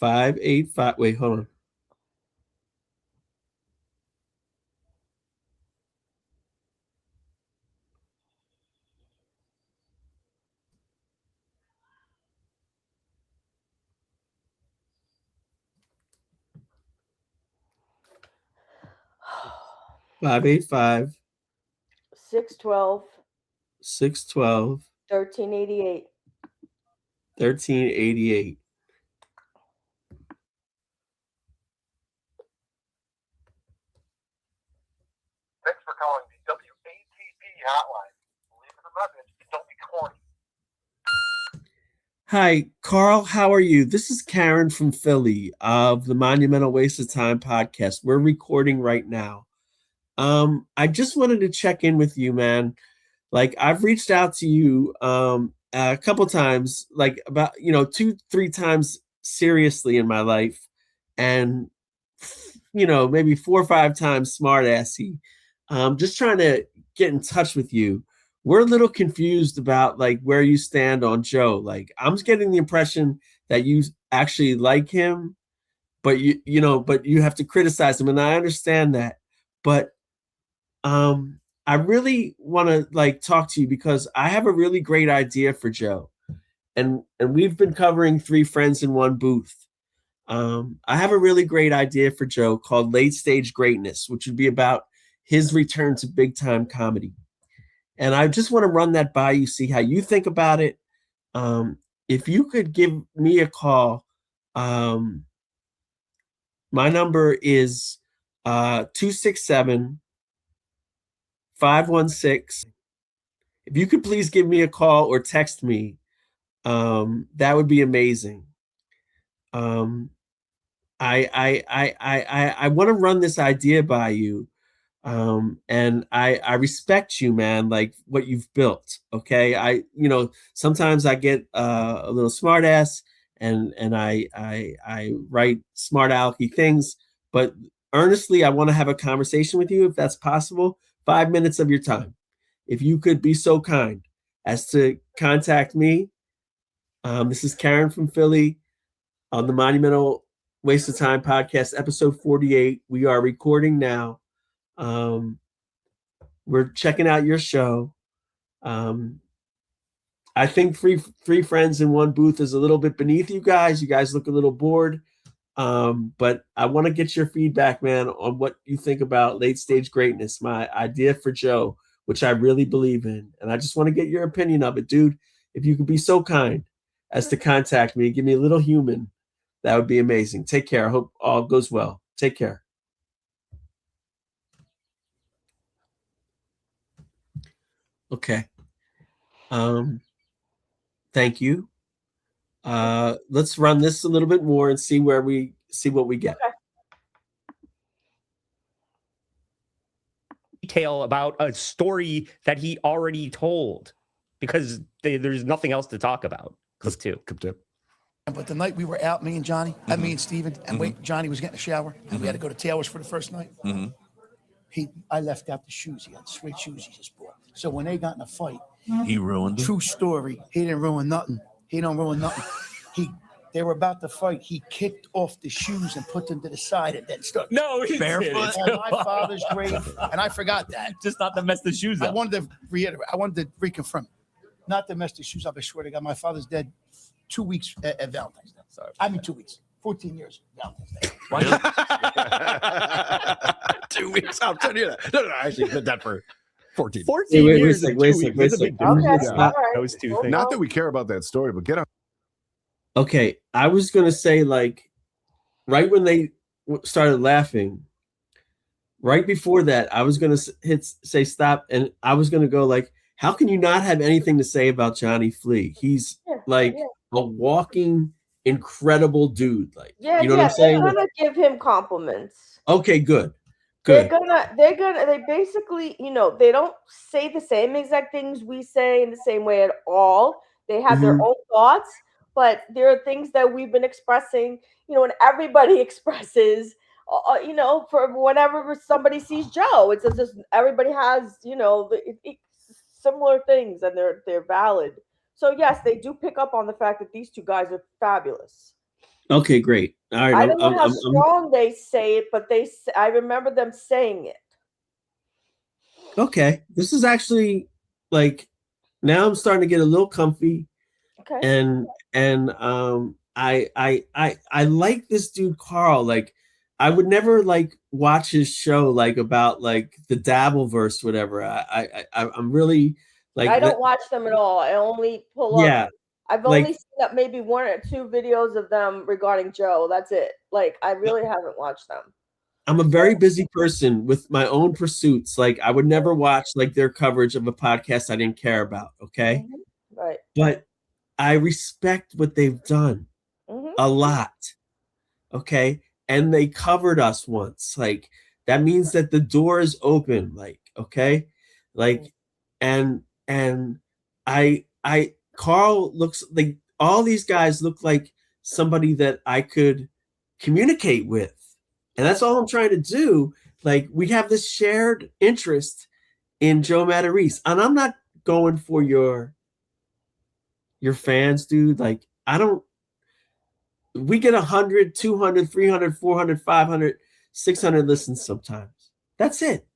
585. Wait, hold on. $585 612 1388. 1388. Thanks for calling the WATP hotline. Leave a message and don't be corny. Hi, Carl. How are you? This is Karen from Philly of the Monumental Waste of Time podcast. We're recording right now. I just wanted to check in with you, man. Like, I've reached out to you a couple times, like about 2-3 times seriously in my life, and maybe 4 or 5 times smart-assy. Just trying to get in touch with you. We're a little confused about like where you stand on Joe. Like, I'm getting the impression that you actually like him, but you have to criticize him, and I understand that. But I really want to like talk to you because I have a really great idea for Joe, and we've been covering 3 Friends in One Booth. I have a really great idea for Joe called Late Stage Greatness, which would be about his return to big time comedy. And I just want to run that by you, see how you think about it. If you could give me a call, my number is 267-516. If you could please give me a call or text me, that would be amazing. I want to run this idea by you. And I respect you, man, like what you've built. Okay. Sometimes I get a little smart ass and I write smart alecky things, but earnestly, I want to have a conversation with you if that's possible. 5 minutes of your time. If you could be so kind as to contact me. This is Karen from Philly on the Monumental Waste of Time podcast, episode 48. We are recording now. We're checking out your show. I think three friends in one booth is a little bit beneath you guys. You guys look a little bored. But I want to get your feedback, man, on what you think about Late Stage Greatness, my idea for Joe, which I really believe in. And I just want to get your opinion of it, dude. If you could be so kind as to contact me, give me a little human, that would be amazing. Take care. I hope all goes well. Take care. Okay. Thank you. Let's run this a little bit more and see what we get. Okay. Detail about a story that he already told because there's nothing else to talk about. Clip 2. But the night we were out, me and Johnny, me and Steven, and Johnny was getting a shower, and we had to go to Taylor's for the first night. I left out the shoes. He had suede shoes he just bought. So when they got in a fight, he ruined it. True story. He didn't ruin nothing. He don't ruin nothing. They were about to fight. He kicked off the shoes and put them to the side and then stuck. No, he barefoot on my father's grave, and I forgot that. Just not to mess the shoes up. I wanted to reiterate. I wanted to reconfirm, not to mess the shoes up. I swear to God, my father's dead 2 weeks at Valentine's Day. Sorry. I mean 2 weeks. 14 years. Valentine's Day. 2 weeks. I'm telling you that. No, I actually did that for 14. 14 Wait a years. sec, and wait a 2 sec, weeks. wait a That's a sec. big difference. Okay, all right. Those two things. Not that we care about that story, but get up. Okay, I was gonna say like, right when they started laughing, right before that, I was gonna say stop, and I was gonna go like, how can you not have anything to say about Johnny Flea? He's like a walking incredible dude. Like, you know what I'm saying? They're gonna give him compliments. Okay, good. They're gonna they basically, they don't say the same exact things we say in the same way at all. They have their own thoughts, but there are things that we've been expressing, and everybody expresses, for whenever somebody sees Joe. It's just everybody has, similar things, and they're valid. So yes, they do pick up on the fact that these two guys are fabulous. Okay, great. All right. I don't know how strong they say it, but I remember them saying it. Okay, this is actually like, now I'm starting to get a little comfy. Okay. And I like this dude Carl. Like, I would never like watch his show like about like the Dabbleverse, whatever. I'm really like, I don't watch them at all. I only pull up. Yeah, I've like- only seen up maybe 1 or 2 videos of them regarding Joe. That's it. Like, I really haven't watched them. I'm a very busy person with my own pursuits. Like, I would never watch like their coverage of a podcast I didn't care about. Okay. Right. But I respect what they've done a lot. Okay. And they covered us once. Like, that means that the door is open. Like, okay. Like, and Carl looks like, all these guys look like somebody that I could communicate with. And that's all I'm trying to do. Like, we have this shared interest in Joe Matarese. And I'm not going for your fans, dude. Like, we get 100, 200, 300, 400, 500, 600 listens sometimes. That's it.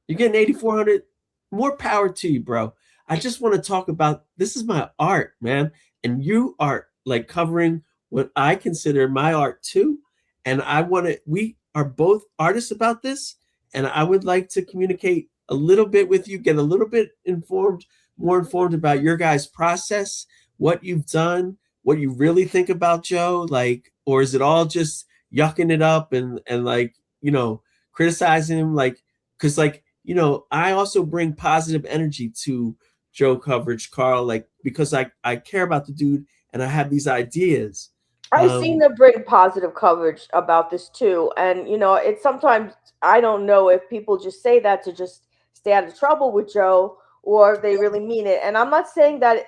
You're getting 8,400. More power to you, bro. I just want to talk about, this is my art, man. And you are like covering what I consider my art too. And we are both artists about this. And I would like to communicate a little bit with you, get a little bit more informed about your guys' process, what you've done, what you really think about Joe, like, or is it all just yucking it up and like, criticizing him? Like, cause like, I also bring positive energy to Joe coverage, Carl, like, because I care about the dude and I have these ideas. I've seen them bring positive coverage about this too. And, it's sometimes, I don't know if people just say that to just stay out of trouble with Joe or they really mean it. And I'm not saying that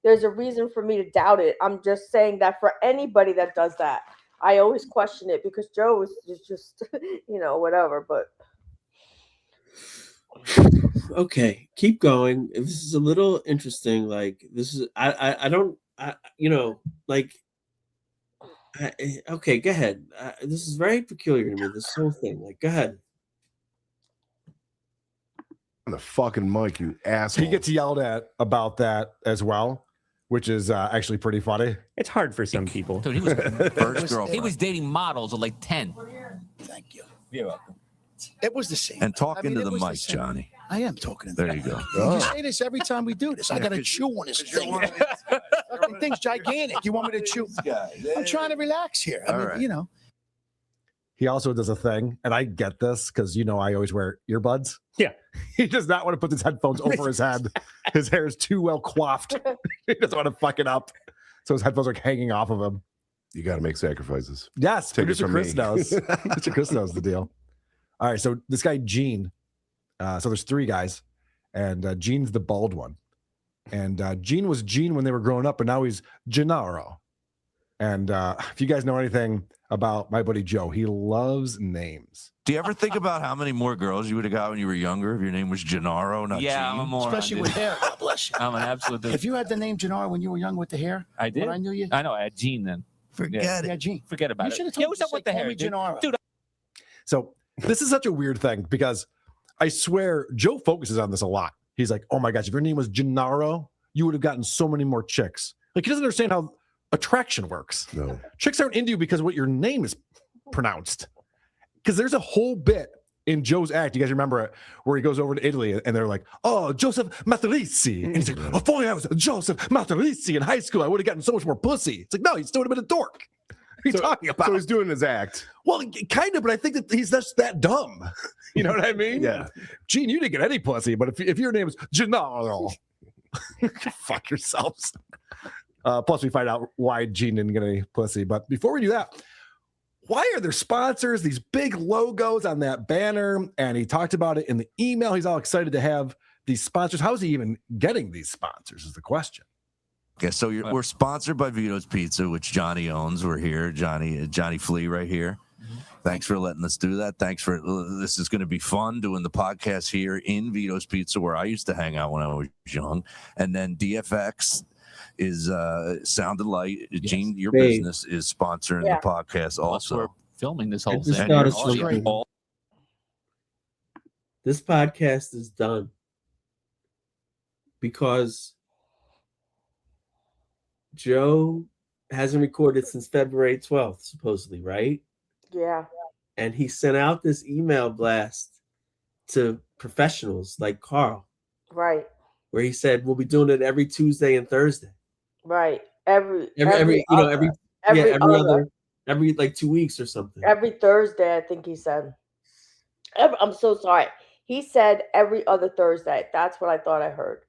there's a reason for me to doubt it. I'm just saying that for anybody that does that, I always question it because Joe is just, whatever, but. Okay, keep going. This is a little interesting. Like, this is, okay, go ahead. This is very peculiar to me, this whole thing. Like, go ahead. On the fucking mic, you asshole. He gets yelled at about that as well, which is actually pretty funny. It's hard for some people. Dude, he was dating models of like 10. Thank you. You're welcome. It was the same. And talk into it the was mic, same. Johnny. I am talking. There you go. You say this every time we do this. I got to chew on this thing. Fucking thing's gigantic. You want me to chew? I'm trying to relax here. I mean, He also does a thing, and I get this because I always wear earbuds. Yeah. He does not want to put his headphones over his head. His hair is too well coiffed. He doesn't want to fuck it up. So his headphones are hanging off of him. You got to make sacrifices. Yes, Take it producer from Chris me. knows. Producer Chris knows the deal. All right, so this guy Gene. So there's 3 guys, and Gene's the bald one. And Gene was Gene when they were growing up, but now he's Gennaro. And if you guys know anything about my buddy Joe, he loves names. Do you ever think about how many more girls you would have got when you were younger if your name was Gennaro, not Yeah, Gene? I'm a moron. Especially with hair. God bless you. I'm an absolute dude. If you had the name Gennaro when you were young with the hair, I did. when I knew you. I know. I had Gene then. Forget it. Yeah, Gene. Forget about You it. should have Yeah, told what's me up with the hair, dude? Gennaro. Dude, So this is such a weird thing because I swear Joe focuses on this a lot. He's like, oh my gosh, if your name was Gennaro, you would have gotten so many more chicks. Like, he doesn't understand how attraction works. No. Chicks aren't into you because of what your name is pronounced. Because there's a whole bit in Joe's act, you guys remember it, where he goes over to Italy and they're like, "Oh, Joseph Matarese." And he's like, "If only I was Joseph Matarese in high school, I would have gotten so much more pussy." It's like, no, he's still would have been a dork. What are you talking about? So he's doing his act. Well, kind of, but I think that he's just that dumb. You know what I mean? Yeah. Gene, you didn't get any pussy, but if your name is Gennaro, fuck yourselves. Plus, we find out why Gene didn't get any pussy. But before we do that, why are there sponsors, these big logos on that banner? And he talked about it in the email. He's all excited to have these sponsors. How is he even getting these sponsors is the question. Okay, so we're sponsored by Vito's Pizza, which Johnny owns. We're here, Johnny Flea right here. Thanks for letting us do that. This is going to be fun doing the podcast here in Vito's Pizza, where I used to hang out when I was young. And then DFX is Sound of Light. Gene, your business is sponsoring the podcast also. We're filming this whole just thing. thought of something. This podcast is done because Joe hasn't recorded since February 12th, supposedly, right? Yeah. And he sent out this email blast to professionals like Carl, Right. where he said we'll be doing it every Tuesday and Thursday. Right. Every like 2 weeks or something. Every Thursday, I think he said. I'm so sorry. He said every other Thursday. That's what I thought I heard.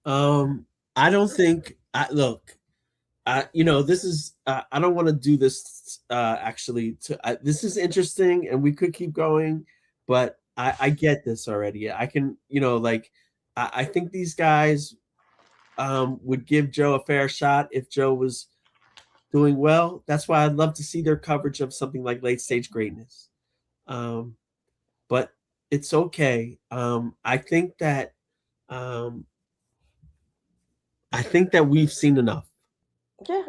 I don't think. This is. I don't want to do this. This is interesting, and we could keep going, but I get this already. I can. I think these guys would give Joe a fair shot if Joe was doing well. That's why I'd love to see their coverage of something like Late Stage Greatness. But it's okay. I think that we've seen enough.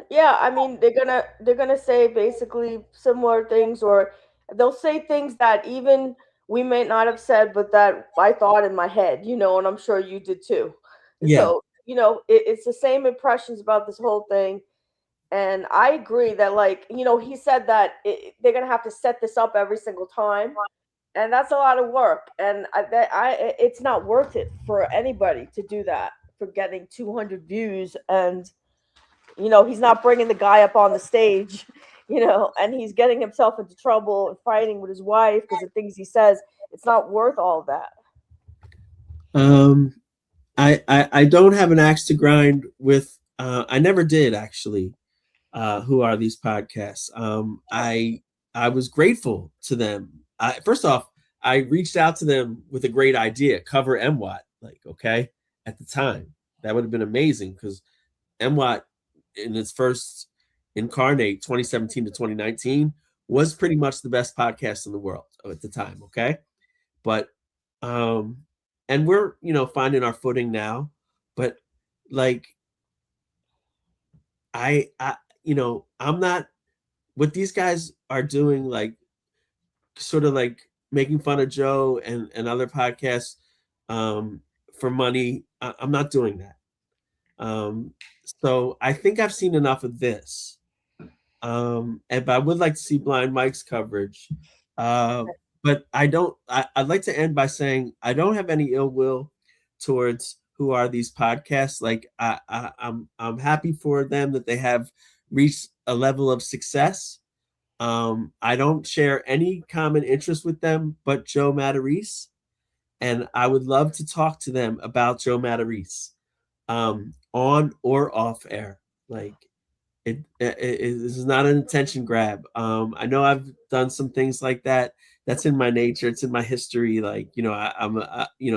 Yeah. I mean, they're gonna say basically similar things, or they'll say things that even we may not have said, but that I thought in my head, and I'm sure you did too. Yeah. So, it's the same impressions about this whole thing. And I agree that, he said that they're going to have to set this up every single time. And that's a lot of work. And it's not worth it for anybody to do that, for getting 200 views. And, he's not bringing the guy up on the stage, and he's getting himself into trouble and fighting with his wife because of things he says. It's not worth all of that. I don't have an axe to grind with. I never did actually. Who are these podcasts? I was grateful to them. First off, I reached out to them with a great idea: cover MWOT. At the time, that would have been amazing because MWOT in its first incarnate, 2017 to 2019, was pretty much the best podcast in the world at the time. Okay, but and we're finding our footing now, but I'm not what these guys are doing, sort of making fun of Joe and other podcasts for money. I'm not doing that. So I think I've seen enough of this. But I would like to see Blind Mike's coverage. But I'd like to end by saying I don't have any ill will towards who are these podcasts. I'm happy for them that they have reached a level of success. I don't share any common interest with them but Joe Matarese, and I would love to talk to them about Joe Matarese on or off air. It is not an attention grab. I know I've done some things like that. That's in my nature. It's in my history. I'm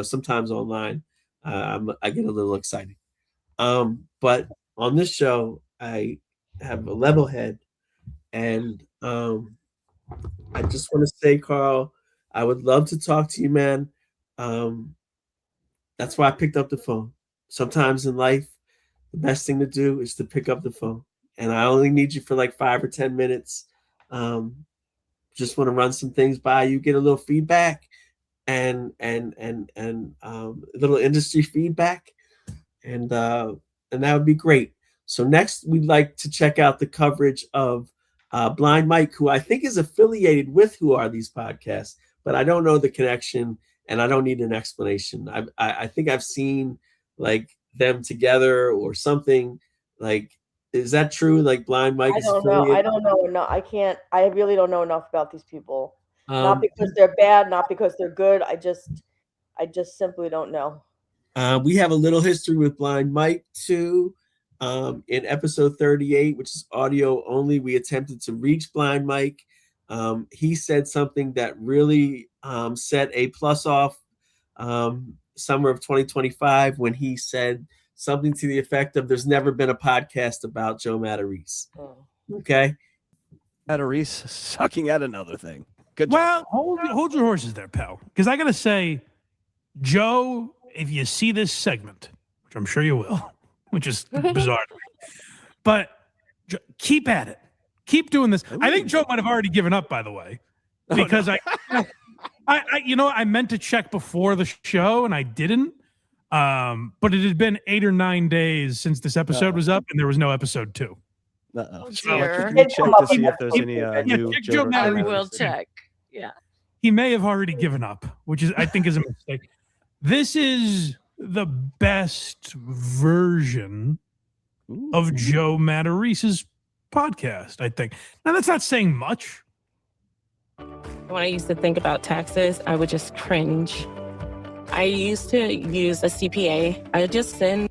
sometimes online, I get a little excited. But on this show, I have a level head, and I just want to say, Carl, I would love to talk to you, man. That's why I picked up the phone. Sometimes in life, the best thing to do is to pick up the phone. And I only need you for 5 or 10 minutes. Just want to run some things by you, get a little feedback, and little industry feedback, and that would be great. So next, we'd like to check out the coverage of Blind Mike, who I think is affiliated with Who Are These Podcasts, but I don't know the connection, and I don't need an explanation. I think I've seen like them together or something. Like, is that true? Like Blind Mike is affiliated? I don't know enough. I really don't know enough about these people. Not because they're bad, not because they're good. I just simply don't know. We have a little history with Blind Mike too. In episode 38, which is audio only, we attempted to reach Blind Mike. He said something that really set a plus off summer of 2025 when he said something to the effect of, "There's never been a podcast about Joe Matarese." Okay. Matarese sucking at another thing. Good Well, hold your horses there, pal. Because I got to say, Joe, if you see this segment, which I'm sure you will, which is bizarre to me, but keep at it. Keep doing this. I think Joe might have already given up, by the way, because I meant to check before the show and I didn't. But it had been 8 or 9 days since this episode was up, and there was no episode 2. Uh-oh. So Can you check to see if there's any new check Joe Matarese? I will check. Yeah. He may have already given up, which is I think is a mistake. This is the best version of Joe Matarese's podcast, I think. Now that's not saying much. When I used to think about taxes, I would just cringe. I used to use a CPA. I just send.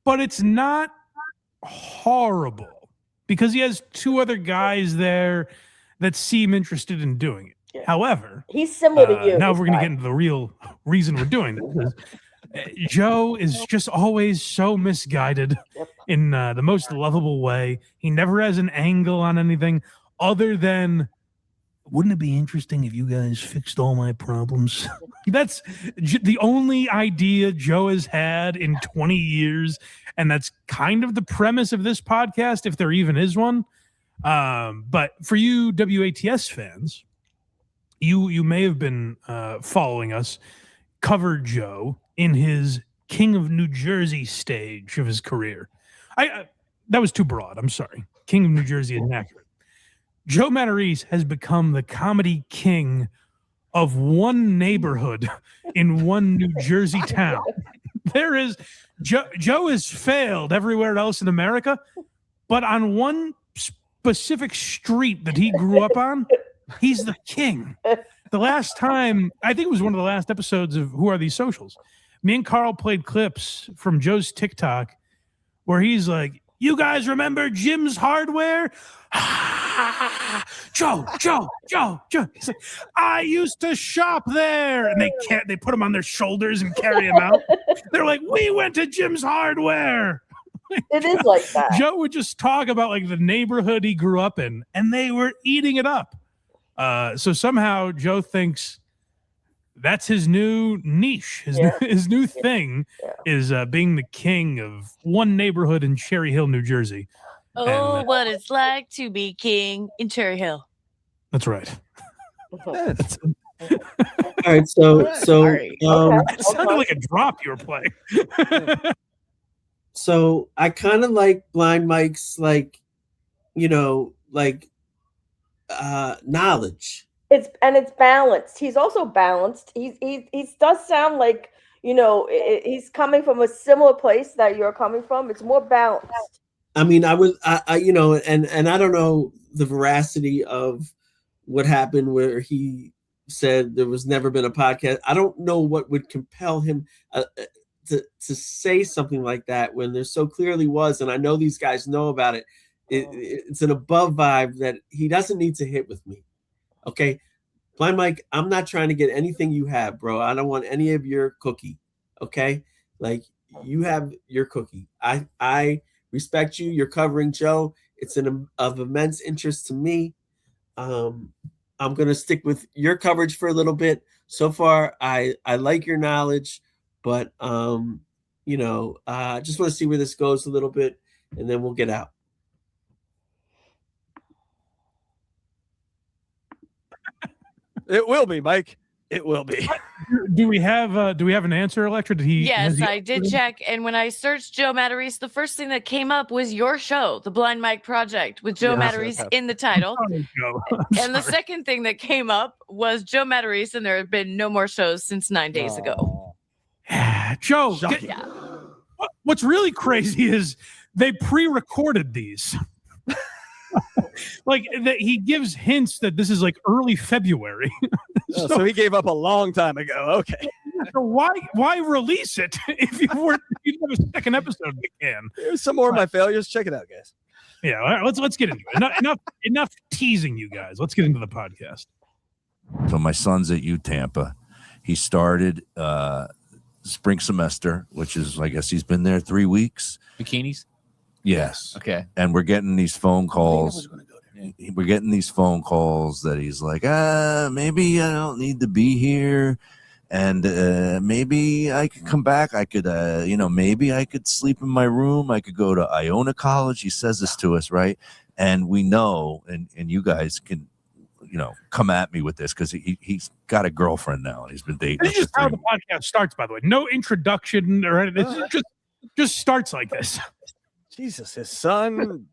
But it's not horrible because he has 2 other guys there that seem interested in doing it. Yeah. However, he's similar to you. Now we're going to get into the real reason we're doing this. Joe is just always so misguided in the most lovable way. He never has an angle on anything other than, wouldn't it be interesting if you guys fixed all my problems? That's the only idea Joe has had in 20 years. And that's kind of the premise of this podcast, if there even is one. But for you WATS fans, you may have been following us, cover Joe in his King of New Jersey stage of his career. That was too broad. I'm sorry. King of New Jersey is inaccurate. Joe Matarese has become the comedy king of one neighborhood in one New Jersey town. There is Joe has failed everywhere else in America, but on one specific street that he grew up on, he's the king. The last time, I think it was one of the last episodes of Who Are These Socials, me and Carl played clips from Joe's TikTok where he's like, "You guys remember Jim's Hardware?" Joe. He's like, "I used to shop there." And they put him on their shoulders and carry him out. They're like, "We went to Jim's Hardware." It is like that. Joe would just talk about like the neighborhood he grew up in, and they were eating it up. So somehow Joe thinks that's his new niche. His new thing is being the king of one neighborhood in Cherry Hill, New Jersey. Oh, what it's like to be king in Cherry Hill. That's right. All right, so it sounded like a drop you were playing. So I kind of like Blind Mike's knowledge. It's balanced. He's also balanced. He does sound like, he's coming from a similar place that you're coming from. It's more balanced. I mean, I and I don't know the veracity of what happened where he said there was never been a podcast. I don't know what would compel him to say something like that when there so clearly was, and I know these guys know about it. It's an above vibe that he doesn't need to hit with me. Okay, Blind Mike, I'm not trying to get anything you have, bro. I don't want any of your cookie. Okay, like you have your cookie. I respect you. You're covering Joe. It's of immense interest to me. I'm gonna stick with your coverage for a little bit. So far, I like your knowledge, but just want to see where this goes a little bit, and then we'll get out. It will be, Mike. It will be. Do we have an answer, Electra? Did he? Yes, I did check. And when I searched Joe Matarese, the first thing that came up was your show, The Blind Mike Project, with Joe Matarese in the title. And the second thing that came up was Joe Matarese, and there have been no more shows since 9 days ago. Joe, what's really crazy is they pre-recorded these. Like he gives hints that this is like early February. So he gave up a long time ago. Okay. So why release it if you have a second episode to can? Here's some more of my failures. Check it out, guys. Yeah, all right, let's get into it. Enough teasing you guys. Let's get into the podcast. So my son's at Tampa. He started spring semester, which is, I guess he's been there 3 weeks. Bikinis? Yes. Okay. And we're getting these phone calls. We're getting these phone calls that he's like, maybe I don't need to be here. And maybe I could come back. I could, maybe I could sleep in my room. I could go to Iona College. He says this to us, right? And we know, and you guys can, come at me with this because he's got a girlfriend now and he's been dating. This is just how the podcast starts, by the way. No introduction or anything. This is just starts like this. Jesus, his son,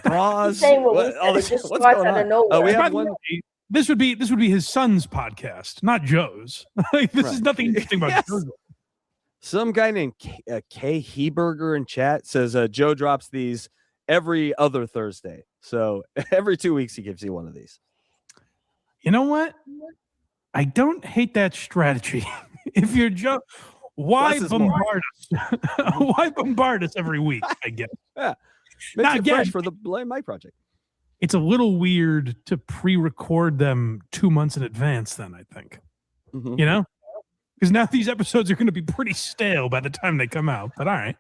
bras. What's going on? Oh, we have one. This would be his son's podcast, not Joe's. This is nothing interesting about Joe's. Some guy named K Heberger in chat says Joe drops these every other Thursday. So every 2 weeks he gives you one of these. You know what? I don't hate that strategy. If you're Joe, why bombard us? Why bombard us every week? I get it. Yeah. Makes it fresh for the Blind Mike Project. It's a little weird to pre-record them 2 months in advance, then, I think. Mm-hmm. Because now these episodes are going to be pretty stale by the time they come out. But all right.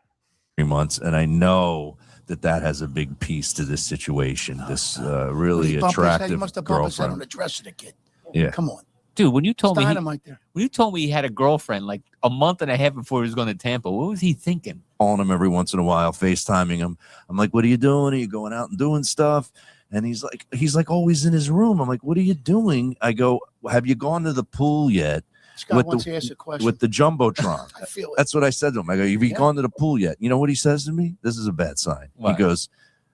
3 months. And I know that has a big piece to this situation. This really attractive He must have bumped his head on girlfriend. the dress of the kid. Yeah. Come on. Dude, when you told me Dynamite he had a girlfriend like a month and a half before he was going to Tampa, what was he thinking? Calling him every once in a while, FaceTiming him. I'm like, what are you doing? Are you going out and doing stuff? And he's like always in his room. I'm like, what are you doing? I go, have you gone to the pool yet? Scott wants to ask a question. With the Jumbotron. I feel it. That's what I said to him. I go, have you gone to the pool yet? You know what he says to me? This is a bad sign. What? He goes,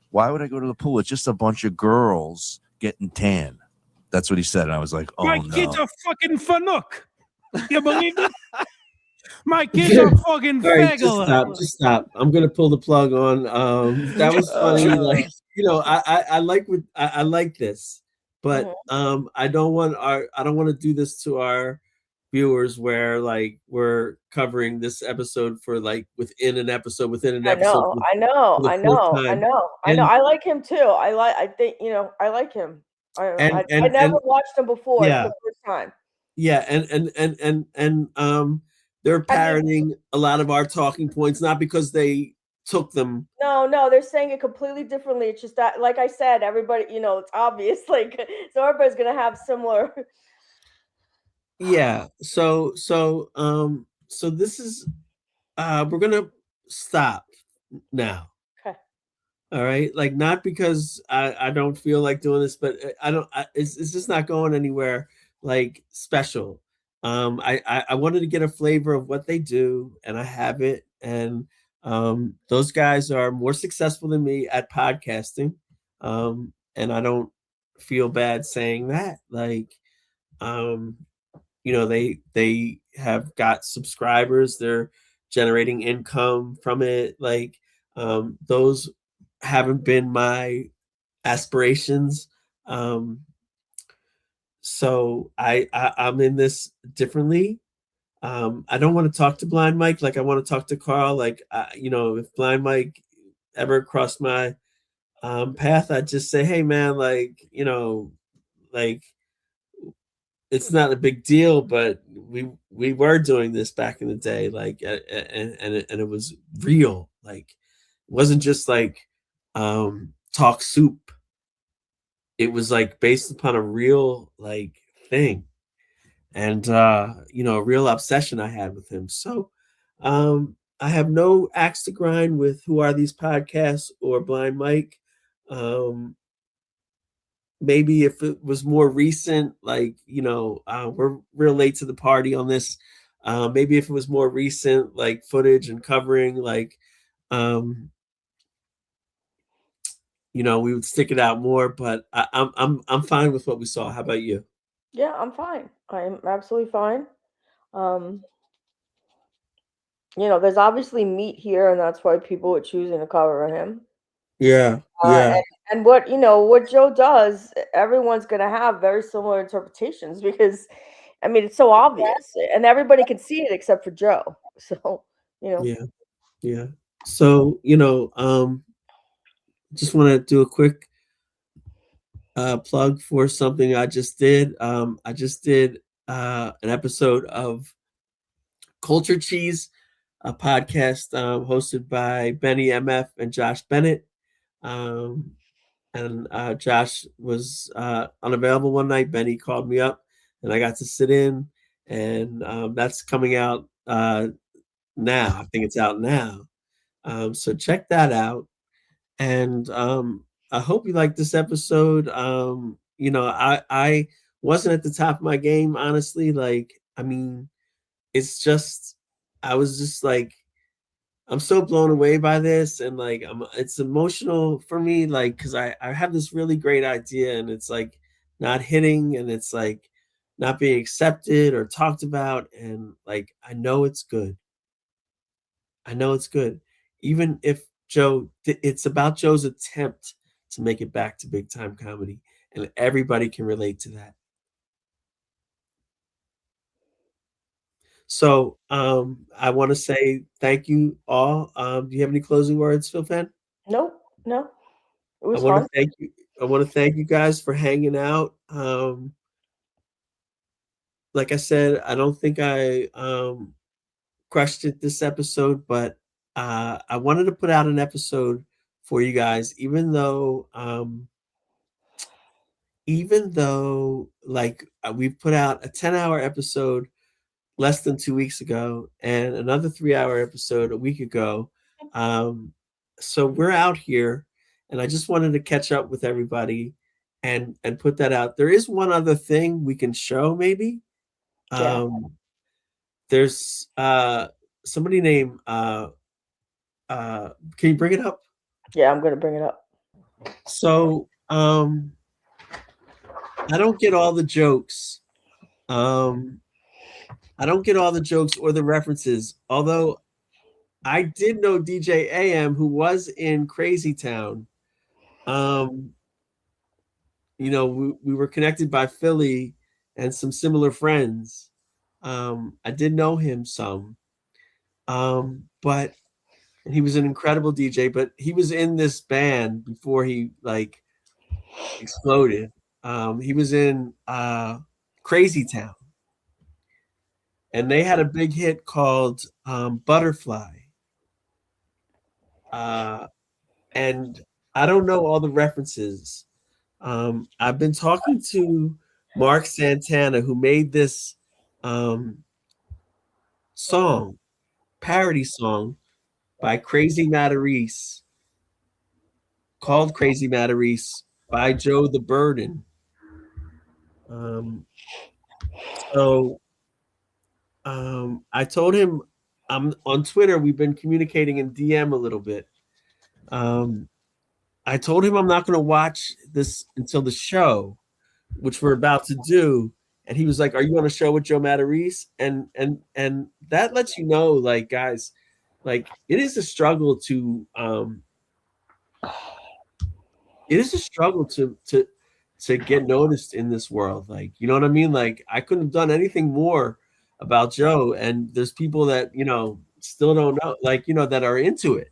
why would I go to the pool? It's just a bunch of girls getting tan. That's what he said. And I was like, oh, My no. kid's a fucking fanook. You believe it? My kid's a fucking All right, faggot. just stop. I'm gonna pull the plug on. That was funny. Like, I like this, but I don't want to do this to our viewers where like we're covering this episode for like within an episode. I know. I like him too. I think I like him. I never watched him before. Yeah. It's the first time. Yeah, and they're parodying a lot of our talking points, not because they took them. No, they're saying it completely differently. It's just that, like I said, everybody, it's obvious. Like, so everybody's gonna have similar. Yeah. So this is we're gonna stop now. Okay. All right. Like, not because I don't feel like doing this, but it's just not going anywhere like special. I wanted to get a flavor of what they do, and I have it. And those guys are more successful than me at podcasting. And I don't feel bad saying that. Like, they have got subscribers, they're generating income from it. Like, those haven't been my aspirations. So I'm in this differently. I don't want to talk to Blind Mike like I want to talk to Carl. Like, if Blind Mike ever crossed my path, I'd just say, hey man, like, like, it's not a big deal, but we were doing this back in the day, like, and it was real. Like, it wasn't just like talk soup. It was like based upon a real like thing, and a real obsession I had with him. So I have no axe to grind with Who Are These Podcasts or Blind Mike. maybe if it was more recent, like, we're real late to the party on this. Maybe if it was more recent, like footage and covering, like, we would stick it out more. But I'm fine with what we saw. How about you? Yeah, I'm fine. I'm absolutely fine. There's obviously meat here, and that's why people are choosing to cover him. Yeah, yeah. And what Joe does, everyone's gonna have very similar interpretations because, I mean, it's so obvious, and everybody can see it except for Joe. So, Yeah, yeah. So, just want to do a quick plug for something I just did. I just did an episode of Culture Cheese, a podcast hosted by Benny MF and Josh Bennett. And Josh was unavailable one night. Benny called me up, and I got to sit in, and that's coming out now. I think it's out now. So check that out. And I hope you like this episode. I wasn't at the top of my game, honestly. Like, I mean, I was just like, I'm so blown away by this, and like, it's emotional for me, like, because I have this really great idea, and it's like not hitting, and it's like not being accepted or talked about, and like, I know it's good. I know it's good, even if it's about Joe's attempt to make it back to big time comedy, and everybody can relate to that. So I want to say thank you all. Do you have any closing words, Phil Fan? No. It I was want fun. to thank you. I want to thank you guys for hanging out. Like I said, I don't think I crushed it this episode, but I wanted to put out an episode for you guys, even though like we've put out a 10-hour episode less than 2 weeks ago and another 3-hour episode a week ago. So we're out here, and I just wanted to catch up with everybody and put that out. There is one other thing we can show, maybe. Yeah. There's somebody named can you bring it up? Yeah, I'm gonna bring it up. So I don't get all the jokes. I don't get all the jokes or the references, although I did know DJ AM, who was in Crazy Town. We were connected by Philly and some similar friends. I did know him some, but he was an incredible DJ. But he was in this band before he like exploded. He was in Crazy Town, and they had a big hit called Butterfly. And I don't know all the references. I've been talking to Mark Santana, who made this song, parody song by Crazy Matarese, called Crazy Matarese by Joe the Burden. I told him, I'm on Twitter. We've been communicating in DM a little bit. I told him I'm not going to watch this until the show, which we're about to do. And he was like, "Are you on a show with Joe Matarese?" And that lets you know, like, guys, like, it is a struggle to get noticed in this world. Like, you know what I mean? Like, I couldn't have done anything more about Joe, and there's people that still don't know, like, that are into it.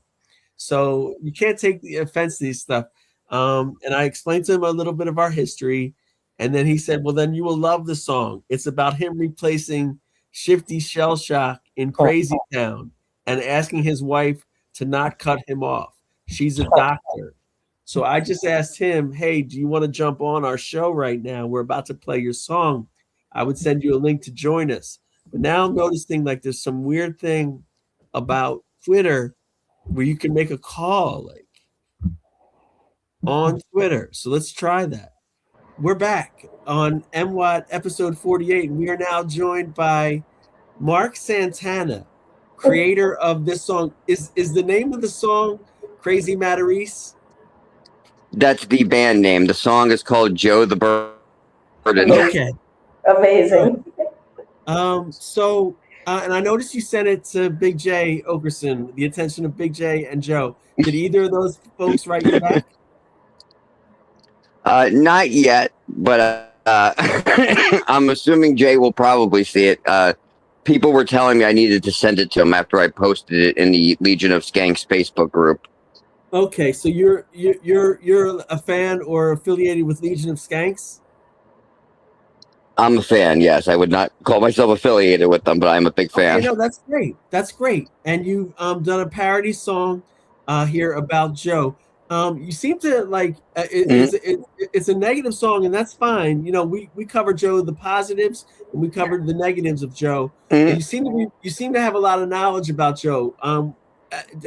So you can't take the offense to these stuff. And I explained to him a little bit of our history. And then he said, well, then you will love the song. It's about him replacing Shifty Shell Shock in Crazy Town and asking his wife to not cut him off. She's a doctor. So I just asked him, hey, do you want to jump on our show right now? We're about to play your song. I would send you a link to join us. But now I'm noticing like there's some weird thing about Twitter where you can make a call like on Twitter. So let's try that. We're back on MWOT episode 48, and we are now joined by Mark Santana, creator of this song. Is the name of the song Crazy Matarese? That's the band name. The song is called Joe the Bird. Okay. Amazing. So, and I noticed you sent it to Big J Okerson, the attention of Big J and Joe. Did either of those folks write you back? Not yet, but I'm assuming Jay will probably see it. People were telling me I needed to send it to him after I posted it in the Legion of Skanks Facebook group. Okay, so you're a fan or affiliated with Legion of Skanks? I'm a fan, yes. I would not call myself affiliated with them, but I'm a big fan. Okay, no, that's great. That's great. And you've done a parody song here about Joe. You seem to like it's a negative song, and that's fine. You know, we cover Joe the positives, and we covered the negatives of Joe. And you seem to have a lot of knowledge about Joe.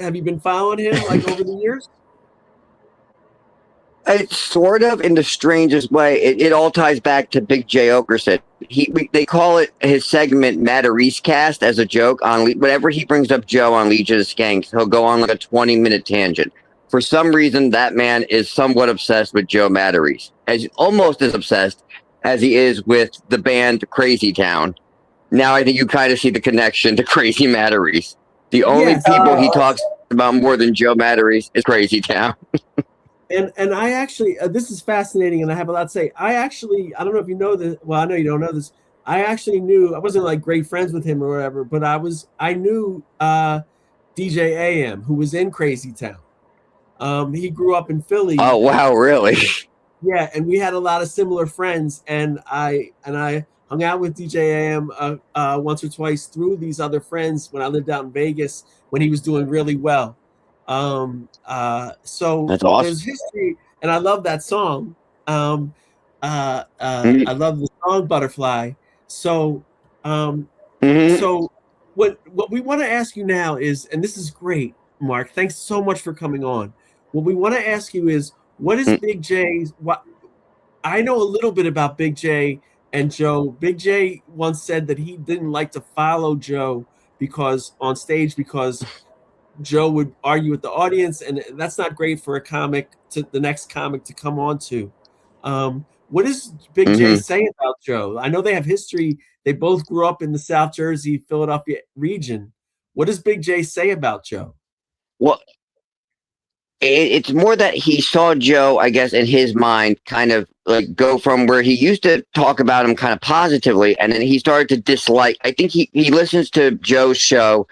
Have you been following him like over the years? It's sort of in the strangest way. It all ties back to Big J Okerson. They call it his segment Matarese Cast as a joke on whenever he brings up Joe on Legion of Skanks, he'll go on like a 20-minute tangent. For some reason, that man is somewhat obsessed with Joe Matarese, almost as obsessed as he is with the band Crazy Town. Now I think you kind of see the connection to Crazy Matarese. The only people he talks about more than Joe Matarese is Crazy Town. And I actually, this is fascinating, and I have a lot to say. I don't know if you know this. Well, I know you don't know this. I actually knew, I wasn't like great friends with him or whatever, but I knew DJ AM, who was in Crazy Town. He grew up in Philly. Oh wow, really? Yeah, and we had a lot of similar friends, and I hung out with DJ AM once or twice through these other friends when I lived out in Vegas when he was doing really well. So that's awesome. There's history, and I love that song. I love the song Butterfly. So so what we want to ask you now is, and this is great, Mark, thanks so much for coming on. What we want to ask you is, what is Big J's, what I know a little bit about Big J and Joe. Big J once said that he didn't like to follow Joe on stage because Joe would argue with the audience, and that's not great for the next comic to come on to. What does Big J say about Joe? I know they have history. They both grew up in the South Jersey, Philadelphia region. What does Big J say about Joe? Well, it's more that he saw Joe, I guess, in his mind, kind of like go from where he used to talk about him kind of positively, and then he started to dislike. I think he listens to Joe's show,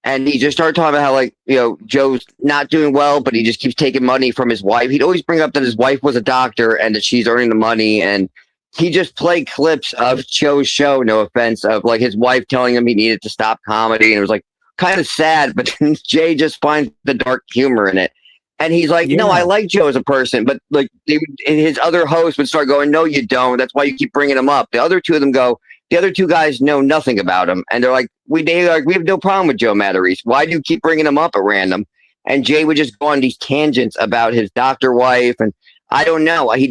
and he just started talking about how, like, you know, Joe's not doing well, but he just keeps taking money from his wife. He'd always bring up that his wife was a doctor and that she's earning the money, and he just played clips of Joe's show, no offense, of like his wife telling him he needed to stop comedy, and it was like kind of sad, but Jay just finds the dark humor in it. And he's like, no, I like Joe as a person, but like his other hosts would start going, no, you don't. That's why you keep bringing him up. The other two of them go, the other two guys know nothing about him. And they're like, we have no problem with Joe Matarese. Why do you keep bringing him up at random? And Jay would just go on these tangents about his doctor wife. And I don't know. I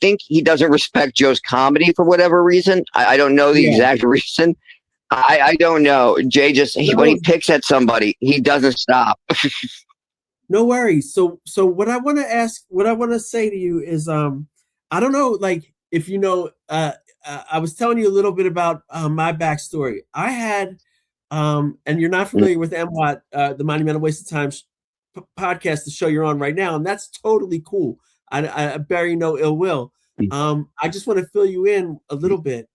think he doesn't respect Joe's comedy for whatever reason. I don't know the exact reason. I don't know. Jay when he picks at somebody, he doesn't stop. No worries. So what I want to say to you is, I don't know, like, if you know, I was telling you a little bit about my backstory. I had, and you're not familiar with MWOT, the Monumental Waste of Time podcast, the show you're on right now, and that's totally cool. I bear you no ill will. I just want to fill you in a little bit.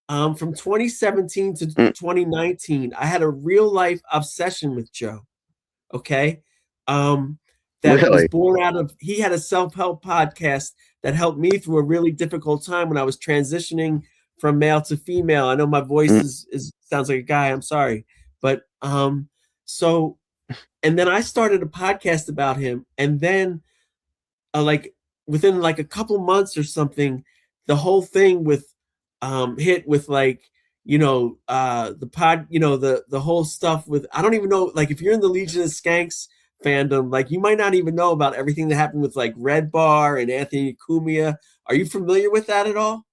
From 2017 to 2019, I had a real life obsession with Joe. Okay. That was born out of, he had a self-help podcast that helped me through a really difficult time when I was transitioning from male to female. I know my voice sounds like a guy, I'm sorry. But so, and then I started a podcast about him, and then like within like a couple months or something, the whole thing with hit with, like, you know, the whole stuff with, I don't even know, like, if you're in the Legion of Skanks fandom. Like, you might not even know about everything that happened with like Red Bar and Anthony Cumia. Are you familiar with that at all?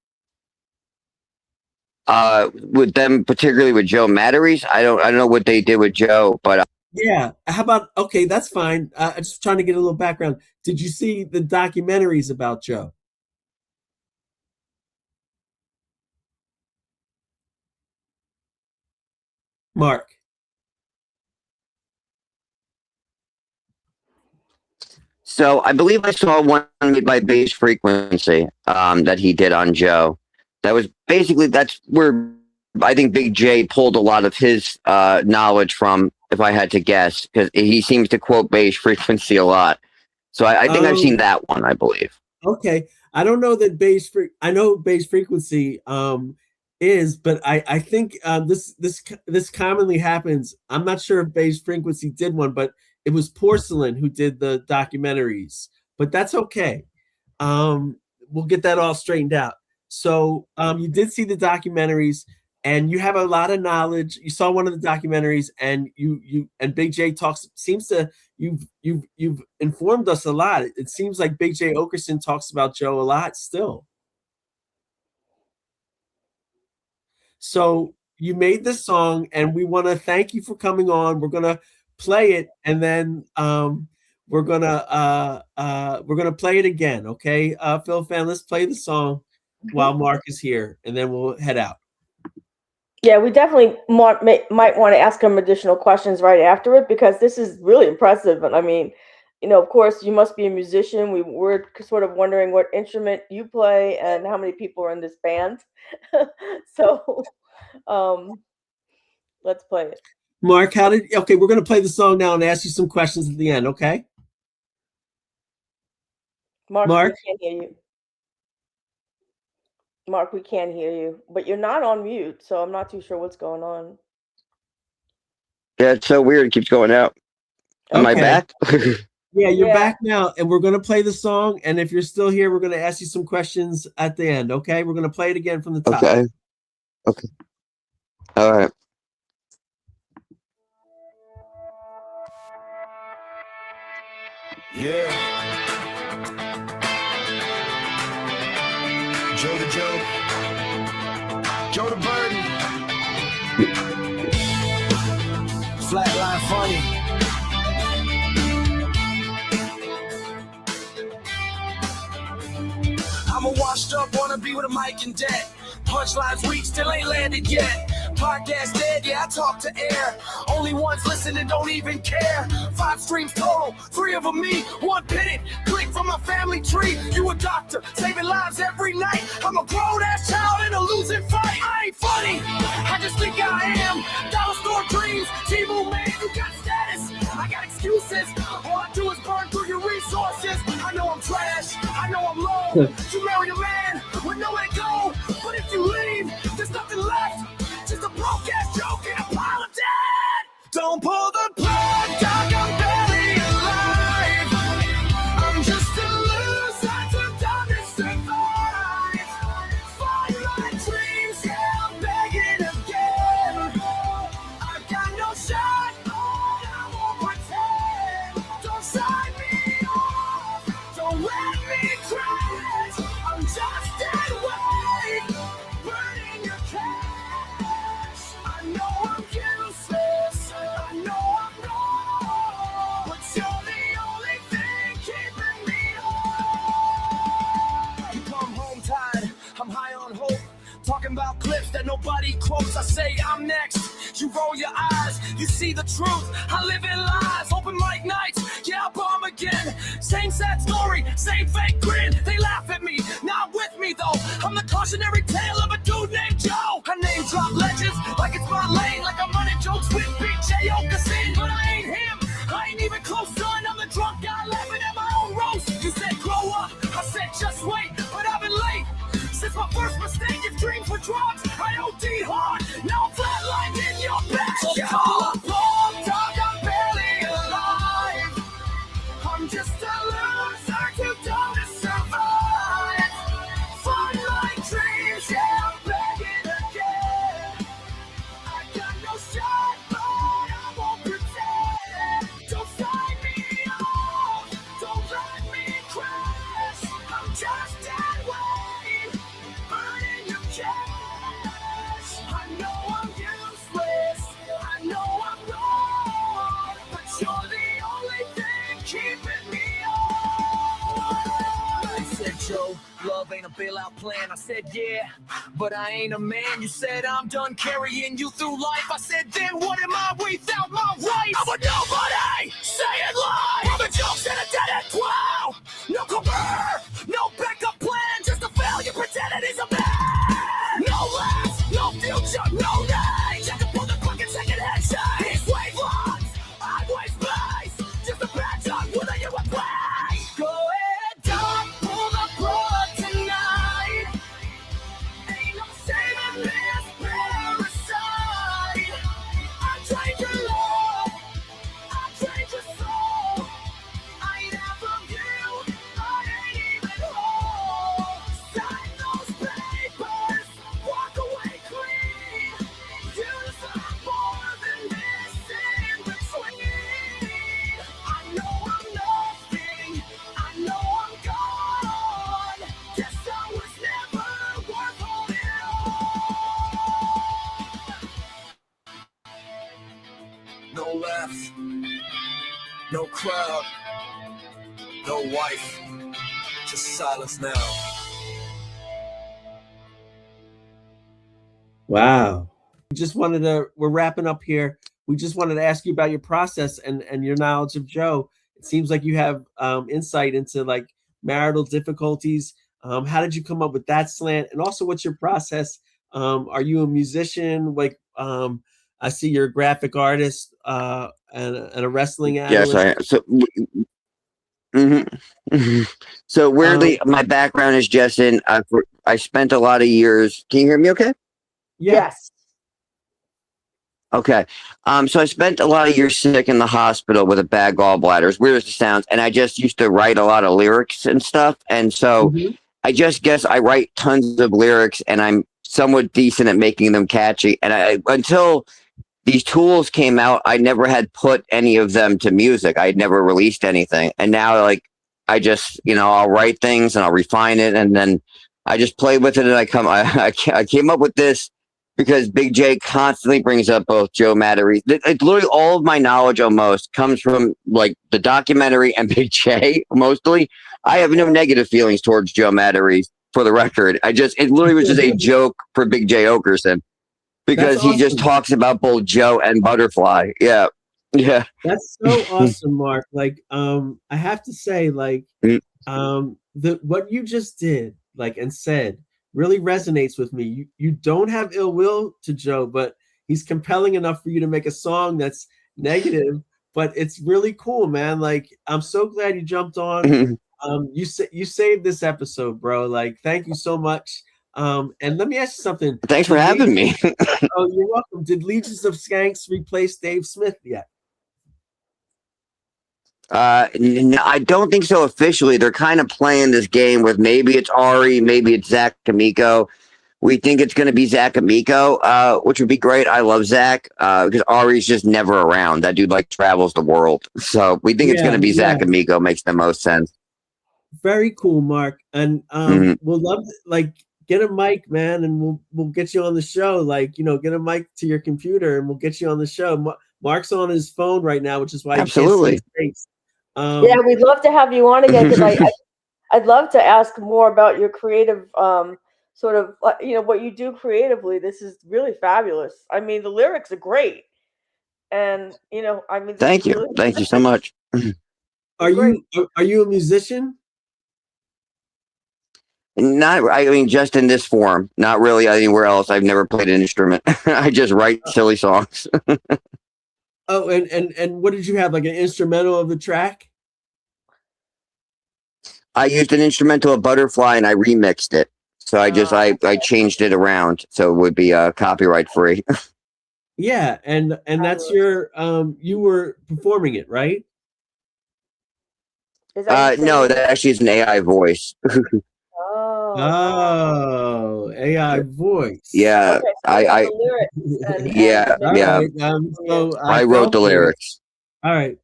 With them, particularly with Joe Matarese, I don't know what they did with Joe, but Yeah. How about, okay, that's fine. I'm just trying to get a little background. Did you see the documentaries about Joe? Mark. So I believe I saw one made by Bass Frequency that he did on Joe. That was basically, that's where I think Big J pulled a lot of his knowledge from, if I had to guess, because he seems to quote Bass Frequency a lot. So I think I've seen that one, I believe. Okay. I don't know that I know Bass Frequency is, but I think this commonly happens. I'm not sure if Bass Frequency did one, but it was Porcelain who did the documentaries. But that's okay. We'll get that all straightened out. So you did see the documentaries, and you have a lot of knowledge. You saw one of the documentaries, and you and Big J seems to you've informed us a lot. It seems like Big J Okerson talks about Joe a lot still. So you made this song, and we want to thank you for coming on. We're gonna play it, and then we're gonna play it again. Okay, Phil fan, let's play the song while Mark is here, and then we'll head out. Yeah, we definitely might want to ask him additional questions right after it, because this is really impressive. And I mean, of course, you must be a musician. We're sort of wondering what instrument you play and how many people are in this band. So let's play it. Mark, okay, we're going to play the song now and ask you some questions at the end, okay? Mark, we can't hear you. Mark, we can't hear you, but you're not on mute, so I'm not too sure what's going on. Yeah, it's so weird. It keeps going out. Am I back? Yeah, you're back now, and we're going to play the song. And if you're still here, we're going to ask you some questions at the end, okay? We're going to play it again from the top. Okay. All right. Yeah. Joe the Joe. Joe the Burden. Flatline funny. I'm a washed up, wanna be with a mic and debt. Punchlines weak, still ain't landed yet. Podcast dead, yeah, I talk to air. Only ones listening don't even care. 5 streams total, 3 of them me. 1 pitted, click from my family tree. You a doctor, saving lives every night. I'm a grown-ass child in a losing fight. I ain't funny, I just think I am. Dollar store dreams, T-Move man, you got status. I got excuses, all I do is burn through your resources. I know I'm trash, I know I'm low. You married a man with nowhere to go. But if you leave, there's nothing left. Just a broke ass joke and a pile of dead. Don't pull the plug, dog, I'm barely alive. I'm just a loser, too dumb to survive. Find my dreams, yeah, I'm begging again. I've got no shot, but I won't pretend. Don't sign me off, don't let me crash. I'm just dead weight, burning your cash. I know I'm useless, I know I'm wrong, but you're the only thing keeping me on. You come home tired, I'm high on hope. Talking about clips that nobody quotes. I say I'm next, you roll your eyes. You see the truth, I live in lies. Open mic nights, yeah, I bomb again. Same sad story, same fake grin. They laugh at me, not with me though. I'm the cautionary tale of a dude named Joe. I name drop legends like it's my lane. Like I'm running jokes with Big J Okerson. But I ain't him, I ain't even close, son. I'm the drunk guy laughing at my own roast. You said grow up, I said just wait. But I've been late since my first mistake. If dreams were drugs, I OD'd hard. Now I'm flatlined in your back. Dog, I'm barely alive. I'm just a loser, too dumb to survive. Find my dreams, yeah, I'm begging again. I got no shot, but I won't cash. I know I'm useless, I know I'm wrong, but you're the only thing keeping me on. They said, Joe, love ain't a bailout plan. I said, yeah, but I ain't a man. You said I'm done carrying you through life. I said, then what am I without my rights? I'm a nobody, saying lies. I'm a jokes and a dead end plow. No cover, no backup plan, just a failure pretending he's a man. No last, no future, no age. I can pull the fucking second headshot. He's wavelengths, I'm waste space. Just a patch on whether you would play. Go ahead, don't pull the plug tonight. Ain't no saving this parasite. I change your love, I change your soul. I ain't half of you, I ain't even whole. Sign those papers, walk away clean. You deserve more than this in between. I know I'm nothing, I know I'm gone. Guess I was never worth holding on. No laughs, no crowd, no wife, just silence now. Wow. We're wrapping up here. We just wanted to ask you about your process and your knowledge of Joe. It seems like you have insight into like marital difficulties. How did you come up with that slant? And also, what's your process? Are you a musician? Like, I see you're a graphic artist and a wrestling analyst. Yes, I am. So, so weirdly, my background is just in. I spent a lot of years. Can you hear me? Okay. Yes. Okay. So I spent a lot of years sick in the hospital with a bad gallbladder, as weird as it sounds, and I just used to write a lot of lyrics and stuff. And so I just guess I write tons of lyrics, and I'm somewhat decent at making them catchy. And until these tools came out, I never had put any of them to music. I'd never released anything. And now, like, I just, I'll write things and I'll refine it, and then I just play with it. And I came up with this because Big J constantly brings up both Joe Matarese. Literally all of my knowledge almost comes from like the documentary and Big J mostly. I have no negative feelings towards Joe Matarese, for the record. It literally was just a joke for Big J Okerson because he just talks about both Joe and Butterfly. Yeah. Yeah. That's so awesome, Mark. Like, I have to say, like, what you just did, like, and said really resonates with me. You don't have ill will to Joe, but he's compelling enough for you to make a song that's negative, but it's really cool, man. Like, I'm so glad you jumped on. You saved this episode, bro. Like, thank you so much. And let me ask you something. Thanks for having me. Oh, you're welcome. Did Legions of Skanks replace Dave Smith yet? No, I don't think so officially. They're kind of playing this game with maybe it's Ari, maybe it's Zach Amico. We think it's going to be Zach Amico, which would be great. I love Zach because Ari's just never around. That dude like travels the world. So we think it's going to be Zach Amico. Makes the most sense. Very cool, Mark. And we'll love get a mic, man, and we'll get you on the show. Like, get a mic to your computer and we'll get you on the show. Mark's on his phone right now, which is why absolutely. He can't see his face. Yeah, we'd love to have you on again because I'd love to ask more about your creative sort of what you do creatively. This is really fabulous. I mean, the lyrics are great, and thank you, thank you so much. Are you a musician? I mean, just in this form, not really anywhere else. I've never played an instrument. I just write silly songs. Oh, and what did you have? Like an instrumental of the track? I used an instrumental of Butterfly and I remixed it. So I changed it around so it would be copyright free. Yeah, and that's your you were performing it, right? No, that actually is an AI voice. Oh, AI voice. Yeah, okay, I wrote the lyrics. All right.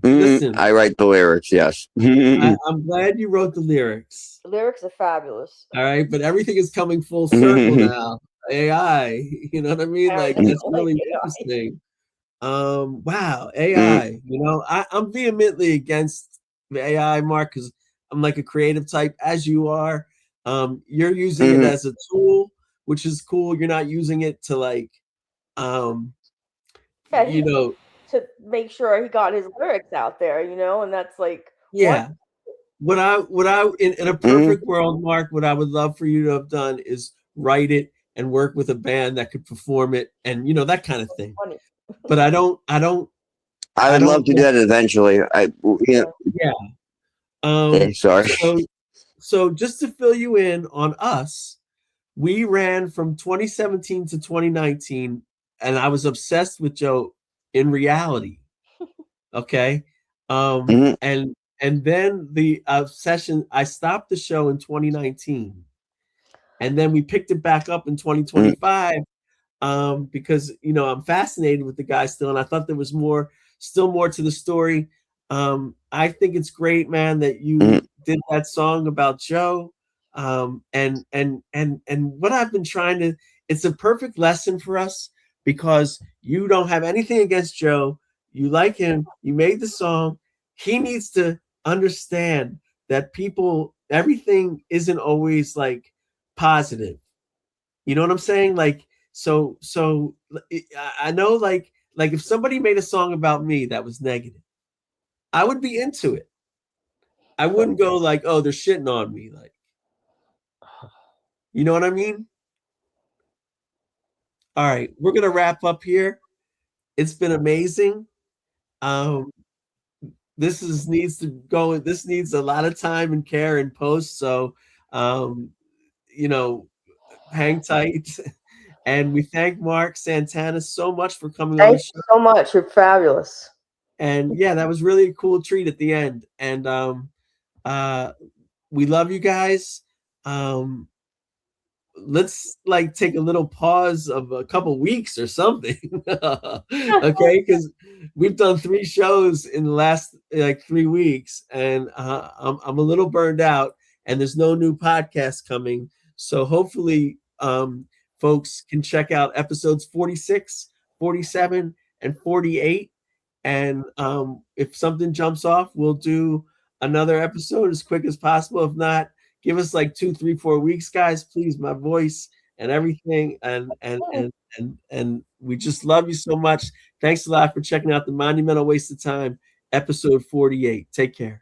Listen, I write the lyrics. Yes. I'm glad you wrote the lyrics. The lyrics are fabulous. All right, but everything is coming full circle now. AI, you know what I mean? Like that's really interesting. Wow, AI. You know, I'm vehemently against the AI, Mark, because I'm like a creative type, as you are. You're using it as a tool, which is cool. You're not using it to like, Yeah, you know, to make sure he got his lyrics out there, and that's like yeah. What I in a perfect world, Mark, what I would love for you to have done is write it and work with a band that could perform it and that kind of thing. But I don't I would love to do that eventually. Yeah. Okay, sorry. So just to fill you in on us, we ran from 2017 to 2019, and I was obsessed with Joe in reality. Okay. And then the obsession, I stopped the show in 2019. And then we picked it back up in 2025 because I'm fascinated with the guy still, and I thought there was still more to the story. I think it's great, man, that you did that song about Joe. And what I've been trying to, it's a perfect lesson for us because you don't have anything against Joe. You like him. You made the song. He needs to understand that everything isn't always like positive. You know what I'm saying? Like, so I know like if somebody made a song about me that was negative, I would be into it. I wouldn't go like, oh, they're shitting on me. Like, you know what I mean? All right, we're gonna wrap up here. It's been amazing. This needs to go. This needs a lot of time and care and post. So, hang tight. And we thank Mark Santana so much for coming on the show. Thank you so much. You're fabulous. And yeah, that was really a cool treat at the end. And we love you guys. Let's like take a little pause of a couple weeks or something. Okay, because we've done 3 shows in the last like 3 weeks, and I'm a little burned out, and there's no new podcast coming. So hopefully folks can check out episodes 46, 47, and 48. And if something jumps off, we'll do another episode as quick as possible. If not, give us like 2, 3, 4 weeks, guys. Please, my voice and everything. And we just love you so much. Thanks a lot for checking out the Monumental Waste of Time, episode 48. Take care.